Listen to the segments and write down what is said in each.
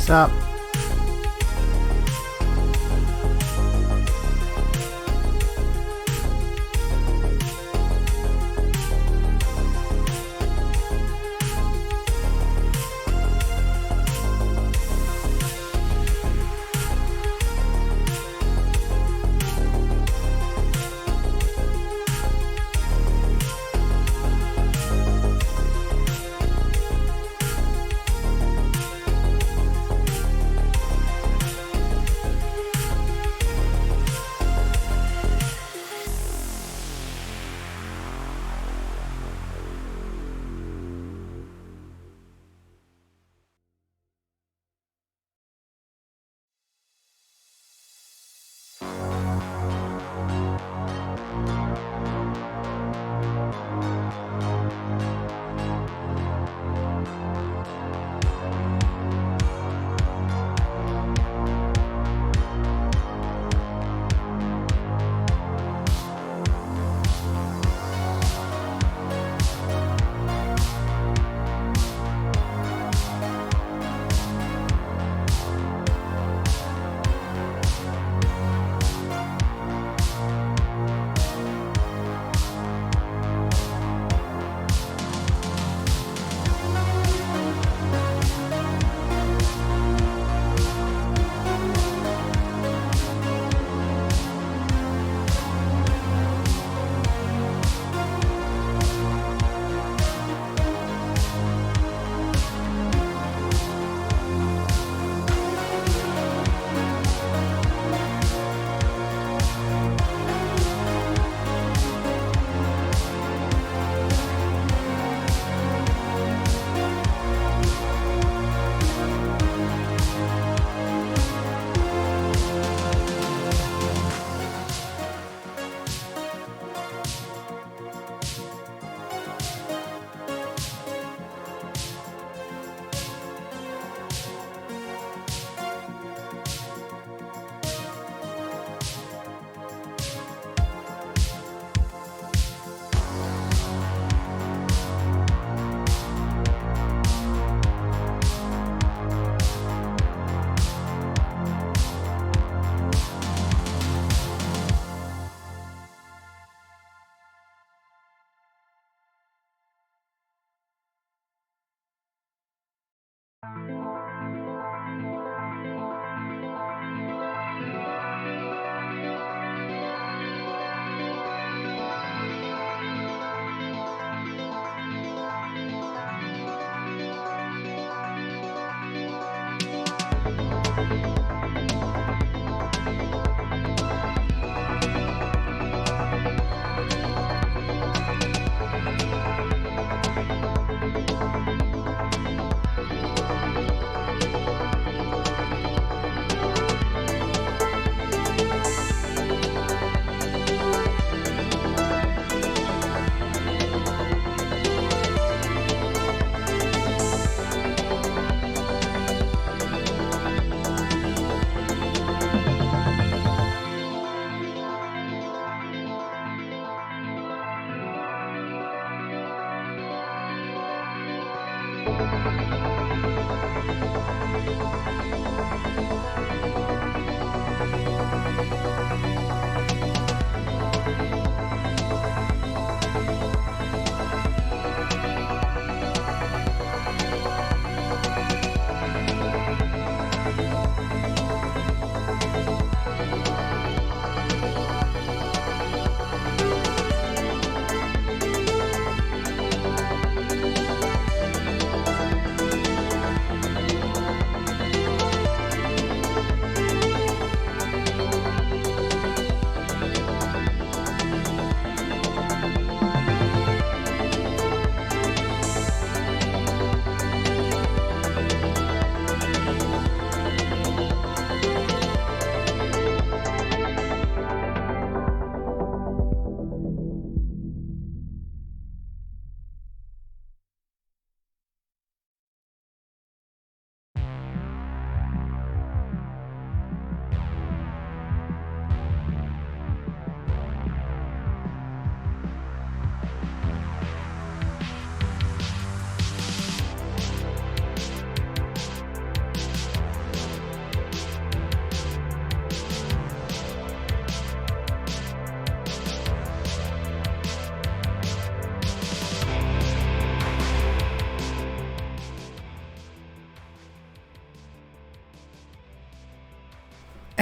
What's up?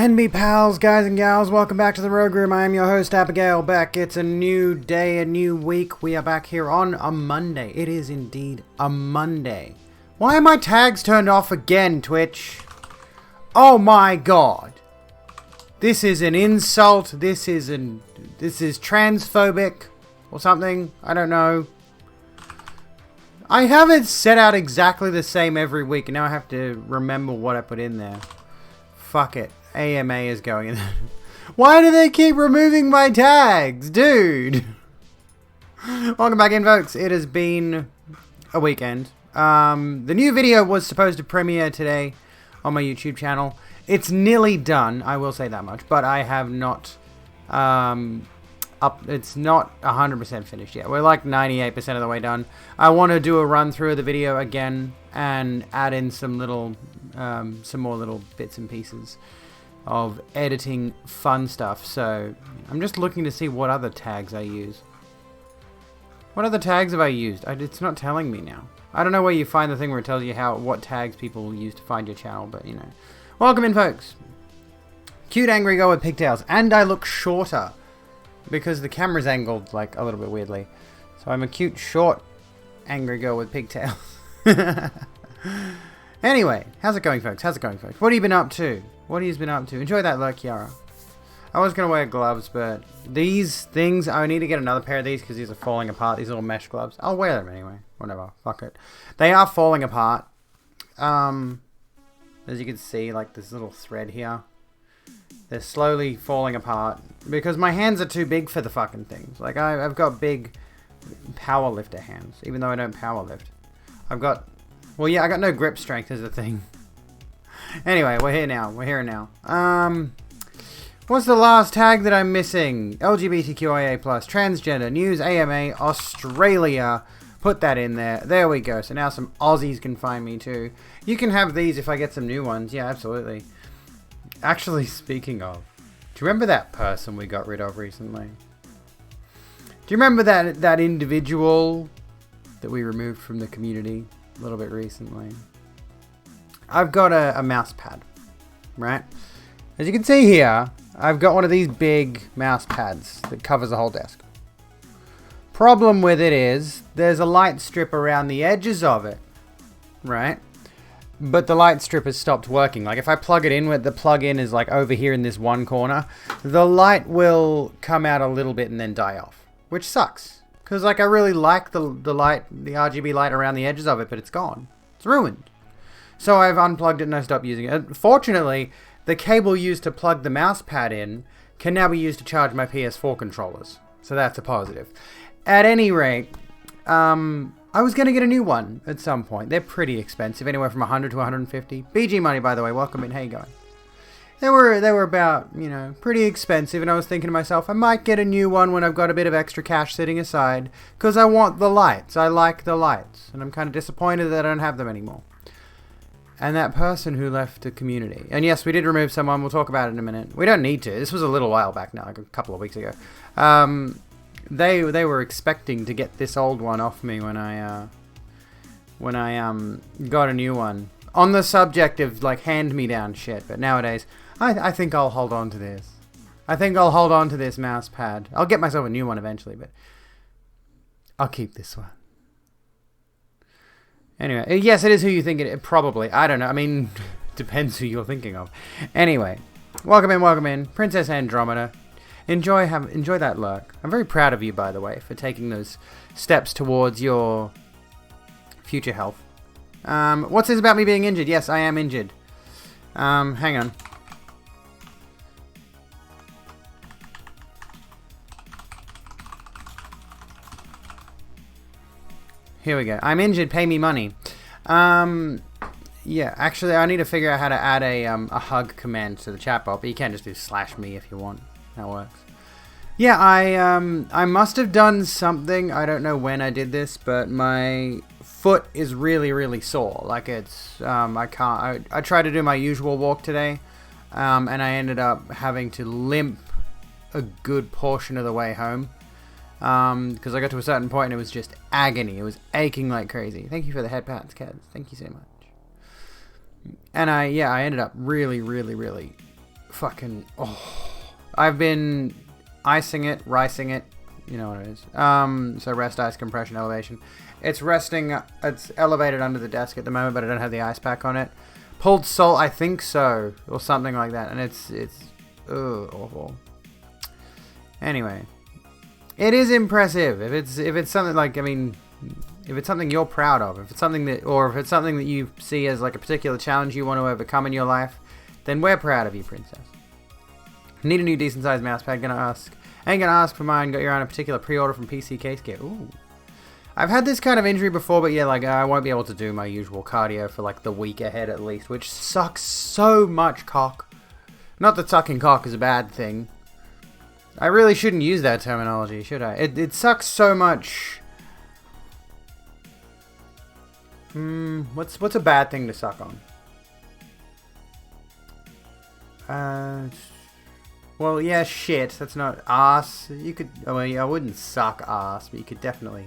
NB pals, guys and gals, welcome back to the Rogue Room. I am your host, Abigail Beck. It's a new day, a new week. We are back here on a Monday. It is indeed a Monday. Why are my tags turned off again, Twitch? Oh my god. This is an insult. This is transphobic or something. I don't know. I have it set out exactly the same every week, and now I have to remember what I put in there. Fuck it. AMA is going in. Why do they keep removing my tags? Dude! Welcome back in, folks. It has been a weekend. The new video was supposed to premiere today on my YouTube channel. It's nearly done, I will say that much, but I have not it's not 100% finished yet. We're like 98% of the way done. I want to do a run through of the video again and add in some little some more little bits and pieces of editing fun stuff. So I'm just looking to see what other tags I use. What other tags have I used? It's not telling me now. I don't know where you find the thing where it tells you what tags people use to find your channel, but you know. Welcome in, folks. Cute angry girl with pigtails, and I look shorter because the camera's angled like a little bit weirdly. So I'm a cute short angry girl with pigtails. Anyway, how's it going, folks? How's it going, folks? What have you been up to? What have you been up to? Enjoy that look, Kiara. I was going to wear gloves, but these things, I need to get another pair of these because these are falling apart. These little mesh gloves. I'll wear them anyway. Whatever. Fuck it. They are falling apart. As you can see, like this little thread here. They're slowly falling apart because my hands are too big for the fucking things. Like, I've got big powerlifter hands, even though I don't powerlift. I've got... Well, yeah, I got no grip strength is the thing. Anyway, we're here now. We're here now. What's the last tag that I'm missing? LGBTQIA+, transgender, news, AMA, Australia. Put that in there. There we go. So now some Aussies can find me too. You can have these if I get some new ones. Yeah, absolutely. Actually, speaking of, do you remember that person we got rid of recently? Do you remember that individual that we removed from the community a little bit recently? I've got a mouse pad, right? As you can see here, I've got one of these big mouse pads that covers the whole desk. Problem with it is, there's a light strip around the edges of it, right? But the light strip has stopped working. Like if I plug it in, where the plug-in is like over here in this one corner, the light will come out a little bit and then die off, which sucks. Because like I really like the light, the RGB light around the edges of it, but it's gone. It's ruined. So I've unplugged it and I stopped using it. Fortunately, the cable used to plug the mouse pad in can now be used to charge my PS4 controllers. So that's a positive. At any rate, I was going to get a new one at some point. They're pretty expensive, anywhere from 100 to 150. BG money, by the way. Welcome in. How you going? They were about, you know, pretty expensive, and I was thinking to myself, I might get a new one when I've got a bit of extra cash sitting aside, because I want the lights. I like the lights, and I'm kind of disappointed that I don't have them anymore. And that person who left the community, and yes, we did remove someone. We'll talk about it in a minute. We don't need to. This was a little while back now, like a couple of weeks ago. They were expecting to get this old one off me when I got a new one. On the subject of like hand-me-down shit, but nowadays I think I'll hold on to this. I think I'll hold on to this mouse pad. I'll get myself a new one eventually, but I'll keep this one. Anyway, yes, it is who you think it probably. I don't know. I mean, depends who you're thinking of. Anyway, welcome in, Princess Andromeda. Enjoy that lurk. I'm very proud of you, by the way, for taking those steps towards your future health. What's this about me being injured? Yes, I am injured. Hang on. Here we go. I'm injured. Pay me money. Yeah, actually, I need to figure out how to add a hug command to the chat bot, but you can just do /me if you want. That works. Yeah, I must have done something. I don't know when I did this, but my foot is really, really sore. Like it's, I can't. I tried to do my usual walk today, and I ended up having to limp a good portion of the way home. Because I got to a certain point and it was just agony. It was aching like crazy. Thank you for the head pats, Keds. Thank you so much. And I ended up really fucking... Oh. I've been icing it, ricing it. You know what it is. So rest, ice, compression, elevation. It's resting... It's elevated under the desk at the moment, but I don't have the ice pack on it. Pulled salt, I think so. Or something like that. And it's awful. Anyway. It is impressive. If it's something like... I mean... If it's something you're proud of, if it's something that you see as like a particular challenge you want to overcome in your life, then we're proud of you, princess. Need a new decent sized mouse pad? Ain't gonna ask for mine. Got your own a particular pre-order from PC Case Gear. Ooh. I've had this kind of injury before, but yeah, like I won't be able to do my usual cardio for like the week ahead at least, which sucks so much cock. Not that sucking cock is a bad thing. I really shouldn't use that terminology, should I? It sucks so much. What's a bad thing to suck on? Well, yeah, shit. That's not ass. You could. Oh, well, yeah, I wouldn't suck ass, but you could definitely.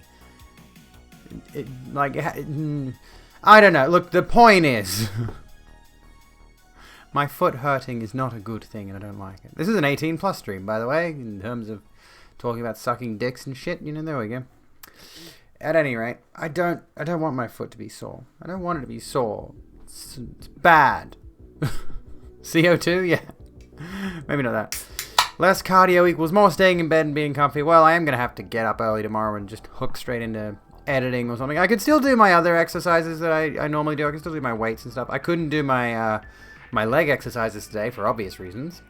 I don't know. Look, the point is, my foot hurting is not a good thing, and I don't like it. This is an 18+ stream, by the way, in terms of talking about sucking dicks and shit. You know, there we go. At any rate, I don't want my foot to be sore. I don't want it to be sore. It's bad. CO2? Yeah. Maybe not that. Less cardio equals more staying in bed and being comfy. Well, I am going to have to get up early tomorrow and just hook straight into editing or something. I could still do my other exercises that I normally do. I can still do my weights and stuff. I couldn't do my my leg exercises today for obvious reasons.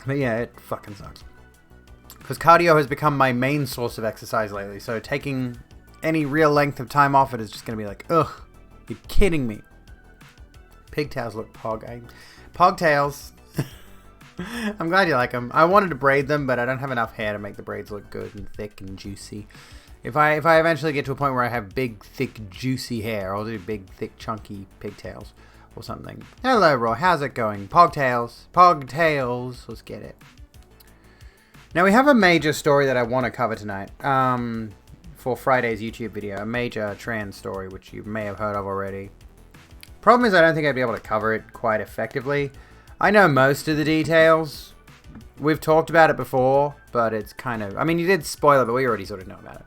But yeah, it fucking sucks. Because cardio has become my main source of exercise lately, so taking any real length of time off it is just going to be like, ugh, you're kidding me. Pigtails look pogtails. I'm glad you like them. I wanted to braid them, but I don't have enough hair to make the braids look good and thick and juicy. If I eventually get to a point where I have big, thick, juicy hair, I'll do big, thick, chunky pigtails or something. Hello, Roy. How's it going? Pogtails. Pogtails. Let's get it. Now, we have a major story that I want to cover tonight for Friday's YouTube video. A major trans story, which you may have heard of already. Problem is, I don't think I'd be able to cover it quite effectively. I know most of the details. We've talked about it before, but it's kind of... I mean, you did spoil it, but we already sort of know about it.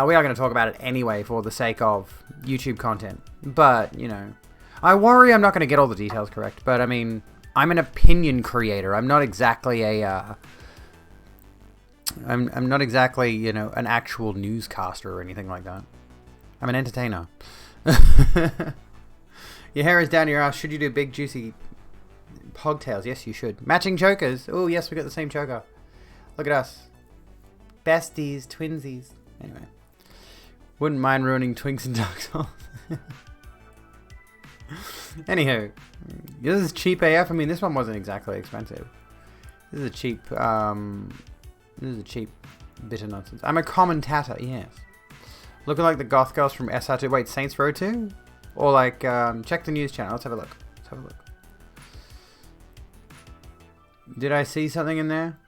We are going to talk about it anyway for the sake of YouTube content. But, you know, I worry I'm not going to get all the details correct. But, I mean, I'm an opinion creator. I'm not exactly a... I'm not exactly, you know, an actual newscaster or anything like that. I'm an entertainer. Your hair is down your ass. Should you do big, juicy pogtails? Yes, you should. Matching chokers. Oh, yes, we got the same choker. Look at us. Besties, twinsies. Anyway. Wouldn't mind ruining Twinks and Dark Souls. Anywho. This is cheap AF. I mean, this one wasn't exactly expensive. This is a cheap... This is a cheap bit of nonsense. I'm a commentator, yes. Looking like the goth girls from SR2. Wait, Saints Row 2? Or like, check the news channel. Let's have a look. Let's have a look. Did I see something in there?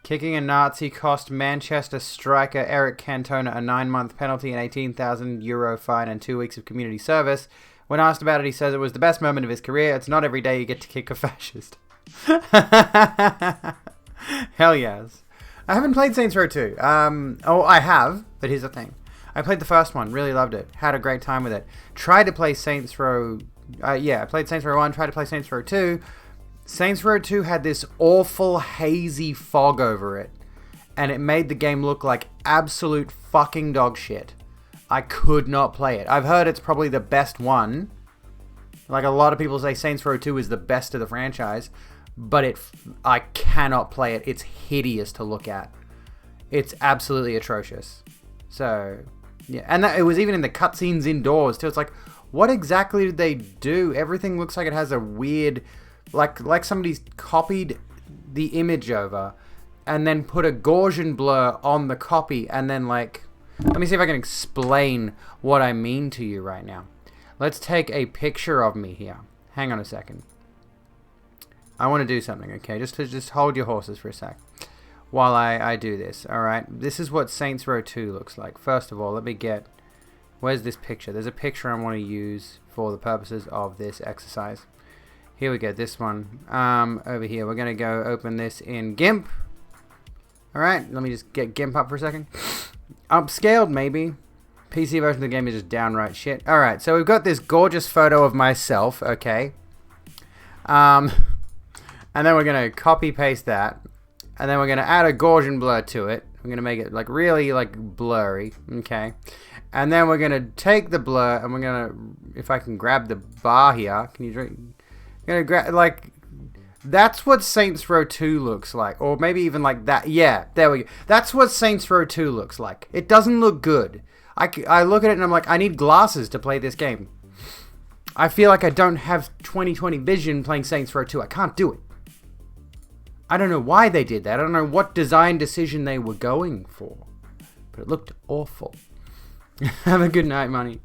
Kicking a Nazi cost Manchester striker Eric Cantona a 9-month penalty and €18,000 fine and 2 weeks of community service. When asked about it, he says it was the best moment of his career. It's not every day you get to kick a fascist. Hell yes. I haven't played Saints Row 2. Oh, I have, but here's the thing. I played the first one, really loved it, had a great time with it. Tried to play Saints Row... I played Saints Row 1, tried to play Saints Row 2. Saints Row 2 had this awful, hazy fog over it, and it made the game look like absolute fucking dog shit. I could not play it. I've heard it's probably the best one. Like, a lot of people say Saints Row 2 is the best of the franchise, but I cannot play it. It's hideous to look at. It's absolutely atrocious. So, yeah. And it was even in the cutscenes indoors, too. It's like, what exactly did they do? Everything looks like it has a weird... Like somebody's copied the image over and then put a Gaussian blur on the copy and then, like... Let me see if I can explain what I mean to you right now. Let's take a picture of me here. Hang on a second. I want to do something, okay? Just hold your horses for a sec while I do this, alright? This is what Saints Row 2 looks like. First of all, let me get Where's this picture? There's a picture I want to use for the purposes of this exercise. Here we go, this one. Over here, we're going to go open this in GIMP. Alright, let me just get GIMP up for a second. Upscaled, maybe. PC version of the game is just downright shit. Alright, so we've got this gorgeous photo of myself, okay. And then we're going to copy paste that. And then we're going to add a Gaussian blur to it. We're going to make it like really like blurry, okay. And then we're going to take the blur and we're going to, if I can grab the bar here, can you drink? Gonna grab, like, that's what Saints Row 2 looks like. Or maybe even like that. Yeah, there we go. That's what Saints Row 2 looks like. It doesn't look good. I look at it and I'm like, I need glasses to play this game. I feel like I don't have 20/20 vision playing Saints Row 2. I can't do it. I don't know why they did that. I don't know what design decision they were going for. But it looked awful. Have a good night, Money.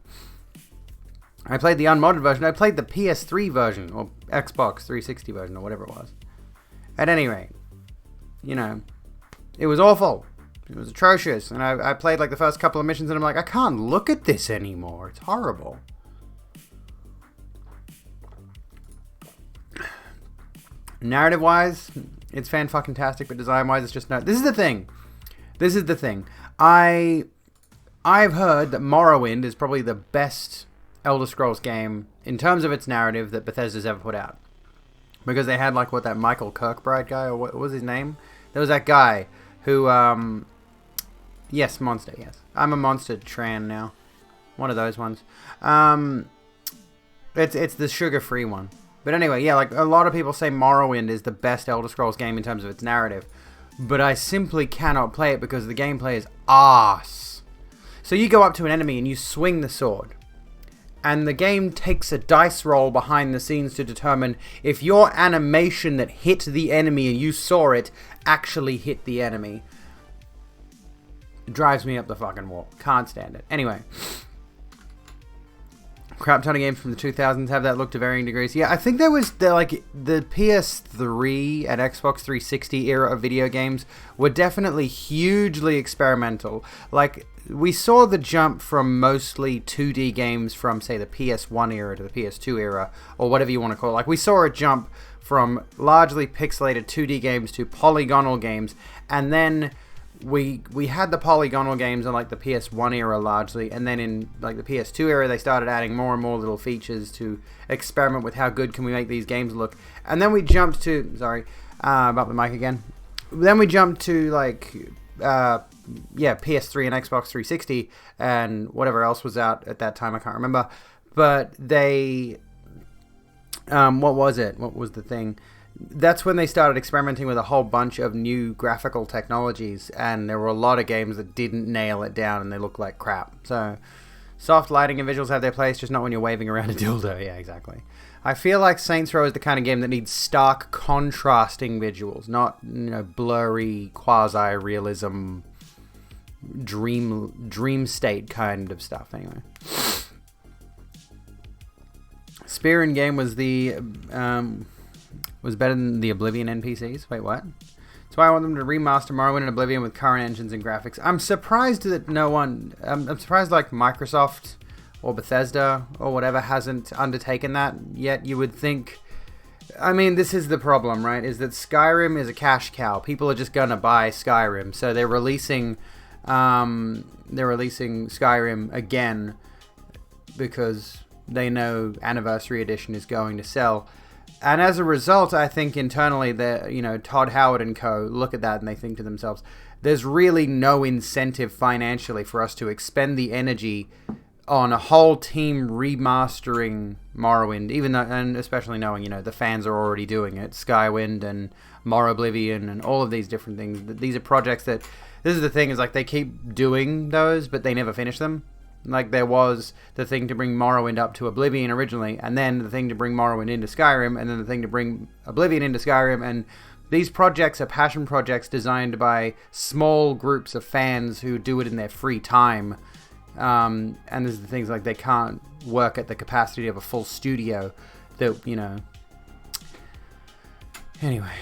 I played the unmodded version. I played the PS3 version, or Xbox 360 version, or whatever it was. At any rate, you know, it was awful. It was atrocious. And I played like the first couple of missions, and I'm like, I can't look at this anymore. It's horrible. Narrative-wise, it's fan-fucking-tastic, but design-wise, it's just no. This is the thing. This is the thing. I've heard that Morrowind is probably the best Elder Scrolls game in terms of its narrative that Bethesda's ever put out, because they had like that Michael Kirkbride guy, or what was his name? There was that guy who yes, Monster, yes, I'm a Monster Tran now, one of those ones. It's the sugar-free one, but anyway, yeah, like a lot of people say Morrowind is the best Elder Scrolls game in terms of its narrative, but I simply cannot play it because the gameplay is arse. So you go up to an enemy and you swing the sword, and the game takes a dice roll behind the scenes to determine if your animation that hit the enemy and you saw it actually hit the enemy. It drives me up the fucking wall. Can't stand it. Anyway. Crap ton of games from the 2000s have that look to varying degrees. Yeah, I think there was the PS3 and Xbox 360 era of video games were definitely hugely experimental. Like, we saw the jump from mostly 2D games from, say, the PS1 era to the PS2 era, or whatever you want to call it. Like, we saw a jump from largely pixelated 2D games to polygonal games, and then we had the polygonal games in like the PS1 era largely, and then in like the PS2 era they started adding more and more little features to experiment with how good can we make these games look. And then we jumped to, sorry, about the mic again. Then we jumped to like PS3 and Xbox 360 and whatever else was out at that time, I can't remember. But they what was it? What was the thing? That's when they started experimenting with a whole bunch of new graphical technologies, and there were a lot of games that didn't nail it down and they looked like crap. So, soft lighting and visuals have their place, just not when you're waving around a dildo. Yeah, exactly. I feel like Saints Row is the kind of game that needs stark, contrasting visuals, not, you know, blurry, quasi-realism, dream state kind of stuff. Anyway. Spear in game was the was better than the Oblivion NPCs. Wait, what? That's why I want them to remaster Morrowind and Oblivion with current engines and graphics. I'm surprised that no one... I'm surprised like Microsoft or Bethesda or whatever hasn't undertaken that yet. You would think... I mean, this is the problem, right? Is that Skyrim is a cash cow. People are just gonna buy Skyrim. So they're releasing Skyrim again because they know Anniversary Edition is going to sell. And as a result, I think internally that, you know, Todd Howard and co. look at that and they think to themselves, there's really no incentive financially for us to expend the energy on a whole team remastering Morrowind, even though, and especially knowing, you know, the fans are already doing it. Skywind and Morroblivion and all of these different things. These are projects that, this is the thing, is like they keep doing those, but they never finish them. Like, there was the thing to bring Morrowind up to Oblivion originally, and then the thing to bring Morrowind into Skyrim, and then the thing to bring Oblivion into Skyrim, and these projects are passion projects designed by small groups of fans who do it in their free time. And there's the things like they can't work at the capacity of a full studio that, you know... Anyway,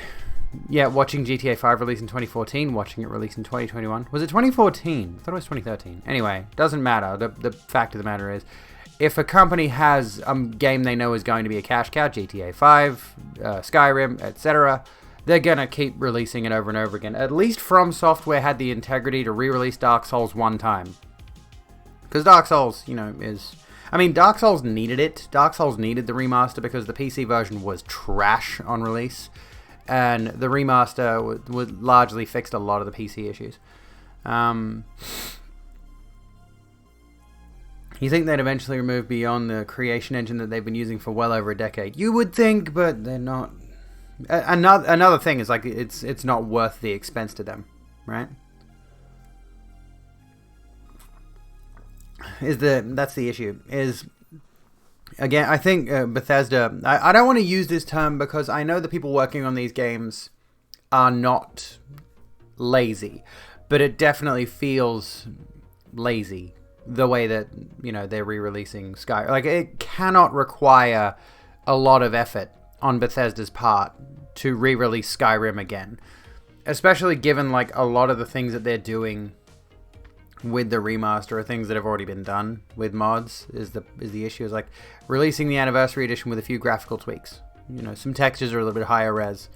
Yeah, watching GTA 5 release in 2014, watching it release in 2021. Was it 2014? I thought it was 2013. Anyway, doesn't matter. The fact of the matter is, if a company has a game they know is going to be a cash cow, GTA 5, Skyrim, etc., they're going to keep releasing it over and over again. At least From Software had the integrity to re-release Dark Souls one time. Because Dark Souls, you know, is... I mean, Dark Souls needed it. Dark Souls needed the remaster because the PC version was trash on release. And the remaster would largely fixed a lot of the PC issues. You think they'd eventually remove Beyond the creation engine that they've been using for well over a decade? You would think, but they're not. Another thing is, like, it's not worth the expense to them, right? That's the issue. Is, again, I think Bethesda... I don't want to use this term because I know the people working on these games are not lazy, but it definitely feels lazy the way that, you know, they're re-releasing Sky. Like, it cannot require a lot of effort on Bethesda's part to re-release Skyrim again, especially given, like, a lot of the things that they're doing with the remaster are things that have already been done with mods. Is the issue is, like, releasing the Anniversary Edition with a few graphical tweaks. You know, some textures are a little bit higher res.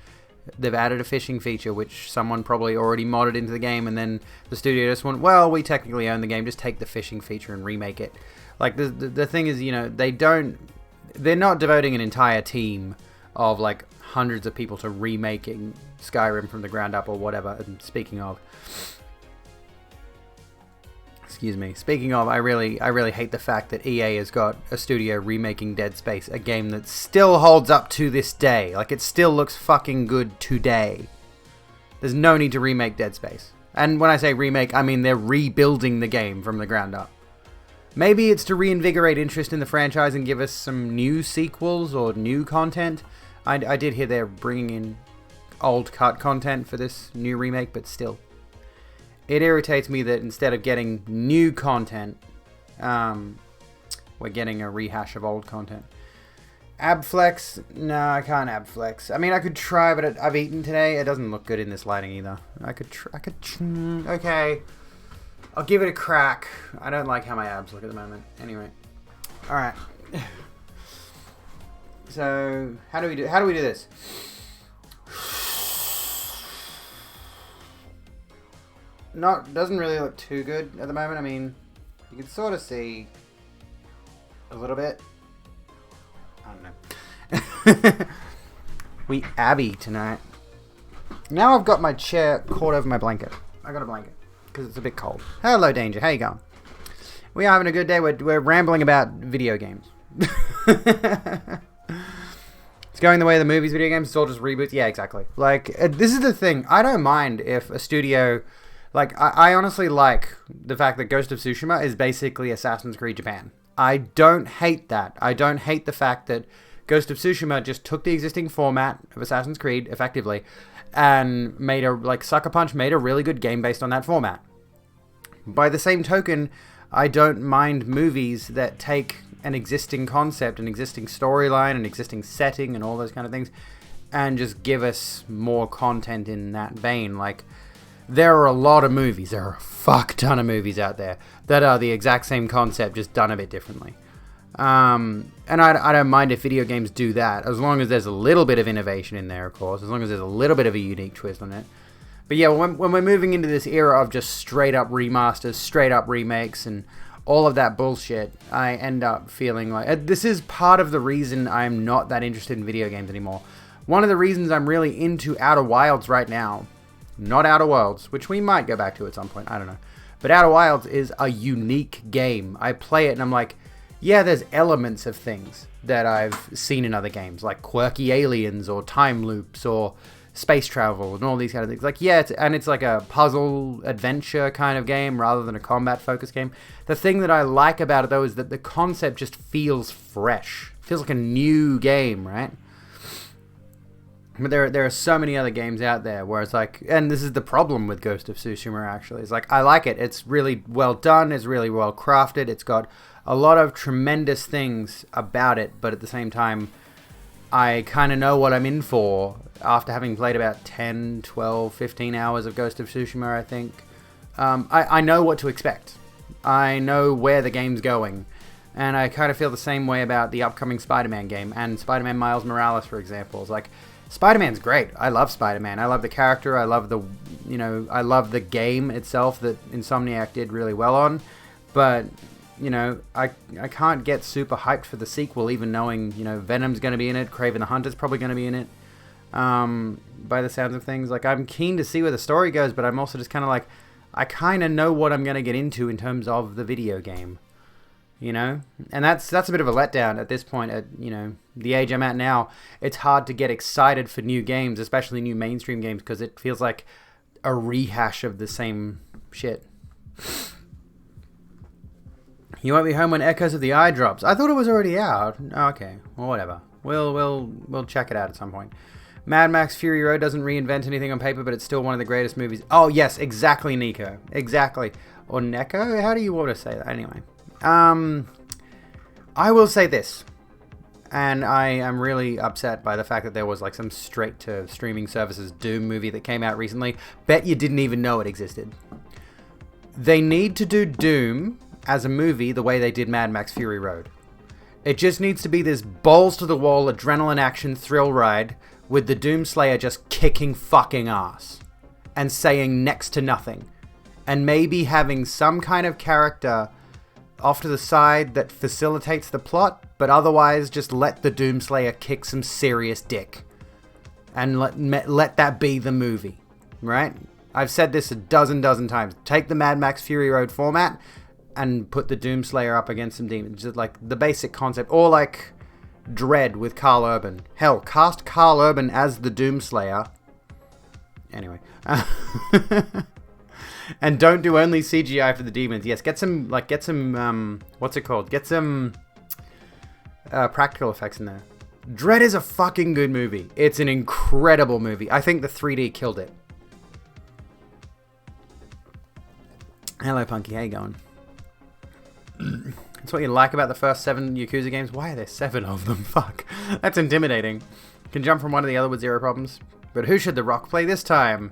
They've added a fishing feature, which someone probably already modded into the game, and then the studio just went, well, we technically own the game, just take the fishing feature and remake it. Like, the thing is, you know, they're not devoting an entire team of, like, hundreds of people to remaking Skyrim from the ground up or whatever. And speaking of, I really hate the fact that EA has got a studio remaking Dead Space, a game that still holds up to this day. Like, it still looks fucking good today. There's no need to remake Dead Space. And when I say remake, I mean they're rebuilding the game from the ground up. Maybe it's to reinvigorate interest in the franchise and give us some new sequels or new content. I did hear they're bringing in old cut content for this new remake, but still. It irritates me that instead of getting new content, we're getting a rehash of old content. Abflex? No, I can't abflex. I mean, I could try, but I've eaten today. It doesn't look good in this lighting either. Okay. I'll give it a crack. I don't like how my abs look at the moment. Anyway. Alright. So, how do we do this? Doesn't really look too good at the moment. I mean, you can sort of see a little bit. I don't know. We Abby tonight. Now I've got my chair caught over my blanket. I got a blanket because it's a bit cold. Hello, Danger. How you going? We are having a good day. We're rambling about video games. It's going the way of the movies, video games. It's all just reboots. Yeah, exactly. Like, this is the thing. I don't mind if a studio... Like, I honestly like the fact that Ghost of Tsushima is basically Assassin's Creed Japan. I don't hate that. I don't hate the fact that Ghost of Tsushima just took the existing format of Assassin's Creed, effectively, and made Sucker Punch made a really good game based on that format. By the same token, I don't mind movies that take an existing concept, an existing storyline, an existing setting, and all those kind of things, and just give us more content in that vein. Like, there are a lot of movies, there are a fuck ton of movies out there that are the exact same concept, just done a bit differently. And I don't mind if video games do that, as long as there's a little bit of innovation in there, of course, as long as there's a little bit of a unique twist on it. But yeah, when we're moving into this era of just straight up remasters, straight up remakes, and all of that bullshit, I end up feeling like... This is part of the reason I'm not that interested in video games anymore. One of the reasons I'm really into Outer Wilds right now... Not Outer Worlds, which we might go back to at some point, I don't know. But Outer Wilds is a unique game. I play it and I'm like, yeah, there's elements of things that I've seen in other games, like quirky aliens or time loops or space travel and all these kind of things. Like, yeah, it's like a puzzle adventure kind of game rather than a combat focused game. The thing that I like about it though is that the concept just feels fresh. It feels like a new game, right? But there are so many other games out there where it's like, and this is the problem with Ghost of Tsushima actually, it's like, I like it, it's really well done, it's really well crafted, it's got a lot of tremendous things about it, but at the same time, I kind of know what I'm in for, after having played about 10, 12, 15 hours of Ghost of Tsushima, I think. I know what to expect. I know where the game's going. And I kind of feel the same way about the upcoming Spider-Man game and Spider-Man Miles Morales, for example. It's like, Spider-Man's great. I love Spider-Man. I love the character. I love I love the game itself that Insomniac did really well on. But, I can't get super hyped for the sequel, even knowing, Venom's going to be in it. Kraven the Hunter's probably going to be in it. By the sounds of things. Like, I'm keen to see where the story goes, but I'm also just kind of like, I kind of know what I'm going to get into in terms of the video game. And that's a bit of a letdown at this point. At the age I'm at now, it's hard to get excited for new games, especially new mainstream games, because it feels like a rehash of the same shit. You won't be home when Echoes of the Eye drops. I thought it was already out. Okay, well, whatever. We'll check it out at some point. Mad Max Fury Road doesn't reinvent anything on paper, but it's still one of the greatest movies. Oh yes, exactly, Nico. Exactly. Or Neko? How do you want to say that? Anyway. I will say this, and I am really upset by the fact that there was like some straight to streaming services Doom movie that came out recently. Bet you didn't even know it existed. They need to do Doom as a movie the way they did Mad Max Fury Road. It just needs to be this balls to the wall adrenaline action thrill ride with the Doomslayer just kicking fucking ass and saying next to nothing, and maybe having some kind of character off to the side that facilitates the plot, but otherwise just let the Doomslayer kick some serious dick. And let that be the movie, right? I've said this a dozen times. Take the Mad Max Fury Road format and put the Doomslayer up against some demons. Just like the basic concept. Or like Dredd with Karl Urban. Hell, cast Karl Urban as the Doomslayer. Anyway. And don't do only CGI for the demons. Yes, get some, what's it called? Get some practical effects in there. Dredd is a fucking good movie. It's an incredible movie. I think the 3D killed it. Hello, Punky. How you going? That's what you like about the first 7 Yakuza games. Why are there 7 of them? Fuck. That's intimidating. Can jump from one to the other with zero problems. But who should The Rock play this time?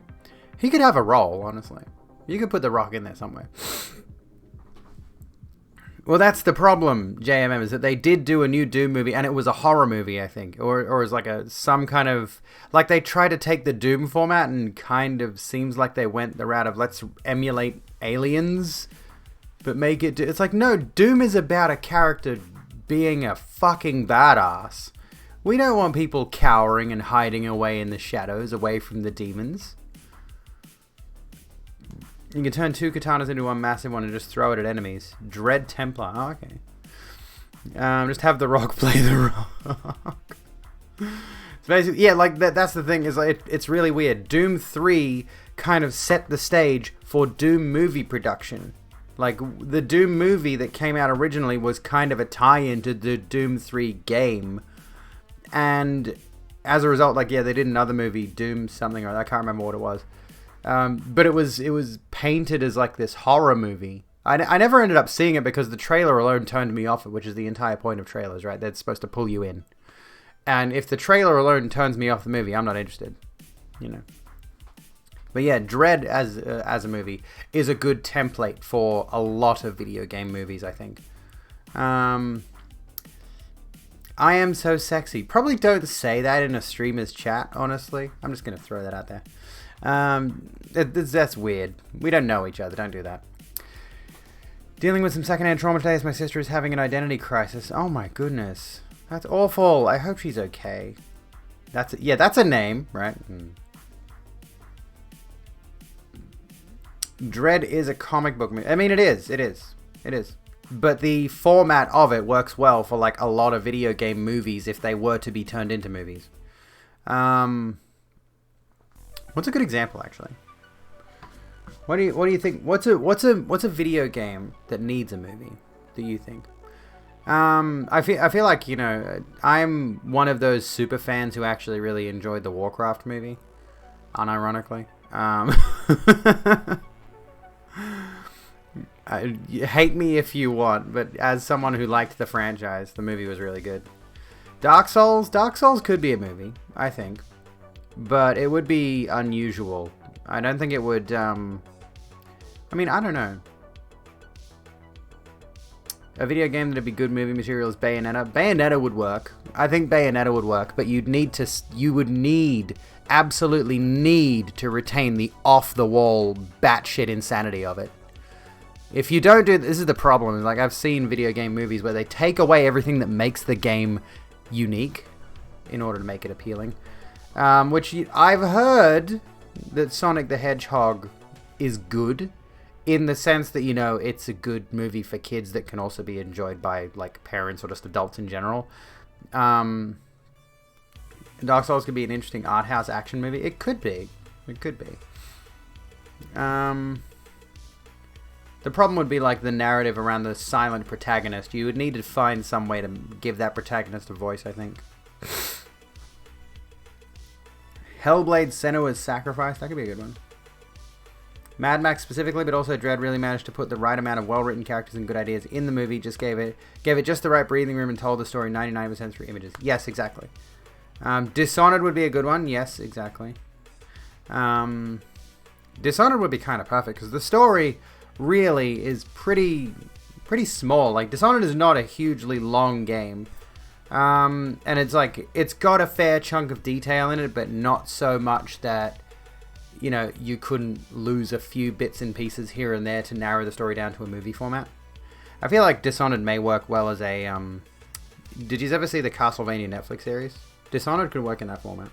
He could have a role, honestly. You could put The Rock in there somewhere. Well, that's the problem, JMM, is that they did do a new Doom movie, and it was a horror movie, I think. Or it was like some kind of... Like, they tried to take the Doom format and kind of seems like they went the route of let's emulate Aliens, but make it... It's like, no, Doom is about a character being a fucking badass. We don't want people cowering and hiding away in the shadows, away from the demons. You can turn 2 katanas into one massive one and just throw it at enemies. Dread Templar. Oh, okay. Just have The Rock play The Rock. It's basically, yeah, like that's the thing, is like it's really weird. Doom 3 kind of set the stage for Doom movie production. Like, the Doom movie that came out originally was kind of a tie-in to the Doom 3 game. And as a result, like, yeah, they did another movie, Doom something, or I can't remember what it was. But it was painted as like this horror movie. I never ended up seeing it because the trailer alone turned me off it, which is the entire point of trailers, right? They're supposed to pull you in. And if the trailer alone turns me off the movie, I'm not interested, But yeah, Dredd as a movie is a good template for a lot of video game movies, I think. I am so sexy. Probably don't say that in a streamer's chat, honestly. I'm just going to throw that out there. That's weird. We don't know each other. Don't do that. Dealing with some secondhand trauma today as my sister is having an identity crisis. Oh my goodness. That's awful. I hope she's okay. That's a name, right? Dredd is a comic book movie. I mean, it is. But the format of it works well for like a lot of video game movies if they were to be turned into movies. What's a good example, actually? What do you think? What's a video game that needs a movie? Do you think? I feel like I'm one of those super fans who actually really enjoyed the Warcraft movie, unironically. Hate me if you want, but as someone who liked the franchise, the movie was really good. Dark Souls could be a movie, I think. but it would be unusual. I don't think it would, I mean, I don't know. A video game that'd be good movie material is Bayonetta. Bayonetta would work. I think Bayonetta would work, but you would absolutely need to retain the off-the-wall batshit insanity of it. If you don't do this is the problem. Like, I've seen video game movies where they take away everything that makes the game unique in order to make it appealing. I've heard that Sonic the Hedgehog is good in the sense that, you know, it's a good movie for kids that can also be enjoyed by, like, parents or just adults in general. Dark Souls could be an interesting art house action movie. It could be. It could be. The problem would be, like, the narrative around the silent protagonist. You would need to find some way to give that protagonist a voice, I think. Hellblade Senua's Sacrifice. That could be a good one. Mad Max specifically, but also Dread really managed to put the right amount of well-written characters and good ideas in the movie. Just gave it just the right breathing room and told the story 99% through images. Yes, exactly. Dishonored would be a good one. Yes, exactly. Dishonored would be kind of perfect because the story really is pretty small. Like, Dishonored is not a hugely long game. And it's like, it's got a fair chunk of detail in it, but not so much that, you know, you couldn't lose a few bits and pieces here and there to narrow the story down to a movie format. I feel like Dishonored may work well as a, did you ever see the Castlevania Netflix series? Dishonored could work in that format.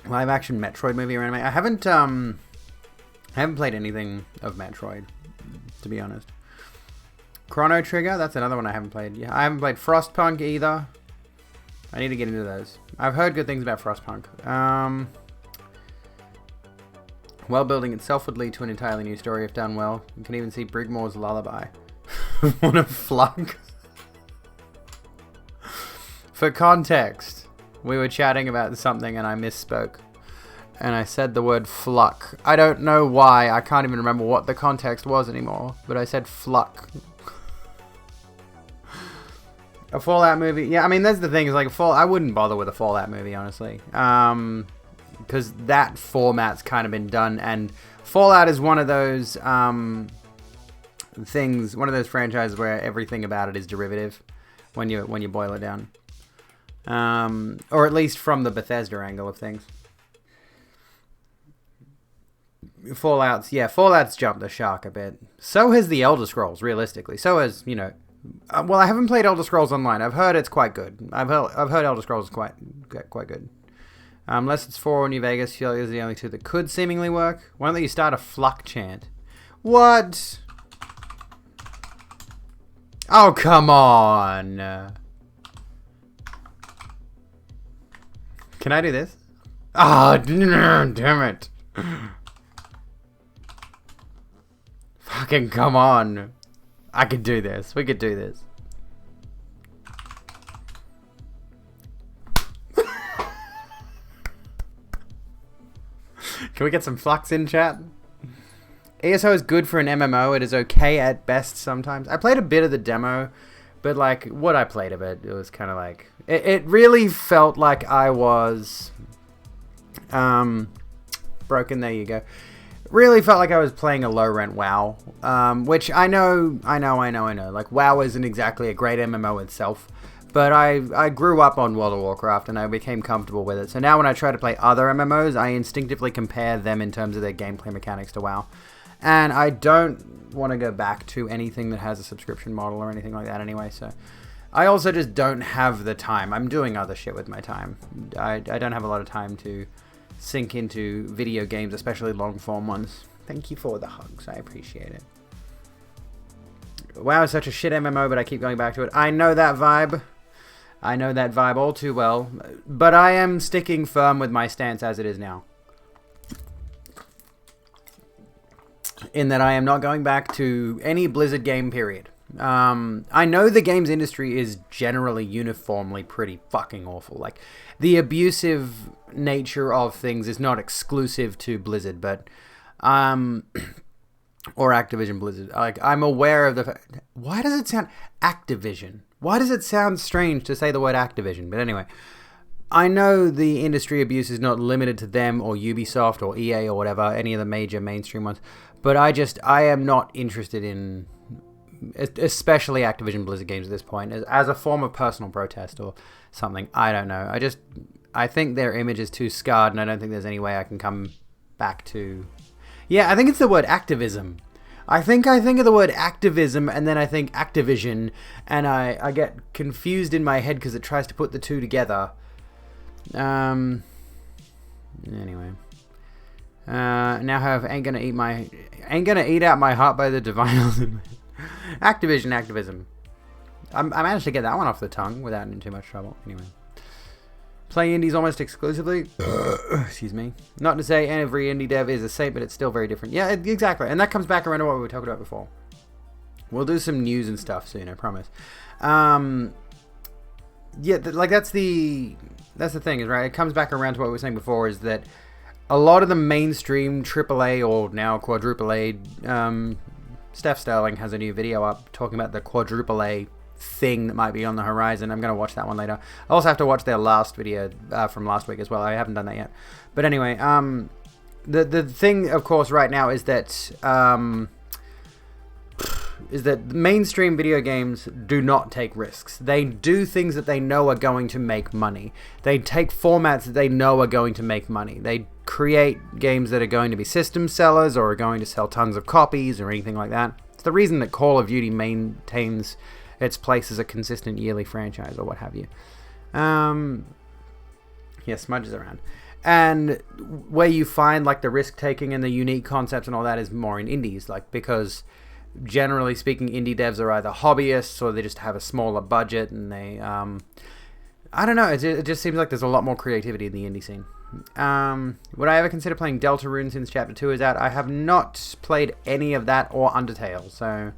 Live action Metroid movie or anime. I haven't played anything of Metroid, to be honest. Chrono Trigger, that's another one I haven't played. Yeah, I haven't played Frostpunk either. I need to get into those. I've heard good things about Frostpunk. World building itself would lead to an entirely new story if done well. You can even see Brigmore's Lullaby. What a flunk. For context, we were chatting about something and I misspoke. And I said the word fluck. I don't know why. I can't even remember what the context was anymore. But I said fluck. A Fallout movie. Yeah, I mean, that's the thing. Is like I wouldn't bother with a Fallout movie, honestly. Because that format's kind of been done. And Fallout is one of those things, one of those franchises where everything about it is derivative when you boil it down. Or at least from the Bethesda angle of things. Fallout's jumped the shark a bit. So has the Elder Scrolls, realistically. So has, you know... well, I haven't played Elder Scrolls Online. I've heard it's quite good. I've heard Elder Scrolls is quite good. Unless it's 4 or New Vegas, Fuel is the only two that could seemingly work. Why don't you start a Fluck chant? What? Oh, come on. Can I do this? Ah, oh, damn it. Fucking come on. I could do this. We could do this. Can we get some flux in chat? ESO is good for an MMO. It is okay at best sometimes. I played a bit of the demo, but like what I played of it, it was kind of like... It really felt like I was... broken, there you go. Really felt like I was playing a low-rent WoW, which I know. Like, WoW isn't exactly a great MMO itself, but I grew up on World of Warcraft and I became comfortable with it. So now when I try to play other MMOs, I instinctively compare them in terms of their gameplay mechanics to WoW. And I don't want to go back to anything that has a subscription model or anything like that anyway, so... I also just don't have the time. I'm doing other shit with my time. I don't have a lot of time to... sink into video games, especially long-form ones. Thank you for the hugs. I appreciate it. WoW is such a shit MMO, but I keep going back to it. I know that vibe. I know that vibe all too well. But I am sticking firm with my stance as it is now. In that I am not going back to any Blizzard game, period. I know the games industry is generally uniformly pretty fucking awful. Like, the abusive nature of things is not exclusive to Blizzard, but or Activision Blizzard. Like, I'm aware of the why does it sound Activision? Why does it sound strange to say the word Activision? But anyway, I know the industry abuse is not limited to them or Ubisoft or EA or whatever, any of the major mainstream ones, but I am not interested in, especially Activision Blizzard games at this point, as a form of personal protest or something. I don't know. I think their image is too scarred, and I don't think there's any way I can come back to... Yeah, I think it's the word activism. I think of the word activism, and then I think Activision, and I get confused in my head because it tries to put the two together. Anyway. Now ain't gonna eat out my heart by the divine ultimate. Activision activism. I managed to get that one off the tongue without in too much trouble. Anyway. Play indies almost exclusively. Excuse me. Not to say every indie dev is a saint, but it's still very different. Yeah, exactly. And that comes back around to what we were talking about before. We'll do some news and stuff soon, I promise. Yeah, that's the thing, is right? It comes back around to what we were saying before, is that a lot of the mainstream AAA or now quadruple A, Steph Sterling has a new video up talking about the quadruple A thing that might be on the horizon. I'm going to watch that one later. I also have to watch their last video from last week as well. I haven't done that yet. But anyway, the thing, of course, right now is that mainstream video games do not take risks. They do things that they know are going to make money. They take formats that they know are going to make money. They create games that are going to be system sellers or are going to sell tons of copies or anything like that. It's the reason that Call of Duty maintains its place as a consistent yearly franchise or what have you. Yeah, Smudge is around. And where you find like the risk taking and the unique concepts and all that is more in indies, like, because generally speaking, indie devs are either hobbyists or they just have a smaller budget, and they I don't know, it just seems like there's a lot more creativity in the indie scene. Would I ever consider playing Deltarune since Chapter 2 is out? I have not played any of that or Undertale, so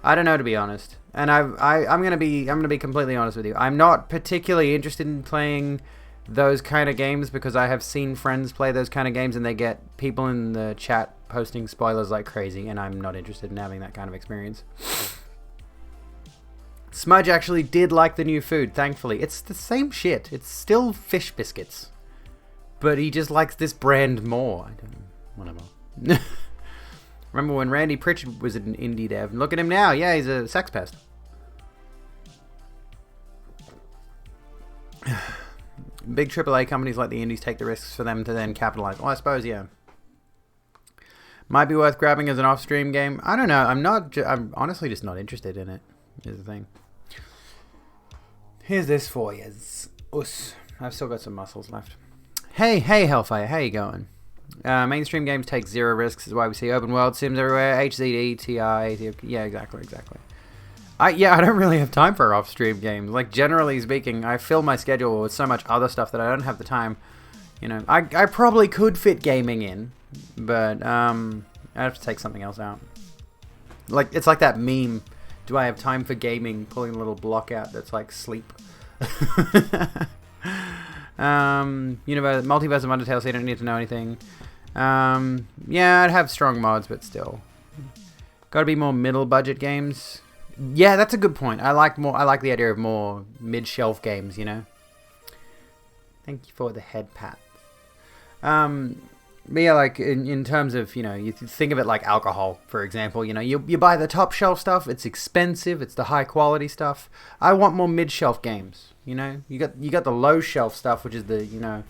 I don't know, to be honest. And I'm gonna be completely honest with you. I'm not particularly interested in playing those kind of games because I have seen friends play those kind of games and they get people in the chat posting spoilers like crazy, and I'm not interested in having that kind of experience. Smudge actually did like the new food, thankfully. It's the same shit. It's still fish biscuits. But he just likes this brand more. I don't know. Whatever. Remember when Randy Pritchard was an indie dev? Look at him now. Yeah, he's a sex pest. Big AAA companies like the indies take the risks for them to then capitalize. Well, I suppose, yeah. Might be worth grabbing as an off-stream game. I don't know. I'm honestly just not interested in it, is the thing. Here's this for you. I've still got some muscles left. Hey, Hellfire. How you going? Mainstream games take zero risks, is why we see open world sims everywhere. HZD, TI, yeah, exactly. I don't really have time for off-stream games. Like, generally speaking, I fill my schedule with so much other stuff that I don't have the time. You know, I probably could fit gaming in, but I have to take something else out. Like, it's like that meme. Do I have time for gaming? Pulling a little block out that's like sleep. Multiverse of Undertale, so you don't need to know anything. Yeah, I'd have strong mods, but still. Gotta be more middle budget games. Yeah, that's a good point. I like the idea of more mid-shelf games, you know? Thank you for the head pat. But yeah, like, in terms of, you know, you think of it like alcohol, for example. You know, you buy the top shelf stuff, it's expensive, it's the high quality stuff. I want more mid-shelf games, you know? You got the low shelf stuff, which is the, you know,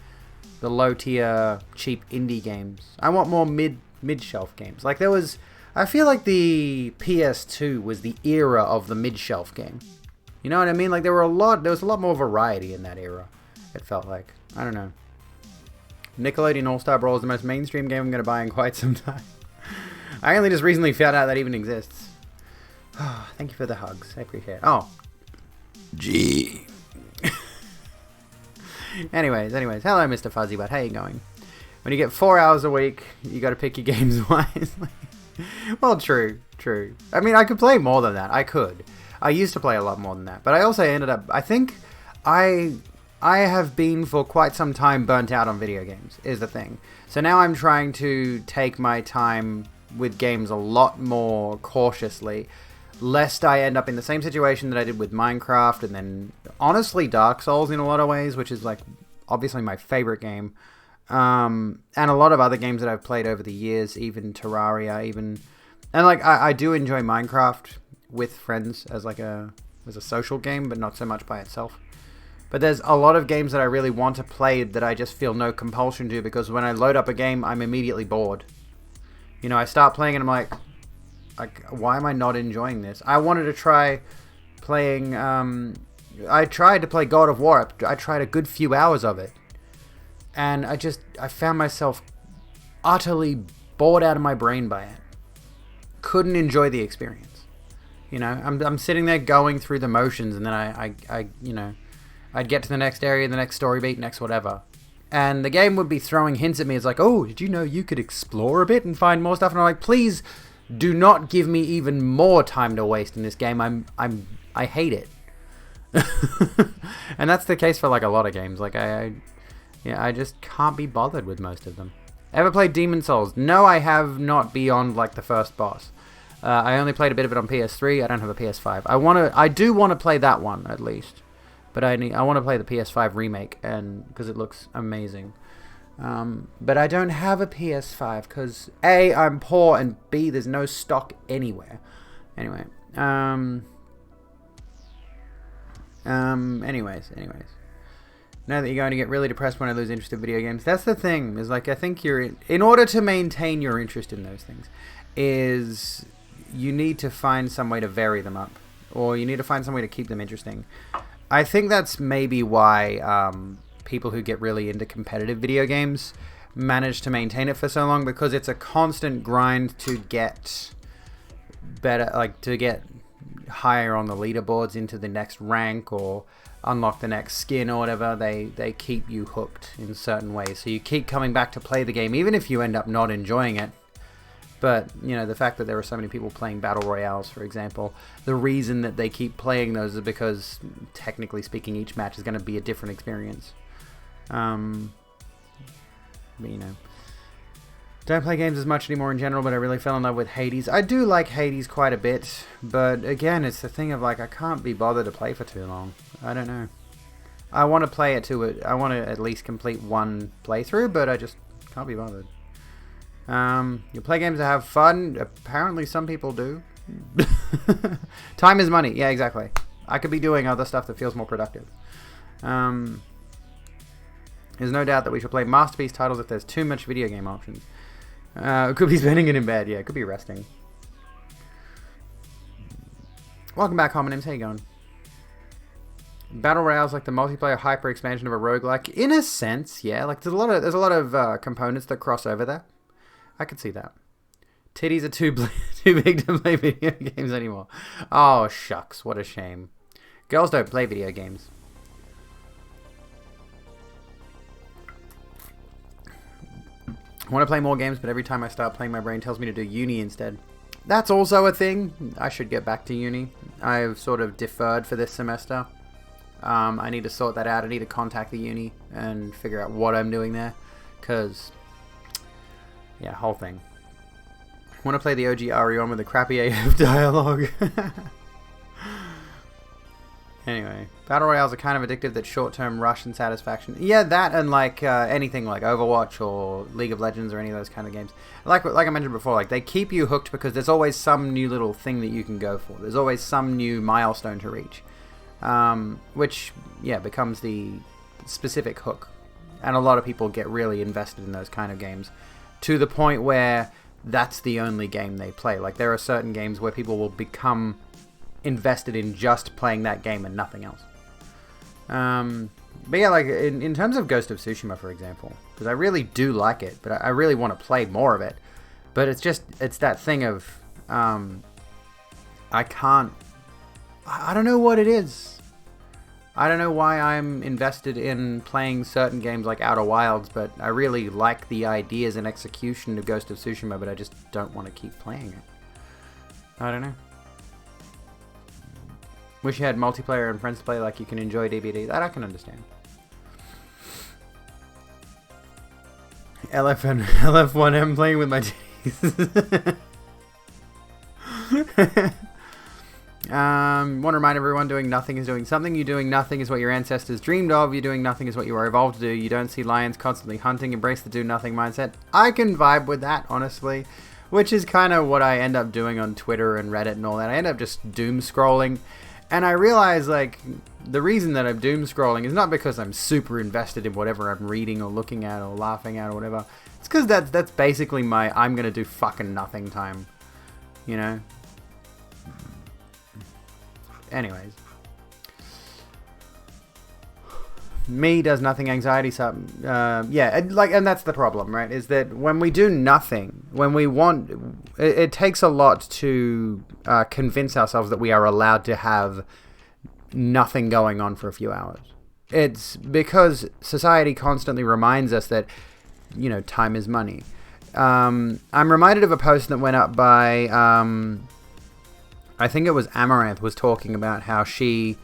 the low tier, cheap indie games. I want more mid-shelf games. Like, I feel like the PS2 was the era of the mid-shelf game. You know what I mean? Like, there was a lot more variety in that era, it felt like. I don't know. Nickelodeon All-Star Brawl is the most mainstream game I'm going to buy in quite some time. I only just recently found out that even exists. Oh, thank you for the hugs. I appreciate it. Oh. Gee. Anyways. Hello, Mr. Fuzzy Butt. How you going? When you get 4 hours a week, you got to pick your games wisely. Well, true. I mean, I could play more than that. I could. I used to play a lot more than that. But I also ended up... I think I have been for quite some time burnt out on video games, is the thing. So now I'm trying to take my time with games a lot more cautiously, lest I end up in the same situation that I did with Minecraft, and then honestly Dark Souls in a lot of ways, which is like obviously my favorite game. And a lot of other games that I've played over the years, even Terraria, and like I do enjoy Minecraft with friends as a social game, but not so much by itself. But there's a lot of games that I really want to play that I just feel no compulsion to, because when I load up a game, I'm immediately bored. You know, I start playing and I'm like, why am I not enjoying this? I wanted to try playing, I tried to play God of War. I tried a good few hours of it. And I found myself utterly bored out of my brain by it. Couldn't enjoy the experience. You know, I'm sitting there going through the motions, and then I you know, I'd get to the next area, the next story beat, next whatever. And the game would be throwing hints at me. It's like, oh, did you know you could explore a bit and find more stuff? And I'm like, please do not give me even more time to waste in this game. I hate it. And that's the case for like a lot of games. Like I just can't be bothered with most of them. Ever played Demon Souls? No, I have not, beyond like the first boss. I only played a bit of it on PS3. I don't have a PS5. I do want to play that one at least. But I want to play the PS5 remake, and because it looks amazing. But I don't have a PS5 because A, I'm poor, and B, there's no stock anywhere. Anyway, anyways. Now that you're going to get really depressed when I lose interest in video games, that's the thing. Is like I think in order to maintain your interest in those things, is you need to find some way to vary them up, or you need to find some way to keep them interesting. I think that's maybe why people who get really into competitive video games manage to maintain it for so long, because it's a constant grind to get better, like to get higher on the leaderboards into the next rank or unlock the next skin or whatever. They keep you hooked in certain ways, so you keep coming back to play the game even if you end up not enjoying it. But, you know, the fact that there are so many people playing Battle Royales, for example, the reason that they keep playing those is because, technically speaking, each match is going to be a different experience. But, you know, don't play games as much anymore in general, but I really fell in love with Hades. I do like Hades quite a bit, but, again, it's the thing of, like, I can't be bothered to play for too long. I don't know. I want to play it to I want to at least complete one playthrough, but I just can't be bothered. You play games to have fun. Apparently some people do. Time is money. Yeah, exactly. I could be doing other stuff that feels more productive. There's no doubt that we should play Masterpiece titles if there's too much video game options. It could be spending it in bed. Yeah, it could be resting. Welcome back, homonyms. How you going? Battle Royale's like the multiplayer hyper expansion of a roguelike. In a sense, yeah. Like there's a lot of components that cross over there. I could see that. Titties are too big to play video games anymore. Oh, shucks. What a shame. Girls don't play video games. I want to play more games, but every time I start playing, my brain tells me to do uni instead. That's also a thing. I should get back to uni. I've sort of deferred for this semester. I need to sort that out. I need to contact the uni and figure out what I'm doing there. Because... yeah, whole thing. I want to play the OG RE1 with the crappy AF dialogue. Anyway, Battle Royales are kind of addictive, that short-term rush and satisfaction. Yeah, that and like anything like Overwatch or League of Legends or any of those kind of games. Like I mentioned before, like they keep you hooked because there's always some new little thing that you can go for. There's always some new milestone to reach. Which, yeah, becomes the specific hook. And a lot of people get really invested in those kind of games. To the point where that's the only game they play. Like there are certain games where people will become invested in just playing that game and nothing else. But yeah, like in terms of Ghost of Tsushima, for example, because I really do like it, but I really want to play more of it. But it's that thing of I don't know what it is. I don't know why I'm invested in playing certain games like Outer Wilds, but I really like the ideas and execution of Ghost of Tsushima, but I just don't want to keep playing it. I don't know. Wish you had multiplayer and friends to play like you can enjoy DBD. That I can understand. LF1M playing with my titties. Want to remind everyone, doing nothing is doing something. You doing nothing is what your ancestors dreamed of. You doing nothing is what you were evolved to do. You don't see lions constantly hunting. Embrace the do nothing mindset. I can vibe with that, honestly, which is kind of what I end up doing on Twitter and Reddit and all that. I end up just doom scrolling, and I realize, like, the reason that I'm doom scrolling is not because I'm super invested in whatever I'm reading or looking at or laughing at or whatever. It's because that's basically my I'm gonna do fucking nothing time, you know? Anyways. Me does nothing anxiety, yeah, like, and that's the problem, right? Is that when we do nothing, when we want, it takes a lot to convince ourselves that we are allowed to have nothing going on for a few hours. It's because society constantly reminds us that, you know, time is money. I'm reminded of a post that went up by, I think it was Amaranth, was talking about how she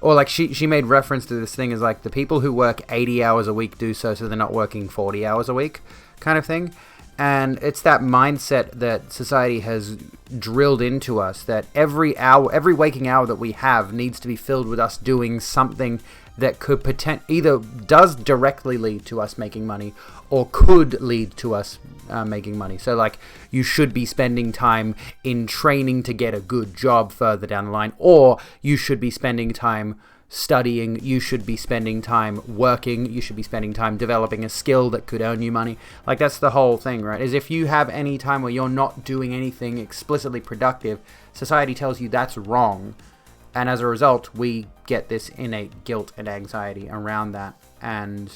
made reference to this thing as like the people who work 80 hours a week do so they're not working 40 hours a week kind of thing. And it's that mindset that society has drilled into us, that every waking hour that we have needs to be filled with us doing something that could either does directly lead to us making money or could lead to us making money. So, like, you should be spending time in training to get a good job further down the line, or you should be spending time studying, you should be spending time working, you should be spending time developing a skill that could earn you money. Like, that's the whole thing, right? Is if you have any time where you're not doing anything explicitly productive, society tells you that's wrong. And as a result, we get this innate guilt and anxiety around that. And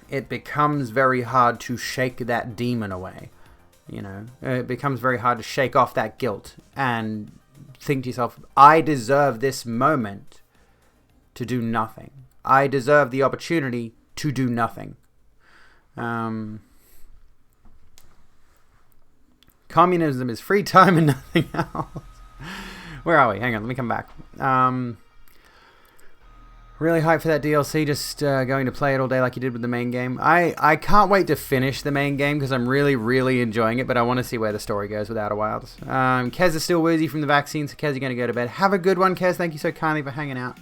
it becomes very hard to shake that demon away. You know, it becomes very hard to shake off that guilt and think to yourself, I deserve this moment to do nothing. I deserve the opportunity to do nothing. Communism is free time and nothing else. Where are we? Hang on, let me come back. Really hyped for that DLC, just going to play it all day like you did with the main game. I can't wait to finish the main game because I'm really, really enjoying it, but I want to see where the story goes with Outer Wilds. Kez is still woozy from the vaccine, so Kez, you're going to go to bed. Have a good one, Kez. Thank you so kindly for hanging out.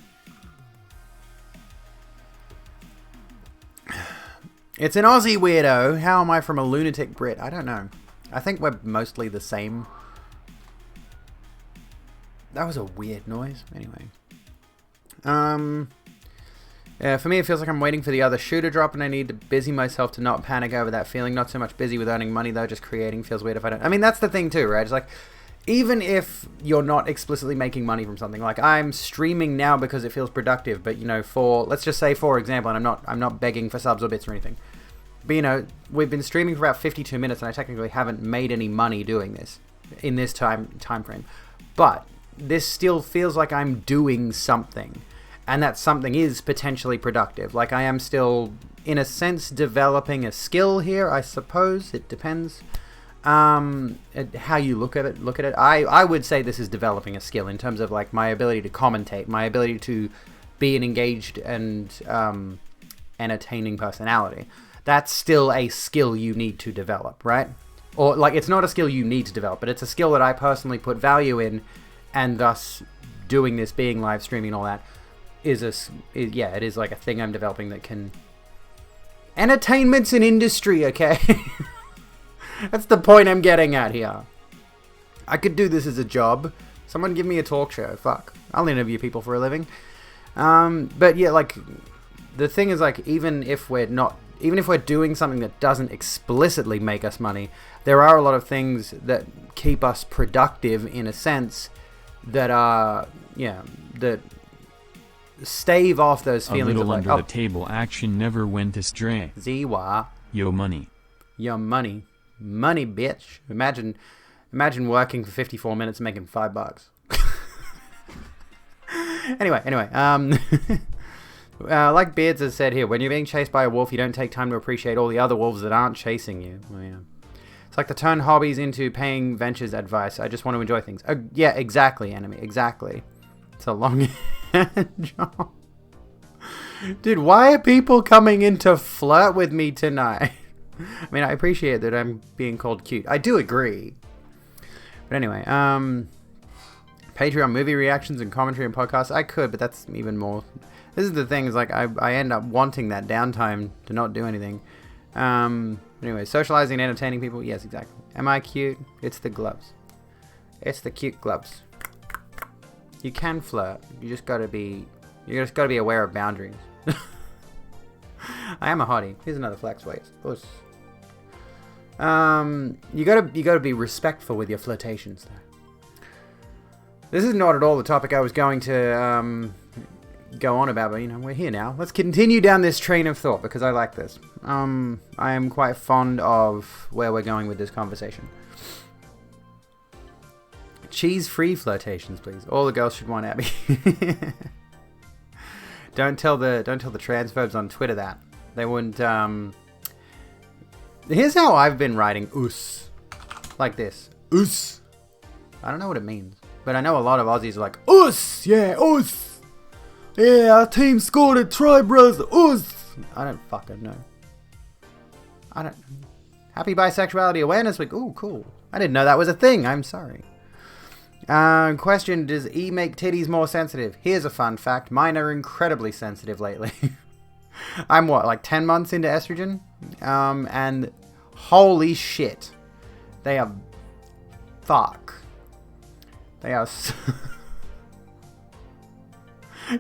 It's an Aussie weirdo. How am I from a lunatic Brit? I don't know. I think we're mostly the same. That was a weird noise. Anyway. Yeah, for me, it feels like I'm waiting for the other shoe to drop, and I need to busy myself to not panic over that feeling. Not so much busy with earning money, though. Just creating feels weird if I don't. I mean, that's the thing, too, right? It's like, even if you're not explicitly making money from something, like I'm streaming now because it feels productive, but, you know, let's just say, for example, and I'm not begging for subs or bits or anything, but, you know, we've been streaming for about 52 minutes, and I technically haven't made any money doing this in this time frame. But this still feels like I'm doing something. And that something is potentially productive. Like, I am still, in a sense, developing a skill here, I suppose. It depends how you look at it. I would say this is developing a skill in terms of, like, my ability to commentate, my ability to be an engaged and entertaining personality. That's still a skill you need to develop, right? Or, like, it's not a skill you need to develop, but it's a skill that I personally put value in, and thus doing this, being live streaming and all that, it is like a thing I'm developing that can... Entertainment's an industry, okay? That's the point I'm getting at here. I could do this as a job. Someone give me a talk show. Fuck. I'll interview people for a living. But yeah, like, the thing is, like, even if we're doing something that doesn't explicitly make us money, there are a lot of things that keep us productive in a sense that are, that stave off those feelings of, like, under the table action never went astray. Ziwa. Yo money. Yo money. Money, bitch. Imagine working for 54 minutes and making $5. Anyway. Like Beards has said here, when you're being chased by a wolf, you don't take time to appreciate all the other wolves that aren't chasing you. Well, yeah. It's like to turn hobbies into paying ventures advice. I just want to enjoy things. Yeah, exactly, enemy. Exactly. It's a long job. Dude, why are people coming in to flirt with me tonight? I mean, I appreciate that I'm being called cute. I do agree. But anyway, Patreon movie reactions and commentary and podcasts. I could, but that's even more. This is the thing, is like I end up wanting that downtime to not do anything. Anyway, socializing and entertaining people. Yes, exactly. Am I cute? It's the gloves. It's the cute gloves. You can flirt. You just gotta be aware of boundaries. I am a hottie. Here's another flex weight. You gotta be respectful with your flirtations though. This is not at all the topic I was going to go on about, but you know, we're here now. Let's continue down this train of thought because I like this. I am quite fond of where we're going with this conversation. Cheese-free flirtations, please. All the girls should want Abby. Don't tell the transphobes on Twitter that. They wouldn't. Here's how I've been writing "us," like this. "Us." I don't know what it means, but I know a lot of Aussies are like "us." Yeah, us. Yeah, our team scored a try, bros. Us. I don't fucking know. I don't. Happy Bisexuality Awareness Week. Ooh, cool. I didn't know that was a thing. I'm sorry. Question, does E make titties more sensitive? Here's a fun fact. Mine are incredibly sensitive lately. I'm what, like 10 months into estrogen? And holy shit. They are... Fuck. They are...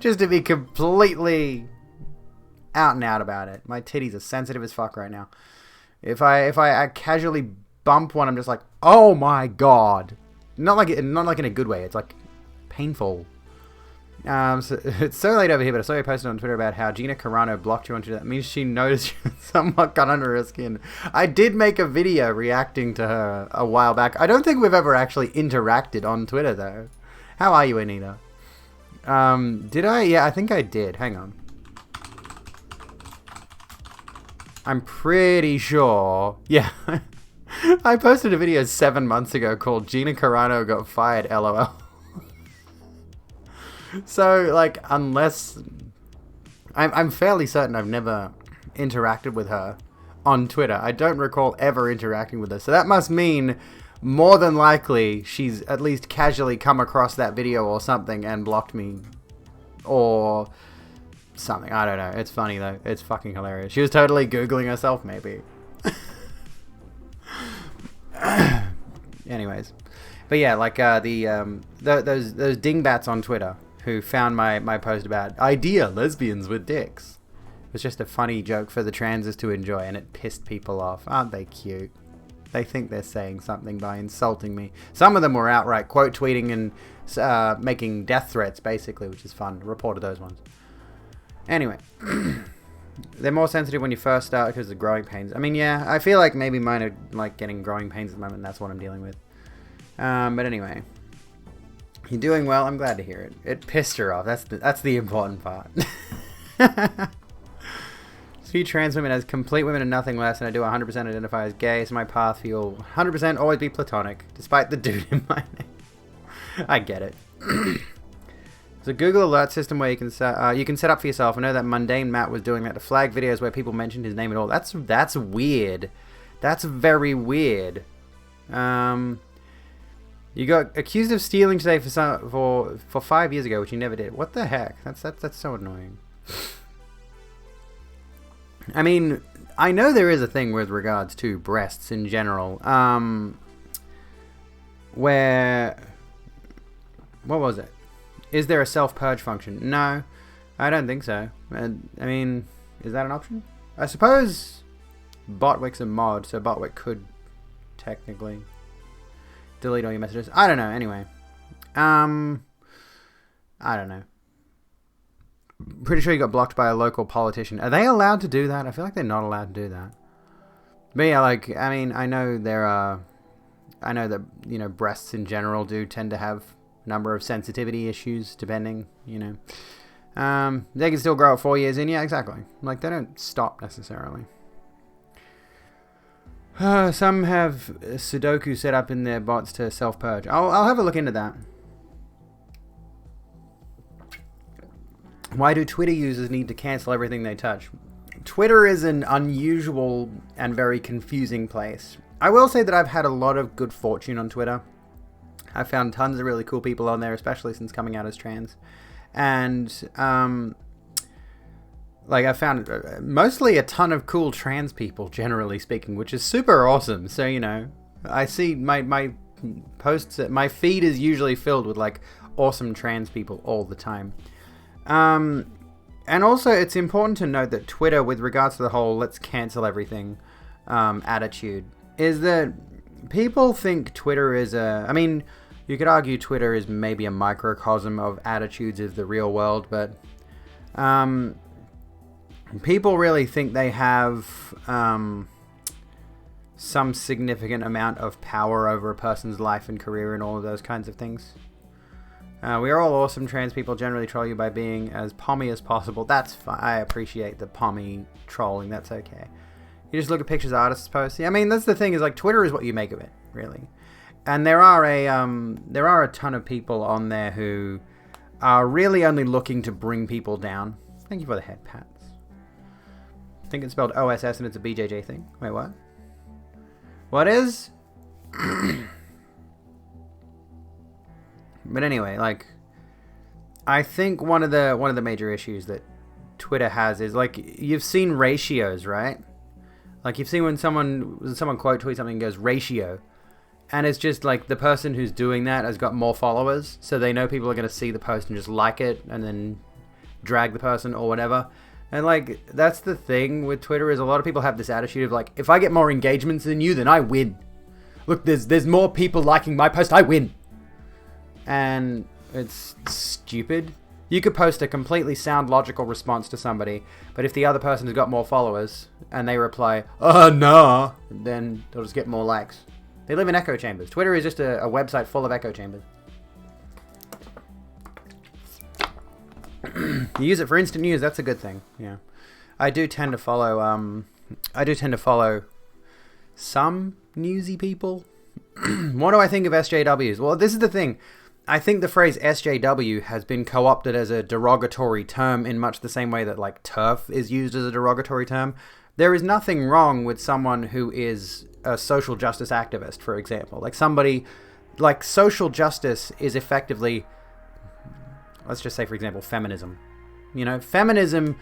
Just to be completely out and out about it. My titties are sensitive as fuck right now. If I casually bump one, I'm just like, oh my god. Not like in a good way. It's like painful. So it's so late over here, but I saw you posted on Twitter about how Gina Carano blocked you on Twitter. That means she noticed you somewhat got under her skin. I did make a video reacting to her a while back. I don't think we've ever actually interacted on Twitter though. How are you, Anita? Did I? Yeah, I think I did. Hang on. I'm pretty sure. Yeah. I posted a video 7 months ago called Gina Carano got fired, LOL. So, like, unless... I'm fairly certain I've never interacted with her on Twitter. I don't recall ever interacting with her. So that must mean, more than likely, she's at least casually come across that video or something and blocked me. Or something. I don't know. It's funny, though. It's fucking hilarious. She was totally Googling herself, maybe. Anyways, but yeah, like those dingbats on Twitter who found my post about idea lesbians with dicks. It was just a funny joke for the transes to enjoy, and it pissed people off. Aren't they cute? They think they're saying something by insulting me. Some of them were outright quote tweeting and making death threats, basically, which is fun. Reported those ones. Anyway. They're more sensitive when you first start because of growing pains. I mean, yeah, I feel like maybe mine are like getting growing pains at the moment. And that's what I'm dealing with. But anyway, you're doing well. I'm glad to hear it. It pissed her off. That's the important part. See trans women as complete women and nothing less, and I do 100% identify as gay. So my path will 100% always be platonic, despite the dude in my name. I get it. There's a Google alert system where you can set up for yourself. I know that Mundane Matt was doing that to flag videos where people mentioned his name at all. That's weird. That's very weird. You got accused of stealing today for 5 years ago, which you never did. What the heck? That's so annoying. I mean, I know there is a thing with regards to breasts in general. Where what was it? Is there a self-purge function? No, I don't think so. I mean, is that an option? I suppose Botwick's a mod, so Botwick could technically delete all your messages. I don't know, anyway. I don't know. Pretty sure you got blocked by a local politician. Are they allowed to do that? I feel like they're not allowed to do that. But yeah, like, I mean, I know that, you know, breasts in general do tend to have number of sensitivity issues, depending, you know. They can still grow at 4 years in. Yeah, exactly. Like, they don't stop necessarily. Some have Sudoku set up in their bots to self-purge. I'll have a look into that. Why do Twitter users need to cancel everything they touch? Twitter is an unusual and very confusing place. I will say that I've had a lot of good fortune on Twitter. I found tons of really cool people on there, especially since coming out as trans. And like I found mostly a ton of cool trans people, generally speaking, which is super awesome. So, you know, I see my posts, my feed is usually filled with like awesome trans people all the time. And also, it's important to note that Twitter, with regards to the whole let's cancel everything attitude, is that people think Twitter is I mean, you could argue Twitter is maybe a microcosm of attitudes of the real world, but people really think they have some significant amount of power over a person's life and career and all of those kinds of things. We are all awesome. Trans people generally troll you by being as pommy as possible. That's fine. I appreciate the pommy trolling. That's okay. You just look at pictures artists post. I mean, that's the thing, is like Twitter is what you make of it, really. And there are a ton of people on there who are really only looking to bring people down. Thank you for the head pats. I think it's spelled OSS and it's a BJJ thing. Wait, what? What is? But anyway, like, I think one of the major issues that Twitter has is, like, you've seen ratios, right? Like, you've seen when someone quote tweets something and goes ratio, and it's just like the person who's doing that has got more followers, so they know people are going to see the post and just like it and then drag the person or whatever. And like, that's the thing with Twitter, is a lot of people have this attitude of like, if I get more engagements than you, then I win. Look, there's more people liking my post, I win. And it's stupid. You could post a completely sound, logical response to somebody, but if the other person has got more followers and they reply, nah, then they'll just get more likes. They live in echo chambers. Twitter is just a website full of echo chambers. You use it for instant news, that's a good thing. Yeah. I do tend to follow some newsy people. What do I think of SJWs? Well, this is the thing. I think the phrase SJW has been co-opted as a derogatory term in much the same way that like TERF is used as a derogatory term. There is nothing wrong with someone who is a social justice activist, for example. Like somebody, like social justice is effectively, let's just say, for example, feminism. You know, feminism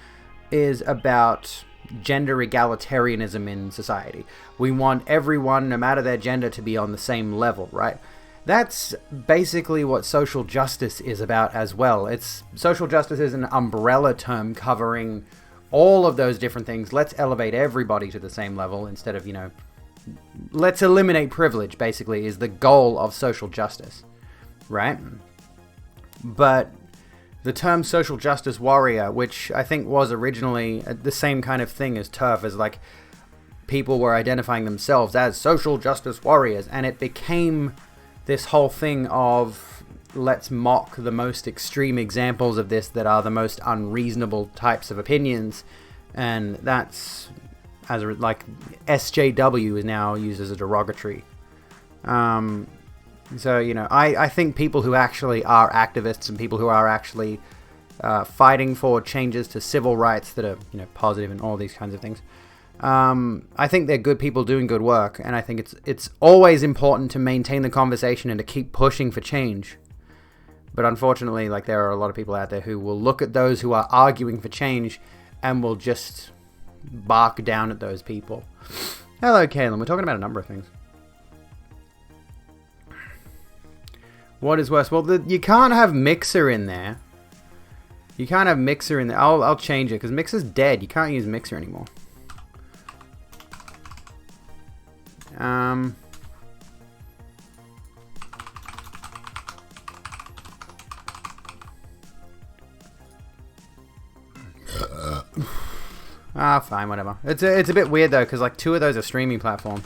is about gender egalitarianism in society. We want everyone, no matter their gender, to be on the same level, right? That's basically what social justice is about as well. Social justice is an umbrella term covering all of those different things. Let's elevate everybody to the same level instead of, you know, let's eliminate privilege, basically, is the goal of social justice, right? But the term social justice warrior, which I think was originally the same kind of thing as TERF, as like people were identifying themselves as social justice warriors, and it became this whole thing of let's mock the most extreme examples of this that are the most unreasonable types of opinions, and that's like SJW is now used as a derogatory. So, you know, I think people who actually are activists and people who are actually fighting for changes to civil rights that are, you know, positive and all these kinds of things, I think they're good people doing good work, and I think it's always important to maintain the conversation and to keep pushing for change. But unfortunately, like, there are a lot of people out there who will look at those who are arguing for change and will just bark down at those people. Hello, Kalen. We're talking about a number of things. What is worse? Well, you can't have Mixer in there. You can't have Mixer in there. I'll change it, because Mixer's dead. You can't use Mixer anymore. Fine, whatever. It's a bit weird though, because like 2 of those are streaming platforms.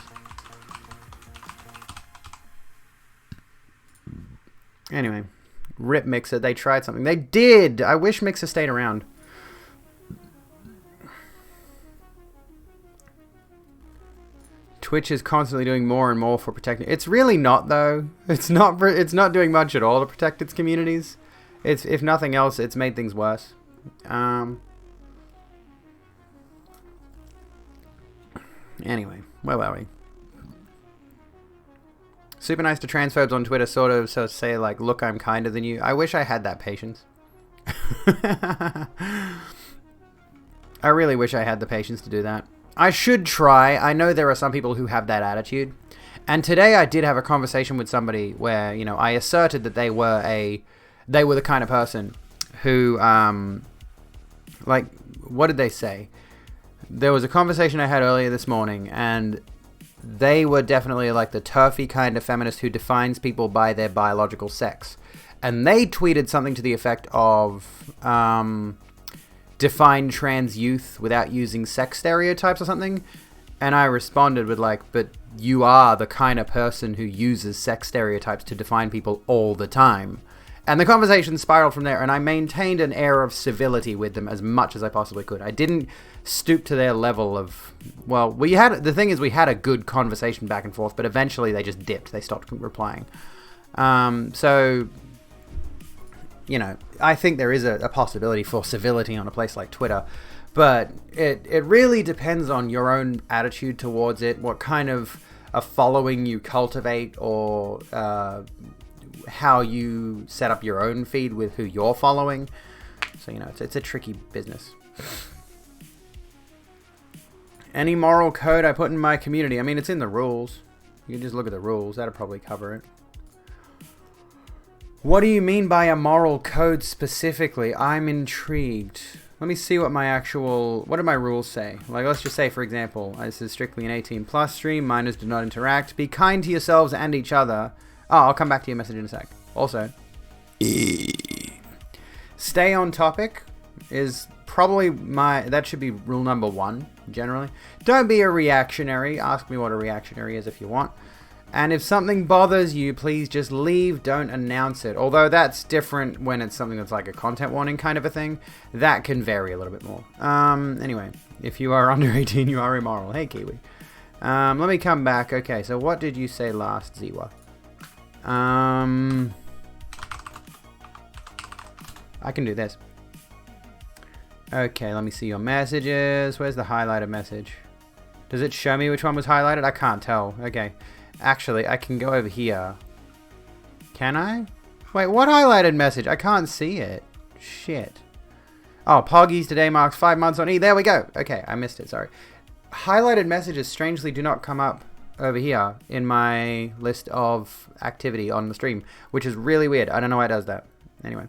Anyway, rip Mixer. They tried something. They did. I wish Mixer stayed around. Twitch is constantly doing more and more for protecting. It's really not though. It's not doing much at all to protect its communities. It's, if nothing else, it's made things worse. Anyway, where were we? Super nice to transphobes on Twitter, sort of, so say, like, look, I'm kinder than you. I wish I had that patience. I really wish I had the patience to do that. I should try. I know there are some people who have that attitude. And today I did have a conversation with somebody where, you know, I asserted that they were the kind of person who, like, what did they say? There was a conversation I had earlier this morning, and they were definitely like the turfy kind of feminist who defines people by their biological sex. And they tweeted something to the effect of, define trans youth without using sex stereotypes or something. And I responded with like, but you are the kind of person who uses sex stereotypes to define people all the time. And the conversation spiraled from there, and I maintained an air of civility with them as much as I possibly could. I didn't stoop to their level of, well, the thing is we had a good conversation back and forth, but eventually they just dipped. They stopped replying. So, you know, I think there is a possibility for civility on a place like Twitter, but it really depends on your own attitude towards it, what kind of a following you cultivate, or how you set up your own feed with who you're following. So, you know, it's a tricky business. Any moral code I put in my community? I mean, it's in the rules. You can just look at the rules. That'll probably cover it. What do you mean by a moral code specifically? I'm intrigued. Let me see what what do my rules say? Like, let's just say, for example, this is strictly an 18+ stream. Minors do not interact. Be kind to yourselves and each other. Oh, I'll come back to your message in a sec. Also, stay on topic is probably that should be rule number 1, generally. Don't be a reactionary. Ask me what a reactionary is if you want. And if something bothers you, please just leave. Don't announce it. Although that's different when it's something that's like a content warning kind of a thing. That can vary a little bit more. Anyway, if you are under 18, you are immoral. Hey, Kiwi. Let me come back. Okay, so what did you say last, Ziwa? I can do this. Okay, let me see your messages. Where's the highlighted message? Does it show me which one was highlighted? I can't tell. Okay. Actually, I can go over here. Can I? Wait, what highlighted message? I can't see it. Shit. Oh, Poggies today marks 5 months on E. There we go. Okay, I missed it. Sorry. Highlighted messages strangely do not come up over here in my list of activity on the stream, which is really weird. I don't know why it does that. Anyway.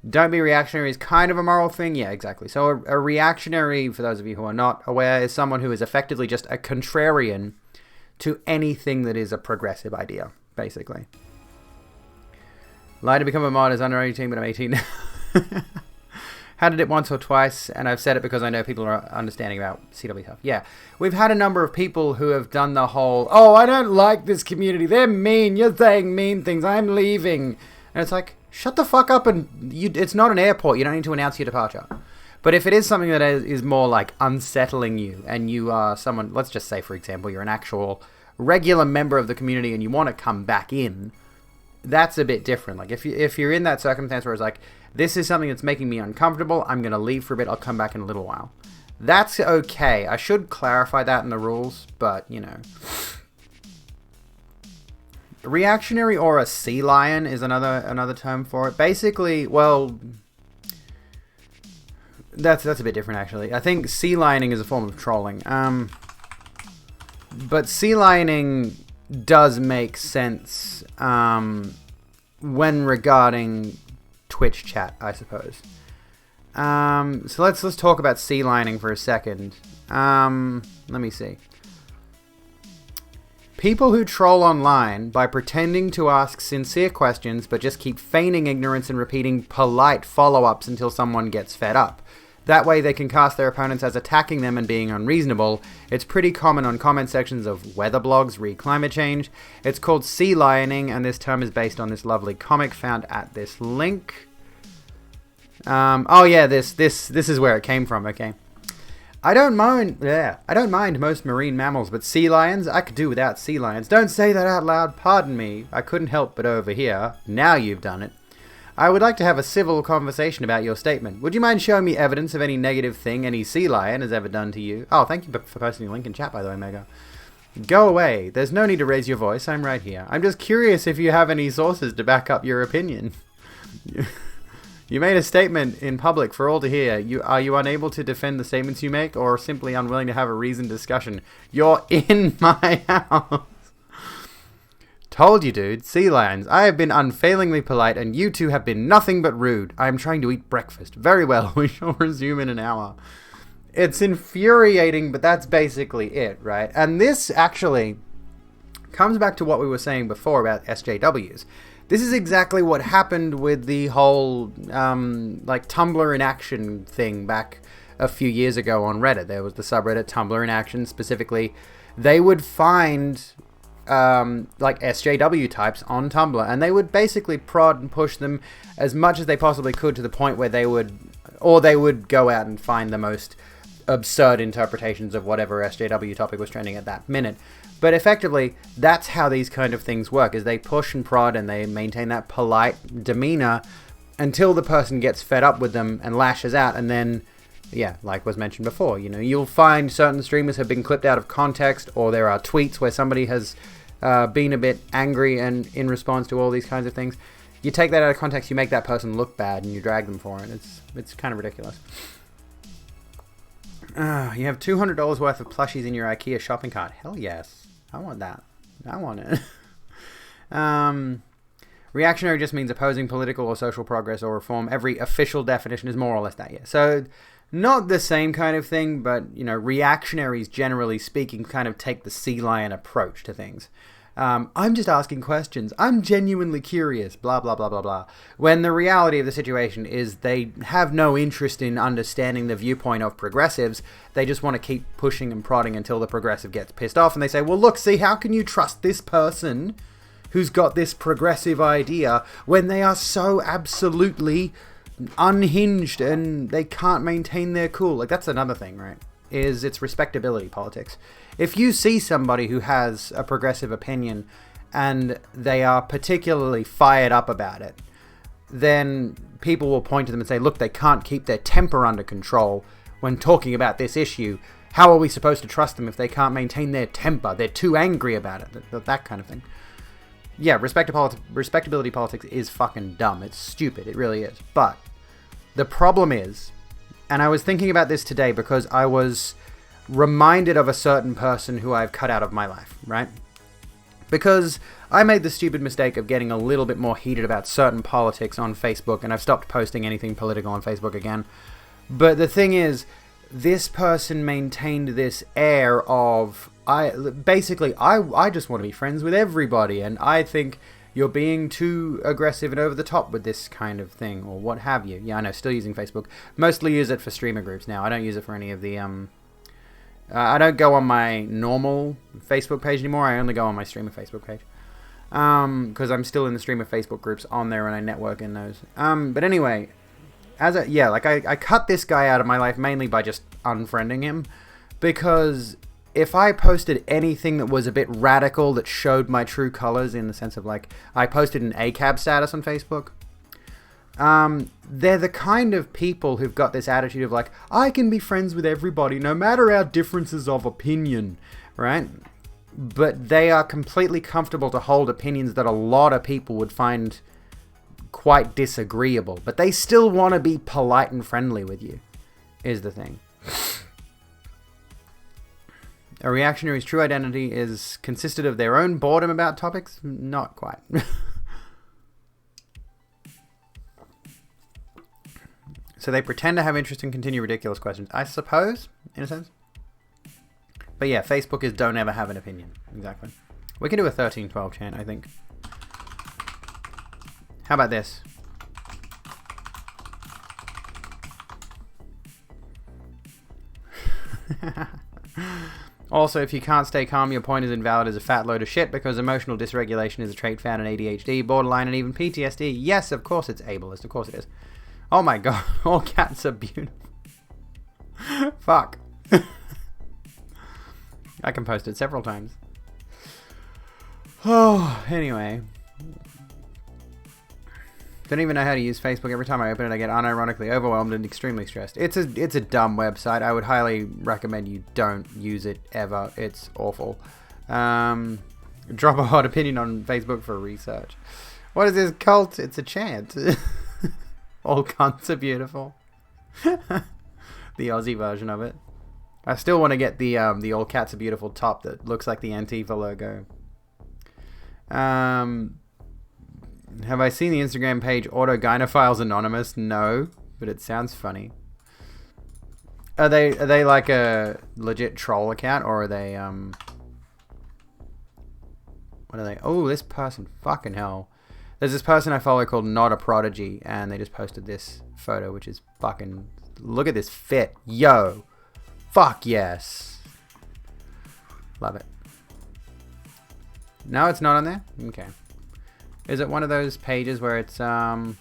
Don't be reactionary is kind of a moral thing. Yeah, exactly. So a reactionary, for those of you who are not aware, is someone who is effectively just a contrarian to anything that is a progressive idea, basically. Lie to become a mod is under 18, but I'm 18 now. Had it once or twice, and I've said it because I know people are understanding about CW stuff. Yeah, we've had a number of people who have done the whole, oh, I don't like this community. They're mean. You're saying mean things. I'm leaving. And it's like, shut the fuck up, and it's not an airport. You don't need to announce your departure. But if it is something that is more like unsettling you, and you are someone, let's just say, for example, you're an actual regular member of the community and you want to come back in, that's a bit different. Like, if you're in that circumstance where it's like, this is something that's making me uncomfortable, I'm going to leave for a bit, I'll come back in a little while. That's okay. I should clarify that in the rules, but, you know. Reactionary or a sea lion is another term for it. Basically, well, that's a bit different, actually. I think sea lioning is a form of trolling. But sea lioning does make sense when regarding Twitch chat, I suppose. So let's talk about sea lioning for a second. Let me see. People who troll online by pretending to ask sincere questions but just keep feigning ignorance and repeating polite follow-ups until someone gets fed up. That way they can cast their opponents as attacking them and being unreasonable. It's pretty common on comment sections of weather blogs re climate change. It's called sea lioning, and this term is based on this lovely comic found at this link. Oh yeah, this is where it came from, okay. I don't mind most marine mammals, but sea lions, I could do without sea lions. Don't say that out loud, pardon me. I couldn't help but overhear. Now you've done it. I would like to have a civil conversation about your statement. Would you mind showing me evidence of any negative thing any sea lion has ever done to you? Oh, thank you for posting the link in chat, by the way, Mega. Go away. There's no need to raise your voice. I'm right here. I'm just curious if you have any sources to back up your opinion. You made a statement in public for all to hear. Are you unable to defend the statements you make, or simply unwilling to have a reasoned discussion? You're in my house. Told you, dude. Sea lions. I have been unfailingly polite, and you two have been nothing but rude. I am trying to eat breakfast. Very well. We shall resume in an hour. It's infuriating, but that's basically it, right? And this actually comes back to what we were saying before about SJWs. This is exactly what happened with the whole, like, Tumblr in Action thing back a few years ago on Reddit. There was the subreddit Tumblr in Action specifically. They would find, like, SJW types on Tumblr, and they would basically prod and push them as much as they possibly could to the point where they would go out and find the most absurd interpretations of whatever SJW topic was trending at that minute. But effectively, that's how these kind of things work, is they push and prod and they maintain that polite demeanor until the person gets fed up with them and lashes out. And then, yeah, like was mentioned before, you know, you'll find certain streamers have been clipped out of context, or there are tweets where somebody has been a bit angry and in response to all these kinds of things. You take that out of context, you make that person look bad, and you drag them for it. It's kind of ridiculous. You have $200 worth of plushies in your IKEA shopping cart. Hell yes. I want that. I want it. Reactionary just means opposing political or social progress or reform. Every official definition is more or less that, yeah. So, not the same kind of thing, but, you know, reactionaries, generally speaking, kind of take the sea lion approach to things. I'm just asking questions. I'm genuinely curious, blah, blah, blah, blah, blah. When the reality of the situation is they have no interest in understanding the viewpoint of progressives. They just want to keep pushing and prodding until the progressive gets pissed off. And they say, well, look, see, how can you trust this person who's got this progressive idea when they are so absolutely unhinged and they can't maintain their cool? Like, that's another thing, right? Is it's respectability politics. If you see somebody who has a progressive opinion and they are particularly fired up about it, then people will point to them and say, look, they can't keep their temper under control when talking about this issue. How are we supposed to trust them if they can't maintain their temper? They're too angry about it. That kind of thing. Yeah, respectability politics is fucking dumb. It's stupid. It really is. But the problem is, and I was thinking about this today because I was reminded of a certain person who I've cut out of my life, right? Because I made the stupid mistake of getting a little bit more heated about certain politics on Facebook, and I've stopped posting anything political on Facebook again. But the thing is, this person maintained this air of, I just want to be friends with everybody, and I think you're being too aggressive and over the top with this kind of thing, or what have you. Yeah, I know, still using Facebook. Mostly use it for streamer groups now. I don't use it for any of the, I don't go on my normal Facebook page anymore. I only go on my streamer Facebook page. Because I'm still in the streamer Facebook groups on there and I network in those. But anyway, I cut this guy out of my life mainly by just unfriending him. Because if I posted anything that was a bit radical that showed my true colors, in the sense of, like, I posted an ACAB status on Facebook, they're the kind of people who've got this attitude of, like, I can be friends with everybody no matter our differences of opinion, right? But they are completely comfortable to hold opinions that a lot of people would find quite disagreeable, but they still want to be polite and friendly with you, is the thing. A reactionary's true identity is consisted of their own boredom about topics? Not quite. So they pretend to have interest and continue ridiculous questions. I suppose, in a sense. But yeah, Facebook is don't ever have an opinion. Exactly. We can do a 13-12 chant, I think. How about this? Also, if you can't stay calm, your point is invalid as a fat load of shit, because emotional dysregulation is a trait found in ADHD, borderline, and even PTSD. Yes, of course it's ableist. Of course it is. Oh my god, all cats are beautiful. Fuck. I can post it several times. Oh, anyway. Don't even know how to use Facebook. Every time I open it, I get unironically overwhelmed and extremely stressed. It's a dumb website. I would highly recommend you don't use it ever. It's awful. Drop a hot opinion on Facebook for research. What is this cult? It's a chant. All cunts are beautiful. The Aussie version of it. I still want to get the All Cats Are Beautiful top that looks like the Antifa logo. Have I seen the Instagram page Autogynophiles Anonymous? No, but it sounds funny. Are they like a legit troll account, or are they what are they? Oh, this person, fucking hell. There's this person I follow called Not a Prodigy, and they just posted this photo, which is fucking... Look at this fit. Yo. Fuck yes. Love it. No, it's not on there? Okay. Is it one of those pages where it's run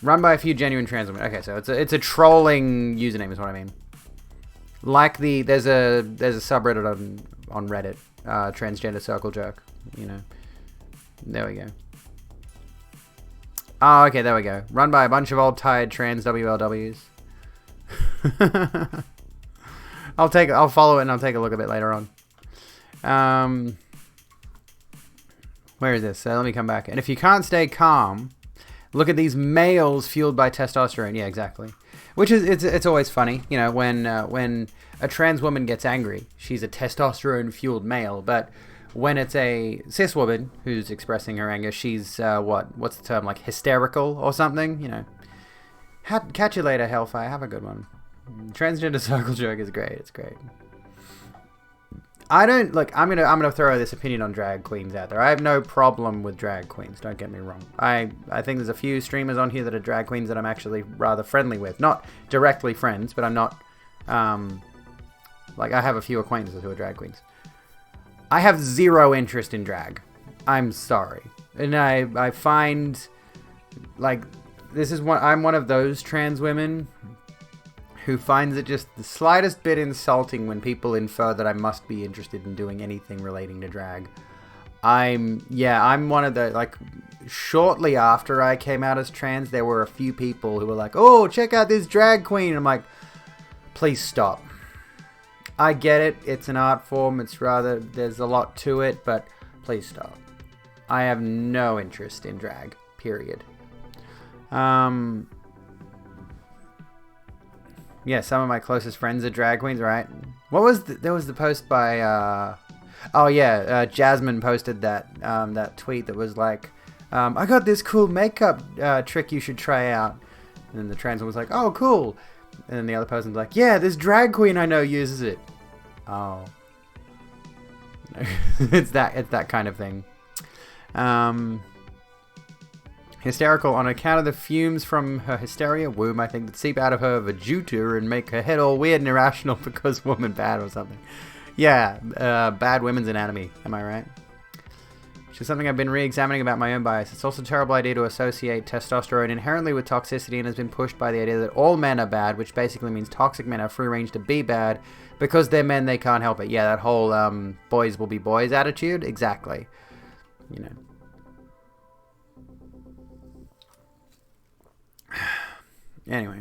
by a few genuine trans women? Okay, so it's a trolling username is what I mean. Like there's a subreddit on Reddit, transgender circle jerk, you know. There we go. Oh, okay, there we go. Run by a bunch of old tired trans WLWs. I'll follow it and I'll take a look at it later on. Where is this? Let me come back. And if you can't stay calm, look at these males fueled by testosterone. Yeah, exactly. Which is it's always funny, you know, when a trans woman gets angry, she's a testosterone fueled male, but when it's a cis woman who's expressing her anger, she's what's the term, like hysterical or something, you know. Catch you later, Hellfire. Have a good one. Transgender circle jerk is great. It's great. I don't look. I'm gonna throw this opinion on drag queens out there. I have no problem with drag queens. Don't get me wrong. I think there's a few streamers on here that are drag queens that I'm actually rather friendly with. Not directly friends, but I'm not. Like I have a few acquaintances who are drag queens. I have zero interest in drag. I'm sorry, and I find like I'm one of those trans women who finds it just the slightest bit insulting when people infer that I must be interested in doing anything relating to drag. I'm one of the, like, shortly after I came out as trans, there were a few people who were like, oh, check out this drag queen. I'm like, please stop. I get it. It's an art form. There's a lot to it, but please stop. I have no interest in drag, period. Yeah, some of my closest friends are drag queens, right? What was there was the post by Jasmine posted that tweet that was like, I got this cool makeup trick you should try out. And then the trans one was like, oh, cool. And then the other person's like, yeah, this drag queen I know uses it. Oh. It's that kind of thing. Hysterical on account of the fumes from her hysteria womb, I think, that seep out of her vagina and make her head all weird and irrational because woman bad or something. Yeah, bad women's anatomy, am I right? Which is something I've been re-examining about my own bias. It's also a terrible idea to associate testosterone inherently with toxicity and has been pushed by the idea that all men are bad, which basically means toxic men are free range to be bad because they're men, they can't help it. Yeah, that whole boys will be boys attitude, exactly. You know. Anyway,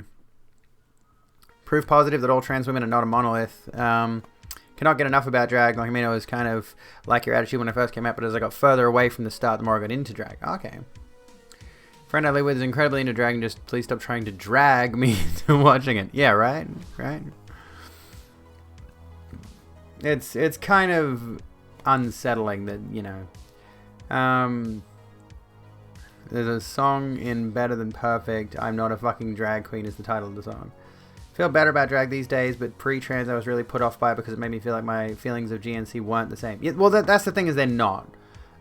proof positive that all trans women are not a monolith. Cannot get enough about drag. Like, I mean, it was kind of like your attitude when I first came out, but as I got further away from the start, the more I got into drag. Okay. Friend I live with is incredibly into drag, and just please stop trying to drag me into watching it. Yeah, right? Right? It's kind of unsettling that, you know, there's a song in Better Than Perfect, I'm Not a Fucking Drag Queen is the title of the song. Feel better about drag these days, but pre-trans I was really put off by it because it made me feel like my feelings of GNC weren't the same. Yeah, well, that's the thing, is they're not.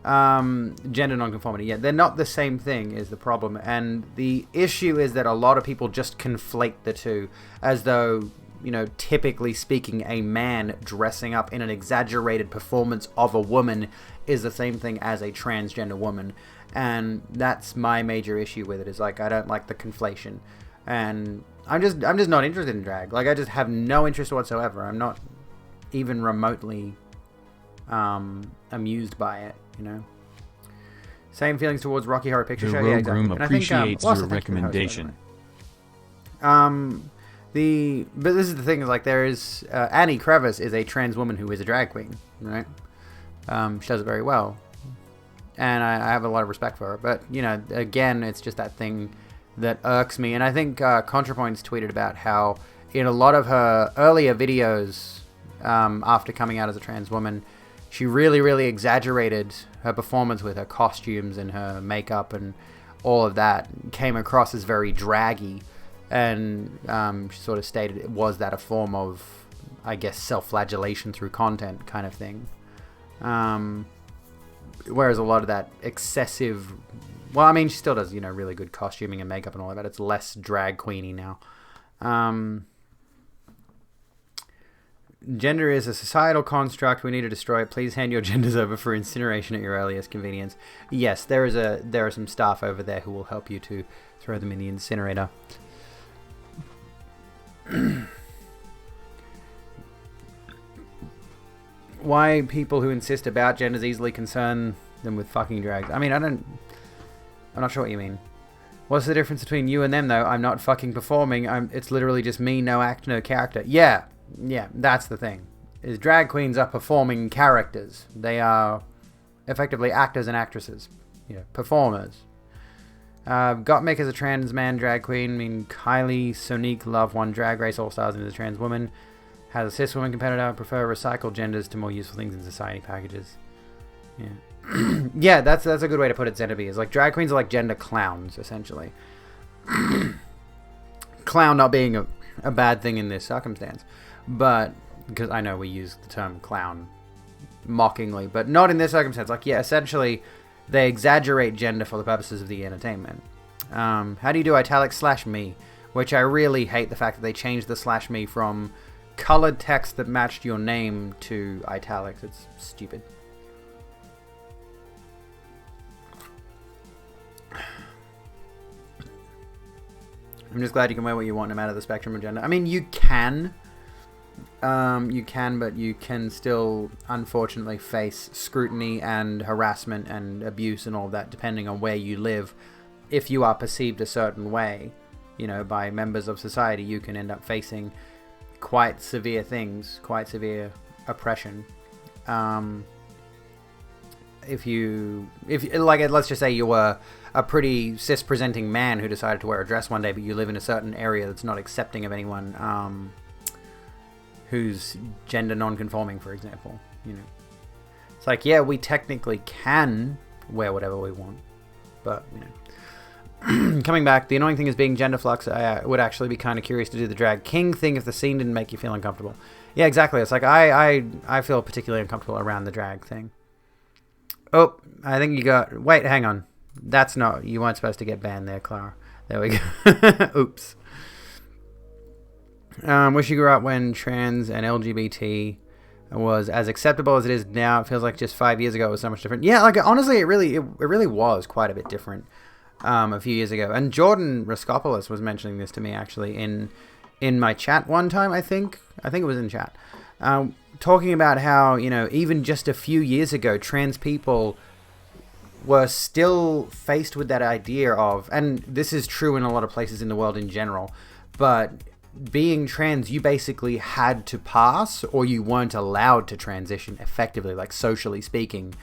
Gender nonconformity, yeah, they're not the same thing is the problem. And the issue is that a lot of people just conflate the two as though, you know, typically speaking, a man dressing up in an exaggerated performance of a woman is the same thing as a transgender woman. And that's my major issue with it, is like, I don't like the conflation. And I'm just not interested in drag. Like, I just have no interest whatsoever. I'm not even remotely amused by it, you know. Same feelings towards Rocky Horror Picture Show. The yeah, Rogue Room exactly. appreciates your recommendation. The But this is the thing, is like there is Annie Crevice is a trans woman who is a drag queen, right? She does it very well, and I have a lot of respect for her. But you know, again, it's just that thing that irks me. And I think ContraPoints tweeted about how in a lot of her earlier videos, after coming out as a trans woman, she really, really exaggerated her performance with her costumes and her makeup, and all of that came across as very draggy. And she sort of stated it was that a form of, I guess, self-flagellation through content kind of thing. Whereas a lot of that excessive... Well, I mean, she still does, you know, really good costuming and makeup and all that, but it's less drag queeny now. Gender is a societal construct. We need to destroy it. Please hand your genders over for incineration at your earliest convenience. Yes, there are some staff over there who will help you to throw them in the incinerator. Why people who insist about genders easily concern them with fucking drags? I mean, I'm not sure what you mean. What's the difference between you and them, though? I'm not fucking performing. It's literally just me, no act, no character. Yeah, that's the thing. Is drag queens are performing characters. They are effectively actors and actresses. You know, performers. Gottmik is a trans man drag queen. I mean, Kylie Sonique Love won Drag Race All Stars and is a trans woman. Has a cis woman competitor. Prefer recycled genders to more useful things in society packages. Yeah. Yeah, that's a good way to put it, Xenobi. Is like drag queens are like gender clowns, essentially. Clown not being a bad thing in this circumstance. But, because I know we use the term clown mockingly, but not in this circumstance. Like, yeah, essentially... They exaggerate gender for the purposes of the entertainment. How do you do italics/me? Which I really hate the fact that they changed the /me from colored text that matched your name to italics. It's stupid. I'm just glad you can wear what you want no matter the spectrum of gender. I mean, you can, but you can still, unfortunately, face scrutiny and harassment and abuse and all of that, depending on where you live. If you are perceived a certain way, you know, by members of society, you can end up facing quite severe things, quite severe oppression. If like, let's just say you were a pretty cis-presenting man who decided to wear a dress one day, but you live in a certain area that's not accepting of anyone, who's gender non-conforming, for example, you know. It's like, yeah, we technically can wear whatever we want, but, you know. Coming back, the annoying thing is being gender flux. I would actually be kind of curious to do the drag king thing if the scene didn't make you feel uncomfortable. Yeah, exactly. It's like, I feel particularly uncomfortable around the drag thing. Oh, I think you got... Wait, hang on. That's not... You weren't supposed to get banned there, Clara. There we go. Oops. Wish you grew up when trans and LGBT was as acceptable as it is now. It feels like just 5 years ago it was so much different. Yeah, like honestly, it really was quite a bit different a few years ago. And Jordan Raskopoulos was mentioning this to me actually in my chat one time. I think it was in chat, talking about how, you know, even just a few years ago, trans people were still faced with that idea of, and this is true in a lot of places in the world in general, but being trans, you basically had to pass, or you weren't allowed to transition effectively, like socially speaking.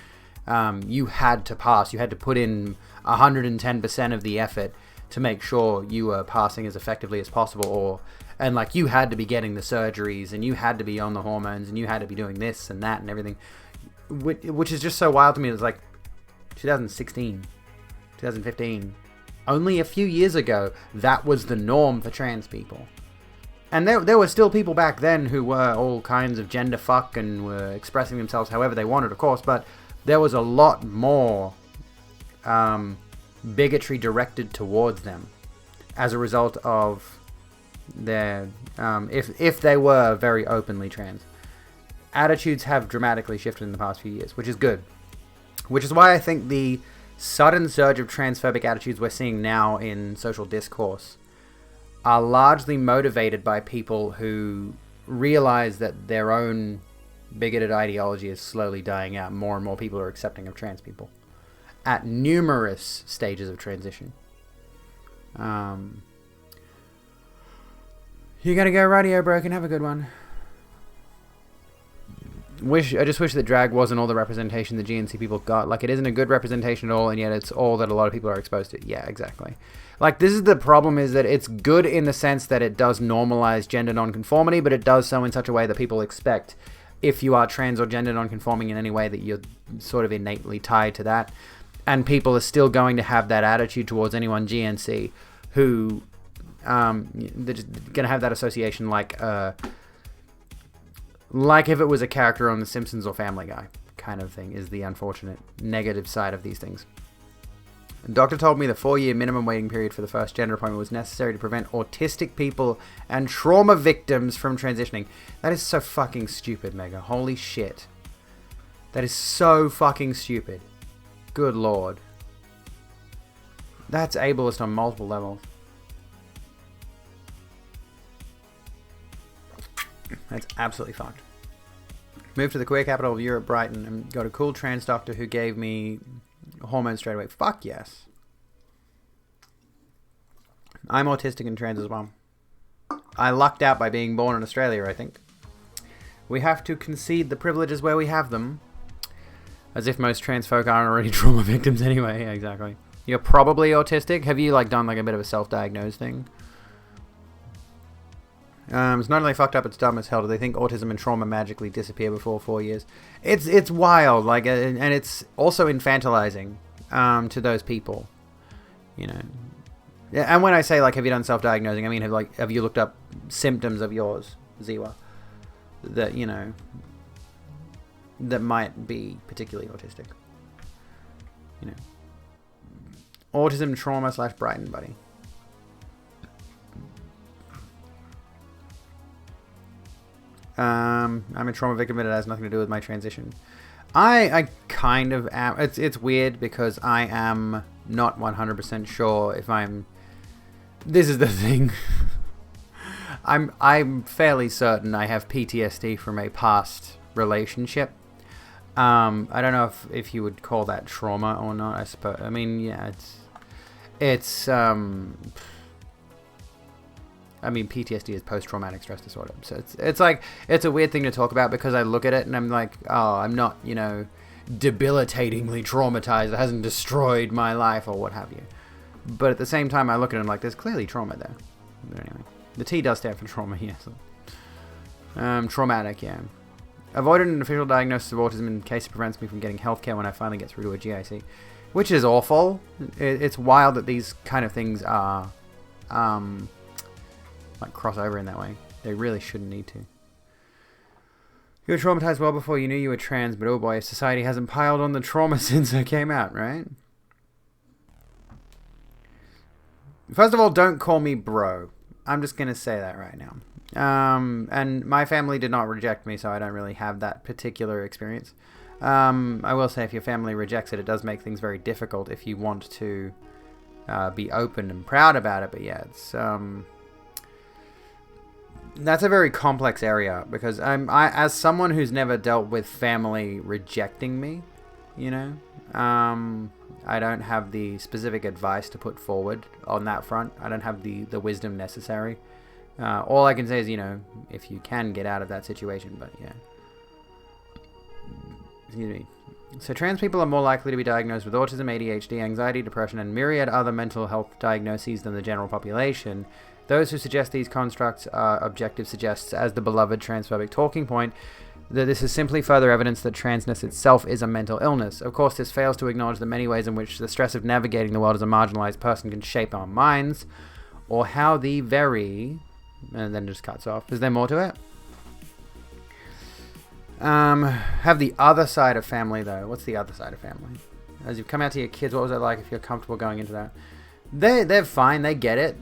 You had to pass. You had to put in 110% of the effort to make sure you were passing as effectively as possible, and like you had to be getting the surgeries, and you had to be on the hormones, and you had to be doing this and that and everything, which is just so wild to me. It's like 2016, 2015, only a few years ago, that was the norm for trans people. And there were still people back then who were all kinds of gender fuck and were expressing themselves however they wanted, of course, but there was a lot more bigotry directed towards them as a result of their, if they were very openly trans. Attitudes have dramatically shifted in the past few years, which is good. Which is why I think the sudden surge of transphobic attitudes we're seeing now in social discourse are largely motivated by people who realize that their own bigoted ideology is slowly dying out. More and more people are accepting of trans people at numerous stages of transition. You gotta go, Radio Broken. Have a good one. I just wish that drag wasn't all the representation the GNC people got. Like, it isn't a good representation at all, and yet it's all that a lot of people are exposed to. Yeah, exactly. Like, this is the problem, is that it's good in the sense that it does normalize gender nonconformity, but it does so in such a way that people expect, if you are trans or gender nonconforming in any way, that you're sort of innately tied to that. And people are still going to have that attitude towards anyone GNC who, they're just going to have that association like if it was a character on The Simpsons or Family Guy kind of thing, is the unfortunate negative side of these things. The doctor told me the 4-year minimum waiting period for the first gender appointment was necessary to prevent autistic people and trauma victims from transitioning. That is so fucking stupid, Mega. Holy shit. That is so fucking stupid. Good lord. That's ableist on multiple levels. That's absolutely fucked. Moved to the queer capital of Europe, Brighton, and got a cool trans doctor who gave me hormones straight away. Fuck yes. I'm autistic and trans as well. I lucked out by being born in Australia, I think. We have to concede the privileges where we have them. As if most trans folk aren't already trauma victims anyway. Yeah, exactly. You're probably autistic. Have you done a bit of a self-diagnosed thing? It's not only fucked up, it's dumb as hell. Do they think autism and trauma magically disappear before 4 years? It's wild, and it's also infantilizing to those people, you know. Yeah, and when I say have you done self-diagnosing, I mean have you looked up symptoms of yours, Ziwa, that that might be particularly autistic, you know. Autism, trauma / Brighton buddy. I'm a trauma victim, but it has nothing to do with my transition. I kind of am. It's weird because I am not 100% sure if I'm... This is the thing. I'm fairly certain I have PTSD from a past relationship. I don't know if you would call that trauma or not, I suppose. I mean, yeah, it's PTSD is post-traumatic stress disorder. So it's a weird thing to talk about because I look at it and I'm like, oh, I'm not, debilitatingly traumatized. It hasn't destroyed my life or what have you. But at the same time, I look at it and I'm like, there's clearly trauma there. But anyway, the T does stand for trauma, yes. Traumatic, yeah. Avoided an official diagnosis of autism in case it prevents me from getting healthcare when I finally get through to a GIC. Which is awful. It's wild that these kind of things are... cross over in that way. They really shouldn't need to. You were traumatized well before you knew you were trans, but oh boy, society hasn't piled on the trauma since it came out, right? First of all, don't call me bro. I'm just going to say that right now. And my family did not reject me, so I don't really have that particular experience. I will say if your family rejects it, it does make things very difficult if you want to be open and proud about it, but yeah, it's... That's a very complex area because I as someone who's never dealt with family rejecting me, I don't have the specific advice to put forward on that front. I don't have the wisdom necessary. All I can say is, if you can get out of that situation, but yeah. Excuse me. So trans people are more likely to be diagnosed with autism, ADHD, anxiety, depression, and myriad other mental health diagnoses than the general population. Those who suggest these constructs are objective suggests, as the beloved transphobic talking point, that this is simply further evidence that transness itself is a mental illness. Of course, this fails to acknowledge the many ways in which the stress of navigating the world as a marginalized person can shape our minds, or how the very... and then just cuts off. Is there more to it? Have the other side of family, though. What's the other side of family? As you've come out to your kids, what was it like if you're comfortable going into that? They're fine. They get it.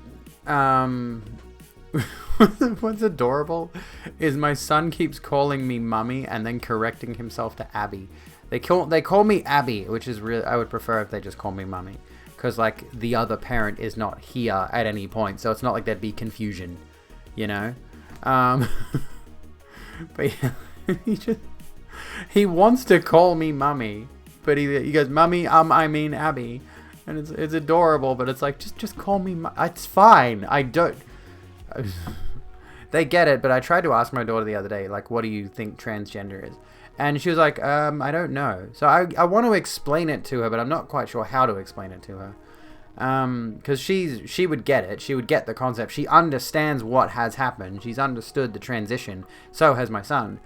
What's adorable is my son keeps calling me mummy and then correcting himself to Abby. They call me Abby, which is really, I would prefer if they just call me mummy, because the other parent is not here at any point, so it's not like there'd be confusion, but yeah, he wants to call me mummy, but he goes mummy, I mean Abby. And it's adorable, but it's just call me... It's fine. I don't... they get it, but I tried to ask my daughter the other day, like, what do you think transgender is? And she was like, I don't know. So I want to explain it to her, but I'm not quite sure how to explain it to her. Because she would get it. She would get the concept. She understands what has happened. She's understood the transition. So has my son.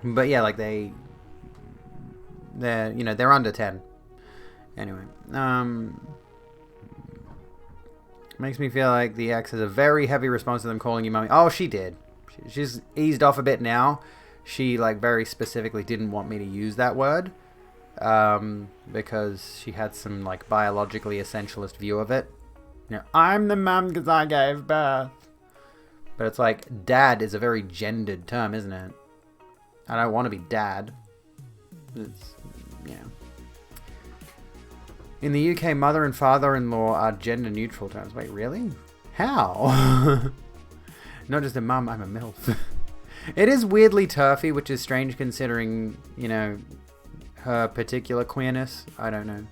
But yeah, like they're under 10. Anyway, makes me feel like the ex has a very heavy response to them calling you mummy. Oh, she did. She's eased off a bit now. She like very specifically didn't want me to use that word. Because she had some like biologically essentialist view of it. I'm the mum because I gave birth. But it's like, dad is a very gendered term, isn't it? I don't want to be dad. It's, yeah. In the UK, mother and father-in-law are gender neutral terms. Wait, really? How? Not just a mum, I'm a MILF. It is weirdly turfy, which is strange considering, her particular queerness. I don't know.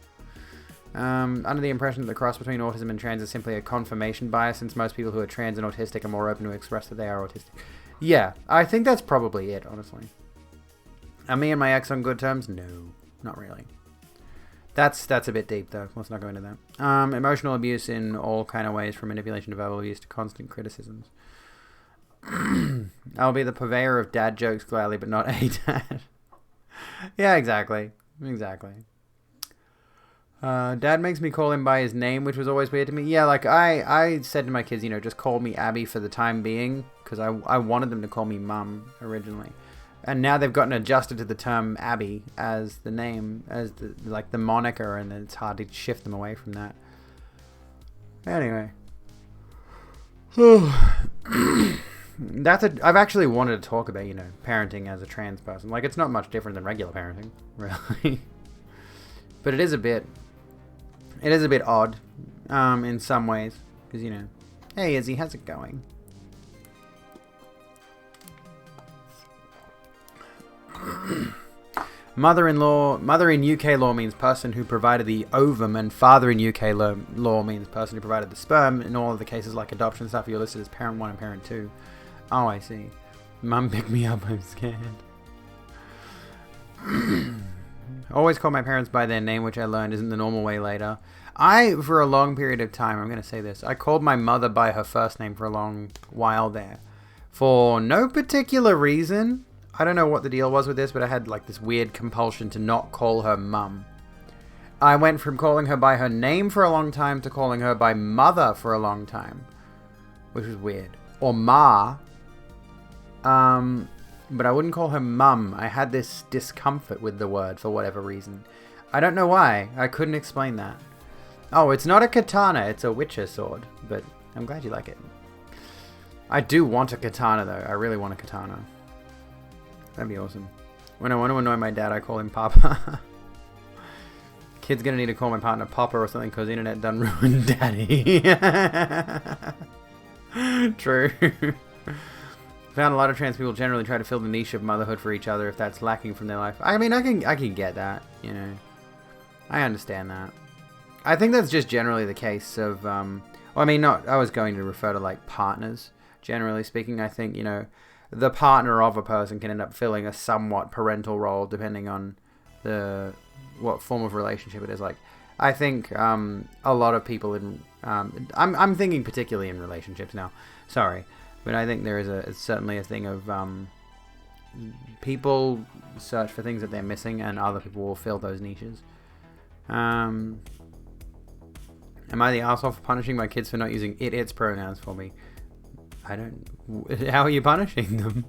Under the impression that the cross between autism and trans is simply a confirmation bias, since most people who are trans and autistic are more open to express that they are autistic. Yeah, I think that's probably it, honestly. Are me and my ex on good terms? No, not really. That's a bit deep, though. Let's not go into that. Emotional abuse in all kind of ways, from manipulation to verbal abuse to constant criticisms. I'll be the purveyor of dad jokes gladly, but not a dad. Yeah, exactly. Dad makes me call him by his name, which was always weird to me. Yeah, like I said to my kids, just call me Abby for the time being, because I wanted them to call me Mum originally. And now they've gotten adjusted to the term Abby as the name, as the moniker, and it's hard to shift them away from that. Anyway. I've actually wanted to talk about, parenting as a trans person. Like, it's not much different than regular parenting, really. But it is a bit odd, in some ways. Because, hey Izzy, how's it going? Mother in UK law means person who provided the ovum, and father in UK law means person who provided the sperm. In all of the cases like adoption and stuff, you're listed as parent 1 and parent 2. Oh, I see. Mum, pick me up, I'm scared. Always call my parents by their name, which I learned isn't the normal way later. For a long period of time, I'm going to say this, I called my mother by her first name for a long while there. For no particular reason. I don't know what the deal was with this, but I had like this weird compulsion to not call her mum. I went from calling her by her name for a long time to calling her by mother for a long time. Which was weird. Or ma. But I wouldn't call her mum. I had this discomfort with the word for whatever reason. I don't know why. I couldn't explain that. Oh, it's not a katana. It's a Witcher sword. But I'm glad you like it. I do want a katana, though. I really want a katana. That'd be awesome. When I want to annoy my dad, I call him Papa. Kid's gonna need to call my partner Papa or something because the internet done ruined Daddy. True. Found a lot of trans people generally try to fill the niche of motherhood for each other if that's lacking from their life. I mean, I can get that, I understand that. I think that's just generally the case of, I was going to refer to like partners. Generally speaking, I think, the partner of a person can end up filling a somewhat parental role depending on what form of relationship it is. Like, I think a lot of people in I'm thinking particularly in relationships now. Sorry, but I think there is certainly a thing of people search for things that they're missing, and other people will fill those niches. Am I the asshole for punishing my kids for not using its pronouns for me? How are you punishing them?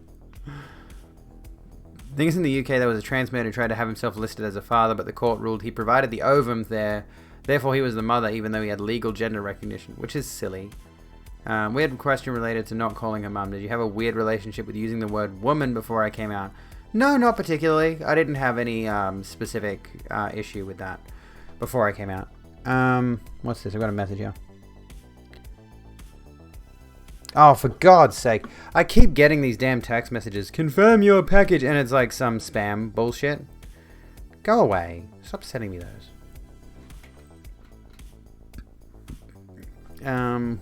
I think it's in the UK there was a trans man who tried to have himself listed as a father, but the court ruled he provided the ovum there, therefore he was the mother even though he had legal gender recognition, which is silly. Weird question related to not calling her mum. Did you have a weird relationship with using the word woman before I came out? No, not particularly. I didn't have any specific issue with that before I came out. What's this? I've got a message here. Oh, for God's sake. I keep getting these damn text messages. Confirm your package. And it's like some spam bullshit. Go away. Stop sending me those.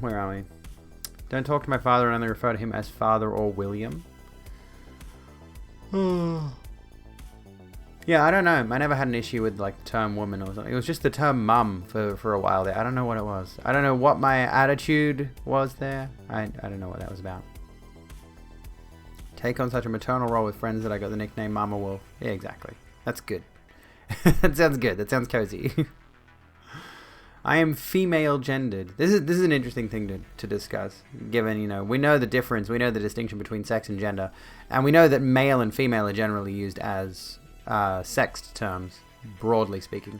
Where are we? Don't talk to my father and only refer to him as father or William. Yeah, I don't know. I never had an issue with like the term woman or something. It was just the term mum for a while there. I don't know what it was. I don't know what my attitude was there. I don't know what that was about. Take on such a maternal role with friends that I got the nickname Mama Wolf. Yeah, exactly. That's good. That sounds good. That sounds cozy. I am female gendered. This is an interesting thing to discuss, given, you know, we know the difference, we know the distinction between sex and gender, and we know that male and female are generally used as sexed terms, broadly speaking.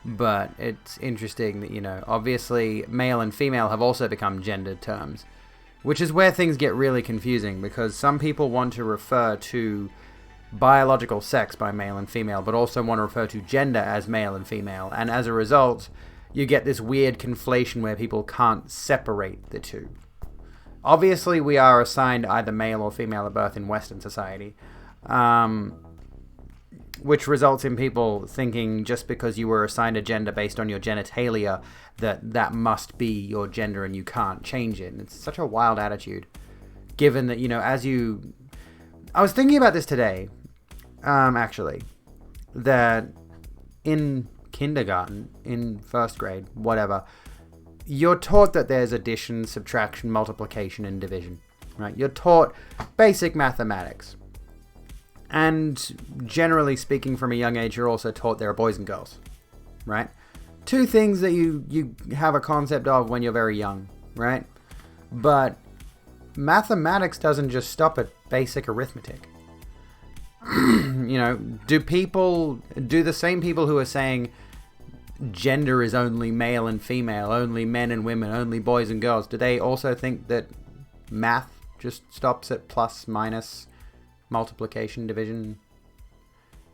But it's interesting that, you know, obviously male and female have also become gendered terms, which is where things get really confusing, because some people want to refer to biological sex by male and female, but also want to refer to gender as male and female, and as a result, you get this weird conflation where people can't separate the two. Obviously, we are assigned either male or female at birth in Western society, which results in people thinking just because you were assigned a gender based on your genitalia, that must be your gender and you can't change it. And it's such a wild attitude, given that, you know, I was thinking about this today, actually, that in kindergarten, in first grade, whatever, you're taught that there's addition, subtraction, multiplication, and division, right? You're taught basic mathematics. And generally speaking, from a young age, you're also taught there are boys and girls, right? Two things that you have a concept of when you're very young, right? But mathematics doesn't just stop at basic arithmetic. You know, do the same people who are saying gender is only male and female, only men and women, only boys and girls, do they also think that math just stops at plus, minus, multiplication, division?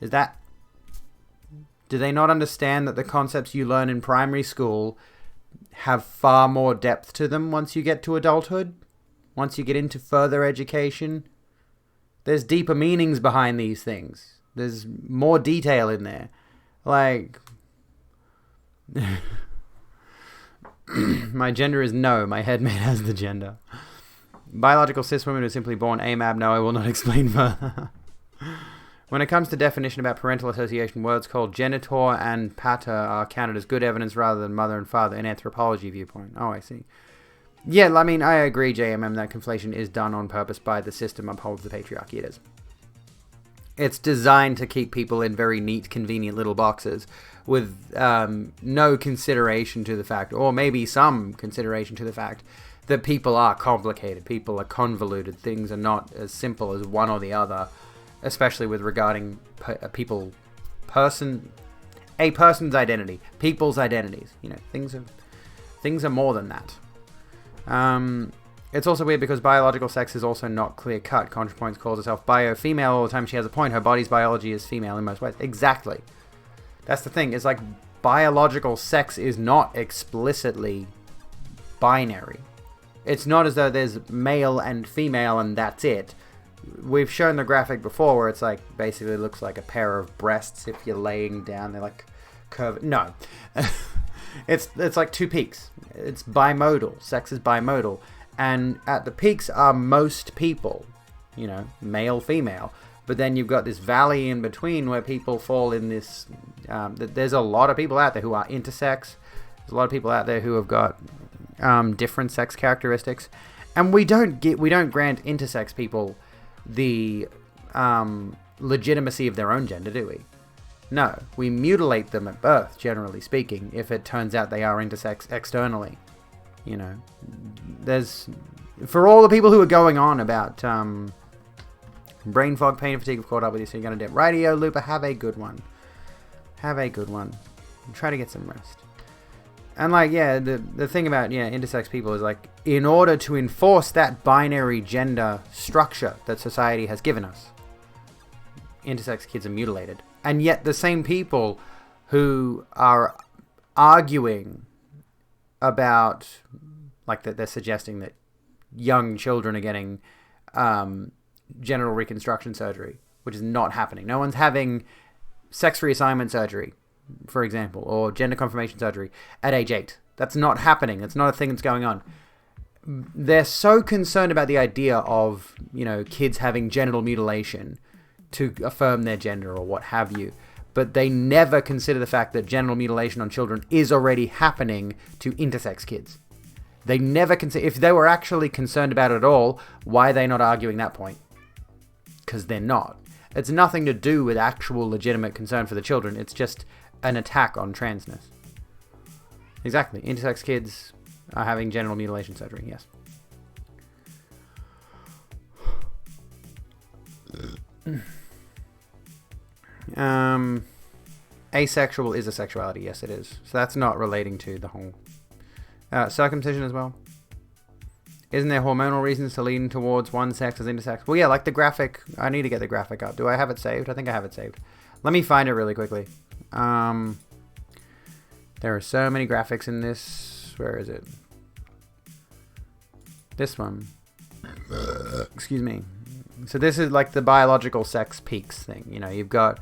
Do they not understand that the concepts you learn in primary school have far more depth to them once you get to adulthood? Once you get into further education? There's deeper meanings behind these things. There's more detail in there. Like, my gender is no. My headmate has the gender. Biological cis women are simply born AMAB. No, I will not explain further. When it comes to definition about parental association, words called genitor and pater are counted as good evidence rather than mother and father in anthropology viewpoint. Oh, I see. Yeah, I mean, I agree, JMM, that conflation is done on purpose by the system upholds the patriarchy. It is. It's designed to keep people in very neat, convenient little boxes with no consideration to the fact, or maybe some consideration to the fact, that people are complicated, people are convoluted, things are not as simple as one or the other, especially with regarding a person's identity, people's identities. You know, things are more than that. It's also weird because biological sex is also not clear-cut. ContraPoints calls herself bio-female all the time. She has a point. Her body's biology is female in most ways. Exactly. That's the thing. It's like biological sex is not explicitly binary. It's not as though there's male and female and that's it. We've shown the graphic before where it's like basically looks like a pair of breasts if you're laying down. They're like curved. No. It's like two peaks. It's bimodal. Sex is bimodal. And at the peaks are most people, you know, male, female. But then you've got this valley in between where people fall in this... there's a lot of people out there who are intersex. There's a lot of people out there who have got different sex characteristics. And we don't grant intersex people the legitimacy of their own gender, do we? No, we mutilate them at birth, generally speaking, if it turns out they are intersex externally. You know, there's... For all the people who are going on about brain fog, pain, and fatigue have caught up with you, so you're going to dip. Rightio, Looper, have a good one. Have a good one. Try to get some rest. And, like, yeah, the thing about, yeah, intersex people is, like, in order to enforce that binary gender structure that society has given us, intersex kids are mutilated. And yet the same people who are arguing about, like, that they're suggesting that young children are getting genital reconstruction surgery, which is not happening. No one's having sex reassignment surgery, for example, or gender confirmation surgery at age 8. That's not happening. That's not a thing that's going on. they're so concerned about the idea of, kids having genital mutilation to affirm their gender or what have you. But they never consider the fact that genital mutilation on children is already happening to intersex kids. They never consider, if they were actually concerned about it at all, why are they not arguing that point? Because they're not. It's nothing to do with actual legitimate concern for the children. It's just an attack on transness. Exactly. Intersex kids are having genital mutilation surgery, yes. Asexual is a sexuality, yes it is. So that's not relating to the whole circumcision as well. Isn't there hormonal reasons to lean towards one sex as intersex? Well, yeah, like the graphic. I need to get the graphic up. Do I have it saved? I think I have it saved. Let me find it really quickly. There are so many graphics in this. Where is it? This one. Excuse me. So this is like the biological sex peaks thing. You've got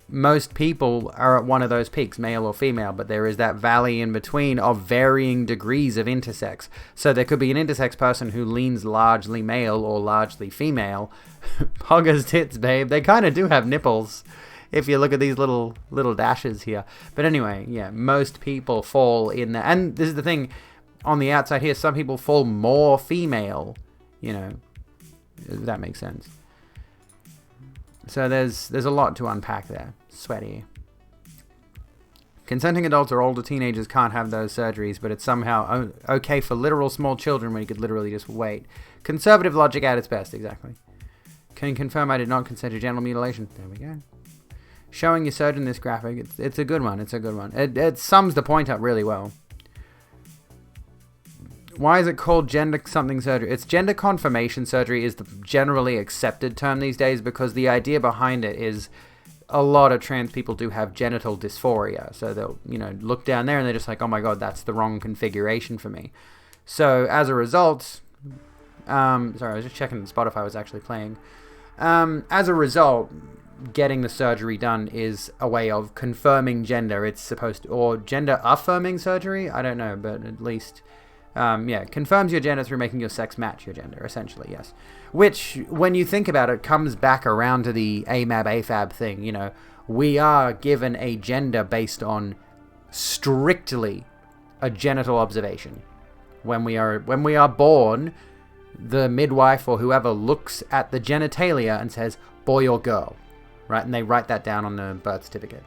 most people are at one of those peaks, male or female, but there is that valley in between of varying degrees of intersex. So there could be an intersex person who leans largely male or largely female. Poggers tits, babe. They kind of do have nipples if you look at these little dashes here. But anyway, yeah, most people fall in there. And this is the thing, on the outside here, some people fall more female, if that makes sense. So there's a lot to unpack there. Sweaty. Consenting adults or older teenagers can't have those surgeries, but it's somehow okay for literal small children when you could literally just wait. Conservative logic at its best, exactly. Can you confirm I did not consent to genital mutilation? There we go. Showing your surgeon this graphic. It's a good one. It's a good one. It sums the point up really well. Why is it called gender something surgery? It's gender confirmation surgery is the generally accepted term these days because the idea behind it is a lot of trans people do have genital dysphoria. So they'll, look down there and they're just like, oh my God, that's the wrong configuration for me. So as a result, sorry, I was just checking that Spotify was actually playing. As a result, getting the surgery done is a way of confirming gender. It's supposed to, or gender affirming surgery. I don't know, but at least... confirms your gender through making your sex match your gender, essentially, yes. Which, when you think about it, comes back around to the AMAB, AFAB thing, We are given a gender based on strictly a genital observation. When we are born, the midwife or whoever looks at the genitalia and says, boy or girl, right? And they write that down on the birth certificate,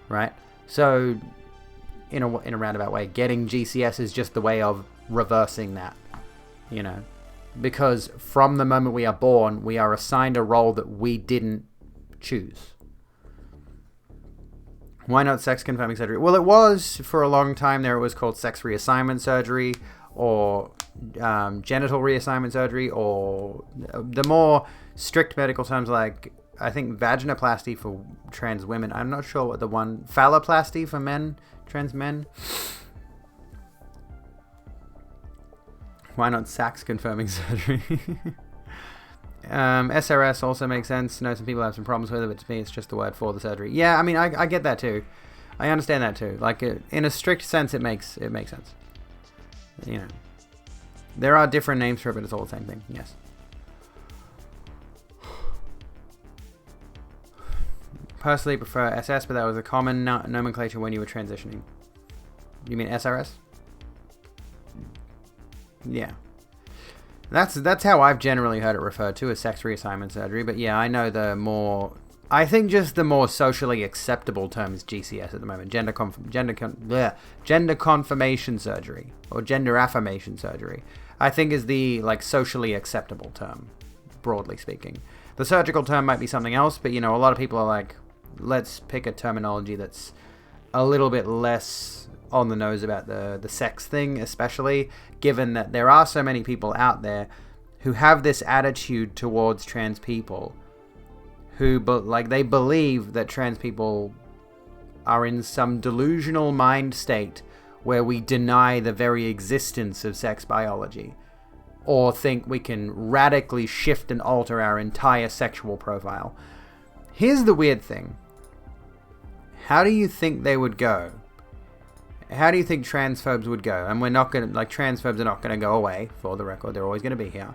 right? So, in a roundabout way, getting GCS is just the way of reversing that, because from the moment we are born, we are assigned a role that we didn't choose. Why not sex confirming surgery? Well, it was for a long time there. It was called sex reassignment surgery or genital reassignment surgery, or the more strict medical terms like I think vaginoplasty for trans women. I'm not sure what the one, phalloplasty for men, trans men. Why not sex confirming surgery? SRS also makes sense. I know some people have some problems with it, but to me it's just the word for the surgery. Yeah, I mean, I get that too. I understand that too. Like, in a strict sense, it makes sense. There are different names for it, but it's all the same thing. Yes. Personally prefer SS, but that was a common nomenclature when you were transitioning. You mean SRS? Yeah. That's how I've generally heard it referred to as sex reassignment surgery. But yeah, I know the more socially acceptable term is GCS at the moment. Gender confirmation surgery or gender affirmation surgery, I think is the socially acceptable term, broadly speaking. The surgical term might be something else, but a lot of people are like, let's pick a terminology that's a little bit less on the nose about the sex thing, especially given that there are so many people out there who have this attitude towards trans people who they believe that trans people are in some delusional mind state where we deny the very existence of sex biology or think we can radically shift and alter our entire sexual profile. Here's the weird thing. How do you think they would go how do you think transphobes would go? And we're not going to, like, transphobes are not going to go away, for the record. They're always going to be here.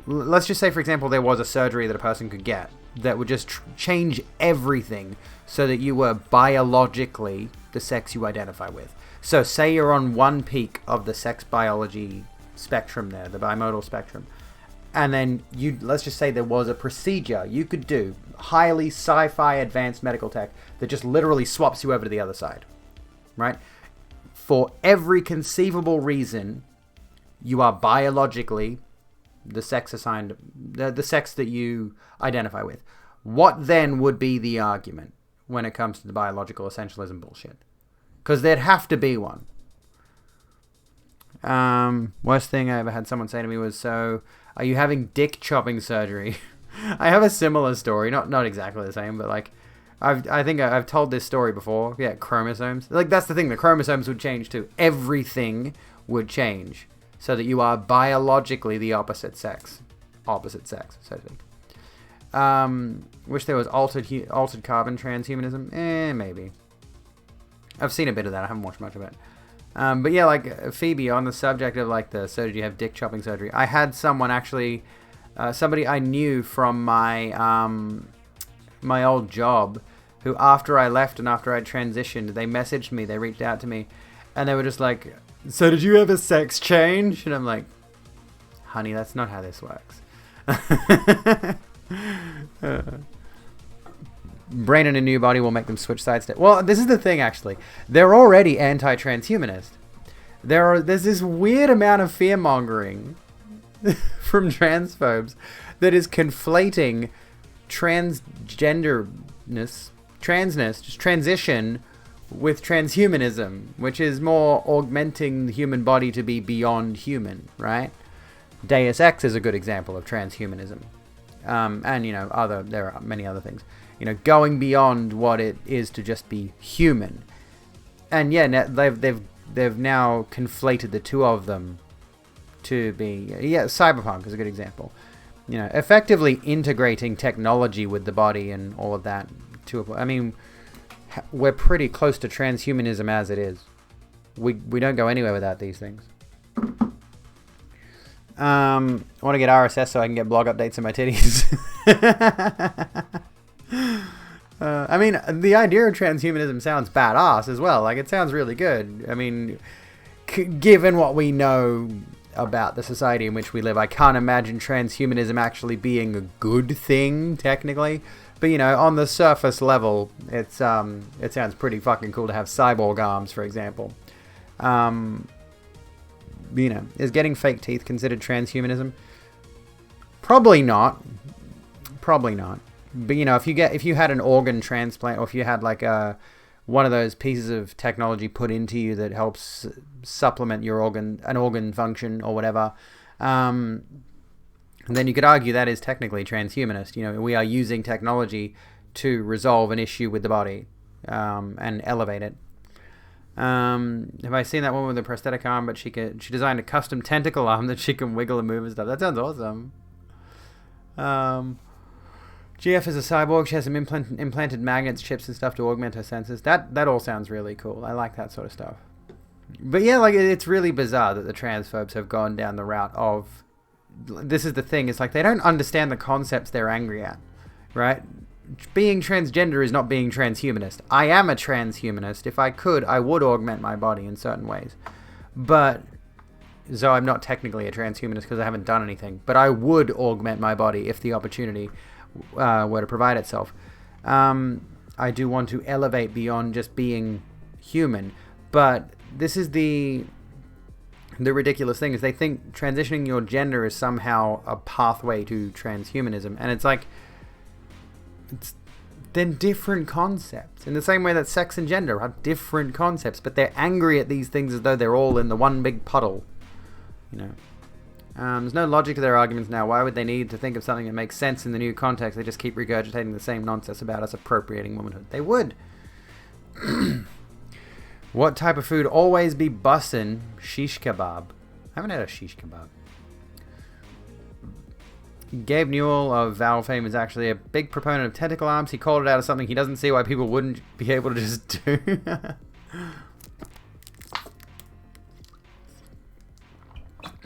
Let's just say, for example, there was a surgery that a person could get that would just change everything so that you were biologically the sex you identify with. So say you're on one peak of the sex biology spectrum there, the bimodal spectrum. And then let's just say there was a procedure you could do, highly sci-fi advanced medical tech, that just literally swaps you over to the other side, right? For every conceivable reason, you are biologically the sex assigned, the sex that you identify with. What then would be the argument when it comes to the biological essentialism bullshit? Because there'd have to be one. Worst thing I ever had someone say to me was, so, are you having dick chopping surgery? I have a similar story, not exactly the same, but like, I think I've told this story before. Yeah, chromosomes. Like, that's the thing, the chromosomes would change too. Everything would change so that you are biologically the opposite sex, so to speak. Wish there was altered carbon transhumanism. Maybe. I've seen a bit of that. I haven't watched much of it. But yeah, like, Phoebe, on the subject of, like, so did you have dick chopping surgery? I had someone actually, somebody I knew from my, my old job, who after I left and after I transitioned, they messaged me, they reached out to me, and they were just like, so did you have a sex change? And I'm like, honey, that's not how this works. Brain in a new body will make them switch sides. Well, this is the thing, actually. They're already anti-transhumanist. There's this weird amount of fear-mongering from transphobes that is conflating transness, just transition, with transhumanism, which is more augmenting the human body to be beyond human, right? Deus Ex is a good example of transhumanism. And, you know, there are many other things. You know, going beyond what it is to just be human. And yeah, they've now conflated the two of them to be, Cyberpunk is a good example. You know, effectively integrating technology with the body and all of that I mean, we're pretty close to transhumanism as it is. We don't go anywhere without these things. I want to get RSS so I can get blog updates of my titties. I mean, the idea of transhumanism sounds badass as well. Like, it sounds really good. I mean, given what we know about the society in which we live, I can't imagine transhumanism actually being a good thing, technically. But, you know, on the surface level, it sounds pretty fucking cool to have cyborg arms, for example. You know, is getting fake teeth considered transhumanism? Probably not. But, you know, if you had an organ transplant, or if you had like one of those pieces of technology put into you that helps supplement your an organ function or whatever, then you could argue that is technically transhumanist. You know, we are using technology to resolve an issue with the body and elevate it. Have I seen that one with a prosthetic arm, but she designed a custom tentacle arm that she can wiggle and move and stuff. That sounds awesome. GF is a cyborg. She has some implanted magnets, chips and stuff to augment her senses. That all sounds really cool. I like that sort of stuff. But yeah, like, it's really bizarre that the transphobes have gone down the route of, this is the thing, it's like they don't understand the concepts they're angry at, right? Being transgender is not being transhumanist. I am a transhumanist. If I could, I would augment my body in certain ways. But, so I'm not technically a transhumanist because I haven't done anything. But I would augment my body if the opportunity were to provide itself. I do want to elevate beyond just being human. But this is the ridiculous thing, is they think transitioning your gender is somehow a pathway to transhumanism. And it's like, they're different concepts. In the same way that sex and gender are different concepts, but they're angry at these things as though they're all in the one big puddle. You know, there's no logic to their arguments now. Why would they need to think of something that makes sense in the new context? They just keep regurgitating the same nonsense about us appropriating womanhood. They would. What type of food always be bussin'? Shish kebab. I haven't had a shish kebab. Gabe Newell of Valve fame is actually a big proponent of tentacle arms. He called it out as something he doesn't see why people wouldn't be able to just do.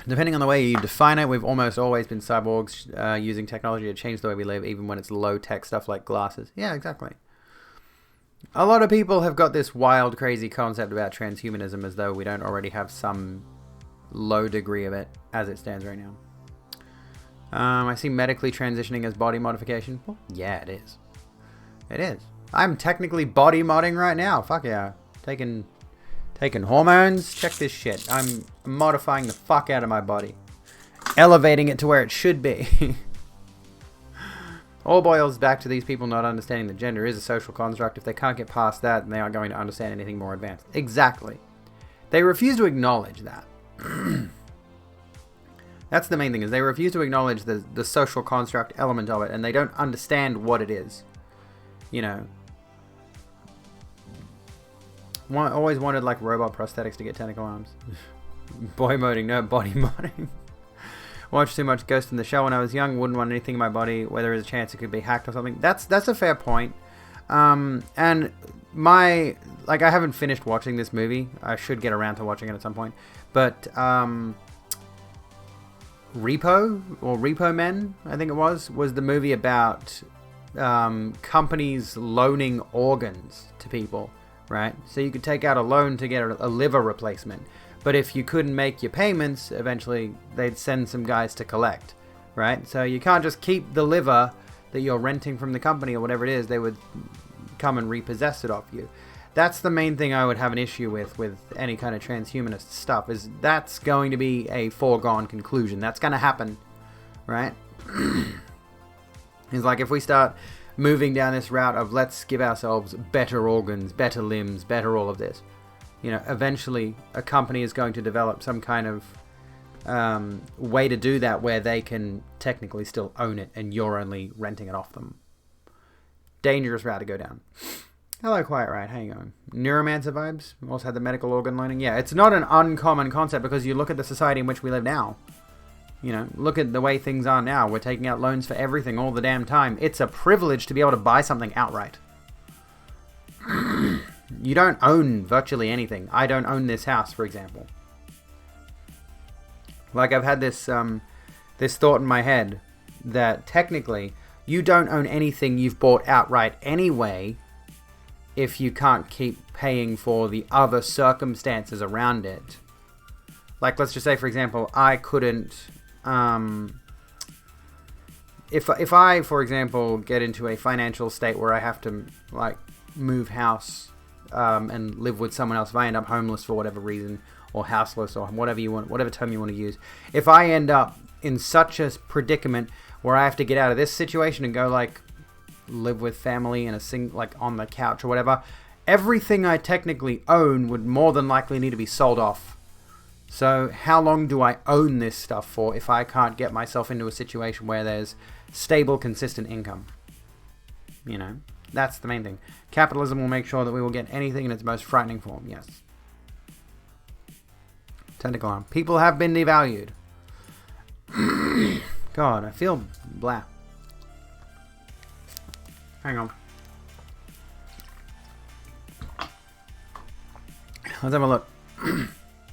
Depending on the way you define it, we've almost always been cyborgs using technology to change the way we live, even when it's low-tech stuff like glasses. Yeah, exactly. A lot of people have got this wild, crazy concept about transhumanism as though we don't already have some low degree of it as it stands right now. I see medically transitioning as body modification. Well, yeah, it is. It is. I'm technically body modding right now. Fuck yeah. Taking hormones. Check this shit. I'm modifying the fuck out of my body. Elevating it to where it should be. All boils back to these people not understanding that gender is a social construct. If they can't get past that, then they aren't going to understand anything more advanced. Exactly. They refuse to acknowledge that. That's the main thing, is they refuse to acknowledge the social construct element of it, and they don't understand what it is. You know. Always wanted, like, robot prosthetics to get tentacle arms. Boy moding, no body modding. Watched too much Ghost in the Shell when I was young. Wouldn't want anything in my body where there is a chance it could be hacked or something. That's a fair point. And I haven't finished watching this movie. I should get around to watching it at some point. But Repo Men, I think it was the movie about companies loaning organs to people, right? So you could take out a loan to get a liver replacement. But if you couldn't make your payments, eventually they'd send some guys to collect, right? So you can't just keep the liver that you're renting from the company or whatever it is. They would come and repossess it off you. That's the main thing I would have an issue with any kind of transhumanist stuff, is that's going to be a foregone conclusion. That's going to happen, right? It's like if we start moving down this route of let's give ourselves better organs, better limbs, better all of this. You know, eventually a company is going to develop some kind of way to do that where they can technically still own it and you're only renting it off them. Dangerous route to go down. Hello, Quiet Riot. How you going? Neuromancer vibes. Also had the medical organ loaning. Yeah, it's not an uncommon concept because you look at the society in which we live now. You know, look at the way things are now. We're taking out loans for everything all the damn time. It's a privilege to be able to buy something outright. You don't own virtually anything. I don't own this house, for example. Like, I've had this thought in my head that technically you don't own anything you've bought outright anyway if you can't keep paying for the other circumstances around it. Like, let's just say, for example, I couldn't... If I, for example, get into a financial state where I have to, like, move house... and live with someone else, if I end up homeless for whatever reason, or houseless, or whatever term you want to use, if I end up in such a predicament where I have to get out of this situation and go, like, live with family in like on the couch or whatever, everything I technically own would more than likely need to be sold off. So how long do I own this stuff for if I can't get myself into a situation where there's stable, consistent income? You know? That's the main thing. Capitalism will make sure that we will get anything in its most frightening form, yes. Tentacle arm. People have been devalued. God, I feel blah. Hang on. Let's have a look.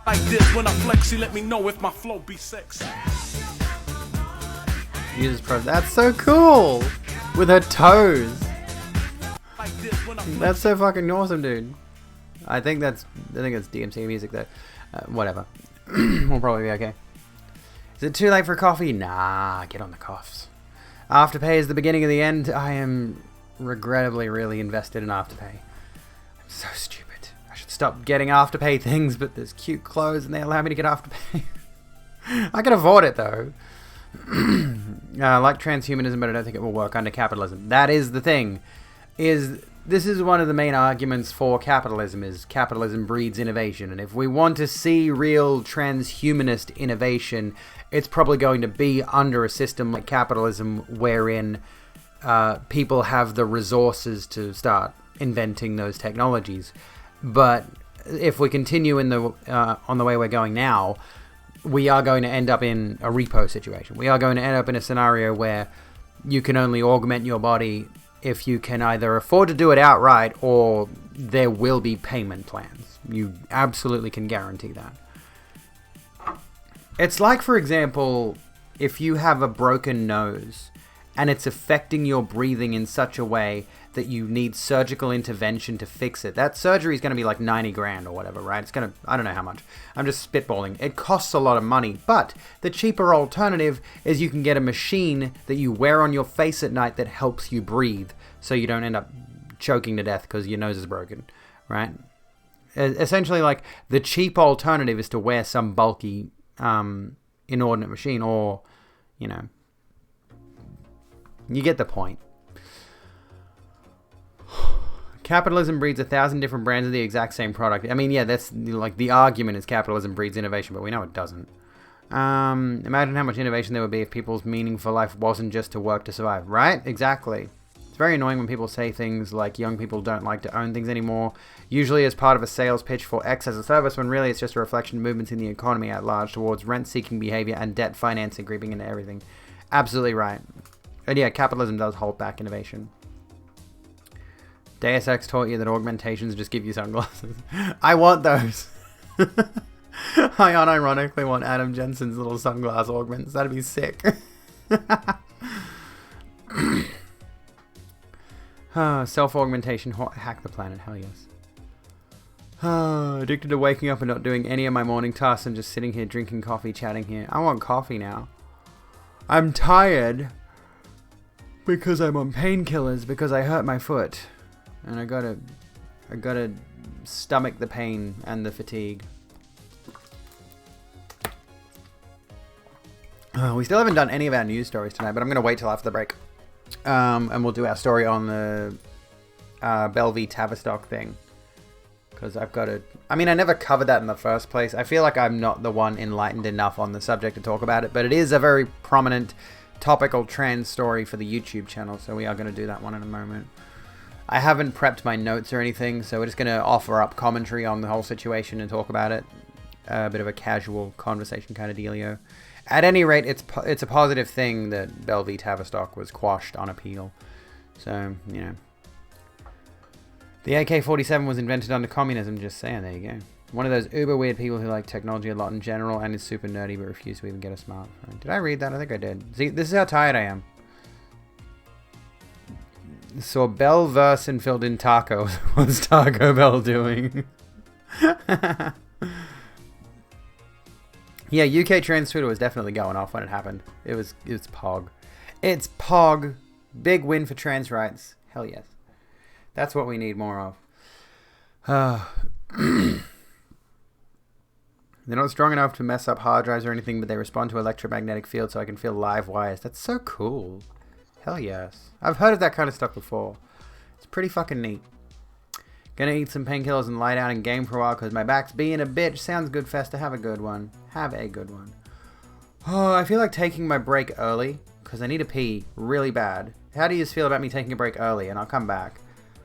Like this, when I flex, you let me know if my flow be sexy. Uses pro. That's so cool! With her toes. That's so fucking awesome, dude. I think it's DMC music though. Whatever. We'll probably be okay. Is it too late for coffee? Nah, get on the coughs. Afterpay is the beginning of the end. I am regrettably really invested in Afterpay. I'm so stupid. I should stop getting Afterpay things, but there's cute clothes and they allow me to get Afterpay. I can afford it though. Like transhumanism, but I don't think it will work under capitalism. That is the thing. This is one of the main arguments for capitalism, is capitalism breeds innovation. And if we want to see real transhumanist innovation, it's probably going to be under a system like capitalism wherein people have the resources to start inventing those technologies. But if we continue on the way we're going now, we are going to end up in a repo situation. We are going to end up in a scenario where you can only augment your body if you can either afford to do it outright or there will be payment plans. You absolutely can guarantee that. It's like, for example, if you have a broken nose and it's affecting your breathing in such a way that you need surgical intervention to fix it. That surgery is going to be like 90 grand or whatever, right? It's going to, I don't know how much. I'm just spitballing. It costs a lot of money, but the cheaper alternative is you can get a machine that you wear on your face at night that helps you breathe so you don't end up choking to death because your nose is broken, right? Essentially, like, the cheap alternative is to wear some bulky, inordinate machine, or, you know, you get the point. Capitalism breeds 1,000 different brands of the exact same product. I mean, yeah, that's like the argument is capitalism breeds innovation, but we know it doesn't. Imagine how much innovation there would be if people's meaning for life wasn't just to work to survive, right? Exactly. It's very annoying when people say things like young people don't like to own things anymore, usually as part of a sales pitch for X as a service, when really it's just a reflection of movements in the economy at large towards rent-seeking behavior and debt financing creeping into everything. Absolutely right. And yeah, capitalism does hold back innovation. Deus Ex taught you that augmentations just give you sunglasses. I want those. I unironically want Adam Jensen's little sunglass augments. That'd be sick. Self-augmentation, hack the planet. Hell yes. Addicted to waking up and not doing any of my morning tasks and just sitting here drinking coffee, chatting here. I want coffee now. I'm tired because I'm on painkillers because I hurt my foot. And I gotta stomach the pain and the fatigue. We still haven't done any of our news stories tonight, but I'm gonna wait till after the break. And we'll do our story on the Bell v Tavistock thing. Because I've got to... I mean, I never covered that in the first place. I feel like I'm not the one enlightened enough on the subject to talk about it. But it is a very prominent topical trans story for the YouTube channel. So we are going to do that one in a moment. I haven't prepped my notes or anything. So we're just going to offer up commentary on the whole situation and talk about it. A bit of a casual conversation kind of dealio. At any rate, it's a positive thing that Bell v Tavistock was quashed on appeal. So, you know. The AK-47 was invented under communism, just saying, there you go. One of those uber weird people who like technology a lot in general and is super nerdy but refuse to even get a smartphone. Did I read that? I think I did. See, this is how tired I am. Saw Bell verse and filled in tacos. What's Taco Bell doing? Yeah, UK trans Twitter was definitely going off when it happened. It's Pog. It's Pog. Big win for trans rights. Hell yes. That's what we need more of. They're not strong enough to mess up hard drives or anything, but they respond to electromagnetic fields so I can feel live wires. That's so cool. Hell yes. I've heard of that kind of stuff before. It's pretty fucking neat. Gonna eat some painkillers and lie down and game for a while because my back's being a bitch. Sounds good, Festa. Have a good one. Have a good one. Oh, I feel like taking my break early because I need to pee really bad. How do you feel about me taking a break early? And I'll come back.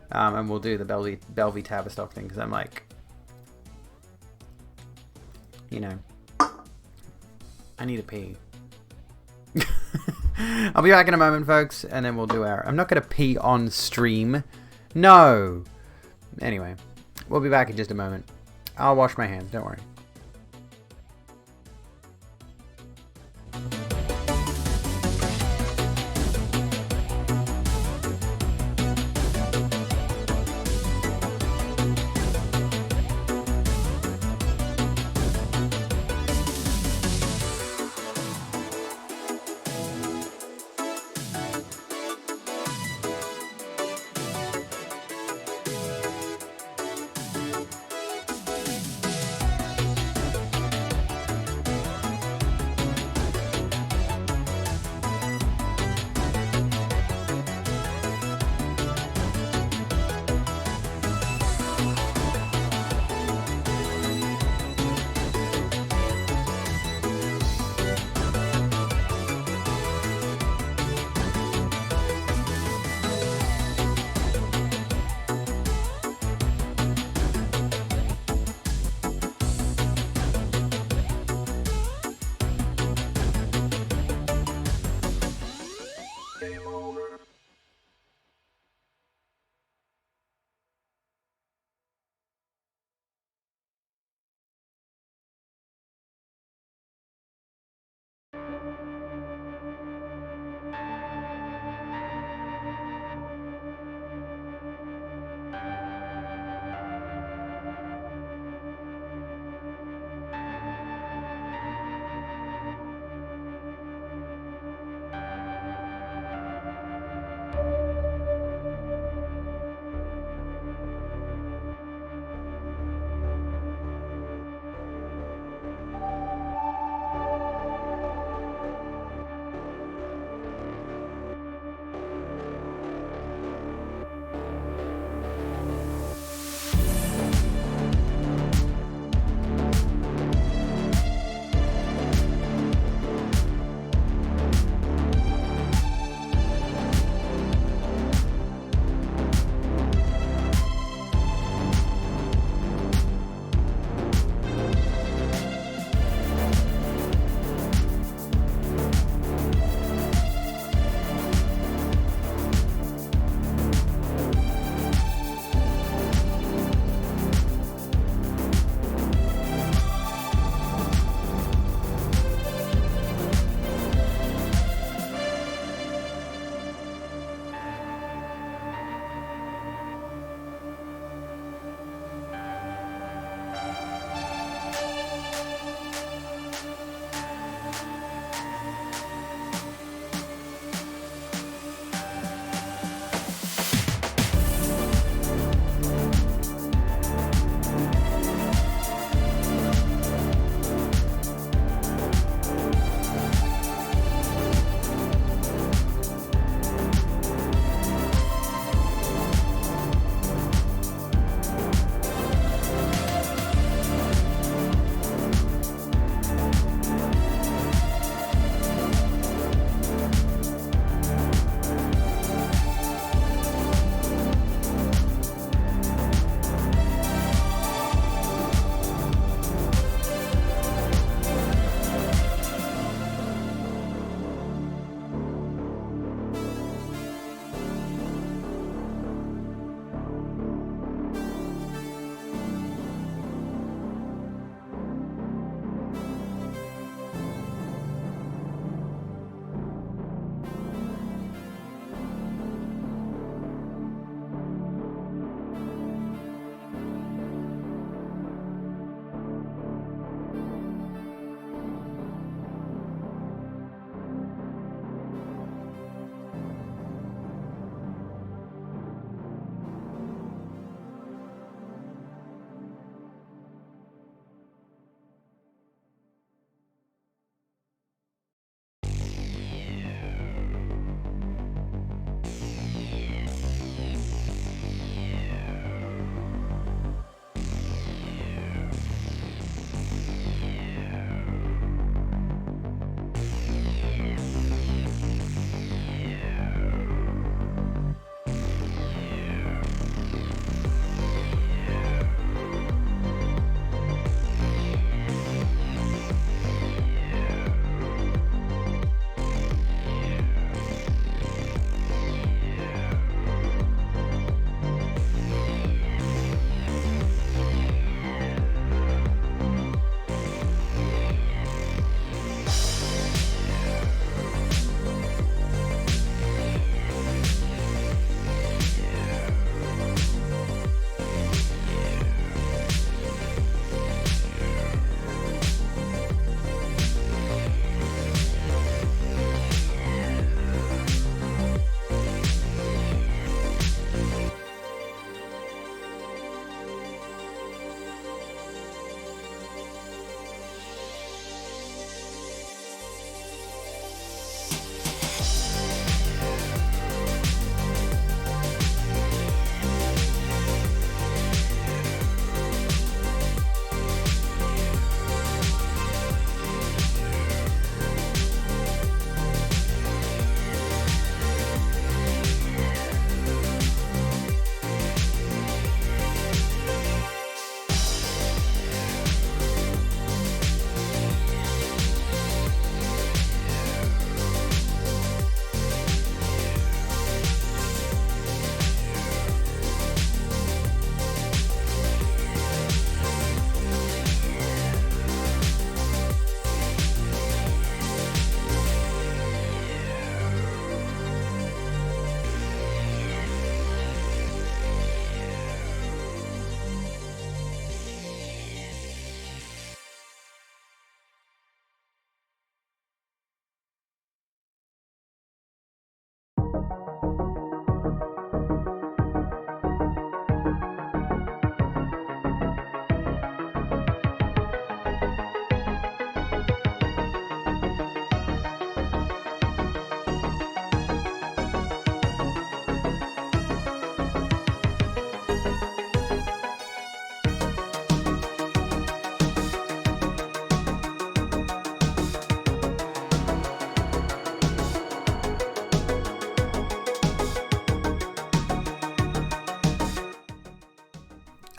And we'll do the Bell v Tavistock thing because I'm like, you know, I need to pee. I'll be back in a moment, folks, and then we'll do our... I'm not going to pee on stream. No. Anyway, we'll be back in just a moment. I'll wash my hands, don't worry.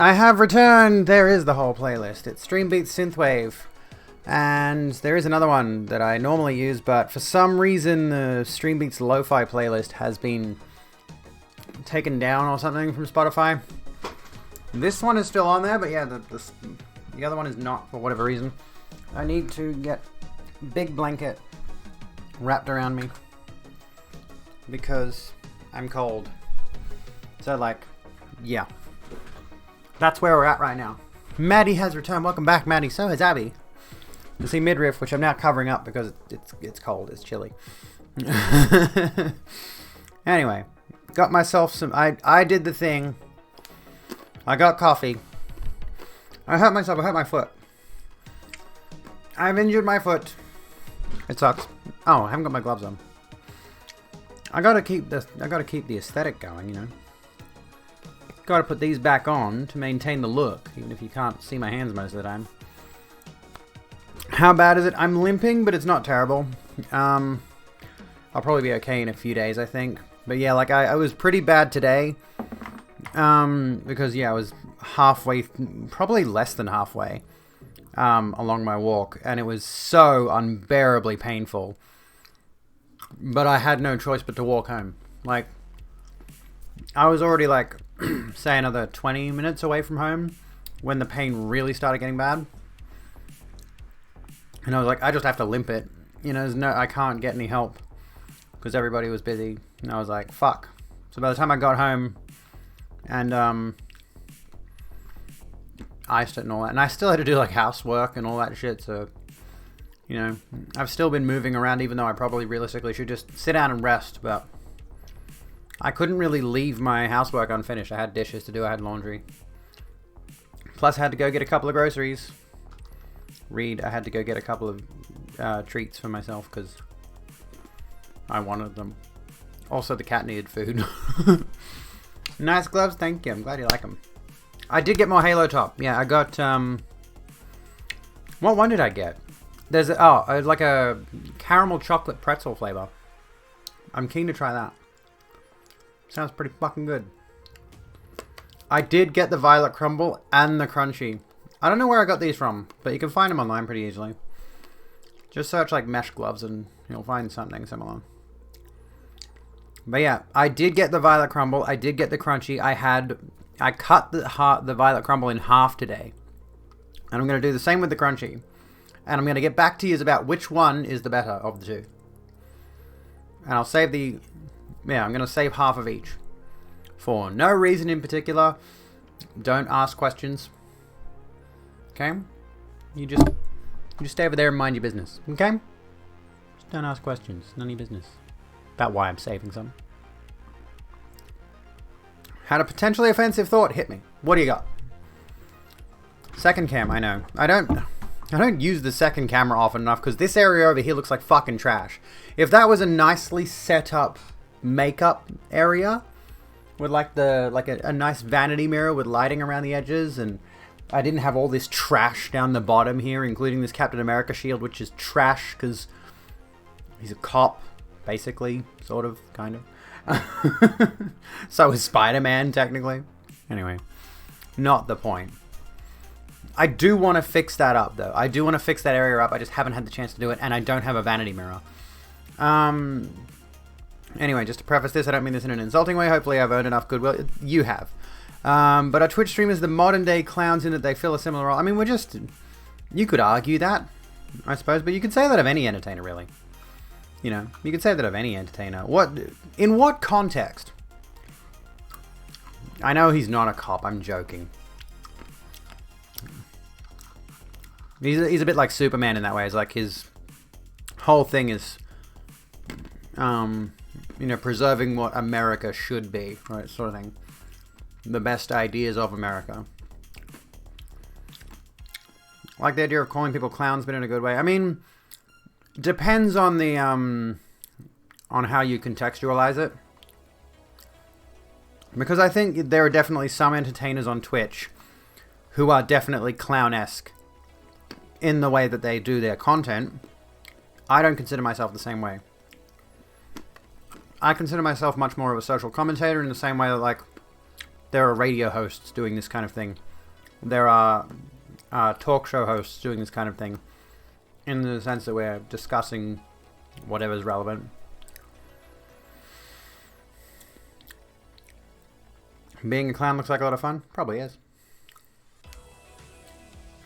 I have returned. There is the whole playlist. It's Streambeats Synthwave. And there is another one that I normally use, but for some reason the Streambeats Lo-Fi playlist has been taken down or something from Spotify. This one is still on there, but yeah, the other one is not for whatever reason. I need to get a big blanket wrapped around me because I'm cold. So like, yeah. That's where we're at right now. Maddie has returned. Welcome back, Maddie. So has Abby. You see midriff, which I'm now covering up because it's cold. It's chilly. Anyway, got myself some... I did the thing. I got coffee. I hurt myself. I hurt my foot. I've injured my foot. It sucks. Oh, I haven't got my gloves on. I gotta keep the aesthetic going, you know. Gotta put these back on to maintain the look, even if you can't see my hands most of the time. How bad is it? I'm limping, but it's not terrible. I'll probably be okay in a few days, I think. But yeah, like I was pretty bad today. Because yeah, I was halfway, probably less than halfway, along my walk, and it was so unbearably painful. But I had no choice but to walk home. Like, I was already like, say another 20 minutes away from home when the pain really started getting bad. And I was like, I just have to limp it. You know, I can't get any help because everybody was busy. And I was like, fuck. So by the time I got home and iced it and all that, and I still had to do like housework and all that shit. So, you know, I've still been moving around even though I probably realistically should just sit down and rest. But I couldn't really leave my housework unfinished. I had dishes to do. I had laundry. Plus I had to go get a couple of groceries. I had to go get a couple of treats for myself because I wanted them. Also, the cat needed food. Nice gloves, thank you. I'm glad you like them. I did get more Halo Top. Yeah, I got, what one did I get? There's, like a caramel chocolate pretzel flavor. I'm keen to try that. Sounds pretty fucking good. I did get the Violet Crumble and the Crunchy. I don't know where I got these from, but you can find them online pretty easily. Just search like mesh gloves and you'll find something similar. But yeah, I did get the Violet Crumble. I did get the Crunchy. I cut the Violet Crumble in half today. And I'm going to do the same with the Crunchy. And I'm going to get back to you about which one is the better of the two. And I'll save I'm going to save half of each. For no reason in particular. Don't ask questions. Okay? You just stay over there and mind your business. Okay? Just don't ask questions. None of your business. About why I'm saving some. Had a potentially offensive thought hit me. What do you got? Second cam, I know. I don't use the second camera often enough because this area over here looks like fucking trash. If that was a nicely set up makeup area with like a nice vanity mirror with lighting around the edges, and I didn't have all this trash down the bottom here, including this Captain America shield, which is trash because he's a cop, basically, sort of, kind of. So is Spider-Man, technically. Anyway, not the point. I do want to fix that up, though. I do want to fix that area up. I just haven't had the chance to do it, and I don't have a vanity mirror. Anyway, just to preface this, I don't mean this in an insulting way. Hopefully I've earned enough goodwill. You have. But our Twitch streamers, the modern day clowns, in that they fill a similar role. I mean, you could argue that, I suppose, but you could say that of any entertainer, really. You know, you could say that of any entertainer. In what context? I know he's not a cop, I'm joking. He's a bit like Superman in that way. It's like his whole thing is, you know, preserving what America should be, right, sort of thing. The best ideas of America. I like the idea of calling people clowns, but in a good way. I mean, depends on the on how you contextualize it. Because I think there are definitely some entertainers on Twitch who are definitely clown-esque in the way that they do their content. I don't consider myself the same way. I consider myself much more of a social commentator in the same way that, like, there are radio hosts doing this kind of thing. there are talk show hosts doing this kind of thing, in the sense that we're discussing whatever's relevant. Being a clown looks like a lot of fun. Probably is.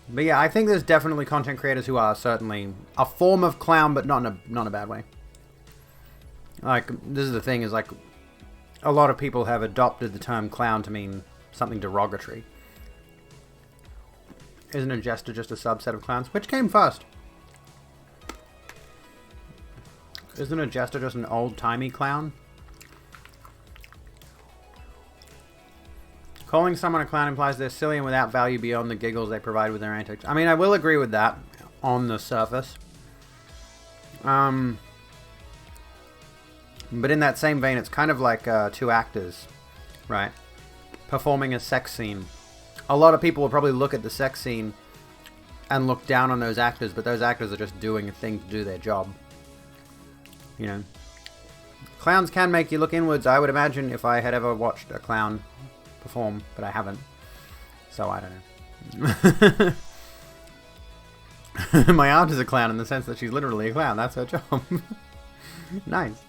But yeah, I think there's definitely content creators who are certainly a form of clown, but not in a bad way. Like, this is the thing, is like, a lot of people have adopted the term clown to mean something derogatory. Isn't a jester just a subset of clowns? Which came first? Isn't a jester just an old-timey clown? Calling someone a clown implies they're silly and without value beyond the giggles they provide with their antics. I mean, I will agree with that on the surface. But in that same vein, it's kind of like two actors, right? Performing a sex scene. A lot of people will probably look at the sex scene and look down on those actors, but those actors are just doing a thing to do their job. You know? Clowns can make you look inwards, I would imagine, if I had ever watched a clown perform, but I haven't. So I don't know. My aunt is a clown in the sense that she's literally a clown. That's her job. Nice.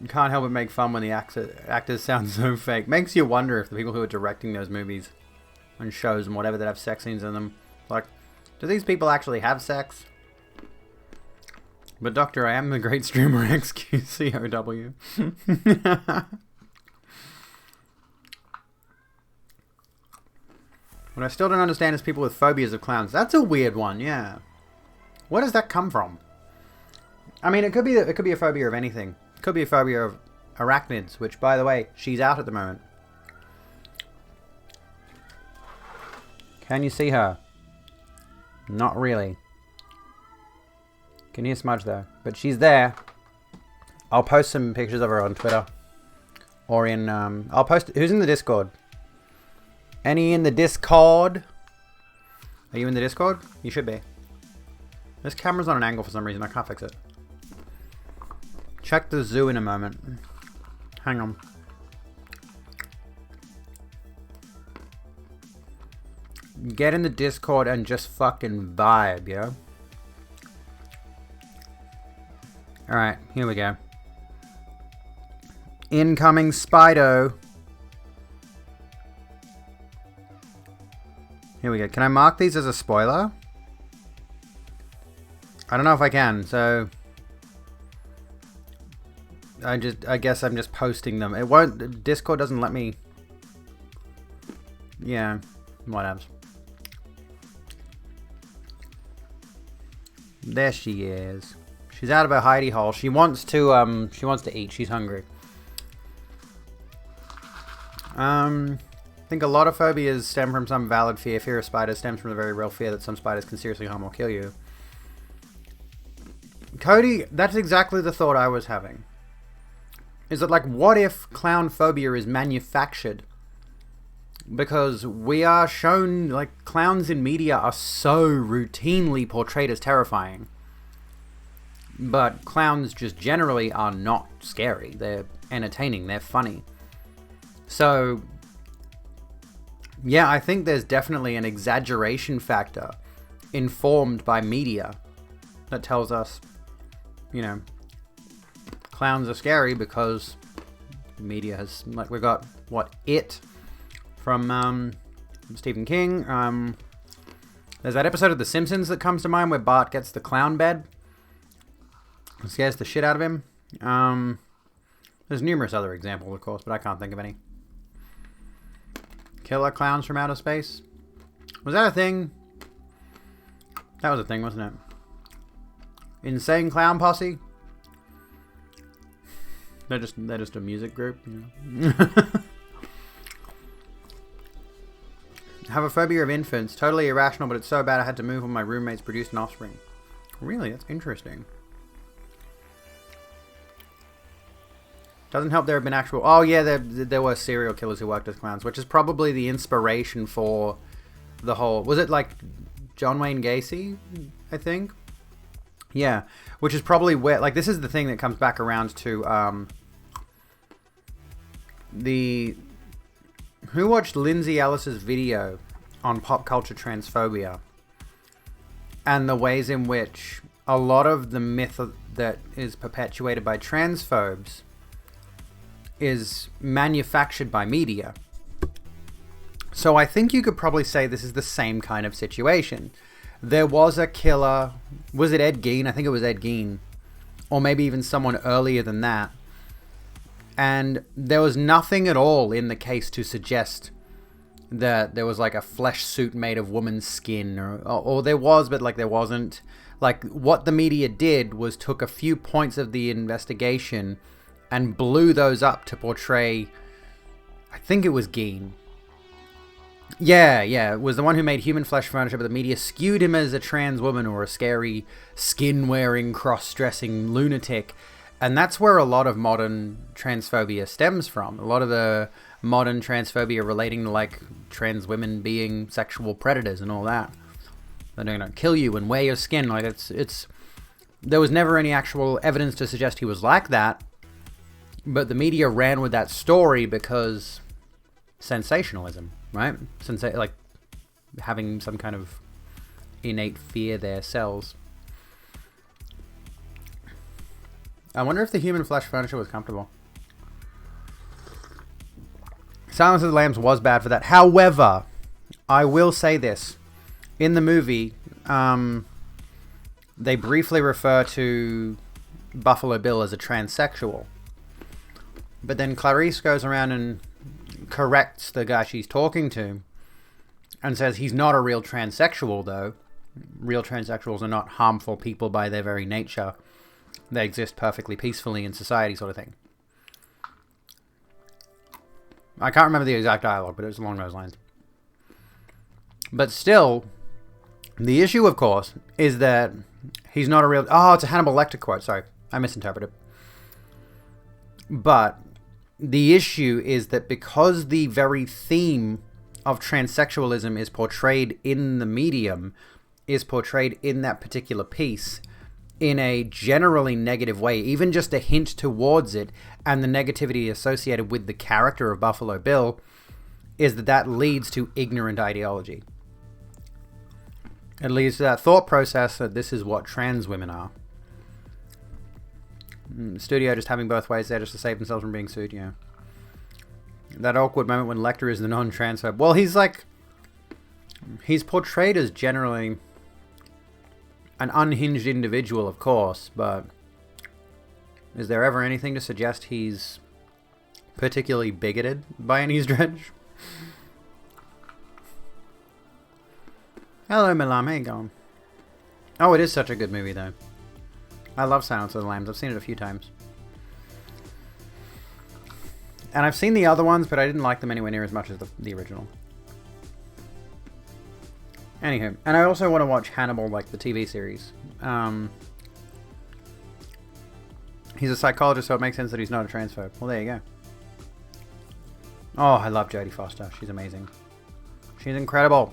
You can't help but make fun when the actors sound so fake. Makes you wonder if the people who are directing those movies and shows and whatever that have sex scenes in them, like, do these people actually have sex? But Doctor, I am the great streamer XQCOW. What I still don't understand is people with phobias of clowns. That's a weird one, yeah. Where does that come from? I mean, it could be a phobia of anything. It could be a phobia of arachnids, which, by the way, she's out at the moment. Can you see her? Not really. Can hear Smudge though, but she's there. I'll post some pictures of her on Twitter, or in I'll post. Who's in the Discord? Any in the Discord? Are you in the Discord? You should be. This camera's on an angle for some reason. I can't fix it. Check the zoo in a moment. Hang on. Get in the Discord and just fucking vibe, yo. Alright, here we go. Incoming Spido. Here we go. Can I mark these as a spoiler? I don't know if I can, so I guess I'm just posting them. It won't, Discord doesn't let me. Yeah, whatevs. There she is. She's out of her hidey hole. She wants to eat. She's hungry. I think a lot of phobias stem from some valid fear. Fear of spiders stems from the very real fear that some spiders can seriously harm or kill you. Cody, that's exactly the thought I was having. Is that, like, what if clown phobia is manufactured? Because we are shown, like, clowns in media are so routinely portrayed as terrifying. But clowns just generally are not scary. They're entertaining. They're funny. So, yeah, I think there's definitely an exaggeration factor informed by media that tells us, you know, clowns are scary because media has, like, we got, what, It from Stephen King. There's that episode of The Simpsons that comes to mind where Bart gets the clown bed. It scares the shit out of him. There's numerous other examples, of course, but I can't think of any. Killer clowns from outer space? Was that a thing? That was a thing, wasn't it? Insane Clown Posse? They're just a music group, you know? Have a phobia of infants. Totally irrational, but it's so bad I had to move when my roommates produced an offspring. Really? That's interesting. Doesn't help there have been actual... Oh, yeah, there were serial killers who worked as clowns, which is probably the inspiration for the whole... Was it, like, John Wayne Gacy, I think? Yeah, which is probably where... Like, this is the thing that comes back around to Who watched Lindsay Ellis's video on pop culture transphobia and the ways in which a lot of the myth that is perpetuated by transphobes is manufactured by media. So I think you could probably say this is the same kind of situation. There was a killer, was it Ed Gein? I think it was Ed Gein, or maybe even someone earlier than that. And there was nothing at all in the case to suggest that there was like a flesh suit made of woman's skin, or there was, but like there wasn't. Like what the media did was took a few points of the investigation and blew those up to portray, I think it was Gein. Yeah, it was the one who made human flesh furniture, but the media skewed him as a trans woman or a scary skin-wearing, cross-dressing lunatic. And that's where a lot of modern transphobia stems from. A lot of the modern transphobia relating to like trans women being sexual predators and all that. They're gonna kill you and wear your skin. Like it's there was never any actual evidence to suggest he was like that. But the media ran with that story because sensationalism, right? Like having some kind of innate fear there sells. I wonder if the human flesh furniture was comfortable. Silence of the Lambs was bad for that. However, I will say this. In the movie, they briefly refer to Buffalo Bill as a transsexual. But then Clarice goes around and corrects the guy she's talking to and says he's not a real transsexual, though. Real transsexuals are not harmful people by their very nature. They exist perfectly peacefully in society, sort of thing. I can't remember the exact dialogue, but it was along those lines. But still, the issue, of course, is that he's not a real... Oh, it's a Hannibal Lecter quote. Sorry, I misinterpreted. But the issue is that because the very theme of transsexualism is portrayed in the medium, is portrayed in that particular piece in a generally negative way, even just a hint towards it, and the negativity associated with the character of Buffalo Bill, is that leads to ignorant ideology. It leads to that thought process that this is what trans women are. The studio just having both ways there just to save themselves from being sued, yeah. That awkward moment when Lecter is the non-transphobe. Well, he's portrayed as generally an unhinged individual, of course, but is there ever anything to suggest he's particularly bigoted by any stretch? Hello, Milam. How you going? Oh, it is such a good movie, though. I love Silence of the Lambs. I've seen it a few times. And I've seen the other ones, but I didn't like them anywhere near as much as the original. Anywho, and I also want to watch Hannibal, like the TV series. He's a psychologist, so it makes sense that he's not a transphobe. Well, there you go. Oh, I love Jodie Foster. She's amazing. She's incredible.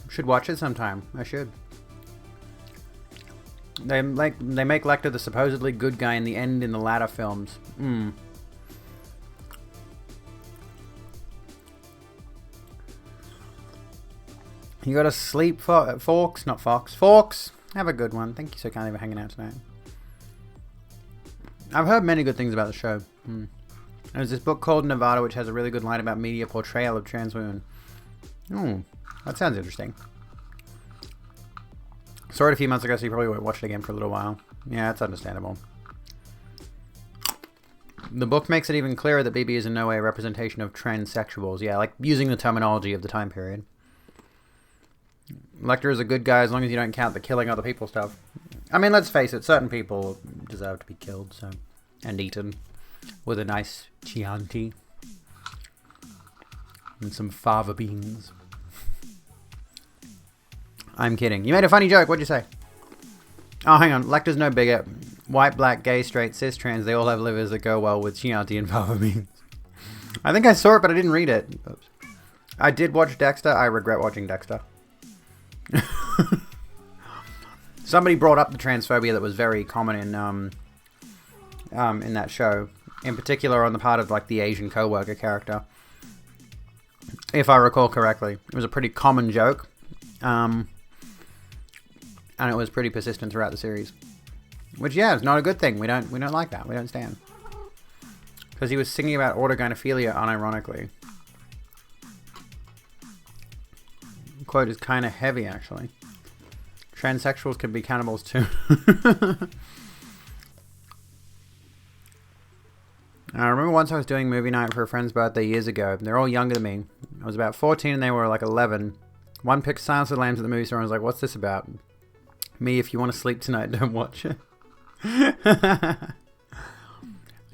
Should watch it sometime. I should. They make Lecter the supposedly good guy in the end in the latter films. You gotta sleep, Forks? Not Fox. Forks! Have a good one. Thank you so kindly for hanging out tonight. I've heard many good things about the show. There's this book called Nevada, which has a really good line about media portrayal of trans women. That sounds interesting. Saw it a few months ago, so you probably won't watch it again for a little while. Yeah, that's understandable. The book makes it even clearer that BB is in no way a representation of transsexuals. Yeah, like using the terminology of the time period. Lecter is a good guy as long as you don't count the killing other people stuff. I mean, let's face it, certain people deserve to be killed, so, and eaten with a nice Chianti and some fava beans. I'm kidding. You made a funny joke. What'd you say? Oh, hang on. Lecter's no bigot. White, black, gay, straight, cis, trans, they all have livers that go well with Chianti and fava beans. I think I saw it, but I didn't read it. Oops. I did watch Dexter. I regret watching Dexter. Somebody brought up the transphobia that was very common in in that show. In particular, on the part of like the Asian co-worker character, if I recall correctly. It was a pretty common joke, and it was pretty persistent throughout the series. Which, yeah, is not a good thing. We don't like that. We don't stand. Because he was singing about autogynephilia unironically. The quote is kind of heavy, actually. Transsexuals can be cannibals too. I remember once I was doing movie night for a friend's birthday years ago. They're all younger than me. I was about 14 and they were like 11. One picked Silence of the Lambs at the movie store and was like, "What's this about?" Me, if you want to sleep tonight, don't watch it.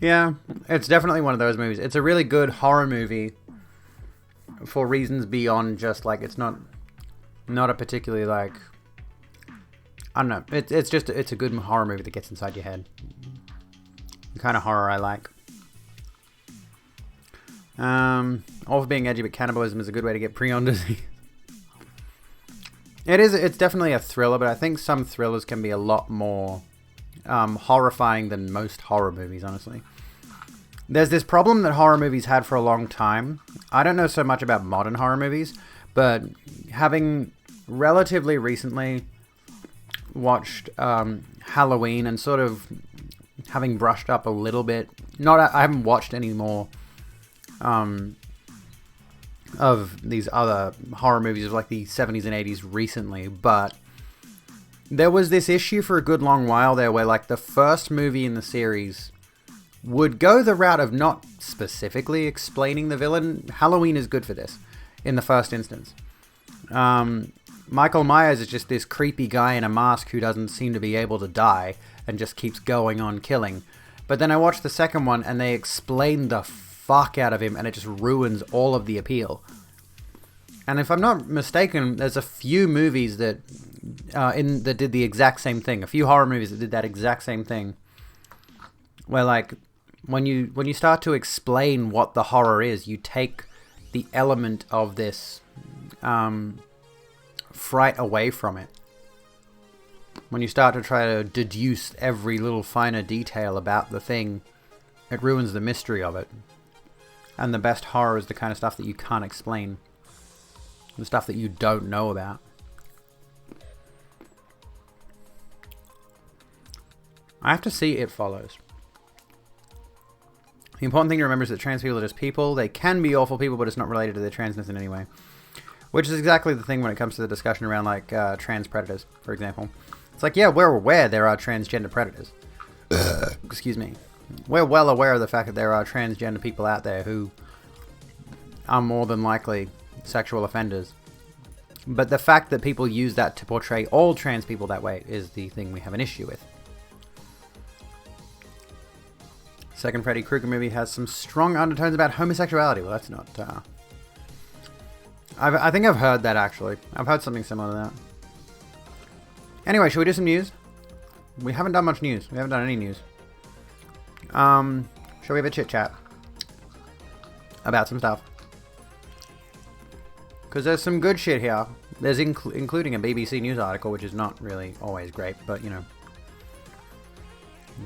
Yeah, it's definitely one of those movies. It's a really good horror movie for reasons beyond just like, it's not a particularly like, I don't know. It's a good horror movie that gets inside your head. The kind of horror I like. All for being edgy, but cannibalism is a good way to get prion disease. It's definitely a thriller, but I think some thrillers can be a lot more horrifying than most horror movies, honestly. There's this problem that horror movies had for a long time. I don't know so much about modern horror movies, but having relatively recently watched Halloween and sort of having brushed up a little bit. I haven't watched any more of these other horror movies of like the 70s and 80s recently, but there was this issue for a good long while there where like the first movie in the series would go the route of not specifically explaining the villain. Halloween is good for this in the first instance. Michael Myers is just this creepy guy in a mask who doesn't seem to be able to die and just keeps going on killing. But then I watched the second one and they explain the fuck out of him and it just ruins all of the appeal. And if I'm not mistaken, there's a few movies that that did the exact same thing. A few horror movies that did that exact same thing. Where like when you start to explain what the horror is, you take the element of this fright away from it. When you start to try to deduce every little finer detail about the thing, it ruins the mystery of it. And the best horror is the kind of stuff that you can't explain. The stuff that you don't know about. I have to see It Follows. The important thing to remember is that trans people are just people. They can be awful people, but it's not related to their transness in any way. Which is exactly the thing when it comes to the discussion around like trans predators, for example. It's like, yeah, we're aware there are transgender predators. Excuse me. We're well aware of the fact that there are transgender people out there who are more than likely sexual offenders. But the fact that people use that to portray all trans people that way is the thing we have an issue with. Second Freddy Krueger movie has some strong undertones about homosexuality. Well, that's not... I think I've heard that, actually. I've heard something similar to that. Anyway, should we do some news? We haven't done much news. We haven't done any news. Shall we have a chit-chat about some stuff? Because there's some good shit here. There's including a BBC News article, which is not really always great, but, you know.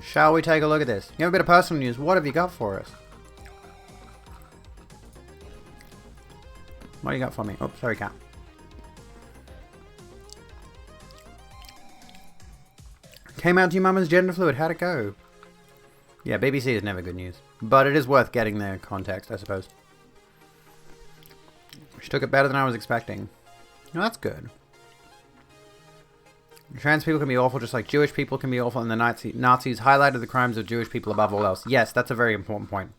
Shall we take a look at this? You have a bit of personal news. What have you got for us? What do you got for me? Oh, sorry, cat. Came out to your mama's gender fluid. How'd it go? Yeah, BBC is never good news. But it is worth getting their context, I suppose. She took it better than I was expecting. No, that's good. Trans people can be awful just like Jewish people can be awful, and the Nazis highlighted the crimes of Jewish people above all else. Yes, that's a very important point.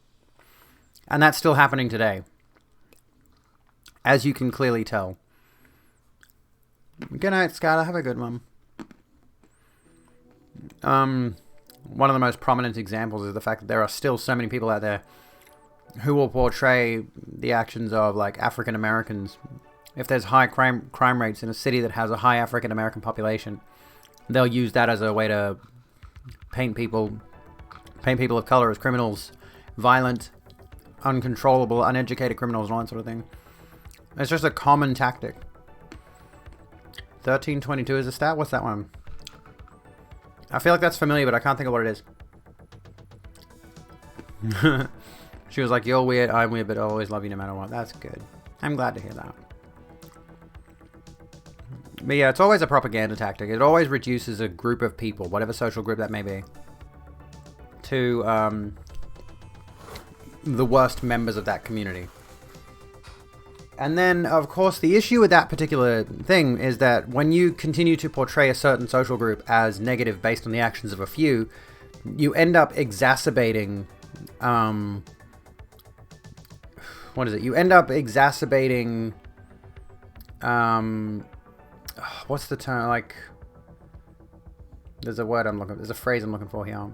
And that's still happening today. As you can clearly tell. Good night, Skylar. Have a good one. One of the most prominent examples is the fact that there are still so many people out there who will portray the actions of like African Americans. If there's high crime rates in a city that has a high African American population, they'll use that as a way to paint people of color as criminals, violent, uncontrollable, uneducated criminals, and all that sort of thing. It's just a common tactic. 1322 is a stat? What's that one? I feel like that's familiar, but I can't think of what it is. She was like, you're weird, I'm weird, but I'll always love you no matter what. That's good. I'm glad to hear that. But yeah, it's always a propaganda tactic. It always reduces a group of people, whatever social group that may be, to the worst members of that community. And then, of course, the issue with that particular thing is that when you continue to portray a certain social group as negative based on the actions of a few, you end up exacerbating... what is it? You end up exacerbating... what's the term? Like... There's a word I'm looking... There's a phrase I'm looking for here.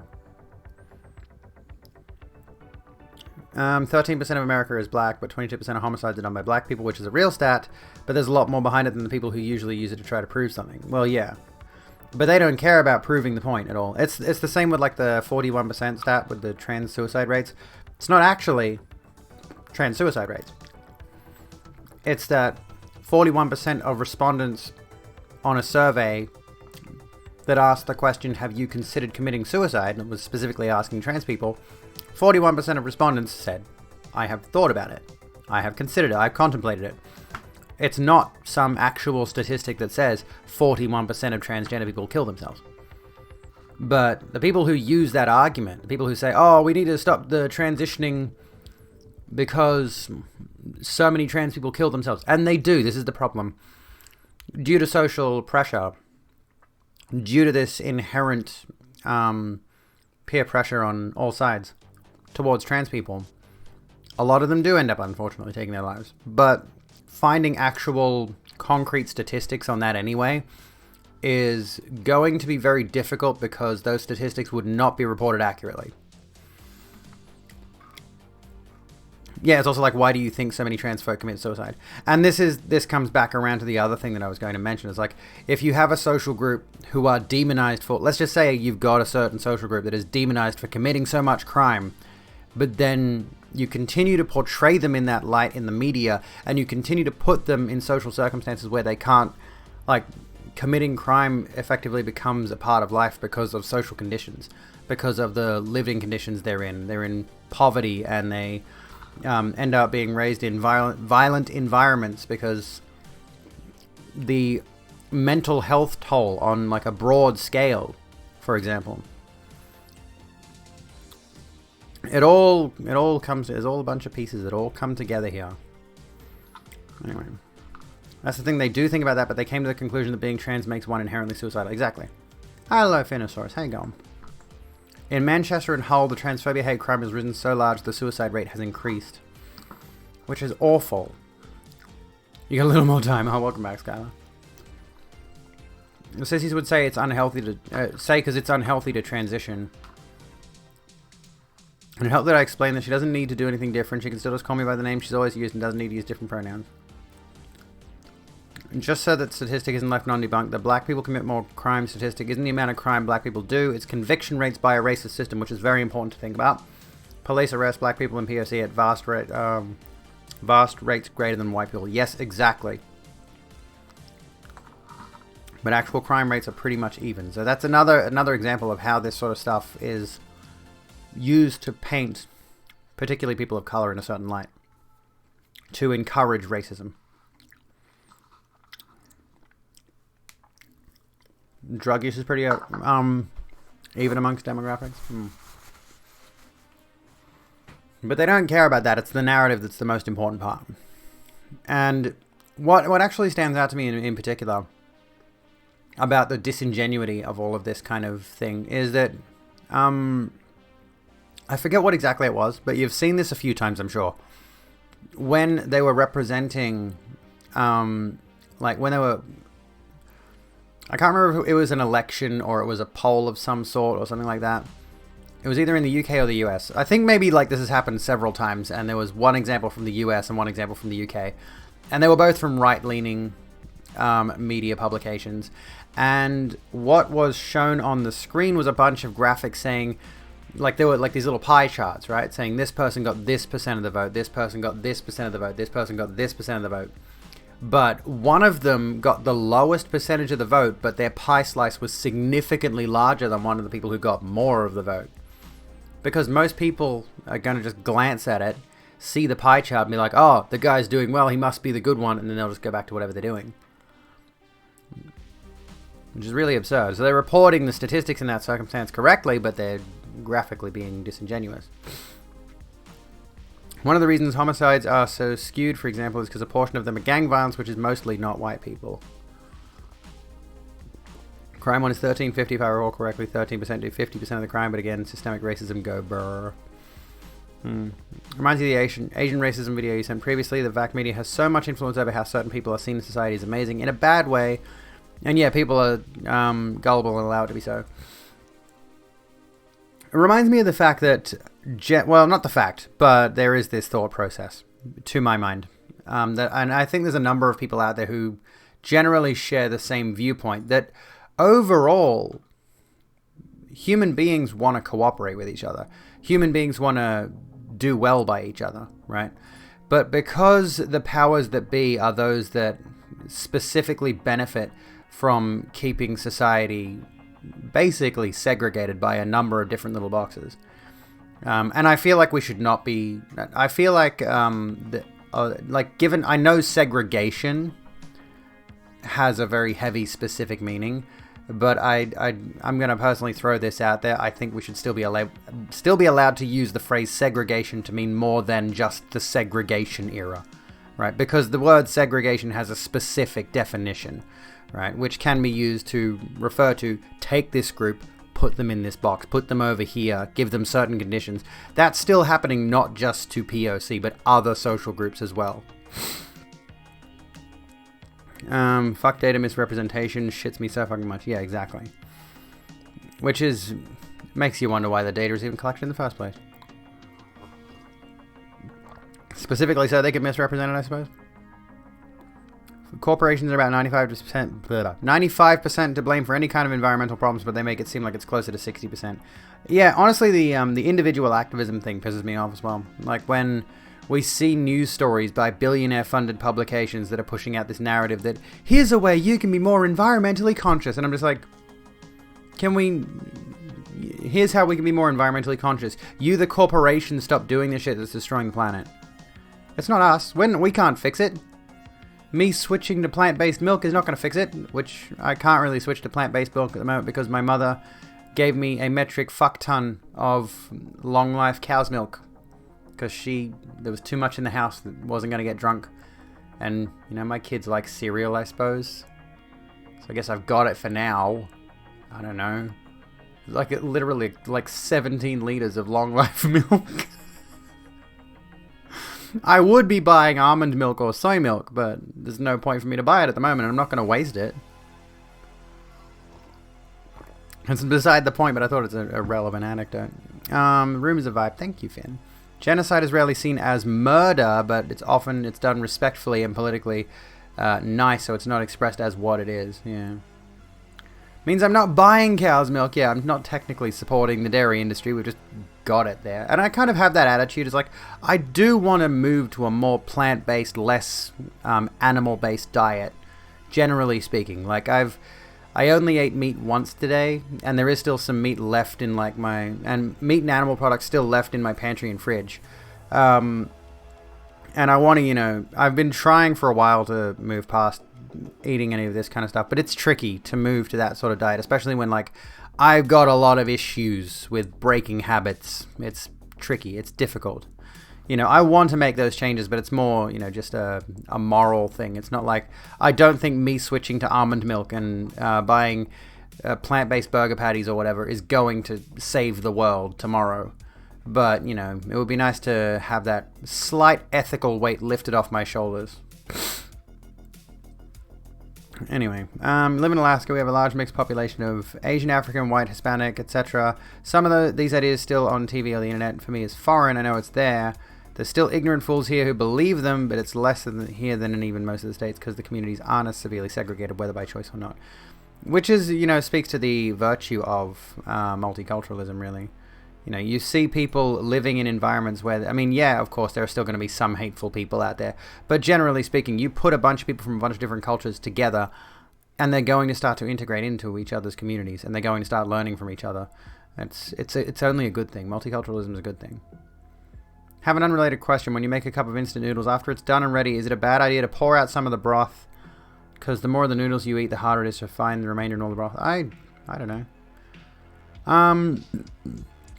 13% of America is black, but 22% of homicides are done by black people, which is a real stat, but there's a lot more behind it than the people who usually use it to try to prove something. Well, yeah. But they don't care about proving the point at all. It's the same with like the 41% stat with the trans suicide rates. It's not actually trans suicide rates. It's that 41% of respondents on a survey that asked the question, have you considered committing suicide, and it was specifically asking trans people, 41% of respondents said, I have thought about it. I have considered it. I've contemplated it. It's not some actual statistic that says 41% of transgender people kill themselves. But the people who use that argument, the people who say, oh, we need to stop the transitioning because so many trans people kill themselves. And they do. This is the problem. Due to social pressure, due to this inherent peer pressure on all sides towards trans people, a lot of them do end up, unfortunately, taking their lives. But finding actual concrete statistics on that anyway is going to be very difficult because those statistics would not be reported accurately. Yeah, it's also like, why do you think so many trans folk commit suicide? And this comes back around to the other thing that I was going to mention. Is like, if you have a social group who are demonized for, let's just say you've got a certain social group that is demonized for committing so much crime, but then you continue to portray them in that light in the media, and you continue to put them in social circumstances where they can't, like, committing crime effectively becomes a part of life because of social conditions, because of the living conditions they're in. They're in poverty, and they end up being raised in violent environments because the mental health toll on like a broad scale, for example. It all comes, there's all a bunch of pieces that all come together here. Anyway, that's the thing, they do think about that, but they came to the conclusion that being trans makes one inherently suicidal. Exactly. Hello, Phinosaurus. How you going? In Manchester and Hull, the transphobia hate crime has risen so large the suicide rate has increased. Which is awful. You got a little more time. Oh, welcome back, Skylar. The sissies would say it's unhealthy to... because it's unhealthy to transition. And it helped that I explained that she doesn't need to do anything different. She can still just call me by the name she's always used and doesn't need to use different pronouns. And just so that statistic isn't left non-debunked, the black people commit more crime statistic isn't the amount of crime black people do, it's conviction rates by a racist system, which is very important to think about. Police arrest black people in POC at vast rates greater than white people. Yes, exactly. But actual crime rates are pretty much even. So that's another example of how this sort of stuff is used to paint particularly people of color in a certain light, to encourage racism. Drug use is pretty even amongst demographics. But they don't care about that. It's the narrative that's the most important part. And what actually stands out to me in particular about the disingenuity of all of this kind of thing is that I forget what exactly it was, but you've seen this a few times, I'm sure. When they were representing, like when they were... I can't remember if it was an election or it was a poll of some sort or something like that. It was either in the UK or the US. I think maybe like this has happened several times, and there was one example from the US and one example from the UK. And they were both from right-leaning media publications. And what was shown on the screen was a bunch of graphics saying, like there were like these little pie charts, right? Saying this person got this percent of the vote, this person got this percent of the vote, this person got this percent of the vote. But one of them got the lowest percentage of the vote, but their pie slice was significantly larger than one of the people who got more of the vote. because most people are going to just glance at it, see the pie chart and be like, oh, the guy's doing well, he must be the good one, and then they'll just go back to whatever they're doing. Which is really absurd. So they're reporting the statistics in that circumstance correctly, but they're graphically being disingenuous. One of the reasons homicides are so skewed, for example, is because a portion of them are gang violence, which is mostly not white people. Crime one is 1350 if I recall correctly. 13% do 50% of the crime, but again, systemic racism go brr. Reminds you of the Asian racism video you sent previously. The VAC media has so much influence over how certain people are seen in society is amazing in a bad way. And yeah, people are gullible and allowed to be so. It reminds me of the fact that, well, not the fact, but there is this thought process, to my mind. And I think there's a number of people out there who generally share the same viewpoint, that overall, human beings want to cooperate with each other. Human beings want to do well by each other, right? But because the powers that be are those that specifically benefit from keeping society basically segregated by a number of different little boxes. And I feel like we should not be... I feel like, given... I know segregation has a very heavy specific meaning, but I'm going to personally throw this out there. I think we should still be allowed to use the phrase segregation to mean more than just the segregation era, right? Because the word segregation has a specific definition, right, which can be used to refer to take this group, put them in this box, put them over here, give them certain conditions. That's still happening not just to POC, but other social groups as well. Fuck data misrepresentation shits me so fucking much. Yeah, exactly. Which makes you wonder why the data is even collected in the first place. Specifically so they could misrepresent it, I suppose. Corporations are about 95% to blame for any kind of environmental problems, but they make it seem like it's closer to 60%. Yeah, honestly, the individual activism thing pisses me off as well. Like when we see news stories by billionaire-funded publications that are pushing out this narrative that here's a way you can be more environmentally conscious, and I'm just like, here's how we can be more environmentally conscious. You, the corporation, stop doing this shit that's destroying the planet. It's not us. We can't fix it. Me switching to plant-based milk is not going to fix it, which I can't really switch to plant-based milk at the moment because my mother gave me a metric fuck ton of long life cow's milk because there was too much in the house that wasn't going to get drunk. And, you know, my kids like cereal, I suppose. So I guess I've got it for now. I don't know. Literally 17 liters of long life milk. I would be buying almond milk or soy milk, but there's no point for me to buy it at the moment. I'm not going to waste it. It's beside the point, but I thought it's a relevant anecdote. Rumors of vibe. Thank you, Finn. Genocide is rarely seen as murder, but it's done respectfully and politically nice, so it's not expressed as what it is. Yeah. Means I'm not buying cow's milk. Yeah, I'm not technically supporting the dairy industry. We've just got it there. And I kind of have that attitude. It's like, I do want to move to a more plant-based, less animal-based diet, generally speaking. Like, I only ate meat once today, and there is still some meat left in, like, and meat and animal products still left in my pantry and fridge. And I want to, you know, I've been trying for a while to move past eating any of this kind of stuff, but it's tricky to move to that sort of diet, especially when, like, I've got a lot of issues with breaking habits. It's tricky. It's difficult. You know, I want to make those changes, but it's more, you know, just a moral thing. It's not like, I don't think me switching to almond milk and buying plant-based burger patties or whatever is going to save the world tomorrow. But, you know, it would be nice to have that slight ethical weight lifted off my shoulders. Anyway, live in Alaska. We have a large mixed population of Asian, African, white, Hispanic, etc. Some of these ideas still on TV or the internet for me is foreign. I know it's there. There's still ignorant fools here who believe them, but it's less here than in even most of the states because the communities aren't as severely segregated, whether by choice or not. Which is, you know, speaks to the virtue of multiculturalism, really. You know, you see people living in environments where, I mean, yeah, of course, there are still going to be some hateful people out there. But generally speaking, you put a bunch of people from a bunch of different cultures together, and they're going to start to integrate into each other's communities, and they're going to start learning from each other. It's only a good thing. Multiculturalism is a good thing. Have an unrelated question. When you make a cup of instant noodles, after it's done and ready, is it a bad idea to pour out some of the broth? Because the more of the noodles you eat, the harder it is to find the remainder in all the broth. I don't know.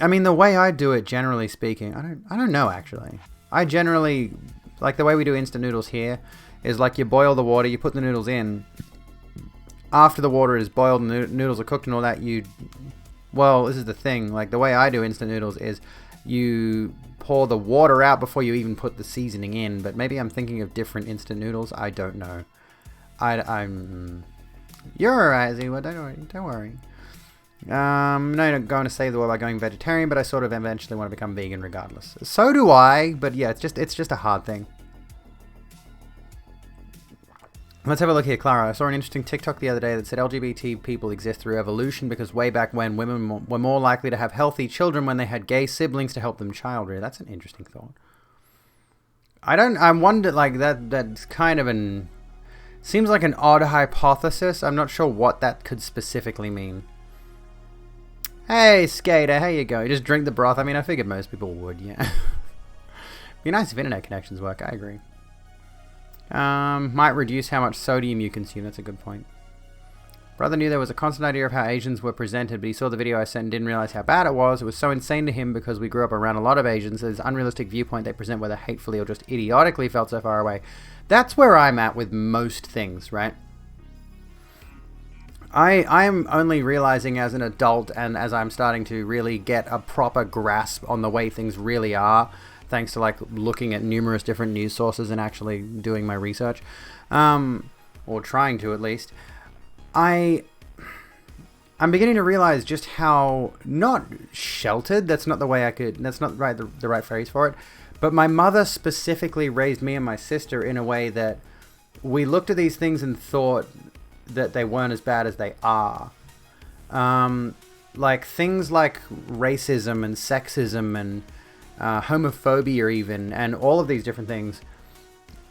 I mean, the way I do it, generally speaking, I don't know, actually. I generally, like the way we do instant noodles here, is like you boil the water, you put the noodles in. After the water is boiled and the noodles are cooked and all that, well, this is the thing. Like, the way I do instant noodles is you pour the water out before you even put the seasoning in. But maybe I'm thinking of different instant noodles. I don't know. You're alright, Ziwa. Don't worry. No, you're not going to save the world by going vegetarian, but I sort of eventually want to become vegan regardless. So do I, but yeah, it's just a hard thing. Let's have a look here, Clara. I saw an interesting TikTok the other day that said LGBT people exist through evolution because way back when women were more likely to have healthy children when they had gay siblings to help them child rear. That's an interesting thought. I wonder, like, that's kind of seems like an odd hypothesis. I'm not sure what that could specifically mean. Hey, Skater, how you going? Just drink the broth. I mean, I figured most people would, yeah. Be nice if internet connections work, I agree. Might reduce how much sodium you consume. That's a good point. Brother knew there was a constant idea of how Asians were presented, but he saw the video I sent and didn't realize how bad it was. It was so insane to him because we grew up around a lot of Asians. This unrealistic viewpoint they present, whether hatefully or just idiotically, felt so far away. That's where I'm at with most things, right? I am only realizing as an adult and as I'm starting to really get a proper grasp on the way things really are, thanks to like looking at numerous different news sources and actually doing my research, or trying to at least. I'm beginning to realize just how not sheltered. That's not the way that's not the right phrase for it. But my mother specifically raised me and my sister in a way that we looked at these things and thought that they weren't as bad as they are. Like things like racism and sexism and homophobia even, and all of these different things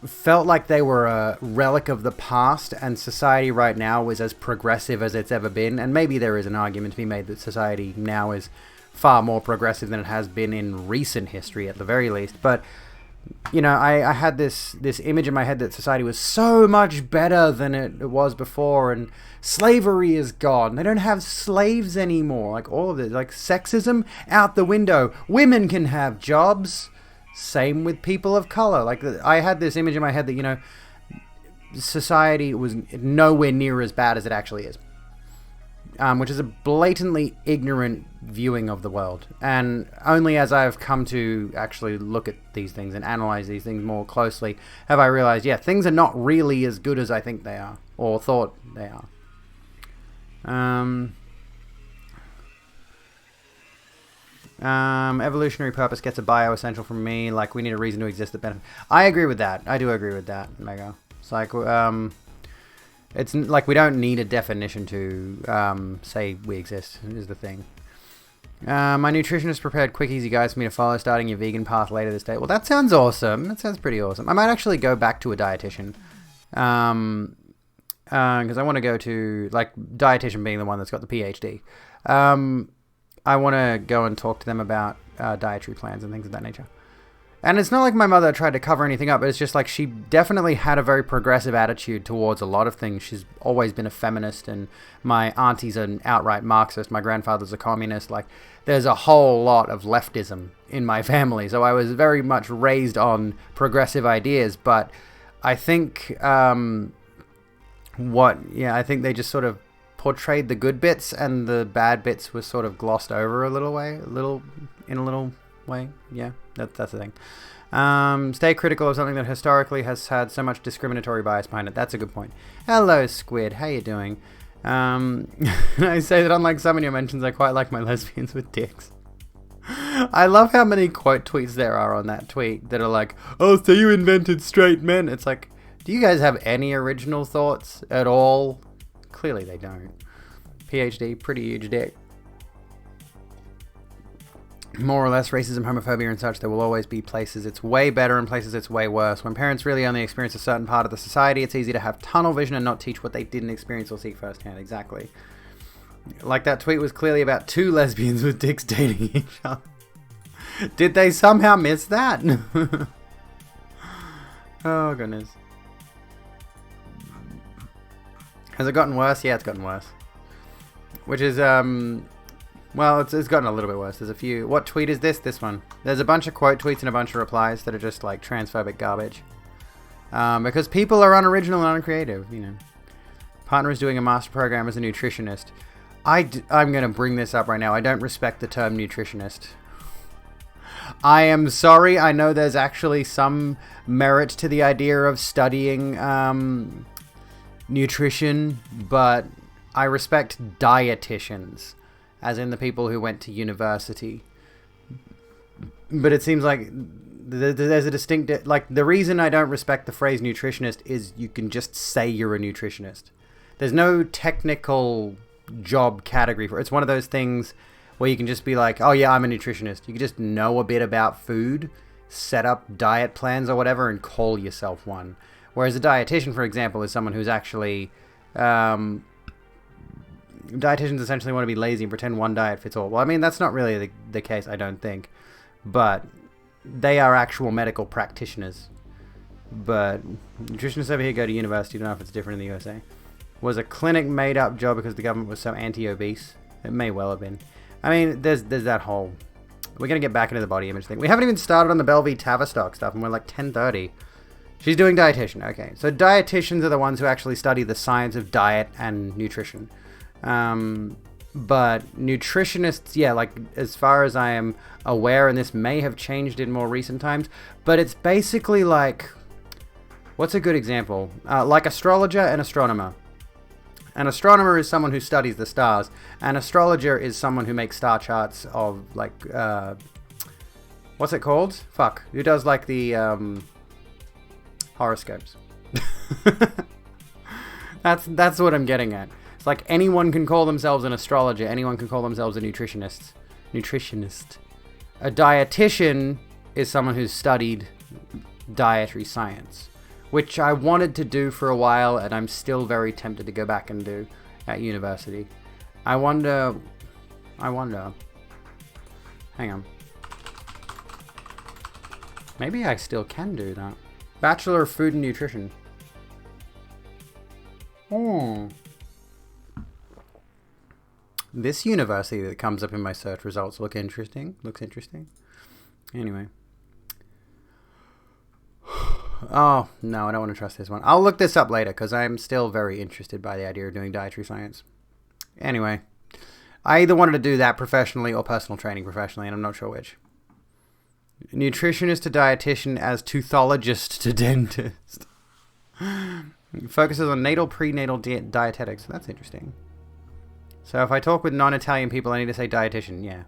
felt like they were a relic of the past, and society right now is as progressive as it's ever been. And maybe there is an argument to be made that society now is far more progressive than it has been in recent history at the very least. But you know, I had this image in my head that society was so much better than it was before, and slavery is gone. They don't have slaves anymore. Like all of this, like sexism out the window. Women can have jobs. Same with people of color. Like I had this image in my head that, you know, society was nowhere near as bad as it actually is. Which is a blatantly ignorant viewing of the world. And only as I've come to actually look at these things and analyze these things more closely have I realized, yeah, things are not really as good as I think they are, or thought they are. Evolutionary purpose gets a bio-essential from me, like we need a reason to exist that benefits. I agree with that. I do agree with that, Mega. It's like, it's like we don't need a definition to say we exist, is the thing. My nutritionist prepared quick, easy guides for me to follow starting your vegan path later this day. Well, that sounds awesome. That sounds pretty awesome. I might actually go back to a dietitian. Because I want to go to, like, dietitian being the one that's got the PhD. I want to go and talk to them about dietary plans and things of that nature. And it's not like my mother tried to cover anything up, but it's just like she definitely had a very progressive attitude towards a lot of things. She's always been a feminist, and my auntie's an outright Marxist. My grandfather's a communist. Like, there's a whole lot of leftism in my family. So I was very much raised on progressive ideas, but I think, I think they just sort of portrayed the good bits, and the bad bits were sort of glossed over in a little way. Yeah, that's the thing. Stay critical of something that historically has had so much discriminatory bias behind it. That's a good point. Hello, Squid. How you doing? I say that unlike some of your mentions, I quite like my lesbians with dicks. I love how many quote tweets there are on that tweet that are like, oh, so you invented straight men. It's like, do you guys have any original thoughts at all? Clearly they don't. PhD, pretty huge dick. More or less racism, homophobia and such, there will always be places it's way better and places it's way worse. When parents really only experience a certain part of the society, it's easy to have tunnel vision and not teach what they didn't experience or see firsthand. Exactly. Like that tweet was clearly about two lesbians with dicks dating each other. Did they somehow miss that? Oh, goodness. Has it gotten worse? Yeah, it's gotten worse. Which is, well, it's gotten a little bit worse. There's a few... What tweet is this? This one. There's a bunch of quote tweets and a bunch of replies that are just, like, transphobic garbage. Because people are unoriginal and uncreative, you know. Partner is doing a master program as a nutritionist. I'm going to bring this up right now. I don't respect the term nutritionist. I am sorry. I know there's actually some merit to the idea of studying nutrition, but I respect dietitians, as in the people who went to university. But it seems like there's a distinct... Like, the reason I don't respect the phrase nutritionist is you can just say you're a nutritionist. There's no technical job category for it. It's one of those things where you can just be like, oh yeah, I'm a nutritionist. You can just know a bit about food, set up diet plans or whatever, and call yourself one. Whereas a dietitian, for example, is someone who's actually... dietitians essentially want to be lazy and pretend one diet fits all. Well, I mean, that's not really the case, I don't think. But they are actual medical practitioners. But nutritionists over here go to university. I don't know if it's different in the USA. Was a clinic made up job because the government was so anti-obese? It may well have been. I mean, there's that whole... We're going to get back into the body image thing. We haven't even started on the Belle v. Tavistock stuff, and we're like 10:30. She's doing dietitian. Okay, so dietitians are the ones who actually study the science of diet and nutrition. But nutritionists, yeah, like as far as I am aware, and this may have changed in more recent times, but it's basically like... What's a good example? Like astrologer and astronomer. An astronomer is someone who studies the stars. An astrologer is someone who makes star charts of, like, what's it called? Fuck. Who does, like, the, horoscopes. That's what I'm getting at. It's like anyone can call themselves an astrologer. Anyone can call themselves a nutritionist. A dietitian is someone who's studied dietary science, which I wanted to do for a while, and I'm still very tempted to go back and do at university. I wonder... Hang on. Maybe I still can do that. Bachelor of Food and Nutrition. This university that comes up in my search results looks interesting. Anyway. Oh, no, I don't want to trust this one. I'll look this up later, because I'm still very interested by the idea of doing dietary science. Anyway, I either wanted to do that professionally or personal training professionally, and I'm not sure which. Nutritionist to dietitian as toothologist to dentist. Focuses on natal, prenatal dietetics. That's interesting. So if I talk with non-Italian people, I need to say dietitian, yeah.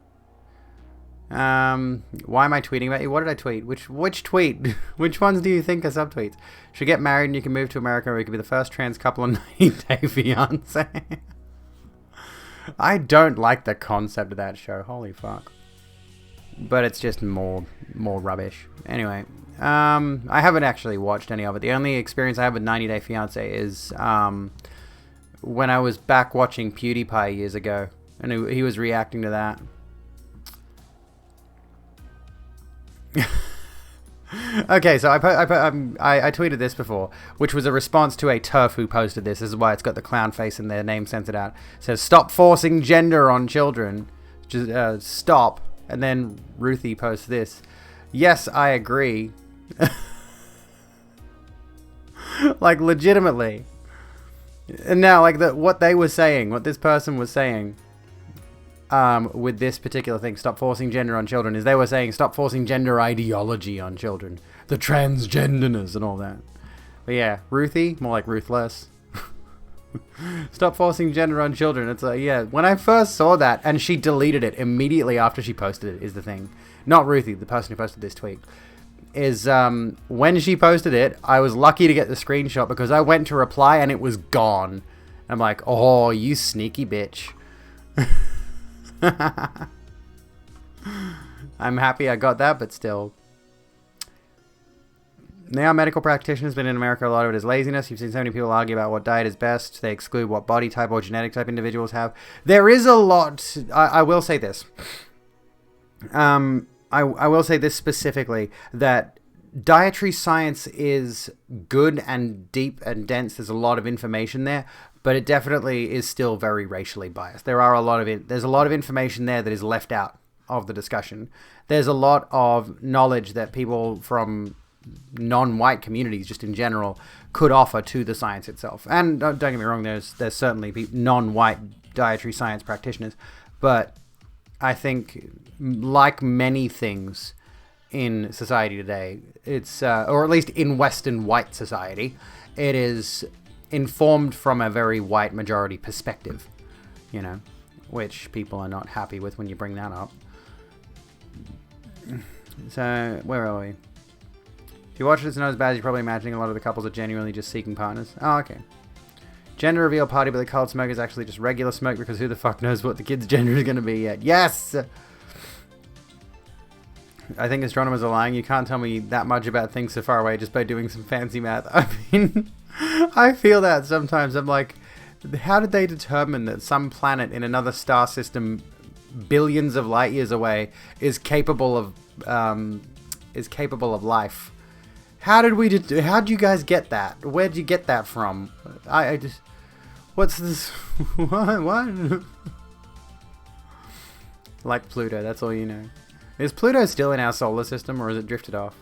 Why am I tweeting about you? What did I tweet? Which tweet? Which ones do you think are subtweets? Should get married and you can move to America, or you could be the first trans couple on 90-Day Fiance. I don't like the concept of that show. Holy fuck. But it's just more rubbish. Anyway, I haven't actually watched any of it. The only experience I have with 90-Day Fiance is when I was back watching PewDiePie years ago, and he was reacting to that. Okay, so I tweeted this before, which was a response to a TERF who posted this. This is why it's got the clown face and their name censored out. It says, stop forcing gender on children. Just stop. And then Ruthie posts this. Yes, I agree. Like, legitimately. And now, like, what they were saying, what this person was saying... with this particular thing, stop forcing gender on children, is they were saying stop forcing gender ideology on children. The transgenderness and all that. But yeah, Ruthie, more like ruthless. Stop forcing gender on children. It's like, yeah, when I first saw that, and she deleted it immediately after she posted it, is the thing. Not Ruthie, the person who posted this tweet. Is, when she posted it, I was lucky to get the screenshot because I went to reply and it was gone. I'm like, oh, you sneaky bitch. I'm happy I got that, but still. They are medical practitioners, but in America, a lot of it is laziness. You've seen so many people argue about what diet is best. They exclude what body type or genetic type individuals have. There is a lot. I will say this. I will say this specifically, that dietary science is good and deep and dense. There's a lot of information there, but it definitely is still very racially biased. There's a lot of information there that is left out of the discussion. There's a lot of knowledge that people from non-white communities, just in general, could offer to the science itself. And don't get me wrong, there's certainly non-white dietary science practitioners, but I think, like many things in society today, it's or at least in Western white society, it is informed from a very white majority perspective, which people are not happy with when you bring that up. So, where are we? If you watch it, it's not as bad as you're probably imagining. A lot of the couples are genuinely just seeking partners. Oh, okay. Gender reveal party, but the cold smoke is actually just regular smoke, because who the fuck knows what the kid's gender is going to be yet. Yes! I think astronomers are lying. You can't tell me that much about things so far away just by doing some fancy math. I mean, I feel that sometimes. I'm like, how did they determine that some planet in another star system billions of light years away is capable of life? How'd you guys get that? Where'd you get that from? I just, what's this? What? Like Pluto, that's all you know. Is Pluto still in our solar system, or has it drifted off?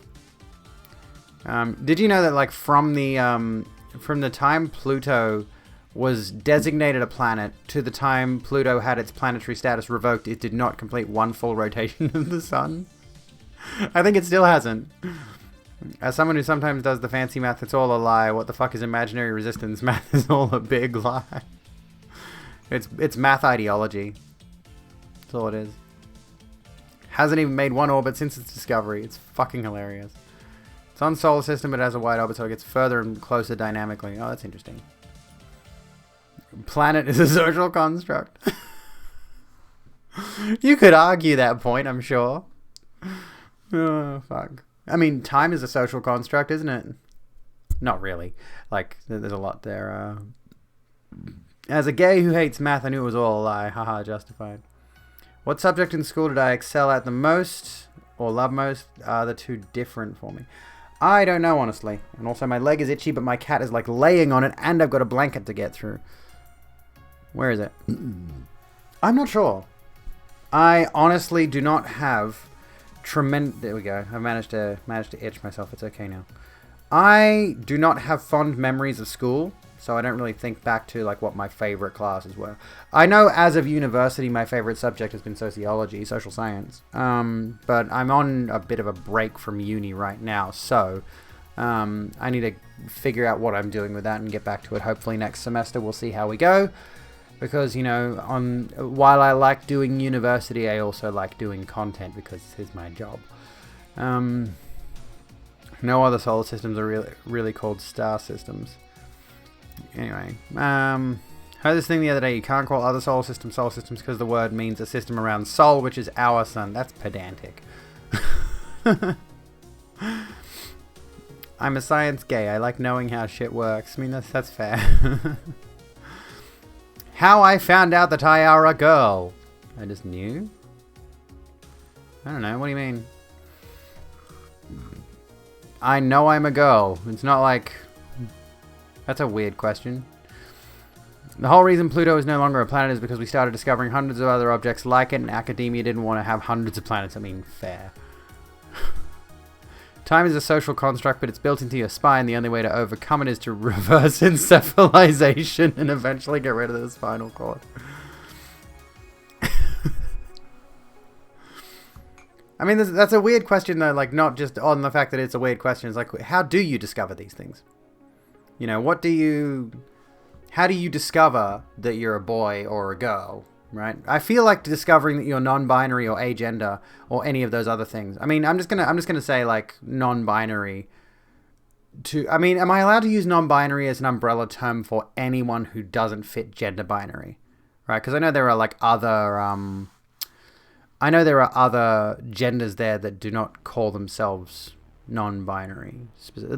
Did you know that, like, from the time Pluto was designated a planet to the time Pluto had its planetary status revoked, it did not complete one full rotation of the sun? I think it still hasn't. As someone who sometimes does the fancy math, it's all a lie. What the fuck is imaginary resistance? Math is all a big lie. It's math ideology. That's all it is. Hasn't even made one orbit since its discovery. It's fucking hilarious. It's on solar system, but it has a wide orbit, so it gets further and closer dynamically. Oh, that's interesting. Planet is a social construct. You could argue that point, I'm sure. Oh, fuck. I mean, time is a social construct, isn't it? Not really. Like, there's a lot there. As a gay who hates math, I knew it was all a lie. Haha, justified. What subject in school did I excel at the most, or love most? The two different for me. I don't know, honestly. And also, my leg is itchy, but my cat is, like, laying on it, and I've got a blanket to get through. Where is it? I'm not sure. I honestly do not have tremendous... There we go. I managed to itch myself. It's okay now. I do not have fond memories of school, so I don't really think back to, like, what my favorite classes were. I know as of university, my favorite subject has been sociology, social science. But I'm on a bit of a break from uni right now, so I need to figure out what I'm doing with that and get back to it. Hopefully next semester we'll see how we go. Because, while I like doing university, I also like doing content because it's my job. No other solar systems are really called star systems. Anyway, heard this thing the other day. You can't call other solar systems because the word means a system around Sol, which is our sun. That's pedantic. I'm a science gay. I like knowing how shit works. I mean, that's fair. How I found out that I are a girl. I just knew? I don't know. What do you mean? I know I'm a girl. It's not like... That's a weird question. The whole reason Pluto is no longer a planet is because we started discovering hundreds of other objects like it, and academia didn't want to have hundreds of planets. I mean, fair. Time is a social construct, but it's built into your spine. The only way to overcome it is to reverse encephalization and eventually get rid of the spinal cord. I mean, that's a weird question, though, like, not just on the fact that it's a weird question. It's like, how do you discover these things? How do you discover that you're a boy or a girl? Right? I feel like discovering that you're non-binary or agender or any of those other things. I mean, I'm just gonna say, like, non-binary. I mean, am I allowed to use non-binary as an umbrella term for anyone who doesn't fit gender binary? Right? Because I know there are, like, other genders there that do not call themselves non-binary.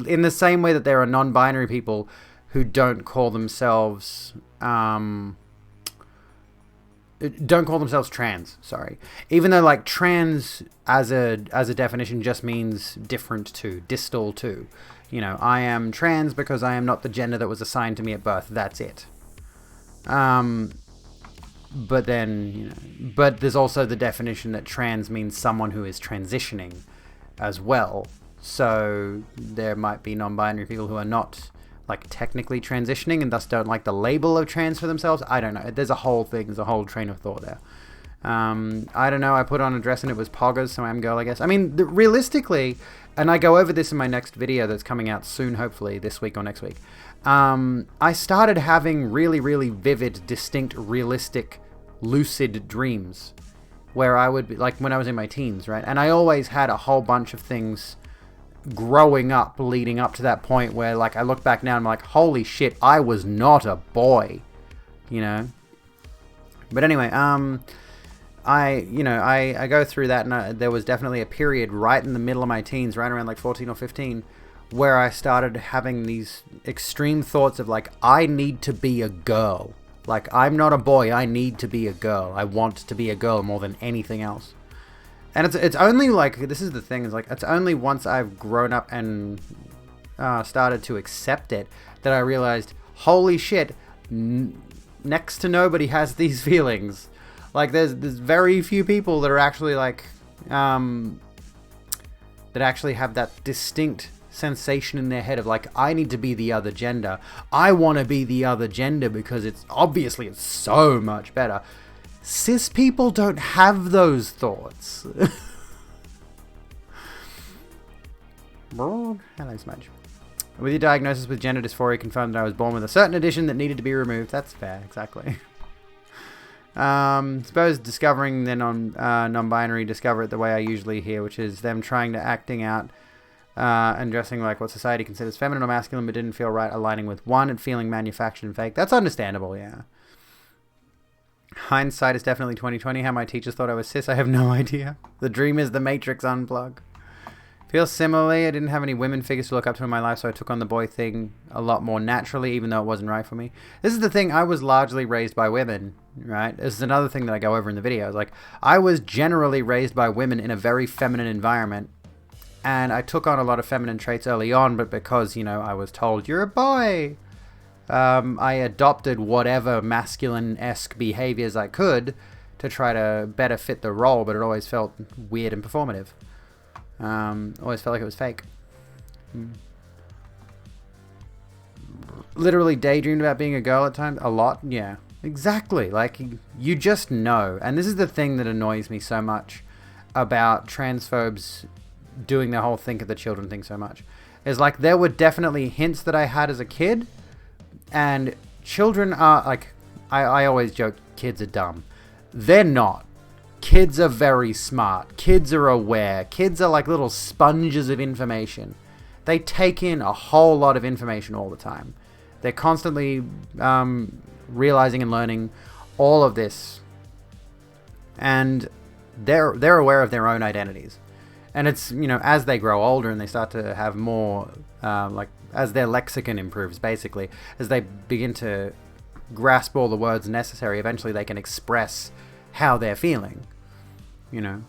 In the same way that there are non-binary people who don't call themselves trans, sorry. Even though like trans as a definition just means different to, distal to. You know, I am trans because I am not the gender that was assigned to me at birth. That's it. But then, you know, but there's also the definition that trans means someone who is transitioning as well. So there might be non-binary people who are not like technically transitioning and thus don't like the label of trans for themselves. I don't know. There's a whole thing. There's a whole train of thought there. I don't know. I put on a dress and it was poggers, so I'm girl, I guess. I mean, realistically, and I go over this in my next video that's coming out soon, hopefully this week or next week. I started having really, really vivid, distinct, realistic, lucid dreams where I would be like when I was in my teens, right? And I always had a whole bunch of things growing up leading up to that point where like I look back now and I'm like, holy shit, I was not a boy, you know? But anyway, I go through that, and there was definitely a period right in the middle of my teens, right around like 14 or 15, where I started having these extreme thoughts of like, I need to be a girl. Like, I'm not a boy, I need to be a girl. I want to be a girl more than anything else. And it's only like, this is the thing, is like, it's only once I've grown up and started to accept it that I realized, holy shit, next to nobody has these feelings. Like, there's very few people that are actually like, that actually have that distinct sensation in their head of like, I need to be the other gender. I want to be the other gender because it's so much better. Cis people don't have those thoughts. Hello, Smudge. With your diagnosis with gender dysphoria, confirmed that I was born with a certain addition that needed to be removed. That's fair, exactly. Suppose discovering then on non-binary, discover it the way I usually hear, which is them trying to acting out and dressing like what society considers feminine or masculine, but didn't feel right aligning with one and feeling manufactured and fake. That's understandable, yeah. Hindsight is definitely 2020. How my teachers thought I was cis, I have no idea. The dream is the Matrix unplug. Feels similarly. I didn't have any women figures to look up to in my life, so I took on the boy thing a lot more naturally, even though it wasn't right for me. This is the thing. I was largely raised by women, right? This is another thing that I go over in the video. Like, I was generally raised by women in a very feminine environment, and I took on a lot of feminine traits early on, but because, you know, I was told, you're a boy, I adopted whatever masculine-esque behaviors I could to try to better fit the role, but it always felt weird and performative. Always felt like it was fake. Literally daydreamed about being a girl at times. A lot, yeah. Exactly. Like, you just know. And this is the thing that annoys me so much about transphobes doing the whole think of the children thing so much. Is like, there were definitely hints that I had as a kid, and children are, like, I always joke, kids are dumb. They're not. Kids are very smart. Kids are aware. Kids are like little sponges of information. They take in a whole lot of information all the time. They're constantly realizing and learning all of this. And they're aware of their own identities. And it's, you know, as they grow older and they start to have more, like, as their lexicon improves, basically, as they begin to grasp all the words necessary, eventually they can express how they're feeling. You know,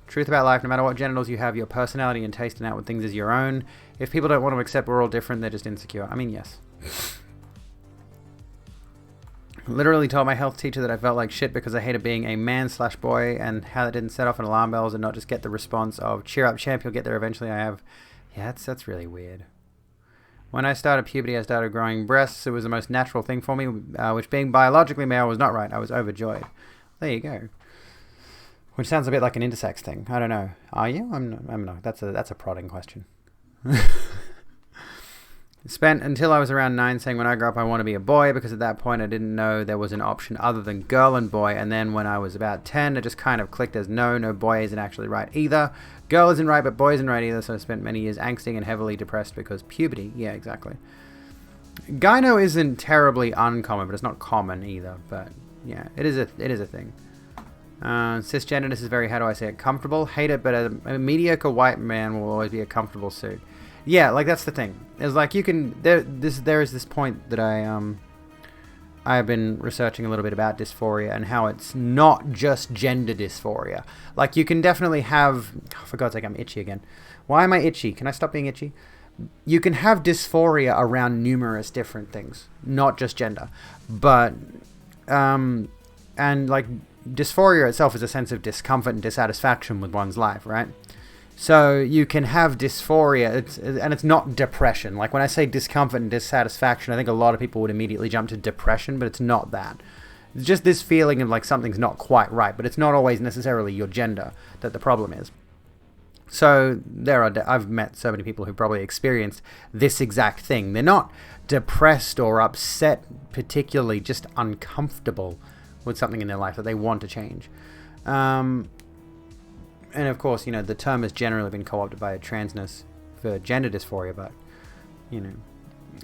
truth about life, no matter what genitals you have, your personality and taste in outward things is your own. If people don't want to accept we're all different, they're just insecure. I mean, yes. Literally told my health teacher that I felt like shit because I hated being a man/boy, and how that didn't set off an alarm bells and not just get the response of, cheer up champ, you'll get there eventually. I have. Yeah, that's really weird. When I started puberty, I started growing breasts. It was the most natural thing for me, which being biologically male was not right. I was overjoyed. There you go. Which sounds a bit like an intersex thing. I don't know. Are you? I'm not. That's a prodding question. Spent until I was around 9 saying when I grow up I want to be a boy, because at that point I didn't know there was an option other than girl and boy. And then when I was about 10, it just kind of clicked as no boy isn't actually right either. Girl isn't right, but boy isn't right either. So I spent many years angsting and heavily depressed because puberty. Yeah, exactly. Gyno isn't terribly uncommon, but it's not common either. But yeah, it is a thing. Cisgenderness is very, how do I say it, comfortable. Hate it, but a mediocre white man will always be a comfortable suit. Yeah, like that's the thing. It's like you can there is this point that I've been researching a little bit about dysphoria and how it's not just gender dysphoria. Like you can definitely have, oh, for God's sake, I'm itchy again. Why am I itchy? Can I stop being itchy? You can have dysphoria around numerous different things, not just gender, but and like dysphoria itself is a sense of discomfort and dissatisfaction with one's life, right? So you can have dysphoria, and it's not depression. Like when I say discomfort and dissatisfaction, I think a lot of people would immediately jump to depression, but it's not that. It's just this feeling of like something's not quite right, but it's not always necessarily your gender that the problem is. So I've met so many people who probably experienced this exact thing. They're not depressed or upset, particularly just uncomfortable with something in their life that they want to change. And of course, you know, the term has generally been co-opted by transness for gender dysphoria, but, you know.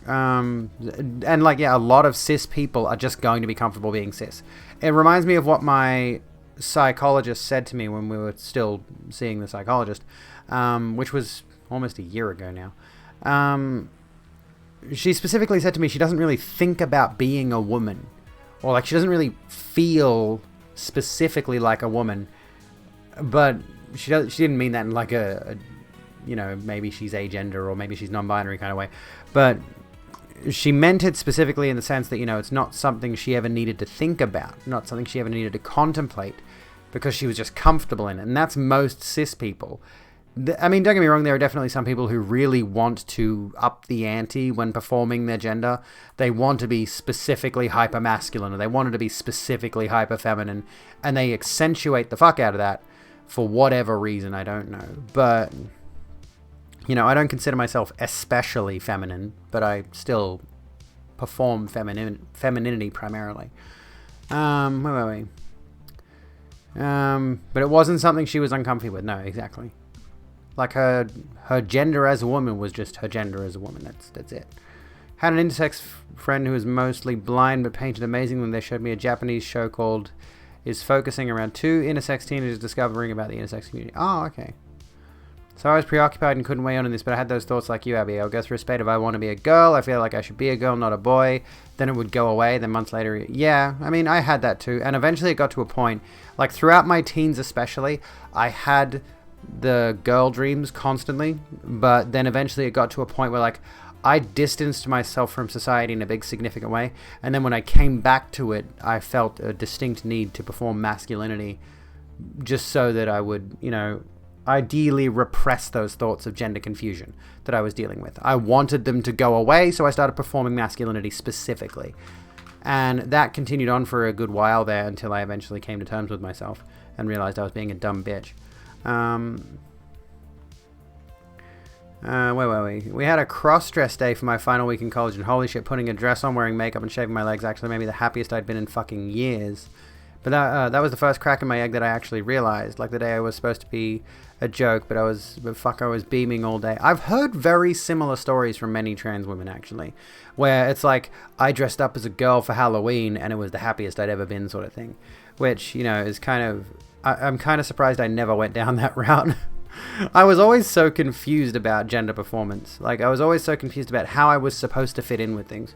And like, yeah, a lot of cis people are just going to be comfortable being cis. It reminds me of what my psychologist said to me when we were still seeing the psychologist, which was almost a year ago now. She specifically said to me she doesn't really think about being a woman, or like she doesn't really feel specifically like a woman, but she didn't mean that in like a you know, maybe she's agender or maybe she's non-binary kind of way, but she meant it specifically in the sense that, you know, it's not something she ever needed to think about, not something she ever needed to contemplate, because she was just comfortable in it. And that's most cis people. I mean, don't get me wrong, there are definitely some people who really want to up the ante when performing their gender. They want to be specifically hyper-masculine, or they want to be specifically hyper-feminine, and they accentuate the fuck out of that for whatever reason, I don't know. But, you know, I don't consider myself especially feminine, but I still perform femininity primarily. Where were we? But it wasn't something she was uncomfortable with. No, exactly. Like her gender as a woman was just her gender as a woman. That's it. Had an intersex friend who was mostly blind but painted amazingly. They showed me a Japanese show called is focusing around two intersex teenagers discovering about the intersex community. Oh, okay. So I was preoccupied and couldn't weigh on this, but I had those thoughts like you, Abby. I'll go through a spate of I want to be a girl. I feel like I should be a girl, not a boy. Then it would go away. Then months later, yeah. I mean, I had that too. And eventually it got to a point, like throughout my teens especially, I had the girl dreams constantly. But then eventually it got to a point where like I distanced myself from society in a big significant way. And then when I came back to it, I felt a distinct need to perform masculinity just so that I would, you know, ideally repress those thoughts of gender confusion that I was dealing with. I wanted them to go away, so I started performing masculinity specifically. And that continued on for a good while there until I eventually came to terms with myself and realized I was being a dumb bitch. Where were we? We had a cross-dress day for my final week in college, and holy shit, putting a dress on, wearing makeup, and shaving my legs actually made me the happiest I'd been in fucking years. But that was the first crack in my egg that I actually realized. Like the day I was supposed to be a joke, but I was beaming all day. I've heard very similar stories from many trans women actually, where it's like I dressed up as a girl for Halloween and it was the happiest I'd ever been, sort of thing. Which, you know, is kind of, I'm kind of surprised I never went down that route. I was always so confused about gender performance. Like I was always so confused about how I was supposed to fit in with things.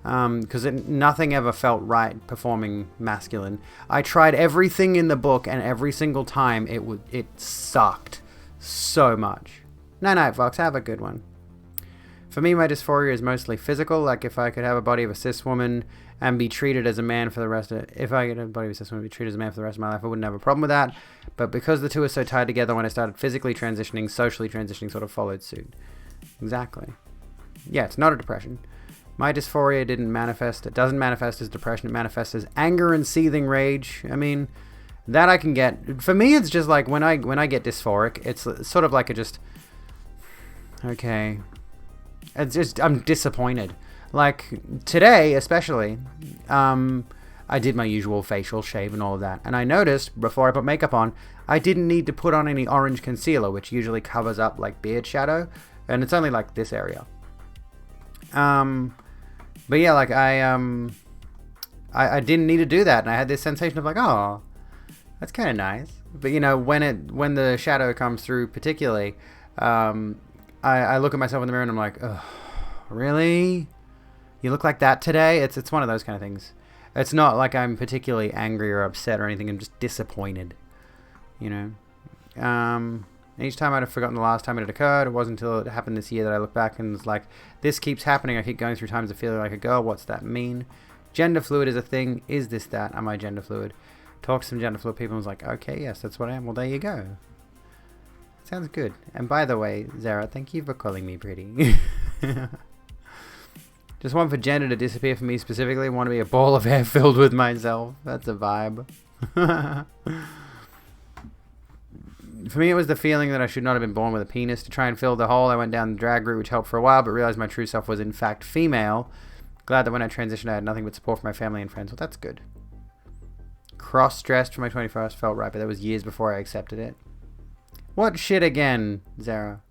Because nothing ever felt right performing masculine. I tried everything in the book, and every single time it sucked so much. Night, Fox. Have a good one. For me, my dysphoria is mostly physical. Like if I could have a body of a cis woman and be treated as a man for the rest of if I could have a body of a cis woman and be treated as a man for the rest of my life, I wouldn't have a problem with that. But because the two are so tied together, when I started physically transitioning, socially transitioning sort of followed suit. Exactly. Yeah, it's not a depression. My dysphoria didn't manifest. It doesn't manifest as depression. It manifests as anger and seething rage. I mean, that I can get. For me, it's just like when I get dysphoric, it's sort of like okay. It's just I'm disappointed. Like today, especially, I did my usual facial shave and all of that, and I noticed before I put makeup on, I didn't need to put on any orange concealer, which usually covers up like beard shadow, and it's only like this area. But yeah, like I didn't need to do that, and I had this sensation of like, oh, That's kind of nice. But you know, when the shadow comes through, particularly, I look at myself in the mirror and I'm like, ugh, really? You look like that today? It's one of those kind of things. It's not like I'm particularly angry or upset or anything. I'm just disappointed. You know. Each time I'd have forgotten the last time it had occurred. It wasn't until it happened this year that I look back and was like, this keeps happening. I keep going through times of feeling like a girl. What's that mean? Gender fluid is a thing. Is this that? Am I gender fluid? Talk to some gender fluid people and was like, okay, yes, that's what I am. Well, there you go. Sounds good. And by the way, Zara, thank you for calling me pretty. Just want for gender to disappear for me specifically. Want to be a ball of hair filled with myself. That's a vibe. For me, it was the feeling that I should not have been born with a penis. To try and fill the hole, I went down the drag route, which helped for a while, but realized my true self was in fact female. Glad that when I transitioned, I had nothing but support from my family and friends. Well, that's good. Cross-dressed for my 21st felt right, but that was years before I accepted it. What shit again, Zara?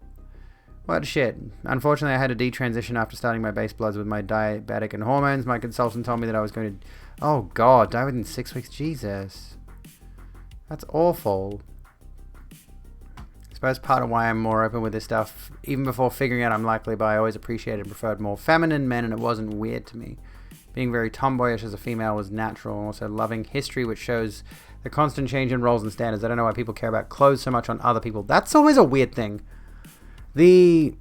What shit? Unfortunately, I had to detransition after starting my base bloods with my diabetic and hormones. My consultant told me that I was going to... Oh, God, die within 6 weeks. Jesus. That's awful. I suppose part of why I'm more open with this stuff, even before figuring out I'm likely bi, I always appreciated and preferred more feminine men, and it wasn't weird to me. Being very tomboyish as a female was natural, and also loving history, which shows the constant change in roles and standards. I don't know why people care about clothes so much on other people. That's always a weird thing. The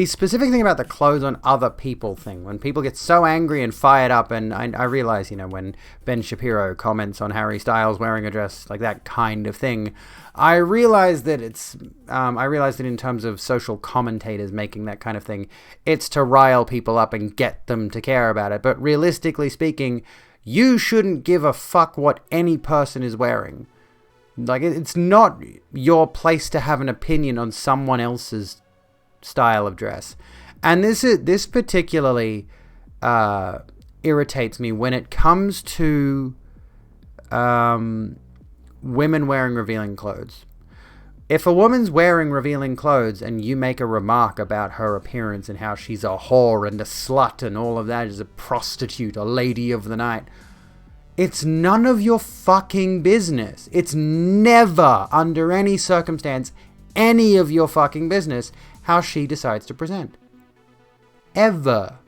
specific thing about the clothes on other people thing, when people get so angry and fired up, and I realize, you know, when Ben Shapiro comments on Harry Styles wearing a dress, like that kind of thing, I realize that in terms of social commentators making that kind of thing, it's to rile people up and get them to care about it. But realistically speaking, you shouldn't give a fuck what any person is wearing. Like, it's not your place to have an opinion on someone else's style of dress. And this particularly irritates me when it comes to women wearing revealing clothes. If a woman's wearing revealing clothes and you make a remark about her appearance and how she's a whore and a slut and all of that, is a prostitute, a lady of the night, it's none of your fucking business. It's never, under any circumstance, any of your fucking business how she decides to present. Ever.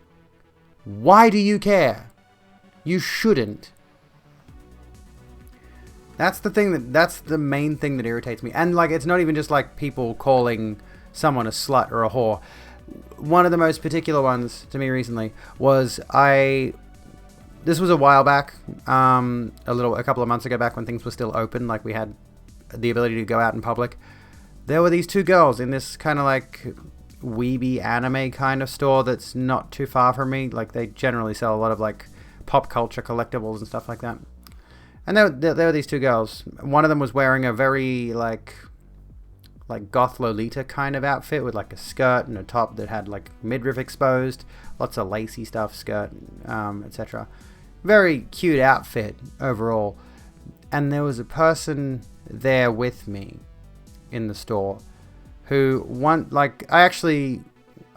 Why do you care? You shouldn't. That's the main thing that irritates me. And like, it's not even just like people calling someone a slut or a whore. One of the most particular ones to me recently was this was a while back, a couple of months ago, back when things were still open, like we had the ability to go out in public. There were these two girls in this kind of like weeby anime kind of store that's not too far from me. Like, they generally sell a lot of like pop culture collectibles and stuff like that. And there were these two girls. One of them was wearing a very like goth Lolita kind of outfit with like a skirt and a top that had like midriff exposed, lots of lacy stuff, skirt, etc. Very cute outfit overall. And there was a person there with me in the store who I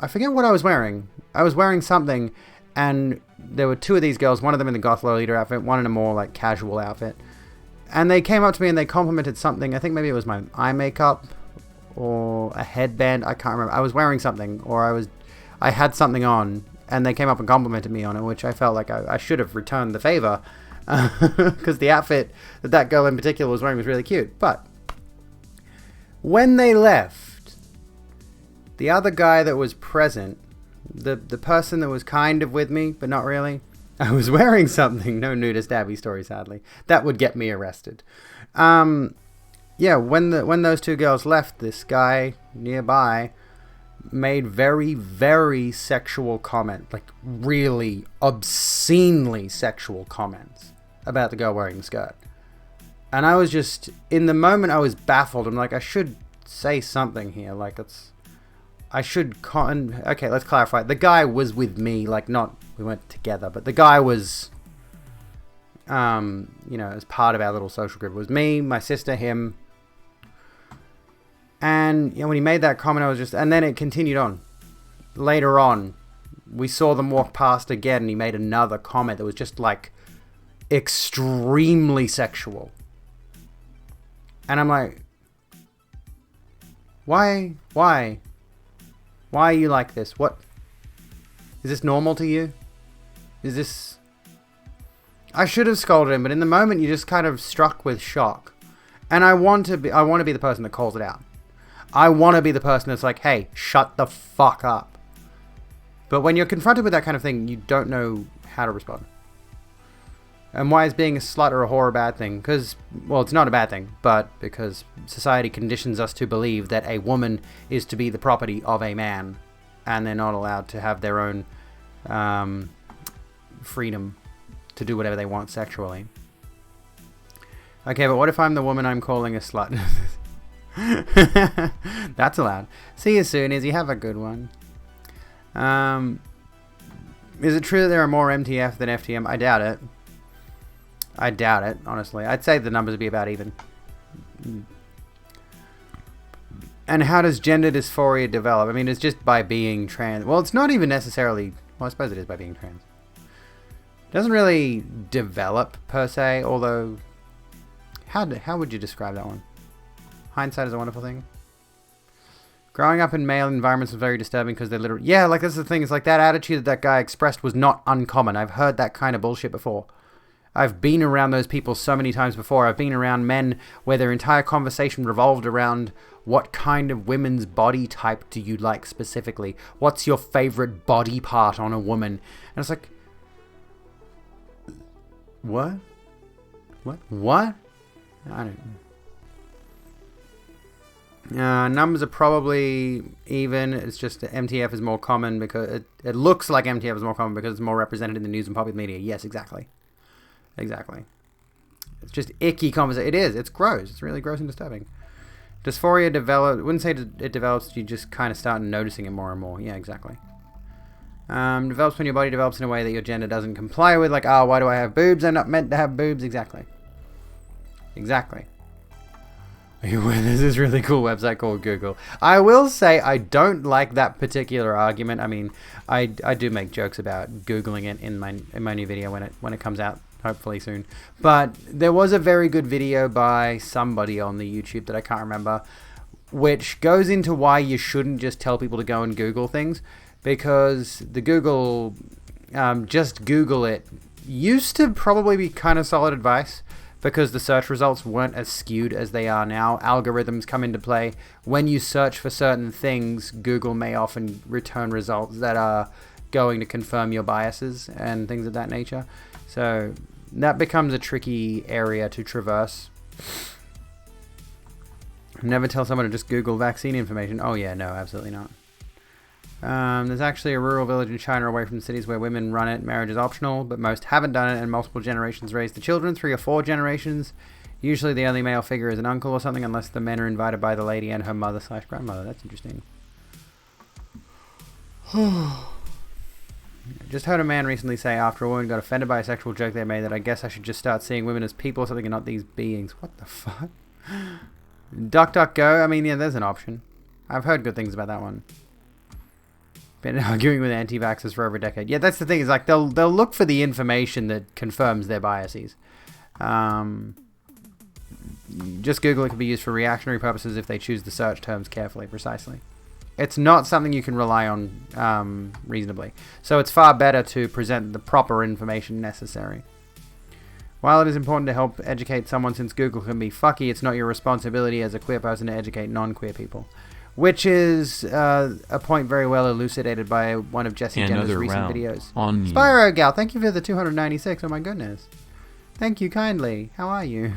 forget what I was wearing. I was wearing something, and there were two of these girls, one of them in the goth Lolita outfit, one in a more like casual outfit. And they came up to me and they complimented something. I think maybe it was my eye makeup or a headband. I can't remember. I was wearing something, or I had something on, and they came up and complimented me on it, which I felt like I should have returned the favor, because the outfit that girl in particular was wearing was really cute. But when they left, the other guy that was present, the person that was kind of with me, but not really, I was wearing something, no nudist Abby story sadly, that would get me arrested. Yeah, when those two girls left, this guy nearby made very, very sexual comment, like really obscenely sexual comments about the girl wearing the skirt. And I was just, in the moment, I was baffled. I'm like, I should say something here. Like, okay, let's clarify. The guy was with me, like, not, we weren't together, but the guy was, as part of our little social group. It was me, my sister, him. And, when he made that comment, I was just, and then it continued on. Later on, we saw them walk past again, and he made another comment that was just, like, extremely sexual. And I'm like, why are you like this? What is this normal to you? Is this... I should have scolded him, but in the moment you just kind of struck with shock. And I want to be the person that calls it out. I want to be the person that's like, hey, shut the fuck up. But when you're confronted with that kind of thing, you don't know how to respond. And why is being a slut or a whore a bad thing? Because, well, it's not a bad thing, but because society conditions us to believe that a woman is to be the property of a man, and they're not allowed to have their own freedom to do whatever they want sexually. Okay, but what if I'm the woman I'm calling a slut? That's allowed. See you soon, Izzy. Have a good one. Is it true that there are more MTF than FTM? I doubt it. I doubt it, honestly. I'd say the numbers would be about even. And how does gender dysphoria develop? I mean, it's just by being trans. Well, it's not even necessarily... Well, I suppose it is by being trans. It doesn't really develop, per se, although... How would you describe that one? Hindsight is a wonderful thing. Growing up in male environments is very disturbing because they're literally... Yeah, like, that's the thing. It's like that attitude that guy expressed was not uncommon. I've heard that kind of bullshit before. I've been around those people so many times before. I've been around men where their entire conversation revolved around what kind of women's body type do you like specifically? What's your favorite body part on a woman? And it's like... What? What? I don't know. Numbers are probably even. It's just that MTF is more common because... It looks like MTF is more common because it's more represented in the news and popular media. Yes, exactly. Exactly. It's just icky conversation. It is. It's gross. It's really gross and disturbing. Dysphoria develops... I wouldn't say it develops. You just kind of start noticing it more and more. Yeah, exactly. Develops when your body develops in a way that your gender doesn't comply with. Like, oh, why do I have boobs? I'm not meant to have boobs. Exactly. Exactly. There's this really cool website called Google. I will say I don't like that particular argument. I mean, I do make jokes about Googling it in my new video when it comes out, hopefully soon. But there was a very good video by somebody on the YouTube that I can't remember, which goes into why you shouldn't just tell people to go and Google things, because the Google, just Google it, used to probably be kind of solid advice. Because the search results weren't as skewed as they are now. Algorithms come into play. When you search for certain things, Google may often return results that are going to confirm your biases and things of that nature. So that becomes a tricky area to traverse. Never tell someone to just Google vaccine information. Oh yeah, no, absolutely not. There's actually a rural village in China away from the cities where women run it. Marriage is optional, but most haven't done it, and multiple generations raise the children, 3 or 4 generations. Usually the only male figure is an uncle or something, unless the men are invited by the lady and her mother/grandmother. That's interesting. Just heard a man recently say after a woman got offended by a sexual joke they made that I guess I should just start seeing women as people or something and not these beings. What the fuck? DuckDuckGo, I mean, yeah, there's an option. I've heard good things about that one. Been arguing with anti-vaxxers for over a decade. Yeah, that's the thing. Is like they'll look for the information that confirms their biases. Just Google it can be used for reactionary purposes if they choose the search terms carefully, precisely. It's not something you can rely on reasonably. So it's far better to present the proper information necessary. While it is important to help educate someone, since Google can be fucky, it's not your responsibility as a queer person to educate non-queer people. Which is a point very well elucidated by one of Jessie Jenner's recent videos. Spyro Gal, thank you for the 296. Oh my goodness. Thank you kindly. How are you?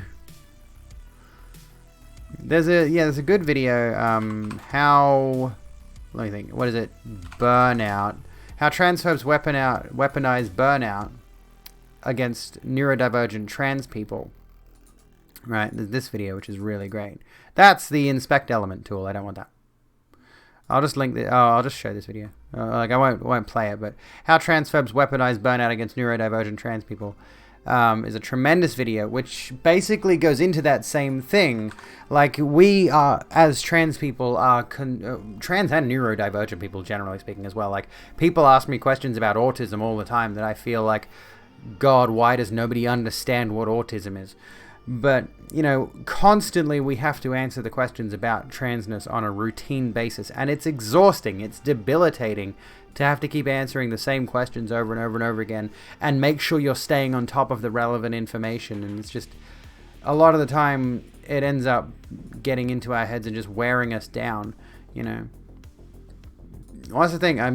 There's a good video. Let me think. What is it? Burnout. How transphobes weaponize burnout against neurodivergent trans people. Right. There's this video, which is really great. That's the inspect element tool. I don't want that. I'll just link the. Oh, I'll just show this video. I won't play it, but how transphobes weaponize burnout against neurodivergent trans people is a tremendous video, which basically goes into that same thing. Like we are, as trans people, are trans and neurodivergent people, generally speaking, as well. Like people ask me questions about autism all the time that I feel like, God, why does nobody understand what autism is? But, you know, constantly we have to answer the questions about transness on a routine basis. And it's exhausting. It's debilitating to have to keep answering the same questions over and over and over again and make sure you're staying on top of the relevant information. And it's just, a lot of the time, it ends up getting into our heads and just wearing us down, you know. Well, that's the thing. I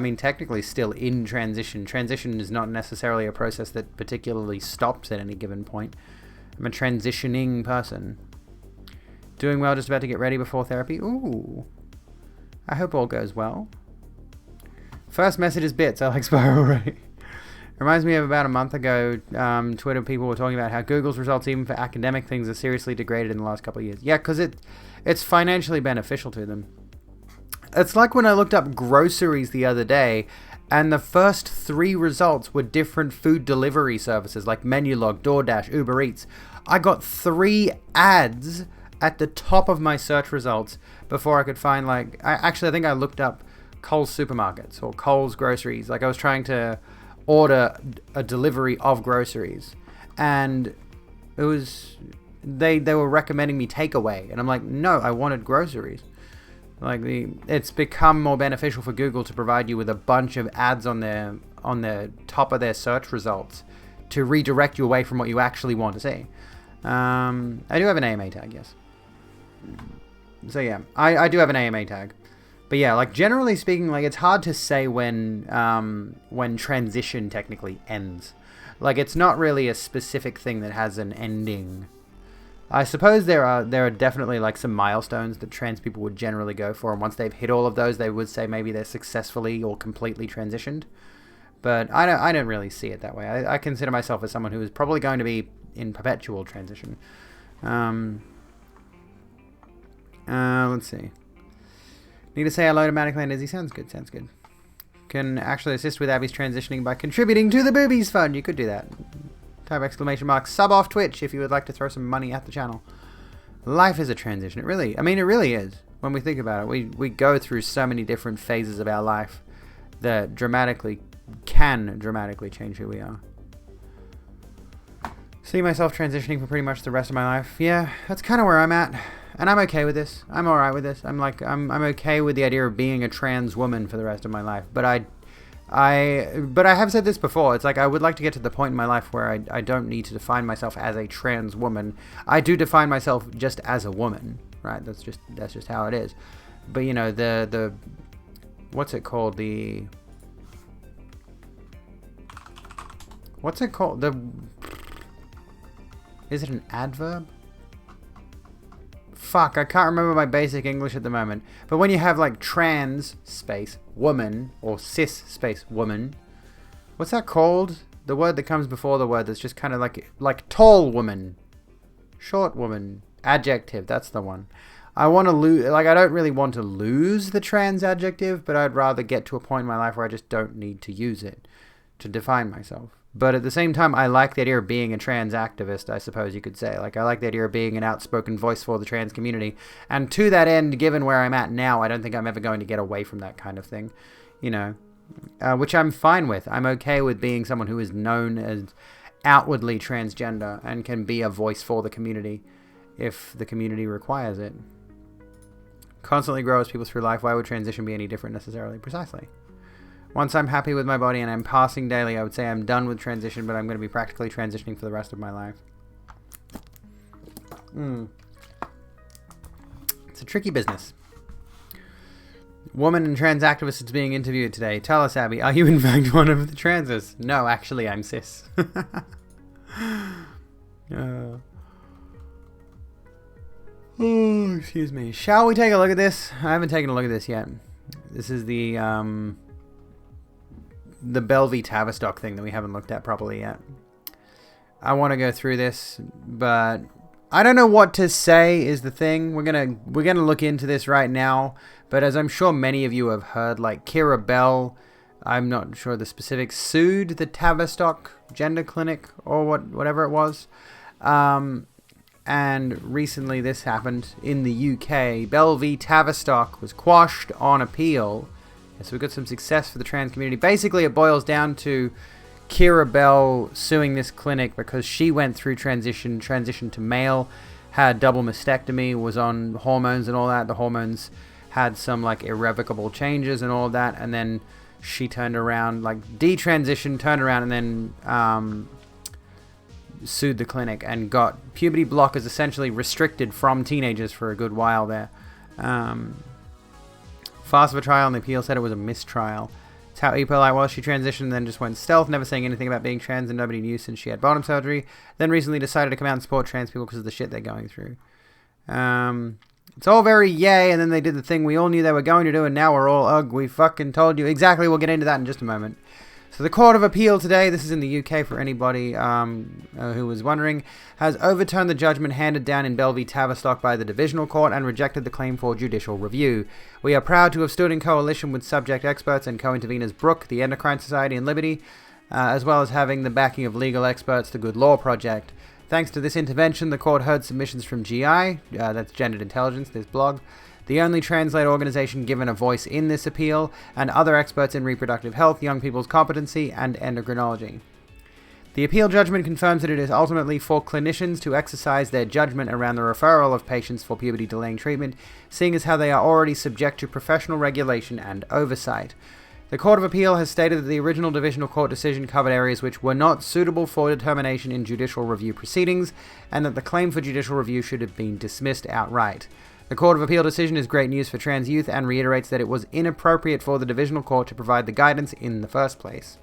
mean, technically still in transition. Transition is not necessarily a process that particularly stops at any given point. I'm a transitioning person. Doing well, just about to get ready before therapy. Ooh. I hope all goes well. First message is bits. I like Spiral Ray. Reminds me of about a month ago, Twitter people were talking about how Google's results, even for academic things, are seriously degraded in the last couple of years. Yeah, because it's financially beneficial to them. It's like when I looked up groceries the other day, and the first 3 results were different food delivery services like Menulog, DoorDash, Uber Eats. I got 3 ads at the top of my search results before I could find, like, I think I looked up Coles Supermarkets or Coles Groceries. Like, I was trying to order a delivery of groceries, and it was, they were recommending me takeaway, and I'm like, no, I wanted groceries. Like, it's become more beneficial for Google to provide you with a bunch of ads on the top of their search results to redirect you away from what you actually want to see. I do have an AMA tag, yes. So yeah, I do have an AMA tag. But yeah, like, generally speaking, like, it's hard to say when transition technically ends. Like, it's not really a specific thing that has an ending. I suppose there are definitely, like, some milestones that trans people would generally go for, and once they've hit all of those, they would say maybe they're successfully or completely transitioned. But I don't really see it that way. I consider myself as someone who is probably going to be in perpetual transition. Let's see. Need to say hello to Manicland and Izzy. Sounds good. Can actually assist with Abby's transitioning by contributing to the Boobies Fund. You could do that. Type exclamation mark sub off Twitch if you would like to throw some money at the channel. Life is a transition. It really is. When we think about it, we go through so many different phases of our life that can dramatically change who we are. See myself transitioning for pretty much the rest of my life. Yeah, that's kind of where I'm at. And I'm okay with this. I'm alright with this. I'm okay with the idea of being a trans woman for the rest of my life. But I have said this before. It's like I would like to get to the point in my life where I don't need to define myself as a trans woman. I do define myself just as a woman, right? That's just how it is. But you know, the what's it called? What's it called? Is it an adverb? Fuck, I can't remember my basic English at the moment. But when you have like trans space woman or cis space woman, what's that called? The word that comes before the word that's just kind of like tall woman, short woman, adjective. That's the one. I want to lose. Like, I don't really want to lose the trans adjective, but I'd rather get to a point in my life where I just don't need to use it to define myself. But at the same time, I like the idea of being a trans activist, I suppose you could say. Like, I like the idea of being an outspoken voice for the trans community. And to that end, given where I'm at now, I don't think I'm ever going to get away from that kind of thing, you know, which I'm fine with. I'm okay with being someone who is known as outwardly transgender and can be a voice for the community if the community requires it. Constantly grow as people through life. Why would transition be any different necessarily? Precisely. Once I'm happy with my body and I'm passing daily, I would say I'm done with transition, but I'm going to be practically transitioning for the rest of my life. It's a tricky business. Woman and trans activist is being interviewed today. Tell us, Abby, are you in fact one of the transes? No, actually, I'm cis. Oh, excuse me. Shall we take a look at this? I haven't taken a look at this yet. This is the Belle v. Tavistock thing that we haven't looked at properly yet. I want to go through this, but I don't know what to say is the thing. We're gonna look into this right now, but as I'm sure many of you have heard, like Keira Bell, I'm not sure the specifics, sued the Tavistock Gender Clinic or whatever it was. And recently this happened in the UK. Belle v. Tavistock was quashed on appeal. So we got some success for the trans community. Basically, it boils down to Kira Bell suing this clinic because she went through transition to male, had double mastectomy, was on hormones and all that. The hormones had some like irrevocable changes and all of that, and then she turned around, like detransitioned, turned around, and then sued the clinic and got puberty blockers essentially restricted from teenagers for a good while there. Fast of a trial, and the appeal said it was a mistrial. It's how Epolite was. She transitioned and then just went stealth, never saying anything about being trans, and nobody knew since she had bottom surgery. Then recently decided to come out and support trans people because of the shit they're going through. It's all very yay, and then they did the thing we all knew they were going to do, and now we're all, ugh, we fucking told you. Exactly, we'll get into that in just a moment. So the Court of Appeal today, this is in the UK for anybody who was wondering, has overturned the judgment handed down in Bell v Tavistock by the Divisional Court and rejected the claim for judicial review. We are proud to have stood in coalition with subject experts and co-interveners Brooke, the Endocrine Society and Liberty, as well as having the backing of legal experts, the Good Law Project. Thanks to this intervention, the court heard submissions from GI, that's Gendered Intelligence, this blog, the only translate organization given a voice in this appeal, and other experts in reproductive health, young people's competency, and endocrinology. The appeal judgment confirms that it is ultimately for clinicians to exercise their judgment around the referral of patients for puberty-delaying treatment, seeing as how they are already subject to professional regulation and oversight. The Court of Appeal has stated that the original Divisional Court decision covered areas which were not suitable for determination in judicial review proceedings, and that the claim for judicial review should have been dismissed outright. The Court of Appeal decision is great news for trans youth and reiterates that it was inappropriate for the Divisional Court to provide the guidance in the first place.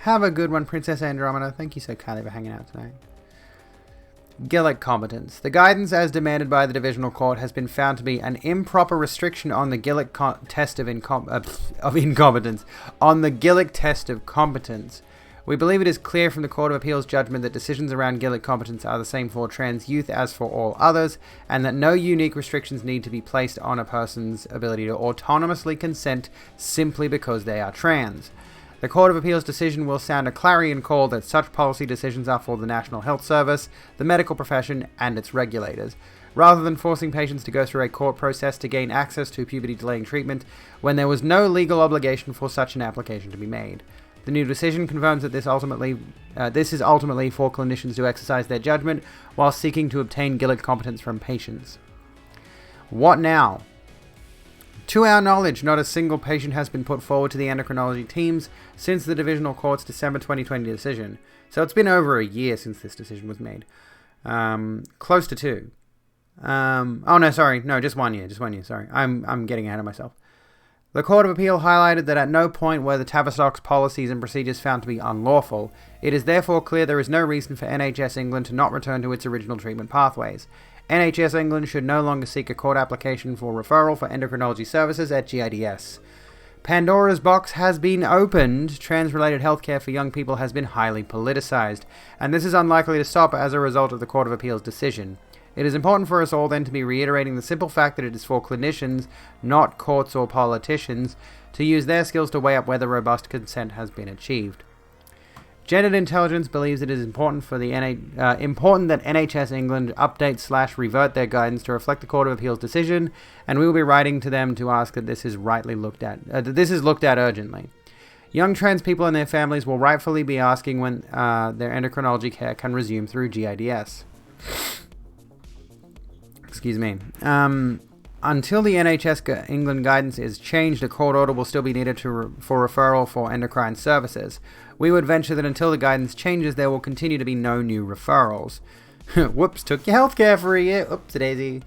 Have a good one, Princess Andromeda. Thank you so kindly for hanging out tonight. Gillick competence. The guidance as demanded by the Divisional Court has been found to be an improper restriction on the Gillick test of incompetence. On the Gillick test of competence. We believe it is clear from the Court of Appeal's judgment that decisions around Gillick competence are the same for trans youth as for all others, and that no unique restrictions need to be placed on a person's ability to autonomously consent simply because they are trans. The Court of Appeal's decision will sound a clarion call that such policy decisions are for the National Health Service, the medical profession, and its regulators, rather than forcing patients to go through a court process to gain access to puberty-delaying treatment when there was no legal obligation for such an application to be made. The new decision confirms that this is ultimately for clinicians to exercise their judgment while seeking to obtain Gillick competence from patients. What now? To our knowledge, not a single patient has been put forward to the endocrinology teams since the Divisional Court's December 2020 decision. So it's been over a year since this decision was made. Close to 2. Just 1 year. Sorry, I'm getting ahead of myself. The Court of Appeal highlighted that at no point were the Tavistock's policies and procedures found to be unlawful. It is therefore clear there is no reason for NHS England to not return to its original treatment pathways. NHS England should no longer seek a court application for referral for endocrinology services at GIDS. Pandora's box has been opened. Trans-related healthcare for young people has been highly politicized, and this is unlikely to stop as a result of the Court of Appeal's decision. It is important for us all then to be reiterating the simple fact that it is for clinicians, not courts or politicians, to use their skills to weigh up whether robust consent has been achieved. Gendered Intelligence believes it is important for important that NHS England update/revert their guidance to reflect the Court of Appeal's decision, and we will be writing to them to ask that this is looked at urgently. Young trans people and their families will rightfully be asking when their endocrinology care can resume through GIDS. Excuse me. Until the NHS England guidance is changed, a court order will still be needed for referral for endocrine services. We would venture that until the guidance changes, there will continue to be no new referrals. Whoops, took your healthcare for a year. Oops, daisy.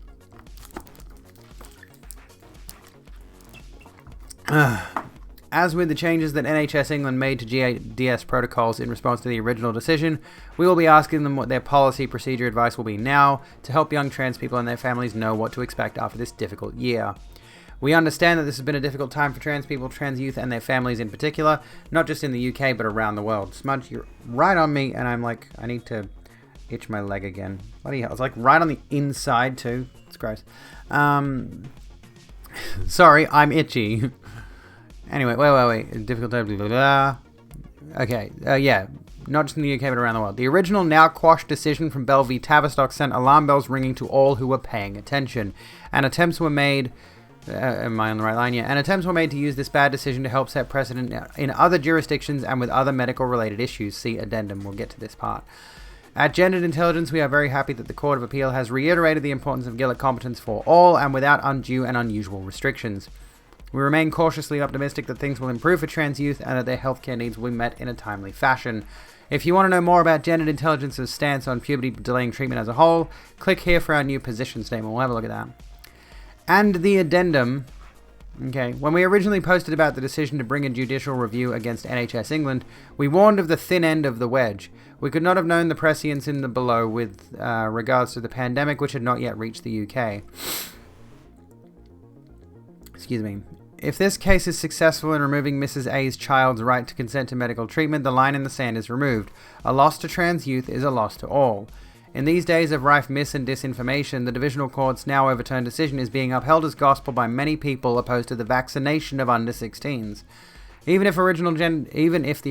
As with the changes that NHS England made to GIDS protocols in response to the original decision, we will be asking them what their policy procedure advice will be now to help young trans people and their families know what to expect after this difficult year. We understand that this has been a difficult time for trans people, trans youth, and their families in particular, not just in the UK, but around the world. Smudge, you're right on me, and I'm like, I need to itch my leg again. Bloody hell, it's like right on the inside, too. It's gross. Sorry, I'm itchy. Anyway, wait. Difficult time, blah, blah, blah. Okay, not just in the UK, but around the world. The original now quashed decision from Bell v Tavistock sent alarm bells ringing to all who were paying attention, and attempts were made Am I on the right line? Yeah. And attempts were made to use this bad decision to help set precedent in other jurisdictions and with other medical-related issues. See addendum. We'll get to this part. At Gendered Intelligence, we are very happy that the Court of Appeal has reiterated the importance of Gillick competence for all and without undue and unusual restrictions. We remain cautiously optimistic that things will improve for trans youth and that their healthcare needs will be met in a timely fashion. If you want to know more about Gendered Intelligence's stance on puberty-delaying treatment as a whole, click here for our new position statement. We'll have a look at that. And the addendum. Okay, when we originally posted about the decision to bring a judicial review against NHS England, we warned of the thin end of the wedge. We could not have known the prescience in the below with regards to the pandemic, which had not yet reached the UK. Excuse me. If this case is successful in removing Mrs. A's child's right to consent to medical treatment, the line in the sand is removed. A loss to trans youth is a loss to all. In these days of rife mis- and disinformation, the Divisional Court's now overturned decision is being upheld as gospel by many people opposed to the vaccination of under 16s. Even if the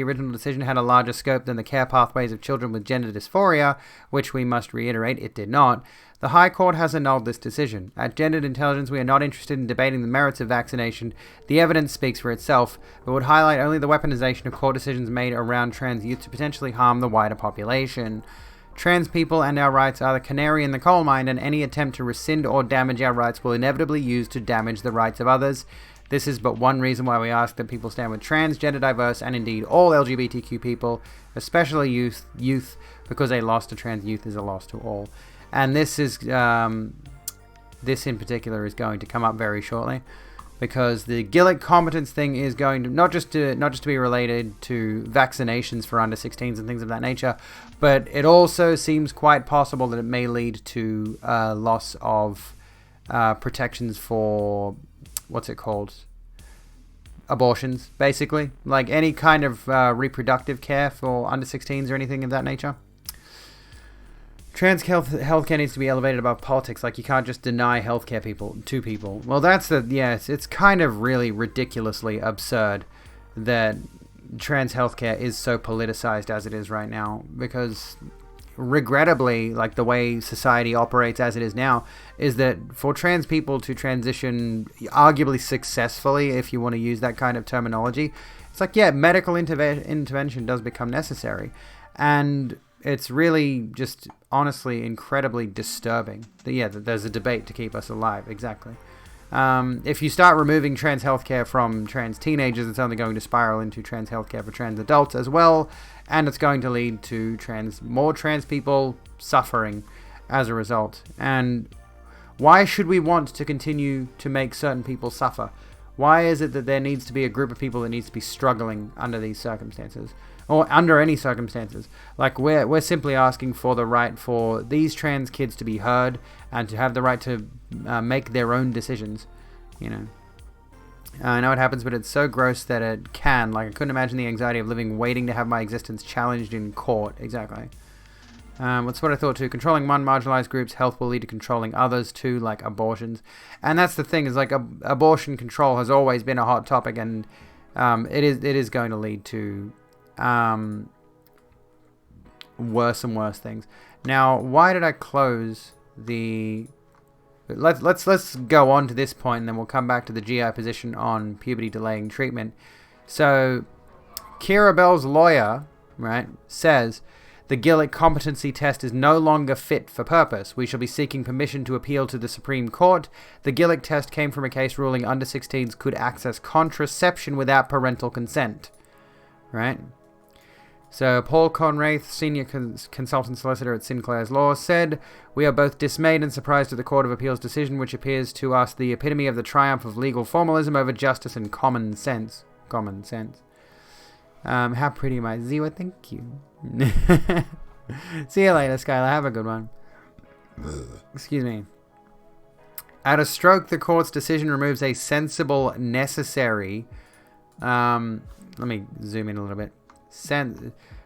original decision had a larger scope than the care pathways of children with gender dysphoria, which we must reiterate it did not, the High Court has annulled this decision. At Gendered Intelligence, we are not interested in debating the merits of vaccination. The evidence speaks for itself, but would highlight only the weaponization of court decisions made around trans youth to potentially harm the wider population. Trans people and our rights are the canary in the coal mine, and any attempt to rescind or damage our rights will inevitably use to damage the rights of others. This is but one reason why we ask that people stand with trans, gender diverse, and indeed all LGBTQ people, especially youth, because a loss to trans youth is a loss to all. And this is this in particular is going to come up very shortly, because the Gillick competence thing is going to not just to be related to vaccinations for under 16s and things of that nature, but it also seems quite possible that it may lead to loss of protections for abortions, basically, like any kind of reproductive care for under 16s or anything of that nature. Trans healthcare needs to be elevated above politics. Like, you can't just deny healthcare to people. Well, it's kind of really ridiculously absurd that trans healthcare is so politicized as it is right now, because regrettably, like, the way society operates as it is now is that for trans people to transition arguably successfully, if you want to use that kind of terminology, it's like, yeah, medical intervention does become necessary. And it's really just honestly incredibly disturbing that there's a debate to keep us alive. Exactly. If you start removing trans healthcare from trans teenagers, it's only going to spiral into trans healthcare for trans adults as well, and it's going to lead to more trans people suffering as a result. And why should we want to continue to make certain people suffer? Why is it that there needs to be a group of people that needs to be struggling under these circumstances? Or under any circumstances? Like, we're simply asking for the right for these trans kids to be heard and to have the right to make their own decisions, you know. I know it happens, but it's so gross that it can. Like, I couldn't imagine the anxiety of living waiting to have my existence challenged in court. Exactly. That's what I thought too. Controlling one marginalized group's health will lead to controlling others too, like abortions. And that's the thing, is like abortion control has always been a hot topic, and it is going to lead to worse and worse things. Now, why did I close the... Let's go on to this point, and then we'll come back to the GI position on puberty delaying treatment. So, Keira Bell's lawyer, right, says the Gillick competency test is no longer fit for purpose. We shall be seeking permission to appeal to the Supreme Court. The Gillick test came from a case ruling under 16s could access contraception without parental consent, right? So Paul Conraith, senior consultant solicitor at Sinclair's Law, said, "We are both dismayed and surprised at the Court of Appeal's decision, which appears to us the epitome of the triumph of legal formalism over justice and common sense." Common sense. How pretty am I, Ziwa? Thank you. See you later, Skylar. Have a good one. Excuse me. At a stroke, the court's decision removes a sensible, necessary... let me zoom in a little bit.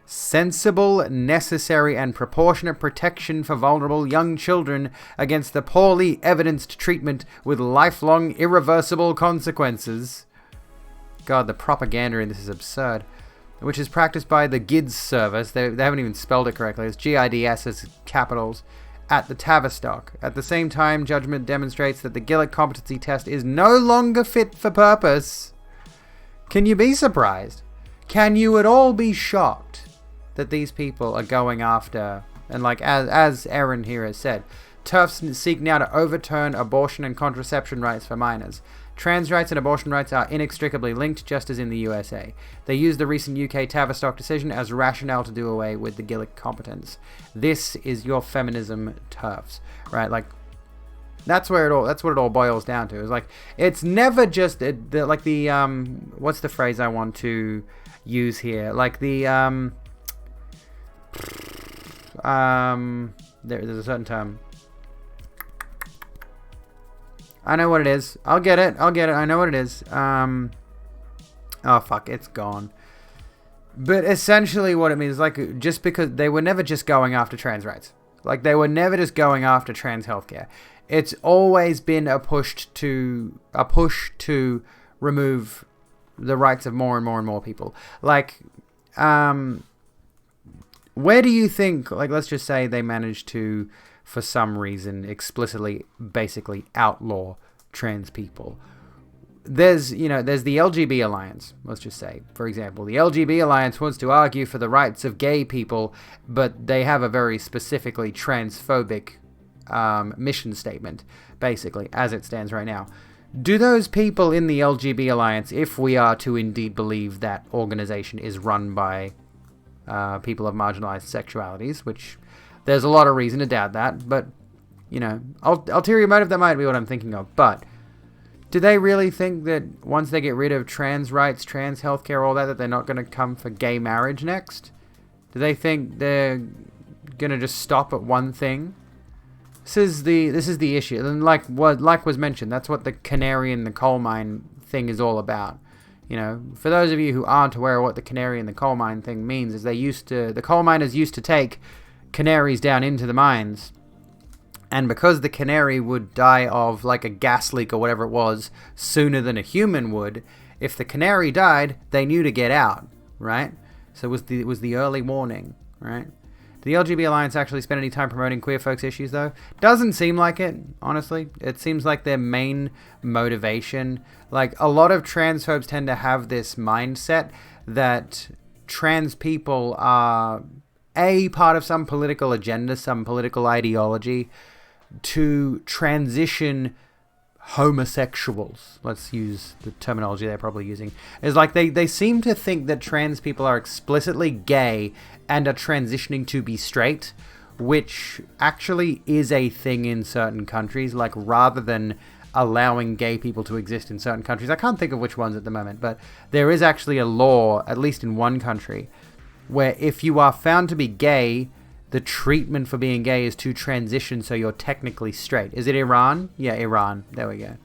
Sensible, necessary, and proportionate protection for vulnerable young children against the poorly evidenced treatment with lifelong, irreversible consequences. God, the propaganda in this is absurd. Which is practiced by the GIDS service. They haven't even spelled it correctly. It's GIDS as capitals. at the Tavistock. At the same time, judgment demonstrates that the Gillick competency test is no longer fit for purpose. Can you be surprised? Can you at all be shocked that these people are going after, and like as Aaron here has said, TERFs seek now to overturn abortion and contraception rights for minors. Trans rights and abortion rights are inextricably linked, just as in the USA. They use the recent UK Tavistock decision as rationale to do away with the Gillick competence. This is your feminism, TERFs, right? Like, that's what it all boils down to. Is like, it's never just what's the phrase I want to use here? Like there's a certain term. I know what it is. I'll get it. I know what it is. Oh, fuck. It's gone. But essentially what it means is, like, just because they were never just going after trans rights. Like, they were never just going after trans healthcare. It's always been a push to remove the rights of more and more and more people. Like, where do you think, like, let's just say they managed to, for some reason, explicitly, basically outlaw trans people. There's the LGB Alliance, let's just say, for example. The LGB Alliance wants to argue for the rights of gay people, but they have a very specifically transphobic mission statement, basically, as it stands right now. Do those people in the LGB Alliance, if we are to indeed believe that organization is run by people of marginalized sexualities, which there's a lot of reason to doubt that, but, ulterior motive, that might be what I'm thinking of. But do they really think that once they get rid of trans rights, trans healthcare, all that they're not going to come for gay marriage next? Do they think they're going to just stop at one thing? This is the issue. And like was mentioned, that's what the canary in the coal mine thing is all about. For those of you who aren't aware of what the canary in the coal mine thing means, is the coal miners used to take canaries down into the mines, and because the canary would die of like a gas leak or whatever it was sooner than a human would, if the canary died, they knew to get out, right? So it was the early warning, right? Did the LGBT Alliance actually spend any time promoting queer folks' issues, though? Doesn't seem like it, honestly. It seems like their main motivation, like, a lot of transphobes tend to have this mindset that trans people are a part of some political agenda, some political ideology to transition homosexuals. Let's use the terminology they're probably using. Is like they seem to think that trans people are explicitly gay and are transitioning to be straight, which actually is a thing in certain countries. Like, rather than allowing gay people to exist in certain countries, I can't think of which ones at the moment, but there is actually a law, at least in one country, where if you are found to be gay, the treatment for being gay is to transition so you're technically straight. Is it Iran? Yeah, Iran. There we go.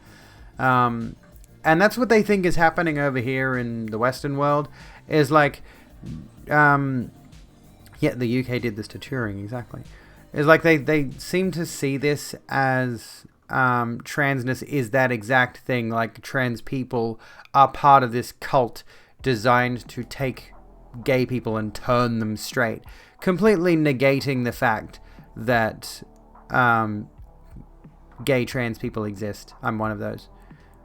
And that's what they think is happening over here in the Western world. Is like, the UK did this to Turing, exactly. Is like they seem to see this as transness is that exact thing. Like, trans people are part of this cult designed to take gay people and turn them straight, completely negating the fact that gay trans people exist. I'm one of those.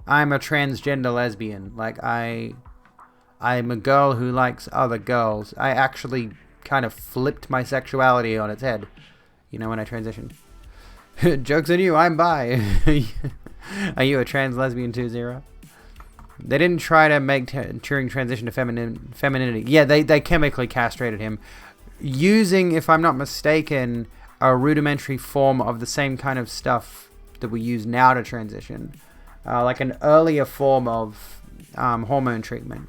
I'm a transgender lesbian. Like, I'm a girl who likes other girls. I actually kind of flipped my sexuality on its head, when I transitioned. Joke's on you, I'm bi. Are you a trans lesbian 2-0? They didn't try to make Turing transition to femininity. Yeah, they chemically castrated him, using, if I'm not mistaken, a rudimentary form of the same kind of stuff that we use now to transition. Like an earlier form of hormone treatment,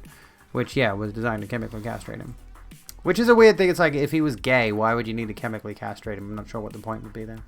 which, was designed to chemically castrate him. Which is a weird thing. It's like, if he was gay, why would you need to chemically castrate him? I'm not sure what the point would be there.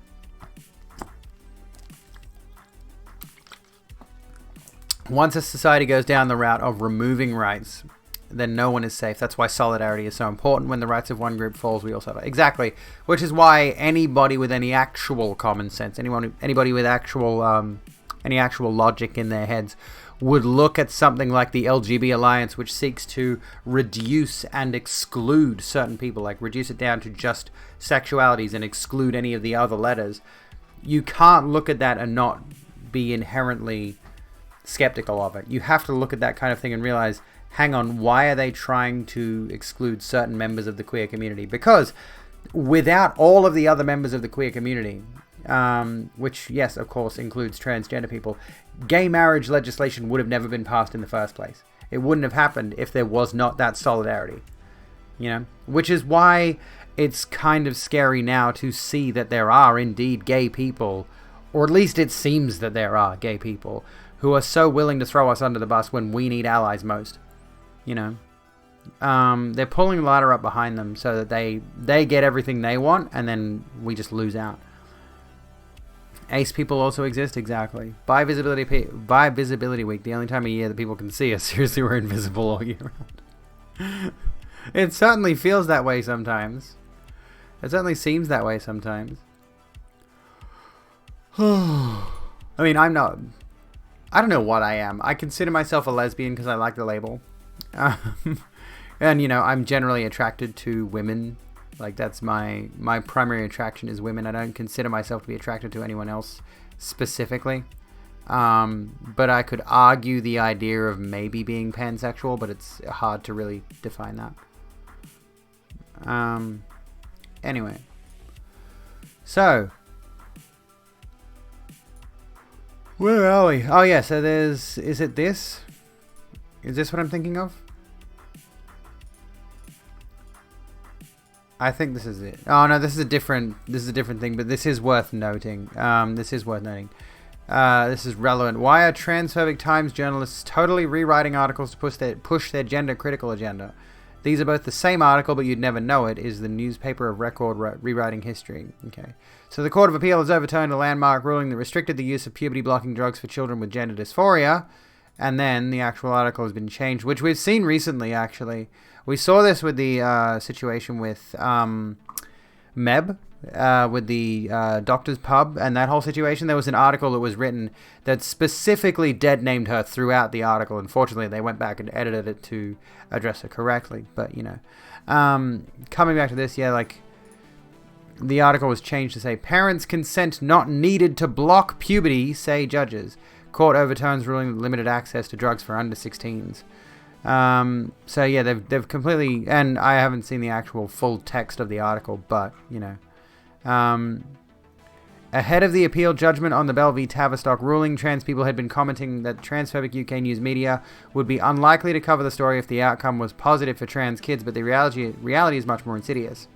Once a society goes down the route of removing rights, then no one is safe. That's why solidarity is so important. When the rights of one group falls, we all suffer. Exactly. Which is why anybody with any actual common sense, anybody with actual any actual logic in their heads, would look at something like the LGB Alliance, which seeks to reduce and exclude certain people, like reduce it down to just sexualities and exclude any of the other letters, you can't look at that and not be inherently skeptical of it. You have to look at that kind of thing and realize, hang on, why are they trying to exclude certain members of the queer community? Because without all of the other members of the queer community, which, yes, of course, includes transgender people, gay marriage legislation would have never been passed in the first place. It wouldn't have happened if there was not that solidarity, you know? Which is why it's kind of scary now to see that there are indeed gay people, or at least it seems that there are gay people, who are so willing to throw us under the bus when we need allies most, you know? They're pulling the ladder up behind them so that they get everything they want, and then we just lose out. Ace people also exist, exactly. By Visibility Week, the only time of year that people can see us. Seriously, we're invisible all year round. It certainly feels that way sometimes. It certainly seems that way sometimes. I mean, I don't know what I am. I consider myself a lesbian because I like the label. And, you know, I'm generally attracted to women. Like, that's my primary attraction is women. I don't consider myself to be attracted to anyone else specifically. But I could argue the idea of maybe being pansexual, but it's hard to really define that. Anyway. So. Where are we? Oh, yeah, so is it this? Is this what I'm thinking of? I think this is it. Oh no, this is a different thing, but this is worth noting. This is relevant. Why are transphobic Times journalists totally rewriting articles to push their gender critical agenda? These are both the same article, but you'd never know it. Is the newspaper of record rewriting history? Okay. So the Court of Appeal has overturned a landmark ruling that restricted the use of puberty blocking drugs for children with gender dysphoria, and then the actual article has been changed, which we've seen recently, actually. We saw this with the situation with Meb, with the Doctor's Pub and that whole situation. There was an article that was written that specifically dead-named her throughout the article. Unfortunately, they went back and edited it to address her correctly. But, you know, coming back to this, yeah, like, the article was changed to say, parents' consent not needed to block puberty, say judges. Court overturns ruling that limited access to drugs for under 16s. So yeah, they've completely, and I haven't seen the actual full text of the article, but, you know, ahead of the appeal judgment on the Bell v Tavistock ruling, trans people had been commenting that transphobic UK news media would be unlikely to cover the story if the outcome was positive for trans kids, but the reality is much more insidious.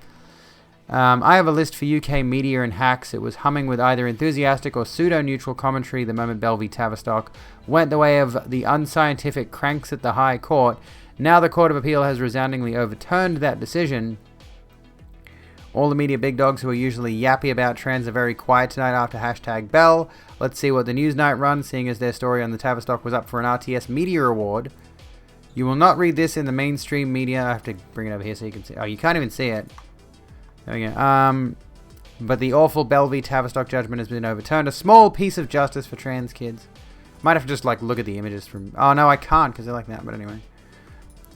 I have a list for UK media and hacks. It was humming with either enthusiastic or pseudo-neutral commentary the moment Bell v Tavistock went the way of the unscientific cranks at the High Court. Now the Court of Appeal has resoundingly overturned that decision. All the media big dogs who are usually yappy about trans are very quiet tonight after #Bell. Let's see what the Newsnight run, seeing as their story on the Tavistock was up for an RTS Media Award. You will not read this in the mainstream media. I have to bring it over here so you can see. Oh, you can't even see it. There we go. But the awful Bell v Tavistock judgment has been overturned. A small piece of justice for trans kids. Might have to just, like, look at the images from... Oh, no, I can't because they're like that, but anyway.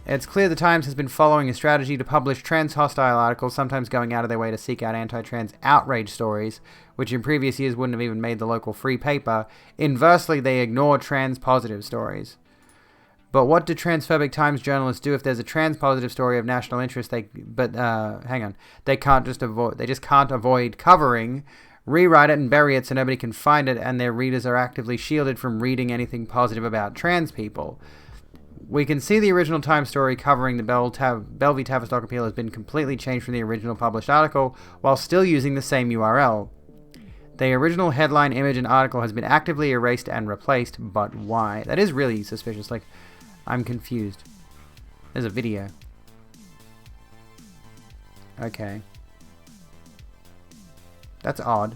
It's clear the Times has been following a strategy to publish trans-hostile articles, sometimes going out of their way to seek out anti-trans outrage stories, which in previous years wouldn't have even made the local free paper. Inversely, they ignore trans-positive stories. But what do transphobic Times journalists do if there's a trans-positive story of national interest? They just can't avoid covering, rewrite it and bury it so nobody can find it, and their readers are actively shielded from reading anything positive about trans people. We can see the original Times story covering the Bell v Tavistock appeal has been completely changed from the original published article, while still using the same URL. The original headline, image, and article has been actively erased and replaced, but why? That is really suspicious. Like, I'm confused. There's a video. Okay. That's odd.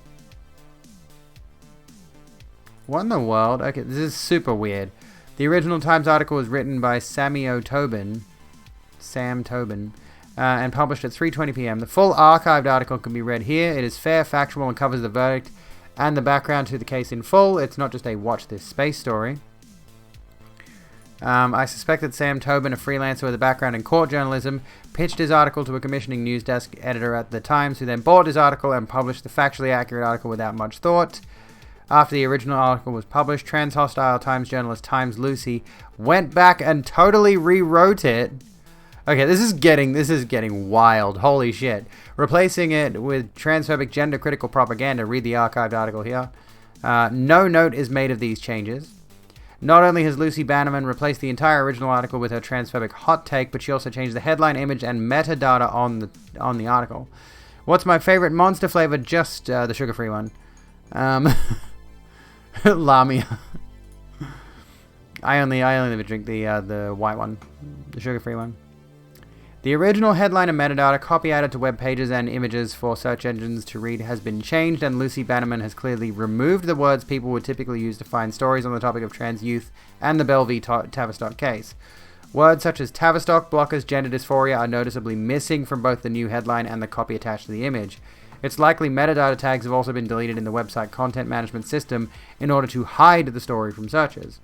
What in the world? Okay, this is super weird. The original Times article was written by Sam Tobin, and published at 3:20 p.m. The full archived article can be read here. It is fair, factual, and covers the verdict and the background to the case in full. It's not just a watch this space story. I suspect that Sam Tobin, a freelancer with a background in court journalism, pitched his article to a commissioning news desk editor at the Times, who then bought his article and published the factually accurate article without much thought. After the original article was published, trans-hostile Times journalist Times Lucy went back and totally rewrote it. Okay, this is getting wild. Holy shit. Replacing it with transphobic gender-critical propaganda. Read the archived article here. No note is made of these changes. Not only has Lucy Bannerman replaced the entire original article with her transphobic hot take, but she also changed the headline, image, and metadata on the article. What's my favorite Monster flavor? Just the sugar-free one. Lamia. I only ever drink the white one, the sugar-free one. The original headline and metadata, copy added to web pages and images for search engines to read, has been changed, and Lucy Bannerman has clearly removed the words people would typically use to find stories on the topic of trans youth and the Belle v. Tavistock case. Words such as Tavistock, blockers, gender dysphoria are noticeably missing from both the new headline and the copy attached to the image. It's likely metadata tags have also been deleted in the website content management system in order to hide the story from searchers.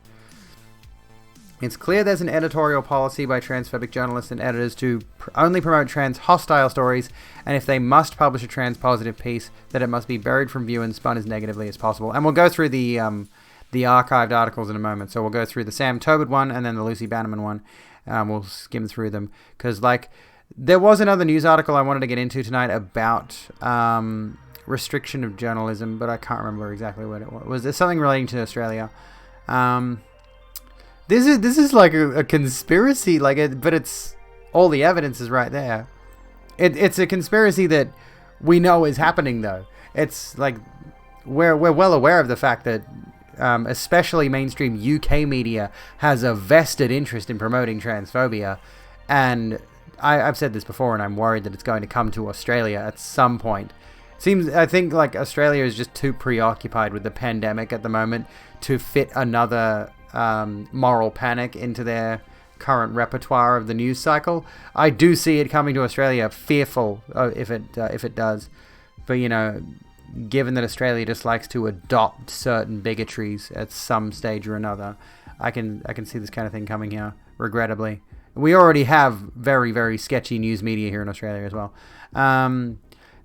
It's clear there's an editorial policy by transphobic journalists and editors to only promote trans-hostile stories, and if they must publish a trans-positive piece, that it must be buried from view and spun as negatively as possible. And we'll go through the archived articles in a moment. So we'll go through the Sam Tobin one and then the Lucy Bannerman one. We'll skim through them. Because, there was another news article I wanted to get into tonight about restriction of journalism, but I can't remember exactly what it was. Was there something relating to Australia? This is like a conspiracy, but it's all the evidence is right there. It's a conspiracy that we know is happening, though. It's like we're well aware of the fact that especially mainstream UK media has a vested interest in promoting transphobia, and I've said this before, and I'm worried that it's going to come to Australia at some point. I think Australia is just too preoccupied with the pandemic at the moment to fit another moral panic into their current repertoire of the news cycle. I do see it coming to Australia, fearful if it does. But given that Australia just likes to adopt certain bigotries at some stage or another, I can see this kind of thing coming here, regrettably. We already have very, very sketchy news media here in Australia as well.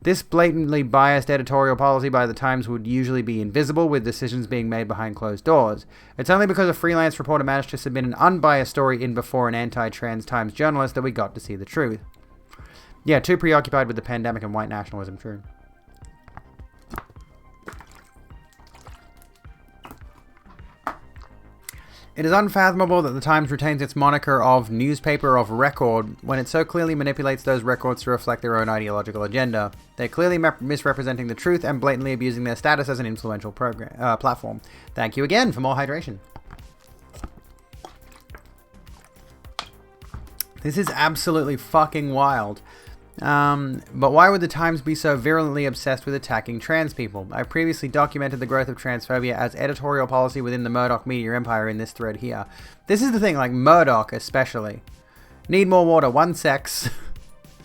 This blatantly biased editorial policy by the Times would usually be invisible, with decisions being made behind closed doors. It's only because a freelance reporter managed to submit an unbiased story in before an anti-trans Times journalist that we got to see the truth. Yeah, too preoccupied with the pandemic and white nationalism, true. It is unfathomable that the Times retains its moniker of newspaper of record when it so clearly manipulates those records to reflect their own ideological agenda. They're clearly misrepresenting the truth and blatantly abusing their status as an influential platform. Thank you again for more hydration. This is absolutely fucking wild. But why would the Times be so virulently obsessed with attacking trans people? I previously documented the growth of transphobia as editorial policy within the Murdoch media empire in this thread here. This is the thing, Murdoch especially. Need more water, one sex.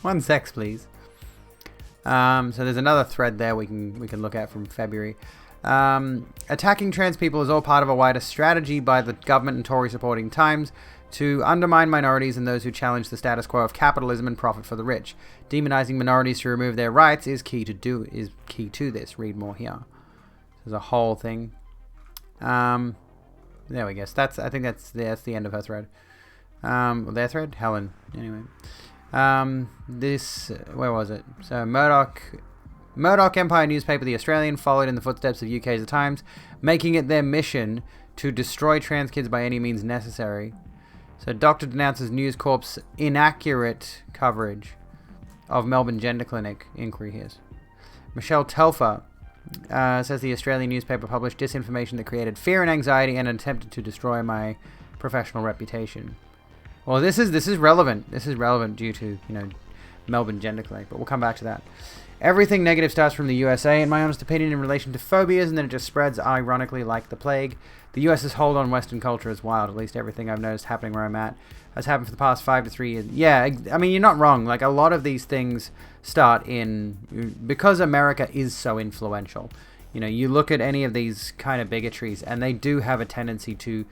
One sex, please. So there's another thread there we can look at from February. Attacking trans people is all part of a wider strategy by the government and Tory supporting Times to undermine minorities and those who challenge the status quo of capitalism and profit for the rich. Demonizing minorities to remove their rights is key to this. Read more here. There's a whole thing. There we go. So I think that's the end of her thread. Their thread? Helen. Anyway. Where was it? So Murdoch Empire newspaper The Australian followed in the footsteps of UK's The Times, making it their mission to destroy trans kids by any means necessary. So Doctor denounces News Corp's inaccurate coverage of Melbourne Gender Clinic inquiry here. Michelle Telfer says the Australian newspaper published disinformation that created fear and anxiety and attempted to destroy my professional reputation. Well, this is relevant. This is relevant due to Melbourne Gender Clinic, but we'll come back to that. Everything negative starts from the USA, in my honest opinion, in relation to phobias, and then it just spreads, ironically, like the plague. The US's hold on Western culture is wild, at least everything I've noticed happening where I'm at has happened for the past 5 to 3 years. Yeah, I mean, you're not wrong. A lot of these things start because America is so influential. You look at any of these kind of bigotries, and they do have a tendency to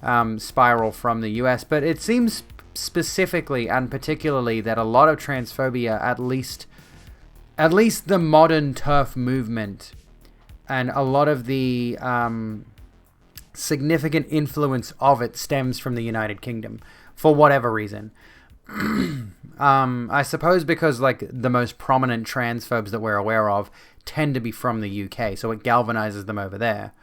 spiral from the US, but it seems specifically and particularly that a lot of transphobia, at least the modern TERF movement, and a lot of the significant influence of it stems from the United Kingdom, for whatever reason. I suppose because like the most prominent transphobes that we're aware of tend to be from the UK, so it galvanizes them over there.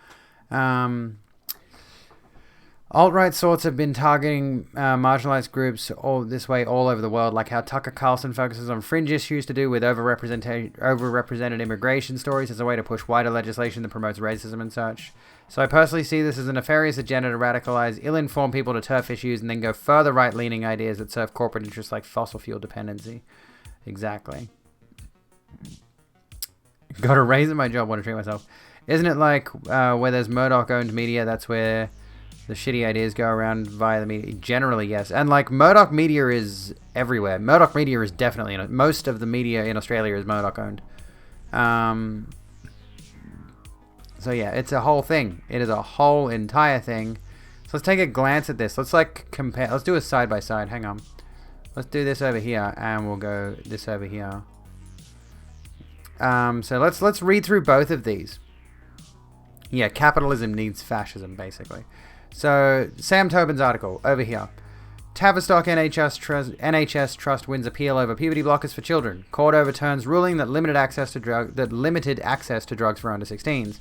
Alt-right sorts have been targeting marginalized groups all over the world, like how Tucker Carlson focuses on fringe issues to do with overrepresented immigration stories as a way to push wider legislation that promotes racism and such. So I personally see this as a nefarious agenda to radicalize ill-informed people to turf issues and then go further right-leaning ideas that serve corporate interests like fossil fuel dependency. Exactly. Got a raise in my job, want to treat myself. Isn't it like where there's Murdoch-owned media, that's where the shitty ideas go around via the media? Generally, yes. And like Murdoch media is everywhere. Murdoch media is definitely most of the media in Australia is Murdoch-owned. So yeah, it's a whole thing. It is a whole entire thing. So let's take a glance at this. Let's like compare. Let's do a side by side. Hang on. Let's do this over here, and we'll go this over here. So let's read through both of these. Yeah, capitalism needs fascism, basically. So Sam Tobin's article over here. Tavistock NHS Trust wins appeal over puberty blockers for children. Court overturns ruling that limited access to drugs for under 16s.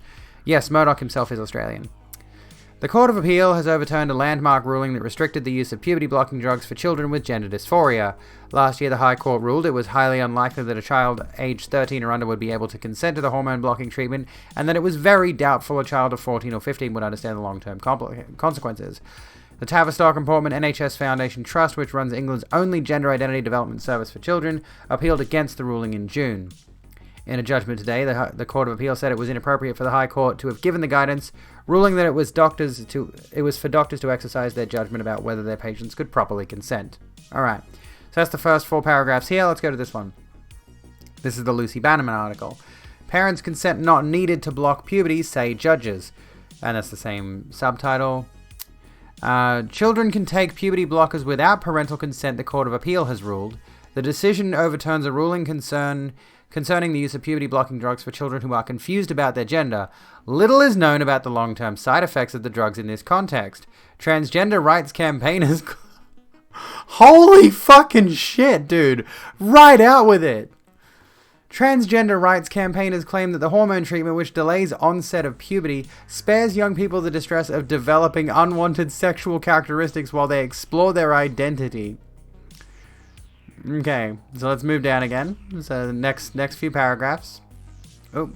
Yes, Murdoch himself is Australian. The Court of Appeal has overturned a landmark ruling that restricted the use of puberty-blocking drugs for children with gender dysphoria. Last year, the High Court ruled it was highly unlikely that a child aged 13 or under would be able to consent to the hormone-blocking treatment, and that it was very doubtful a child of 14 or 15 would understand the long-term consequences. The Tavistock and Portman NHS Foundation Trust, which runs England's only gender identity development service for children, appealed against the ruling in June. In a judgment today, the Court of Appeal said it was inappropriate for the High Court to have given the guidance, ruling that it was for doctors to exercise their judgment about whether their patients could properly consent. Alright, so that's the first 4 paragraphs here. Let's go to this one. This is the Lucy Bannerman article. Parents' consent not needed to block puberty, say judges. And that's the same subtitle. Children can take puberty blockers without parental consent, the Court of Appeal has ruled. The decision overturns a ruling concerning the use of puberty-blocking drugs for children who are confused about their gender. Little is known about the long-term side effects of the drugs in this context. Transgender rights campaigners... Holy fucking shit, dude. Right out with it. Transgender rights campaigners claim that the hormone treatment, which delays onset of puberty, spares young people the distress of developing unwanted sexual characteristics while they explore their identity. Okay, so let's move down again. So the next few paragraphs. Oh.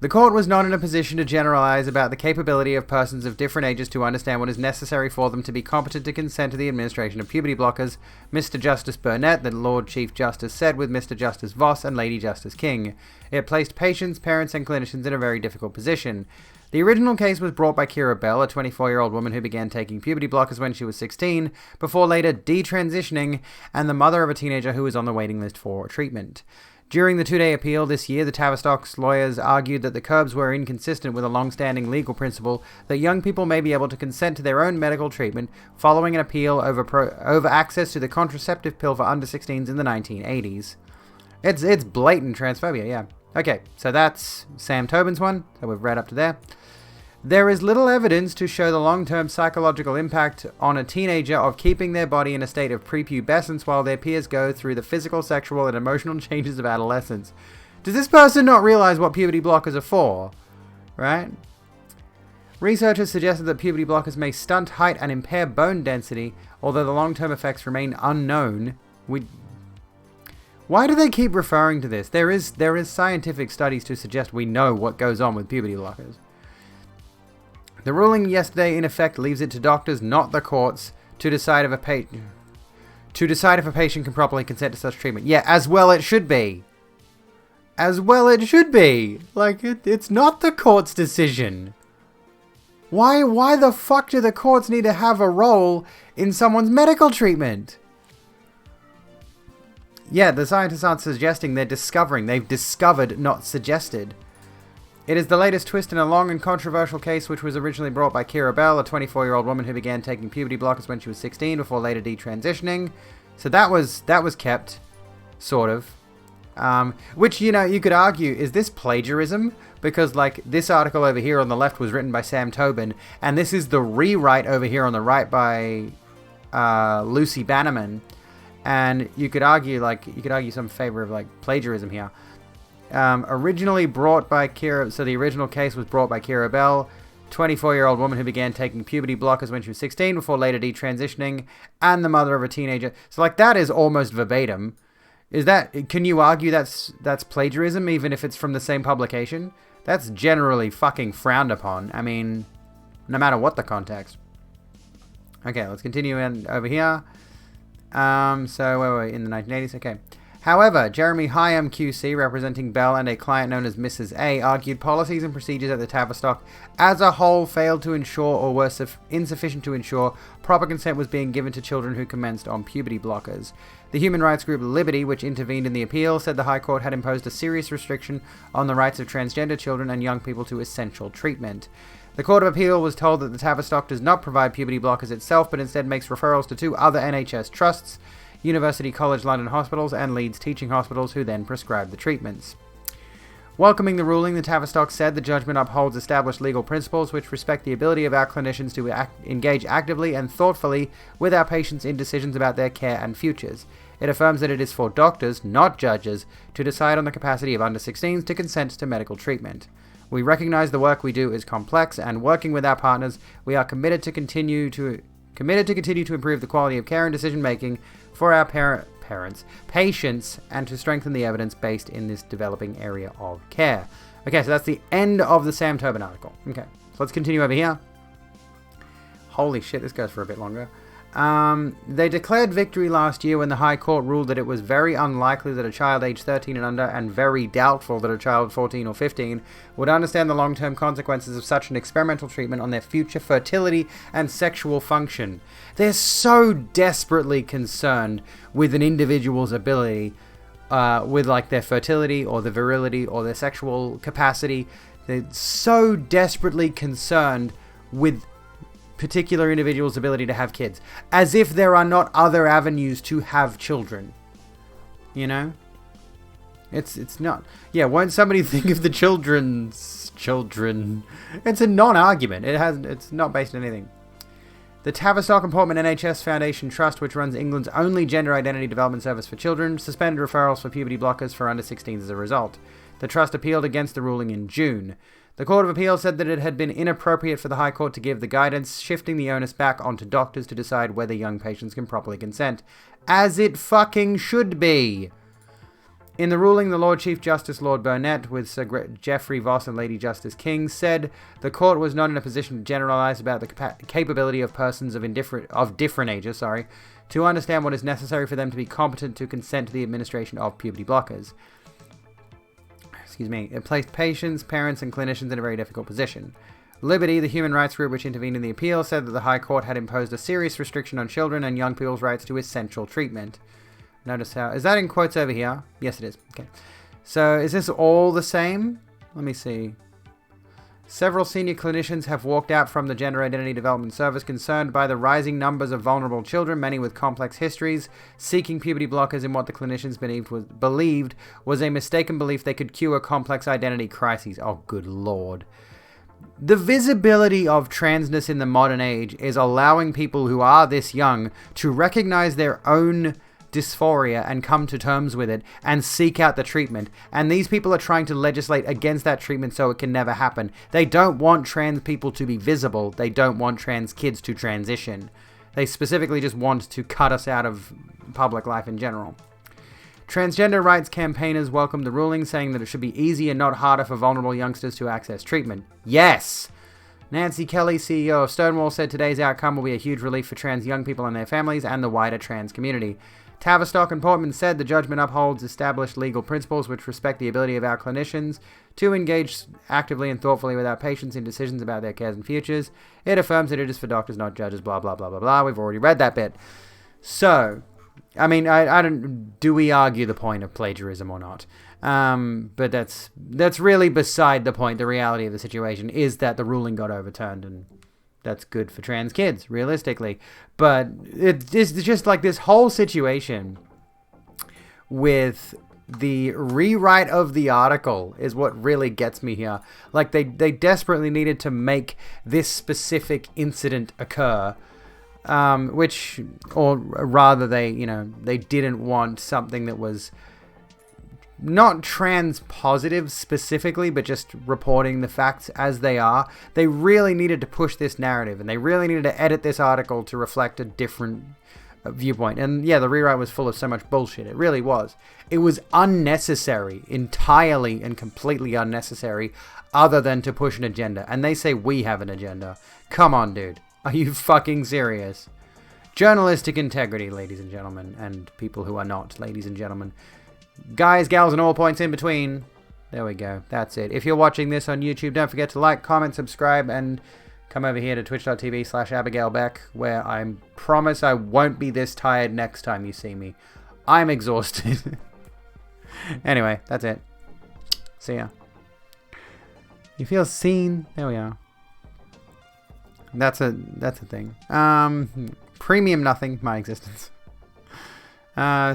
The court was not in a position to generalize about the capability of persons of different ages to understand what is necessary for them to be competent to consent to the administration of puberty blockers, Mr. Justice Burnett, the Lord Chief Justice, said with Mr. Justice Voss and Lady Justice King. It placed patients, parents, and clinicians in a very difficult position. The original case was brought by Kira Bell, a 24-year-old woman who began taking puberty blockers when she was 16, before later detransitioning, and the mother of a teenager who was on the waiting list for treatment. During the 2-day appeal this year, the Tavistock's lawyers argued that the curbs were inconsistent with a long-standing legal principle that young people may be able to consent to their own medical treatment following an appeal over access to the contraceptive pill for under 16s in the 1980s. It's blatant transphobia, yeah. Okay, so that's Sam Tobin's one, so we've read up to there. There is little evidence to show the long-term psychological impact on a teenager of keeping their body in a state of prepubescence while their peers go through the physical, sexual, and emotional changes of adolescence. Does this person not realize what puberty blockers are for? Right? Researchers suggested that puberty blockers may stunt height and impair bone density, although the long-term effects remain unknown. Why do they keep referring to this? There is scientific studies to suggest we know what goes on with puberty blockers. The ruling yesterday, in effect, leaves it to doctors, not the courts, to decide if a patient can properly consent to such treatment. Yeah, as well it should be. As well it should be. Like, it's not the court's decision. Why the fuck do the courts need to have a role in someone's medical treatment? Yeah, the scientists aren't suggesting, they're discovering. They've discovered, not suggested. It is the latest twist in a long and controversial case which was originally brought by Kira Bell, a 24-year-old woman who began taking puberty blockers when she was 16 before later detransitioning. So that was kept, sort of. Which, you know, you could argue, is this plagiarism? Because, like, this article over here on the left was written by Sam Tobin, and this is the rewrite over here on the right by Lucy Bannerman. And you could argue some favor of, like, plagiarism here. Originally brought by Kira, so the original case was brought by Kira Bell, 24-year-old woman who began taking puberty blockers when she was 16 before later detransitioning, and the mother of a teenager. So, like, that is almost verbatim. Can you argue that's plagiarism, even if it's from the same publication? That's generally fucking frowned upon. I mean, no matter what the context. Okay, let's continue over here. So, where were we? In the 1980s? Okay. However, Jeremy Hyam QC, representing Bell and a client known as Mrs. A, argued policies and procedures at the Tavistock as a whole failed to ensure or were insufficient to ensure proper consent was being given to children who commenced on puberty blockers. The human rights group Liberty, which intervened in the appeal, said the High Court had imposed a serious restriction on the rights of transgender children and young people to essential treatment. The Court of Appeal was told that the Tavistock does not provide puberty blockers itself, but instead makes referrals to two other NHS trusts, University College London Hospitals and Leeds Teaching Hospitals, who then prescribed the treatments. Welcoming the ruling, the Tavistock said the judgment upholds established legal principles which respect the ability of our clinicians to engage actively and thoughtfully with our patients in decisions about their care and futures. It affirms that it is for doctors, not judges, to decide on the capacity of under-16s to consent to medical treatment. We recognize the work we do is complex, and working with our partners, we are committed to continue to improve the quality of care and decision-making for our patients, and to strengthen the evidence based in this developing area of care. Okay, so that's the end of the Sam Tobin article. Okay, so let's continue over here. Holy shit, this goes for a bit longer. They declared victory last year when the High Court ruled that it was very unlikely that a child aged 13 and under, and very doubtful that a child 14 or 15 would understand the long-term consequences of such an experimental treatment on their future fertility and sexual function. They're so desperately concerned with an individual's ability, with like their fertility or their virility or their sexual capacity. They're so desperately concerned with particular individual's ability to have kids, as if there are not other avenues to have children. You know, it's not. Yeah, won't somebody think of the children's children? It's a non-argument. It's not based on anything. The Tavistock and Portman NHS Foundation Trust, which runs England's only gender identity development service for children, suspended referrals for puberty blockers for under-16s as a result. The trust appealed against the ruling in June. The Court of Appeal said that it had been inappropriate for the High Court to give the guidance, shifting the onus back onto doctors to decide whether young patients can properly consent. As it fucking should be! In the ruling, the Lord Chief Justice Lord Burnett, with Sir Geoffrey Voss and Lady Justice King, said the court was not in a position to generalise about the capability of persons of different ages, to understand what is necessary for them to be competent to consent to the administration of puberty blockers. It placed patients, parents, and clinicians in a very difficult position. Liberty, the human rights group which intervened in the appeal, said that the High Court had imposed a serious restriction on children and young people's rights to essential treatment. Notice how... Is that in quotes over here? Yes, it is. Okay. So, is this all the same? Let me see. Several senior clinicians have walked out from the Gender Identity Development Service concerned by the rising numbers of vulnerable children, many with complex histories, seeking puberty blockers in what the clinicians believed was a mistaken belief they could cure complex identity crises. Oh, good lord. The visibility of transness in the modern age is allowing people who are this young to recognize their own dysphoria and come to terms with it and seek out the treatment, and these people are trying to legislate against that treatment so it can never happen. They don't want trans people to be visible. They don't want trans kids to transition. They specifically just want to cut us out of public life in general. Transgender rights campaigners welcomed the ruling, saying that it should be easier, not harder, for vulnerable youngsters to access treatment. Yes! Nancy Kelly, CEO of Stonewall, said today's outcome will be a huge relief for trans young people and their families and the wider trans community. Tavistock and Portman said the judgment upholds established legal principles which respect the ability of our clinicians to engage actively and thoughtfully with our patients in decisions about their cares and futures. It affirms that it is for doctors, not judges, blah, blah, blah, blah, blah. We've already read that bit. So, I mean, I don't... Do we argue the point of plagiarism or not? But that's really beside the point. The reality of the situation is that the ruling got overturned, and that's good for trans kids, realistically. But it's just like this whole situation with the rewrite of the article is what really gets me here. Like, they desperately needed to make this specific incident occur, or rather they didn't want something that was not trans positive specifically, but just reporting the facts as they are. They really needed to push this narrative, and they really needed to edit this article to reflect a different viewpoint. And yeah, the rewrite was full of so much bullshit. It really was. It was unnecessary, entirely and completely unnecessary, other than to push an agenda. And they say we have an agenda. Come on, dude. Are you fucking serious? Journalistic integrity, ladies and gentlemen, and people who are not ladies and gentlemen. Guys, gals, and all points in between. There we go. That's it. If you're watching this on YouTube, don't forget to like, comment, subscribe, and come over here to twitch.tv/AbigailBeck, where I promise I won't be this tired next time you see me. I'm exhausted. Anyway, that's it. See ya. You feel seen? There we are. That's a thing. Premium nothing, my existence.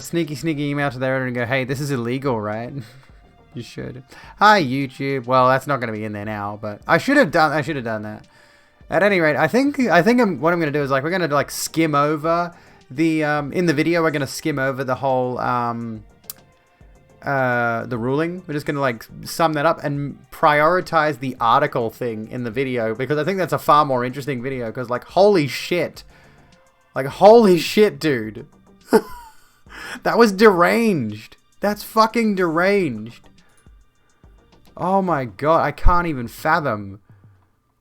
Sneaky email to their editor and go, hey, this is illegal, right? You should. Hi, YouTube. Well, that's not going to be in there now, but I should have done that. At any rate, I think what I'm going to do is, like, we're going to, like, skim over the, in the video, we're going to skim over the whole, the ruling. We're just going to, like, sum that up and prioritize the article thing in the video, because I think that's a far more interesting video, because, like, holy shit. Like, holy shit, dude. That was deranged. That's fucking deranged. Oh my god, I can't even fathom.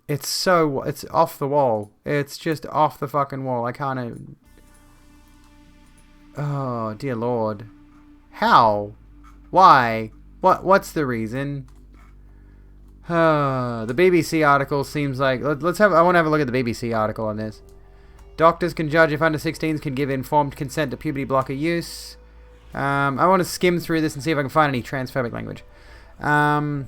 It's off the wall. It's just off the fucking wall. I can't even... Oh, dear lord. How? Why? What's the reason? The BBC article seems like... I want to have a look at the BBC article on this. Doctors can judge if under 16s can give informed consent to puberty blocker use. I want to skim through this and see if I can find any transphobic language. Now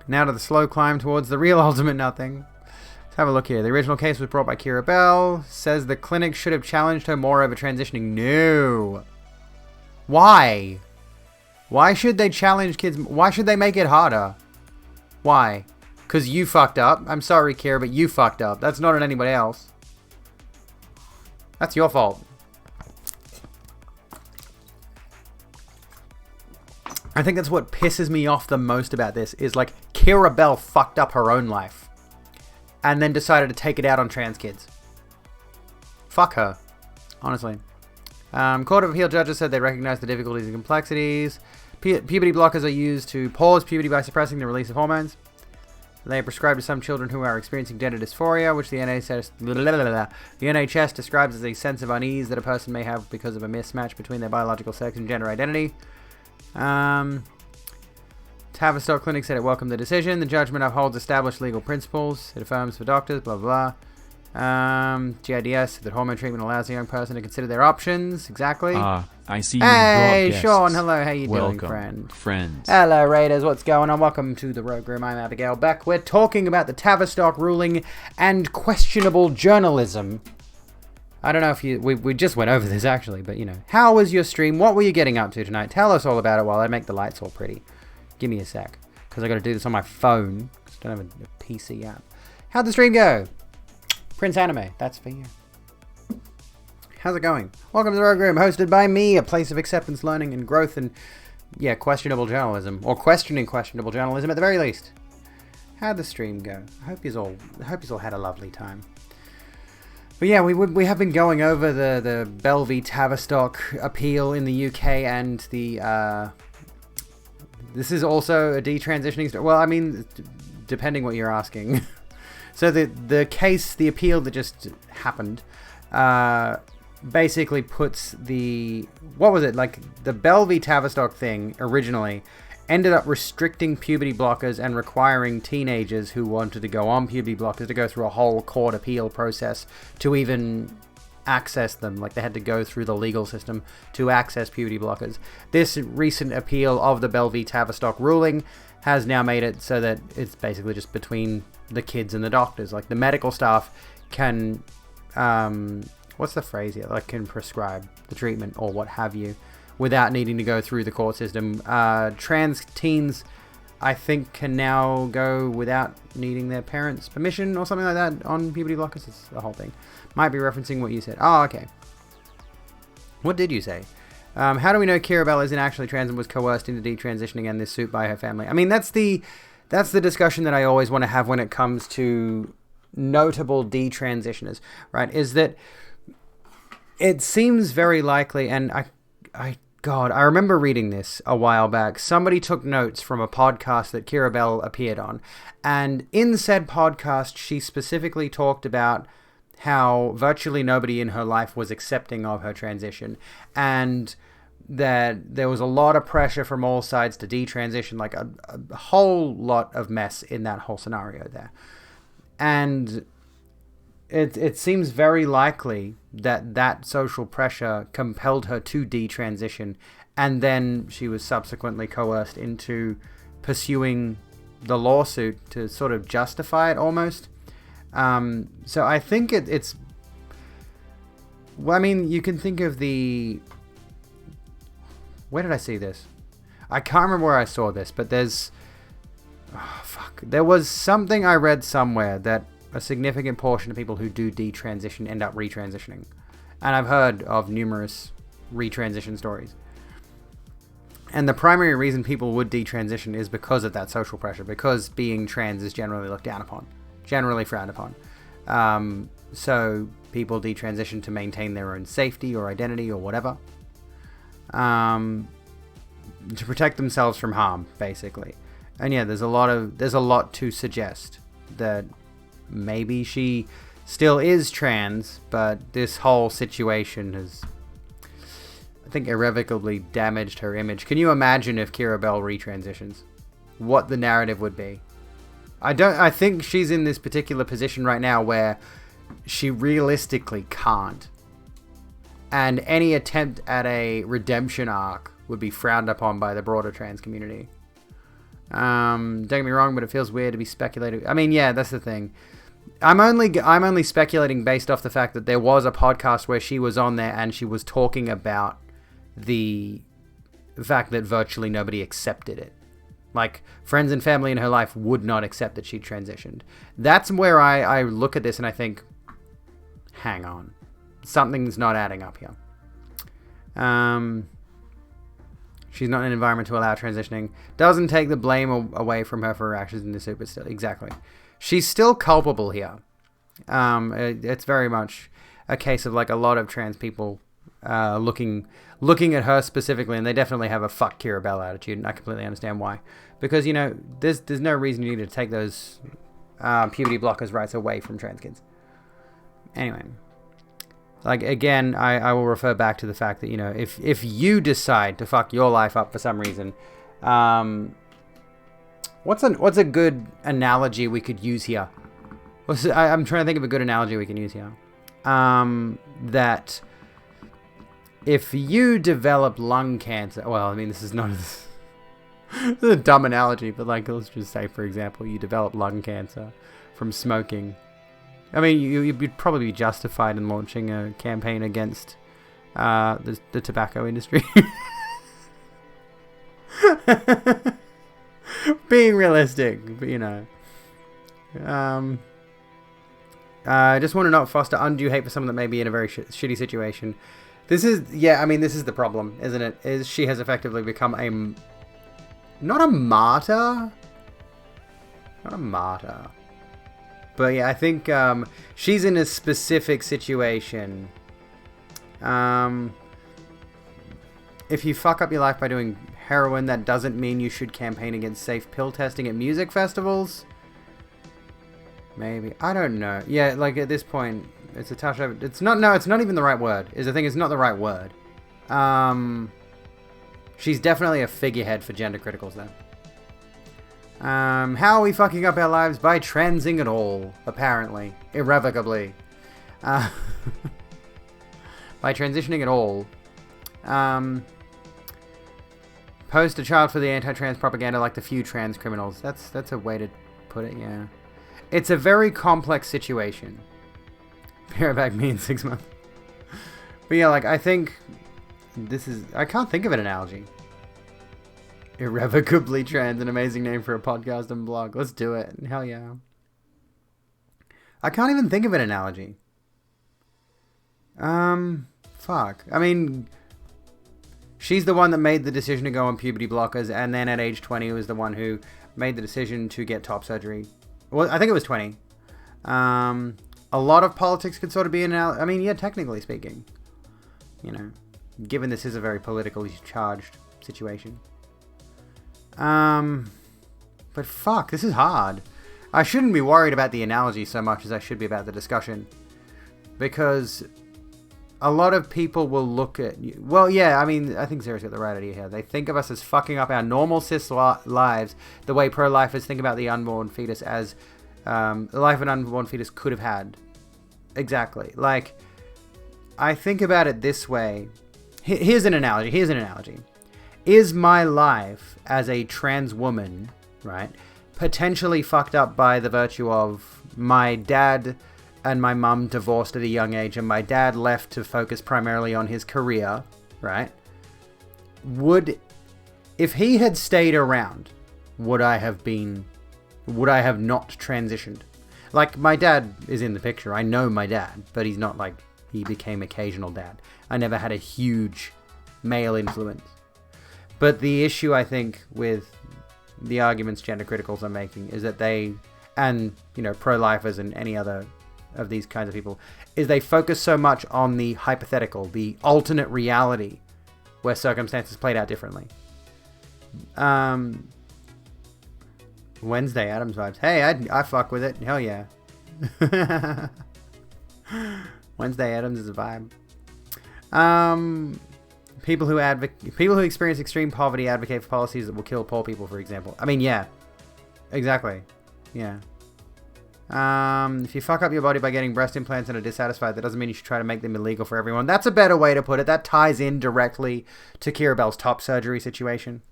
to the slow climb towards the real ultimate nothing. Let's have a look here. The original case was brought by Kira Bell. Says the clinic should have challenged her more over transitioning. No. Why? Why should they challenge kids? Why should they make it harder? Why? Because you fucked up. I'm sorry, Kira, but you fucked up. That's not on anybody else. That's your fault. I think that's what pisses me off the most about this, is like Kira Bell fucked up her own life and then decided to take it out on trans kids. Fuck her. Honestly. Court of Appeal judges said they recognize the difficulties and complexities. Puberty blockers are used to pause puberty by suppressing the release of hormones. They are prescribed to some children who are experiencing gender dysphoria, which the NHS describes as a sense of unease that a person may have because of a mismatch between their biological sex and gender identity. Tavistock Clinic said it welcomed the decision. The judgment upholds established legal principles. It affirms for doctors, blah, blah, blah. GIDS said that hormone treatment allows a young person to consider their options. Exactly. I see you. Hey, Sean. Hello. How you doing, friends? Hello, Raiders. What's going on? Welcome to the Rogue Room. I'm Abigail Beck. We're talking about the Tavistock ruling and questionable journalism. I don't know if we just went over this, actually, but, you know. How was your stream? What were you getting up to tonight? Tell us all about it while I make the lights all pretty. Give me a sec, because I got to do this on my phone, because I don't have a PC app. How'd the stream go? Prince Anime, that's for you. How's it going? Welcome to the Rogue Room, hosted by me, a place of acceptance, learning, and growth, and, yeah, questionable journalism. Or questioning questionable journalism, at the very least. How'd the stream go? I hope you all had a lovely time. But yeah, we have been going over the Bell v Tavistock appeal in the UK, and the this is also a detransitioning story. Well, I mean, depending what you're asking. So the case, the appeal that just happened, basically puts the... What was it? Like, the Bell v Tavistock thing, originally, ended up restricting puberty blockers and requiring teenagers who wanted to go on puberty blockers to go through a whole court appeal process to even access them. Like, they had to go through the legal system to access puberty blockers. This recent appeal of the Belle v. Tavistock ruling has now made it so that it's basically just between the kids and the doctors. Like, the medical staff can, what's the phrase here? Like, can prescribe the treatment or what have you without needing to go through the court system. Trans teens, I think, can now go without needing their parents' permission or something like that on puberty blockers. It's the whole thing. Might be referencing what you said. Oh, okay. What did you say? How do we know Keira Bell isn't actually trans and was coerced into detransitioning in this suit by her family? I mean, that's the discussion that I always want to have when it comes to notable detransitioners, right? Is that it seems very likely, and I remember reading this a while back. Somebody took notes from a podcast that Keira Bell appeared on, and in said podcast, she specifically talked about how virtually nobody in her life was accepting of her transition, and that there was a lot of pressure from all sides to detransition, like a whole lot of mess in that whole scenario there. And it seems very likely that social pressure compelled her to detransition, and then she was subsequently coerced into pursuing the lawsuit to sort of justify it almost. So I think it's... Well, I mean, you can think of the... Where did I see this? I can't remember where I saw this, but there's... Oh, fuck. There was something I read somewhere that a significant portion of people who do detransition end up retransitioning. And I've heard of numerous retransition stories. And the primary reason people would detransition is because of that social pressure, because being trans is generally looked down upon, generally frowned upon. So people detransition to maintain their own safety or identity or whatever. To protect themselves from harm, basically. And yeah, there's a lot to suggest that maybe she still is trans, but this whole situation has, I think, irrevocably damaged her image. Can you imagine if Keira Bell retransitions? What the narrative would be? I think she's in this particular position right now where she realistically can't. And any attempt at a redemption arc would be frowned upon by the broader trans community. Don't get me wrong, but it feels weird to be speculating. I mean, yeah, that's the thing. I'm only speculating based off the fact that there was a podcast where she was on there and she was talking about the fact that virtually nobody accepted it. Like, friends and family in her life would not accept that she transitioned. That's where I look at this and I think, hang on. Something's not adding up here. She's not in an environment to allow transitioning. Doesn't take the blame away from her for her actions in the suit, but still, exactly. She's still culpable here. It's very much a case of, like, a lot of trans people looking at her specifically, and they definitely have a fuck Keira Bell attitude, and I completely understand why. Because, you know, there's no reason you need to take those puberty blockers rights away from trans kids. Anyway. Like, again, I will refer back to the fact that, you know, if you decide to fuck your life up for some reason, what's a good analogy we could use here? I'm trying to think of a good analogy we can use here. That if you develop lung cancer, well, I mean, this is not this is a dumb analogy, but, like, let's just say, for example, you develop lung cancer from smoking. I mean, you'd probably be justified in launching a campaign against the tobacco industry. Being realistic, but, you know. I just want to not foster undue hate for someone that may be in a very shitty situation. This is the problem, isn't it? Is she has effectively become not a martyr. But yeah, I think she's in a specific situation. If you fuck up your life by doing heroin, that doesn't mean you should campaign against safe pill testing at music festivals. Maybe. I don't know. Yeah, like, at this point, it's a touch of... It's not even the right word. Is the thing, it's not the right word. She's definitely a figurehead for gender criticals, though. How are we fucking up our lives? By transing it all, apparently. Irrevocably. by transitioning at all. Post a child for the anti-trans propaganda like the few trans criminals. That's a way to put it, yeah. It's a very complex situation. Be right back, me in 6 months. But yeah, like, I think this is... I can't think of an analogy. Irrevocably Trans, an amazing name for a podcast and blog. Let's do it. Hell yeah. I can't even think of an analogy. Fuck. I mean... She's the one that made the decision to go on puberty blockers, and then at age 20 was the one who made the decision to get top surgery. Well, I think it was 20. A lot of politics could sort of be I mean, yeah, technically speaking. You know, given this is a very politically charged situation. But fuck, this is hard. I shouldn't be worried about the analogy so much as I should be about the discussion. Because... a lot of people will look at... Well, yeah, I mean, I think Sarah's got the right idea here. They think of us as fucking up our normal cis lives the way pro-lifers think about the unborn fetus as the life an unborn fetus could have had. Exactly. Like, I think about it this way. Here's an analogy. Is my life as a trans woman, right, potentially fucked up by the virtue of my dad... and my mum divorced at a young age, and my dad left to focus primarily on his career, right? If he had stayed around, would I have not transitioned? Like, my dad is in the picture. I know my dad, but he's not like, he became occasional dad. I never had a huge male influence. But the issue, I think, with the arguments gender criticals are making is that they, and, you know, pro-lifers and any other of these kinds of people, is they focus so much on the hypothetical, the alternate reality where circumstances played out differently. Wednesday Addams vibes. Hey, I fuck with it. Hell yeah. Wednesday Addams is a vibe. People who experience extreme poverty advocate for policies that will kill poor people, for example. I mean, yeah. Exactly. Yeah. If you fuck up your body by getting breast implants and are dissatisfied, that doesn't mean you should try to make them illegal for everyone. That's a better way to put it. That ties in directly to Keira Bell's top surgery situation.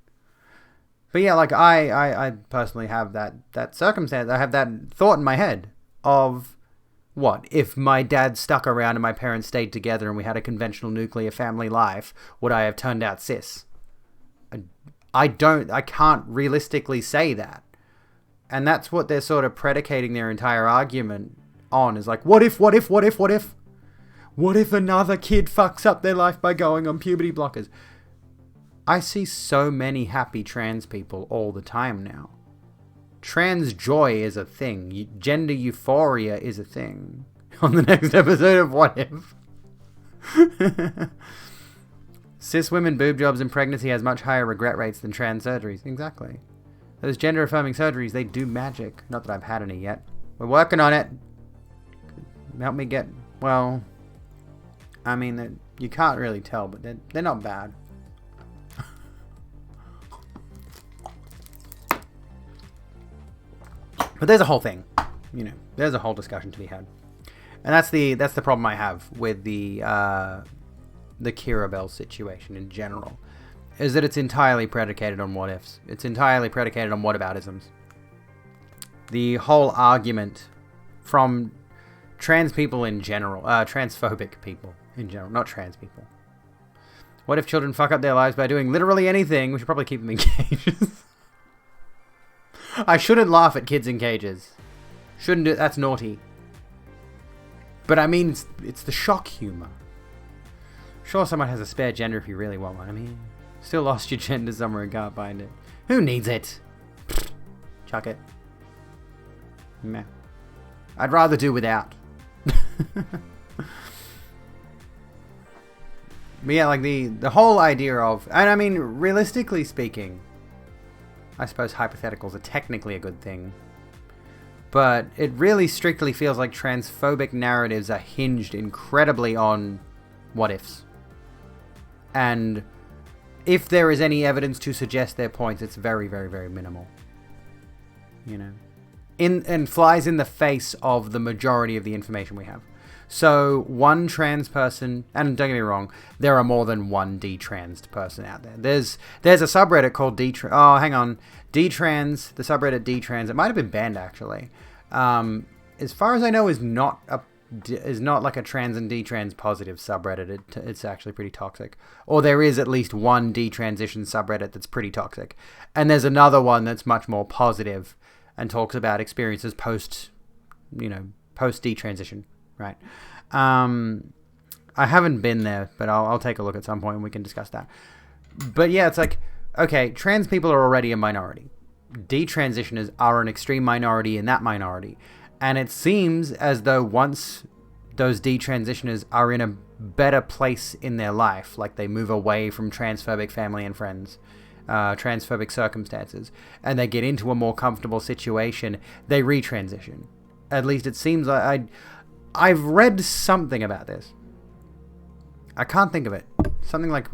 But yeah, like, I personally have that circumstance. I have that thought in my head of, what, if my dad stuck around and my parents stayed together and we had a conventional nuclear family life, would I have turned out cis? I can't realistically say that. And that's what they're sort of predicating their entire argument on, is like, what if? What if another kid fucks up their life by going on puberty blockers? I see so many happy trans people all the time now. Trans joy is a thing. Gender euphoria is a thing. On the next episode of What If? Cis women boob jobs and pregnancy has much higher regret rates than trans surgeries. Exactly. Those gender-affirming surgeries, they do magic. Not that I've had any yet. We're working on it. Help me get... Well... I mean, you can't really tell, but they're not bad. But there's a whole thing. You know, there's a whole discussion to be had. And that's the problem I have with the Keira Bell situation in general. Is that it's entirely predicated on what ifs. It's entirely predicated on whataboutisms. The whole argument from trans people in general, transphobic people in general, not trans people. What if children fuck up their lives by doing literally anything? We should probably keep them in cages. I shouldn't laugh at kids in cages. Shouldn't do, that's naughty. But I mean, it's the shock humor. Sure, someone has a spare gender if you really want one. I mean... Still lost your gender somewhere and can't find it. Who needs it? Chuck it. Meh. I'd rather do without. But yeah, like the whole idea of... And I mean, realistically speaking, I suppose hypotheticals are technically a good thing. But it really strictly feels like transphobic narratives are hinged incredibly on what-ifs. And... if there is any evidence to suggest their points, it's very, very, very minimal. You know? And flies in the face of the majority of the information we have. So one trans person, and don't get me wrong, there are more than one detransed person out there. There's a subreddit called Dtrans, the subreddit Dtrans. It might have been banned actually. As far as I know, is not like a trans and detrans positive subreddit. It's actually pretty toxic. Or there is at least one detransition subreddit that's pretty toxic, and there's another one that's much more positive and talks about experiences post detransition. Right. I haven't been there, but I'll take a look at some point and we can discuss that. But yeah, it's like, okay, trans people are already a minority. Detransitioners are an extreme minority in that minority. And it seems as though once those detransitioners are in a better place in their life, like they move away from transphobic family and friends, transphobic circumstances, and they get into a more comfortable situation, they retransition. At least it seems like I've read something about this. I can't think of it. Something like,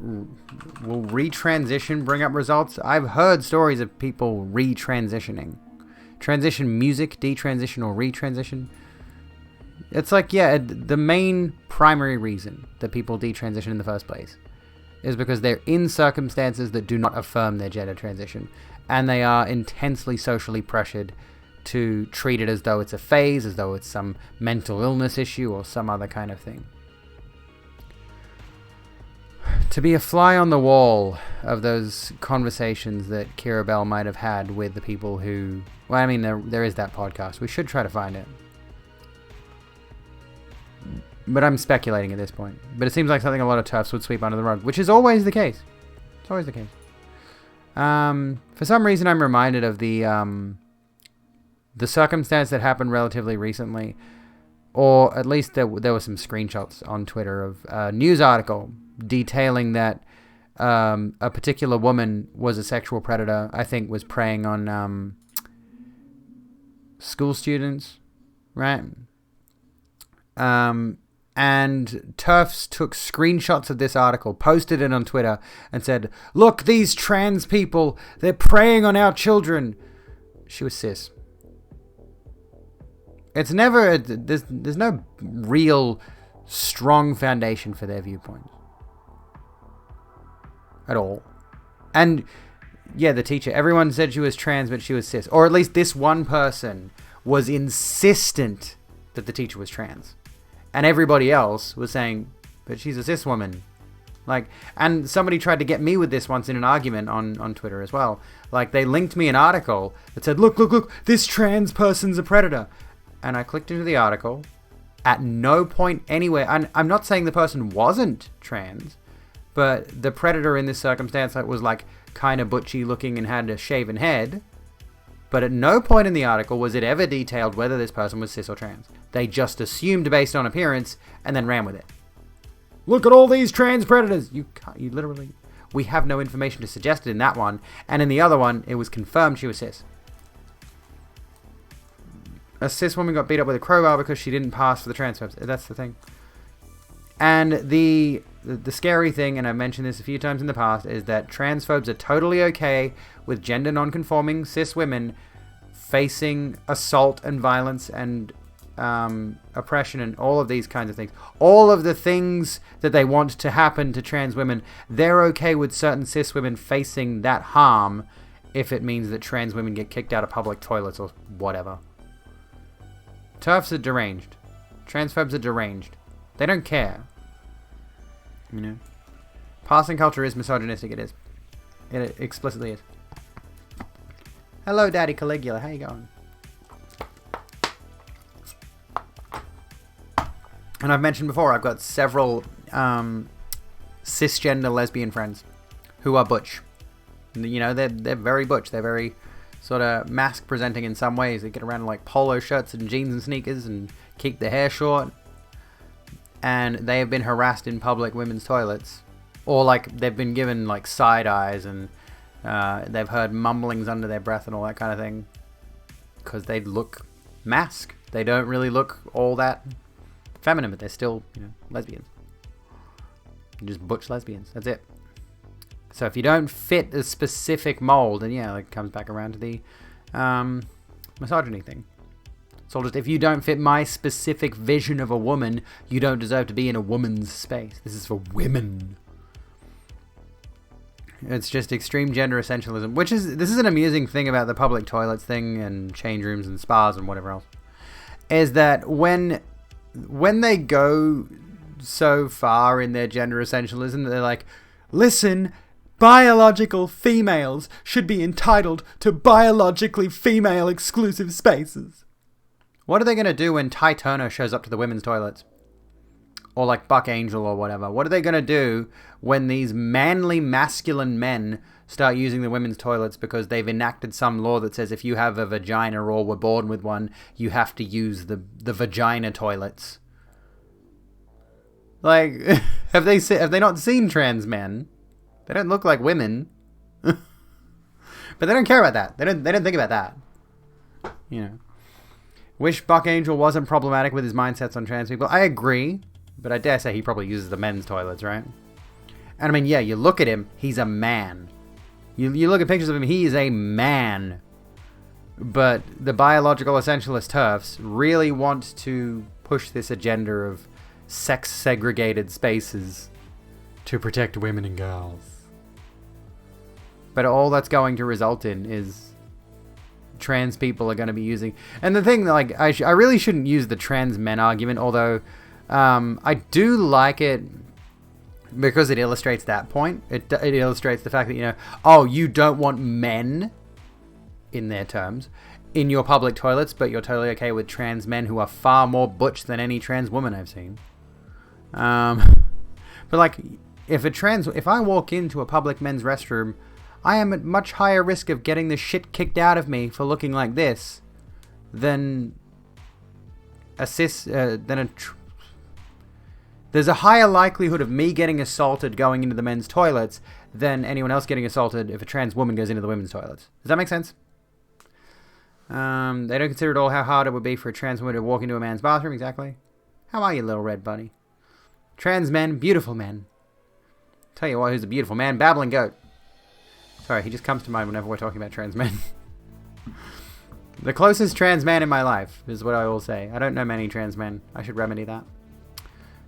will retransition bring up results? I've heard stories of people retransitioning. Transition music, detransition, or retransition. It's like, yeah, the main primary reason that people detransition in the first place is because they're in circumstances that do not affirm their gender transition, and they are intensely socially pressured to treat it as though it's a phase, as though it's some mental illness issue or some other kind of thing. To be a fly on the wall of those conversations that Keira Bell might have had with the people who... Well, I mean, there is that podcast. We should try to find it. But I'm speculating at this point. But it seems like something a lot of TERFs would sweep under the rug, which is always the case. It's always the case. For some reason, I'm reminded of the circumstance that happened relatively recently, or at least there were some screenshots on Twitter of a news article detailing that a particular woman was a sexual predator, I think was preying on school students, right? And TERFs took screenshots of this article, posted it on Twitter, and said, "Look, these trans people, they're preying on our children." She was cis. It's never... There's no real strong foundation for their viewpoints. At all. And yeah, the teacher, everyone said she was trans, but she was cis. Or at least this one person was insistent that the teacher was trans. And everybody else was saying, but she's a cis woman. Like, and somebody tried to get me with this once in an argument on Twitter as well. Like, they linked me an article that said, look, this trans person's a predator. And I clicked into the article. At no point anywhere, and I'm not saying the person wasn't trans, but the predator in this circumstance was like kind of butchy looking and had a shaven head. But at no point in the article was it ever detailed whether this person was cis or trans. They just assumed based on appearance and then ran with it. Look at all these trans predators. You literally... We have no information to suggest it in that one. And in the other one, it was confirmed she was cis. A cis woman got beat up with a crowbar because she didn't pass for the transphobes. That's the thing. And the scary thing, and I've mentioned this a few times in the past, is that transphobes are totally okay with gender non-conforming cis women facing assault and violence and oppression and all of these kinds of things. All of the things that they want to happen to trans women, they're okay with certain cis women facing that harm if it means that trans women get kicked out of public toilets or whatever. TERFs are deranged. Transphobes are deranged. They don't care. You know? Passing culture is misogynistic, it is. It explicitly is. Hello, Daddy Caligula. How you going? And I've mentioned before, I've got several cisgender lesbian friends who are butch. You know, they're very butch. They're very sort of mask presenting in some ways. They get around in like polo shirts and jeans and sneakers and keep their hair short. And they have been harassed in public women's toilets. Or like they've been given like side eyes and they've heard mumblings under their breath and all that kind of thing. Because they look mask. They don't really look all that feminine, but they're still, you know, lesbians. Just butch lesbians. That's it. So if you don't fit a specific mold, then yeah, it comes back around to the misogyny thing. It's all just, if you don't fit my specific vision of a woman, you don't deserve to be in a woman's space. This is for women. It's just extreme gender essentialism, this is an amusing thing about the public toilets thing and change rooms and spas and whatever else, is that when they go so far in their gender essentialism, they're like, listen, biological females should be entitled to biologically female exclusive spaces. What are they going to do when Ty Turner shows up to the women's toilets? Or like Buck Angel or whatever. What are they going to do when these manly, masculine men start using the women's toilets because they've enacted some law that says if you have a vagina or were born with one, you have to use the vagina toilets? Like, have they not seen trans men? They don't look like women. But they don't care about that. They don't think about that. You know. Wish Buck Angel wasn't problematic with his mindsets on trans people. I agree. But I dare say he probably uses the men's toilets, right? And I mean, yeah, you look at him, he's a man. You look at pictures of him, he is a man. But the biological essentialist TERFs really want to push this agenda of sex-segregated spaces to protect women and girls. But all that's going to result in is trans people are going to be using... And the thing, like, I really shouldn't use the trans men argument, although... I do like it because it illustrates that point. It illustrates the fact that, you know, oh, you don't want men, in their terms, in your public toilets, but you're totally okay with trans men who are far more butch than any trans woman I've seen. But like, if I walk into a public men's restroom, I am at much higher risk of getting the shit kicked out of me for looking like this than there's a higher likelihood of me getting assaulted going into the men's toilets than anyone else getting assaulted if a trans woman goes into the women's toilets. Does that make sense? They don't consider at all how hard it would be for a trans woman to walk into a man's bathroom. Exactly. How are you, little red bunny? Trans men, beautiful men. Tell you what, who's a beautiful man? Babbling Goat. Sorry, he just comes to mind whenever we're talking about trans men. The closest trans man in my life is what I will say. I don't know many trans men. I should remedy that.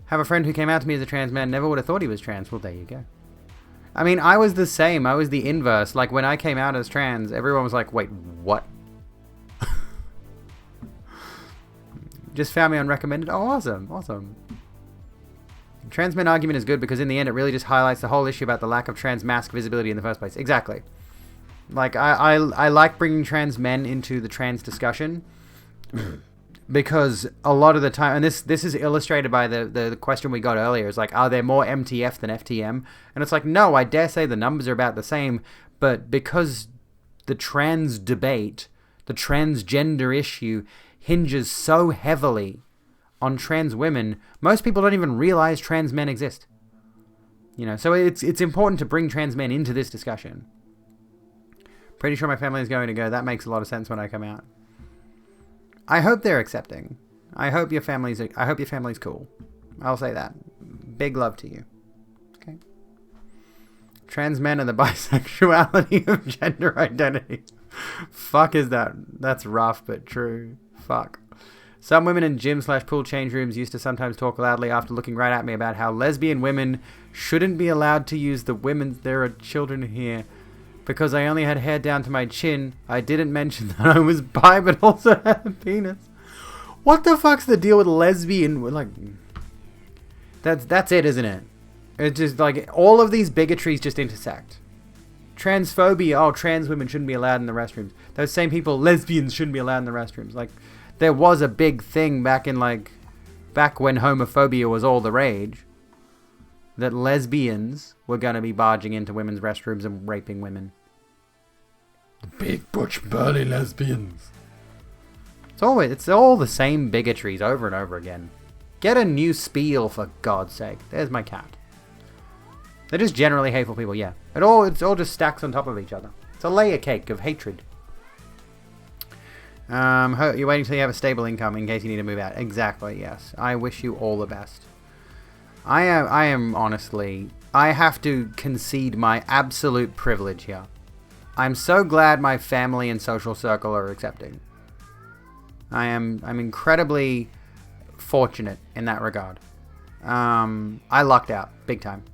Have a friend who came out to me as a trans man, never would have thought he was trans. Well, there you go. I mean, I was the same. I was the inverse. Like, when I came out as trans, everyone was like, wait, what? Just found me unrecommended. Oh, awesome. Trans men argument is good because in the end, it really just highlights the whole issue about the lack of trans mask visibility in the first place. Exactly. Like, I like bringing trans men into the trans discussion. Because a lot of the time, and this is illustrated by the question we got earlier, is like, are there more MTF than FTM? And it's like, no, I dare say the numbers are about the same, but because the trans debate, the transgender issue, hinges so heavily on trans women, most people don't even realize trans men exist. You know, so it's important to bring trans men into this discussion. Pretty sure my family is going to go, that makes a lot of sense when I come out. I hope they're accepting. I hope your family's cool. I'll say that. Big love to you. Okay. Trans men and the bisexuality of gender identity. Fuck is that? That's rough but true. Fuck. Some women in gym/pool change rooms used to sometimes talk loudly after looking right at me about how lesbian women shouldn't be allowed to use the women's... There are children here. Because I only had hair down to my chin, I didn't mention that I was bi, but also had a penis. What the fuck's the deal with lesbian? Like, that's it, isn't it? It's just like all of these bigotries just intersect. Transphobia. Oh, trans women shouldn't be allowed in the restrooms. Those same people, lesbians shouldn't be allowed in the restrooms. Like, there was a big thing back when homophobia was all the rage. That lesbians were going to be barging into women's restrooms and raping women. The big butch burly lesbians. It's all the same bigotries over and over again. Get a new spiel, for God's sake. There's my cat. They're just generally hateful people, yeah. It's all just stacks on top of each other. It's a layer cake of hatred. You're waiting until you have a stable income in case you need to move out. Exactly, yes. I wish you all the best. I am honestly... I have to concede my absolute privilege here. I'm so glad my family and social circle are accepting. I'm incredibly fortunate in that regard. I lucked out big time.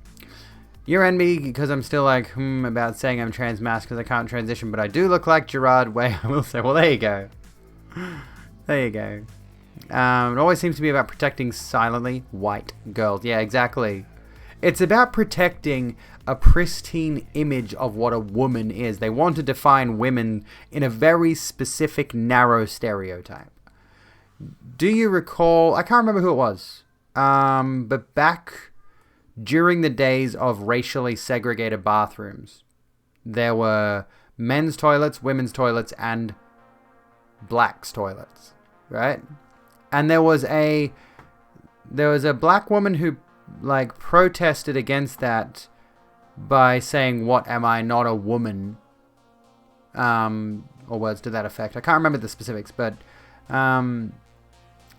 You're envy because I'm still like about saying I'm trans-masc because I can't transition, but I do look like Gerard Way. I will say, well, there you go. There you go. It always seems to be about protecting silently white girls. Yeah, exactly. It's about protecting a pristine image of what a woman is. They want to define women in a very specific, narrow stereotype. Do you recall? I can't remember who it was. But back during the days of racially segregated bathrooms, there were men's toilets, women's toilets, and blacks' toilets, right? And there was a black woman who like protested against that by saying, "What am I, not a woman?" Or words to that effect. I can't remember the specifics, but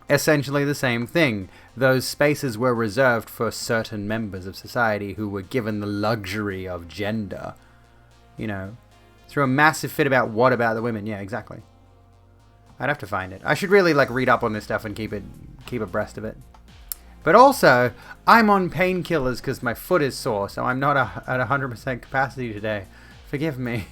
essentially the same thing. Those spaces were reserved for certain members of society who were given the luxury of gender. You know, through a massive fit about what about the women? Yeah, exactly. I'd have to find it. I should really like read up on this stuff and keep abreast of it. But also, I'm on painkillers because my foot is sore, so I'm not at 100% capacity today. Forgive me.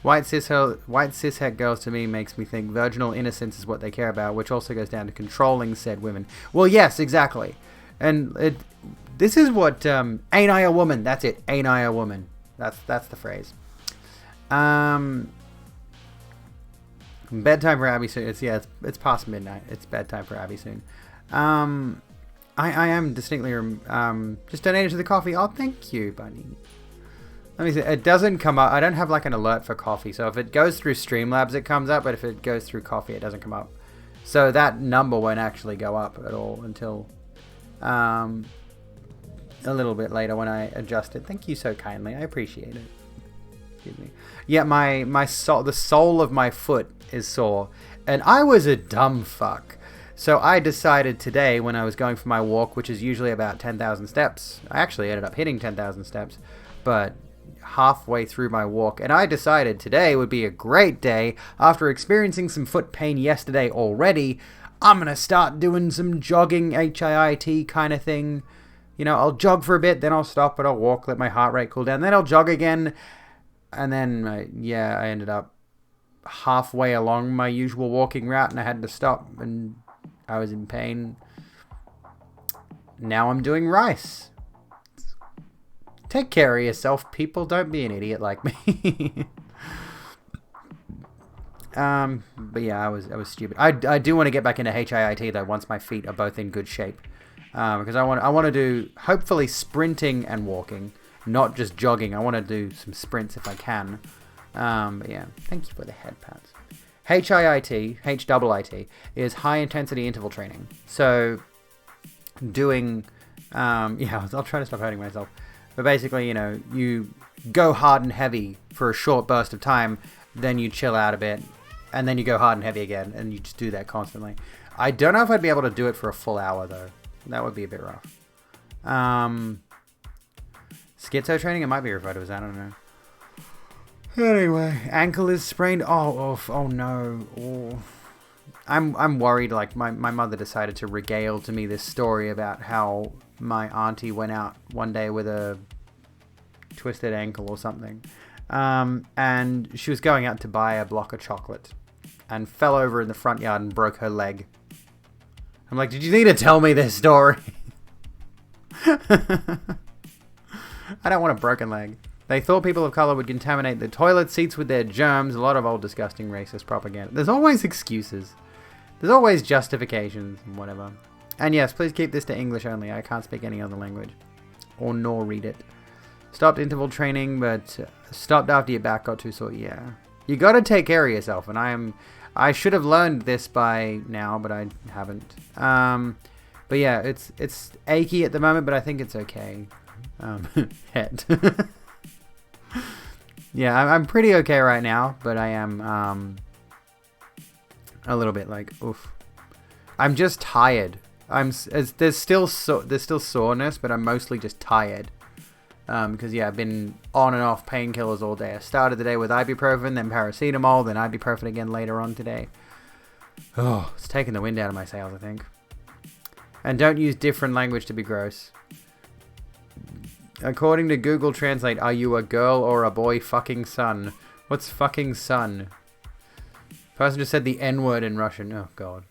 White cishet girls to me makes me think virginal innocence is what they care about, which also goes down to controlling said women. Well, yes, exactly. And this is what ain't I a woman? That's it. Ain't I a woman? That's the phrase. Bedtime for Abby soon. It's past midnight. It's bedtime for Abby soon. I am distinctly just donated to the coffee. Oh, thank you, buddy. Let me see. It doesn't come up. I don't have like an alert for coffee. So if it goes through Streamlabs, it comes up. But if it goes through coffee, it doesn't come up. So that number won't actually go up at all until a little bit later when I adjust it. Thank you so kindly. I appreciate it. Excuse me. Yeah, the sole of my foot is sore, and I was a dumb fuck. So I decided today when I was going for my walk, which is usually about 10,000 steps. I actually ended up hitting 10,000 steps, but halfway through my walk, and I decided today would be a great day after experiencing some foot pain yesterday already. I'm gonna start doing some jogging, HIIT kind of thing. You know, I'll jog for a bit, then I'll stop, and I'll walk, let my heart rate cool down, then I'll jog again, and then I ended up halfway along my usual walking route, and I had to stop, and I was in pain. Now I'm doing rice. Take care of yourself, people. Don't be an idiot like me. But yeah, I was stupid. I do want to get back into HIIT though once my feet are both in good shape, because I want to do hopefully sprinting and walking, not just jogging. I want to do some sprints if I can. But yeah, thank you for the head pats. HIIT is high intensity interval training. So doing, I'll try to stop hurting myself. But basically, you know, you go hard and heavy for a short burst of time, then you chill out a bit, and then you go hard and heavy again, and you just do that constantly. I don't know if I'd be able to do it for a full hour, though. That would be a bit rough. Schizo training, it might be referred to as that, I don't know. Anyway, ankle is sprained. Oh no. Oh. I'm worried, like, my mother decided to regale to me this story about how my auntie went out one day with a twisted ankle or something. And she was going out to buy a block of chocolate and fell over in the front yard and broke her leg. I'm like, did you need to tell me this story? I don't want a broken leg. They thought people of color would contaminate the toilet seats with their germs. A lot of old disgusting racist propaganda. There's always excuses. There's always justifications and whatever. And yes, please keep this to English only. I can't speak any other language. Or nor read it. Stopped interval training, but stopped after your back got too sore. Yeah. You gotta take care of yourself. And I should have learned this by now, but I haven't. But yeah, it's achy at the moment, but I think it's okay. Head. Yeah, I'm pretty okay right now, but I am a little bit like, oof. I'm just tired. There's still soreness, but I'm mostly just tired. Because yeah, I've been on and off painkillers all day. I started the day with ibuprofen, then paracetamol, then ibuprofen again later on today. Oh, it's taking the wind out of my sails, I think. And don't use different language to be gross. According to Google Translate, are you a girl or a boy fucking son? What's fucking son? Person just said the N-word in Russian. Oh, God.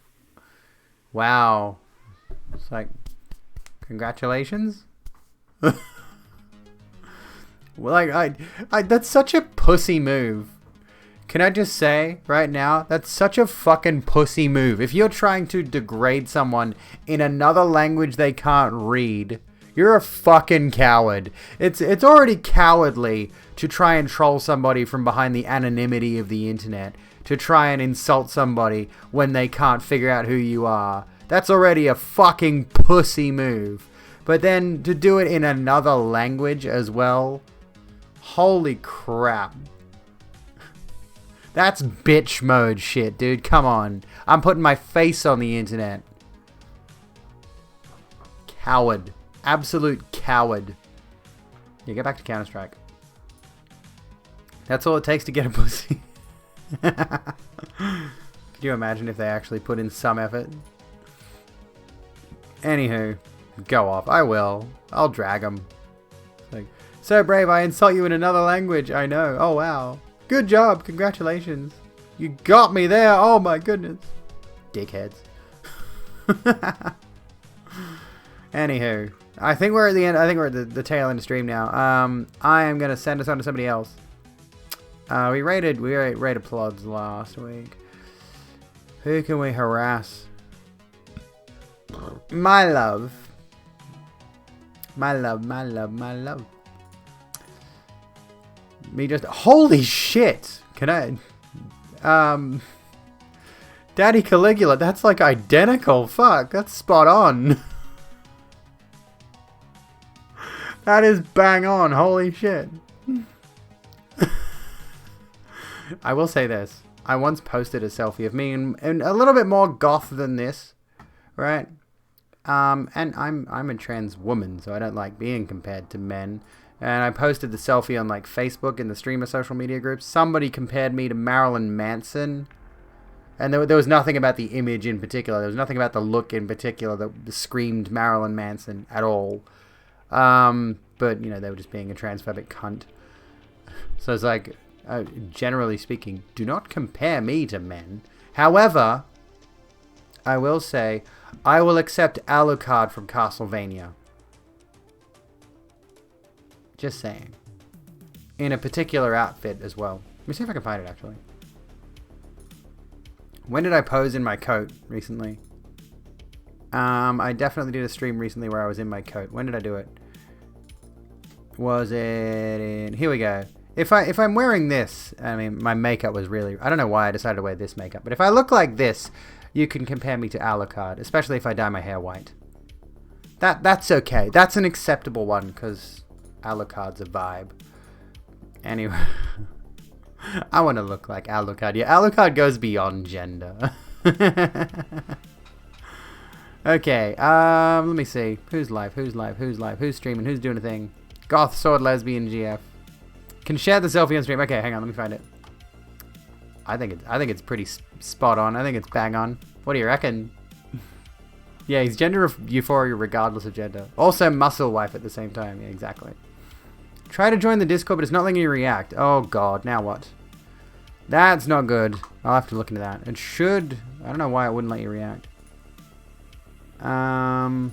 Wow. It's like, congratulations? Well, like, that's such a pussy move. Can I just say, right now, that's such a fucking pussy move. If you're trying to degrade someone in another language they can't read, you're a fucking coward. It's already cowardly to try and troll somebody from behind the anonymity of the internet, to try and insult somebody when they can't figure out who you are. That's already a fucking pussy move. But then to do it in another language as well, holy crap. That's bitch mode shit, dude. Come on. I'm putting my face on the internet. Coward. Absolute coward. Yeah, get back to Counter-Strike. That's all it takes to get a pussy. Could you imagine if they actually put in some effort? Anywho, go off. I will. I'll drag them. Like, so brave, I insult you in another language. I know. Oh, wow. Good job. Congratulations. You got me there. Oh, my goodness. Dickheads. Anywho, I think we're at the end. I think we're at the tail end of stream now. I am going to send us on to somebody else. We rated Plods last week. Who can we harass? My love. My love, my love, my love. Me just... Holy shit! Can I... Daddy Caligula, that's like identical. Fuck, that's spot on. That is bang on. Holy shit. I will say this. I once posted a selfie of me and a little bit more goth than this. Right? And I'm a trans woman, so I don't like being compared to men. And I posted the selfie on like Facebook in the streamer social media groups. Somebody compared me to Marilyn Manson. And there was nothing about the image in particular. There was nothing about the look in particular that screamed Marilyn Manson at all. But, you know, they were just being a transphobic cunt. So it's like, generally speaking, do not compare me to men. However, I will say, I will accept Alucard from Castlevania. Just saying. In a particular outfit as well. Let me see if I can find it, actually. When did I pose in my coat recently? I definitely did a stream recently where I was in my coat. When did I do it? Was it in... Here we go. If I'm wearing this, I mean, my makeup was really... I don't know why I decided to wear this makeup, but if I look like this, you can compare me to Alucard, especially if I dye my hair white. That's okay. That's an acceptable one, because Alucard's a vibe. Anyway... I want to look like Alucard. Yeah, Alucard goes beyond gender. Okay, let me see. Who's live? Who's live? Who's live? Who's streaming? Who's doing a thing? Goth, Sword, Lesbian, GF. Can share the selfie on stream. Okay, hang on. Let me find it. I think it's pretty spot on. I think it's bang on. What do you reckon? Yeah, he's gender euphoria regardless of gender. Also muscle wife at the same time. Yeah, exactly. Try to join the Discord, but it's not letting you react. Oh god, now what? That's not good. I'll have to look into that. It should... I don't know why it wouldn't let you react. In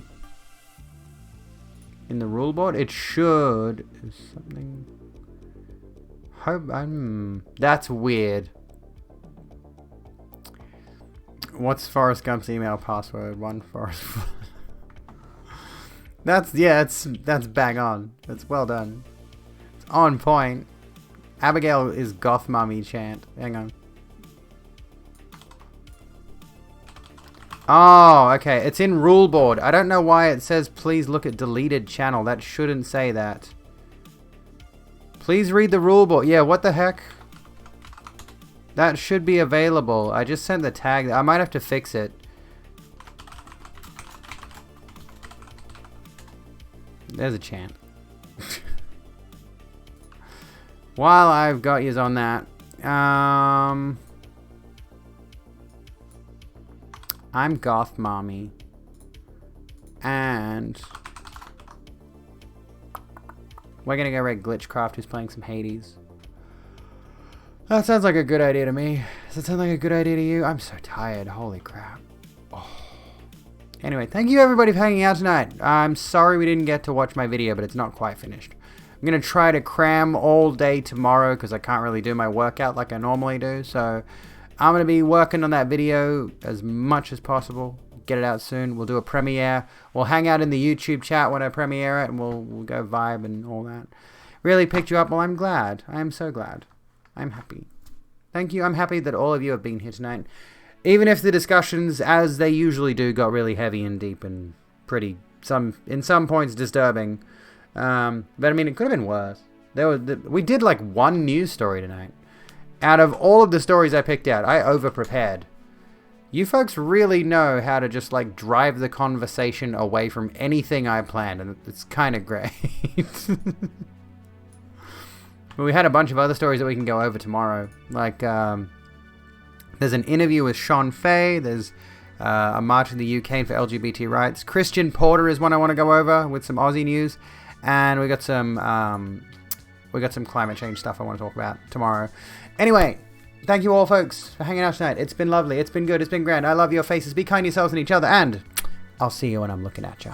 the rule board, it should... Something... Hope... that's weird. What's Forrest Gump's email password? One Forrest... that's bang on. That's well done. It's on point. Abigail is goth mummy chant. Hang on. Oh, okay. It's in rule board. I don't know why it says please look at deleted channel. That shouldn't say that. Please read the rule board. Yeah, what the heck? That should be available. I just sent the tag. I might have to fix it. There's a chant. While I've got yous on that, I'm Goth Mommy. And we're gonna go raid Glitchcraft, who's playing some Hades. That sounds like a good idea to me. Does that sound like a good idea to you? I'm so tired. Holy crap. Oh. Anyway, thank you everybody for hanging out tonight. I'm sorry we didn't get to watch my video, but it's not quite finished. I'm going to try to cram all day tomorrow because I can't really do my workout like I normally do. So I'm going to be working on that video as much as possible. Get it out soon. We'll do a premiere. We'll hang out in the YouTube chat when I premiere it, and we'll go vibe and all that. Really picked you up. Well, I'm glad. I am so glad. I'm happy. Thank you. I'm happy that all of you have been here tonight. Even if the discussions, as they usually do, got really heavy and deep and pretty, in some points, disturbing. But I mean, it could have been worse. We did like one news story tonight. Out of all of the stories I picked out, I over-prepared. You folks really know how to just like drive the conversation away from anything I planned, and it's kind of great. But we had a bunch of other stories that we can go over tomorrow. Like, there's an interview with Sean Fay. There's a march in the UK for LGBT rights. Christian Porter is one I want to go over with some Aussie news. And we got some climate change stuff I want to talk about tomorrow. Anyway, thank you all, folks, for hanging out tonight. It's been lovely. It's been good. It's been grand. I love your faces. Be kind to yourselves and each other. And I'll see you when I'm looking at you.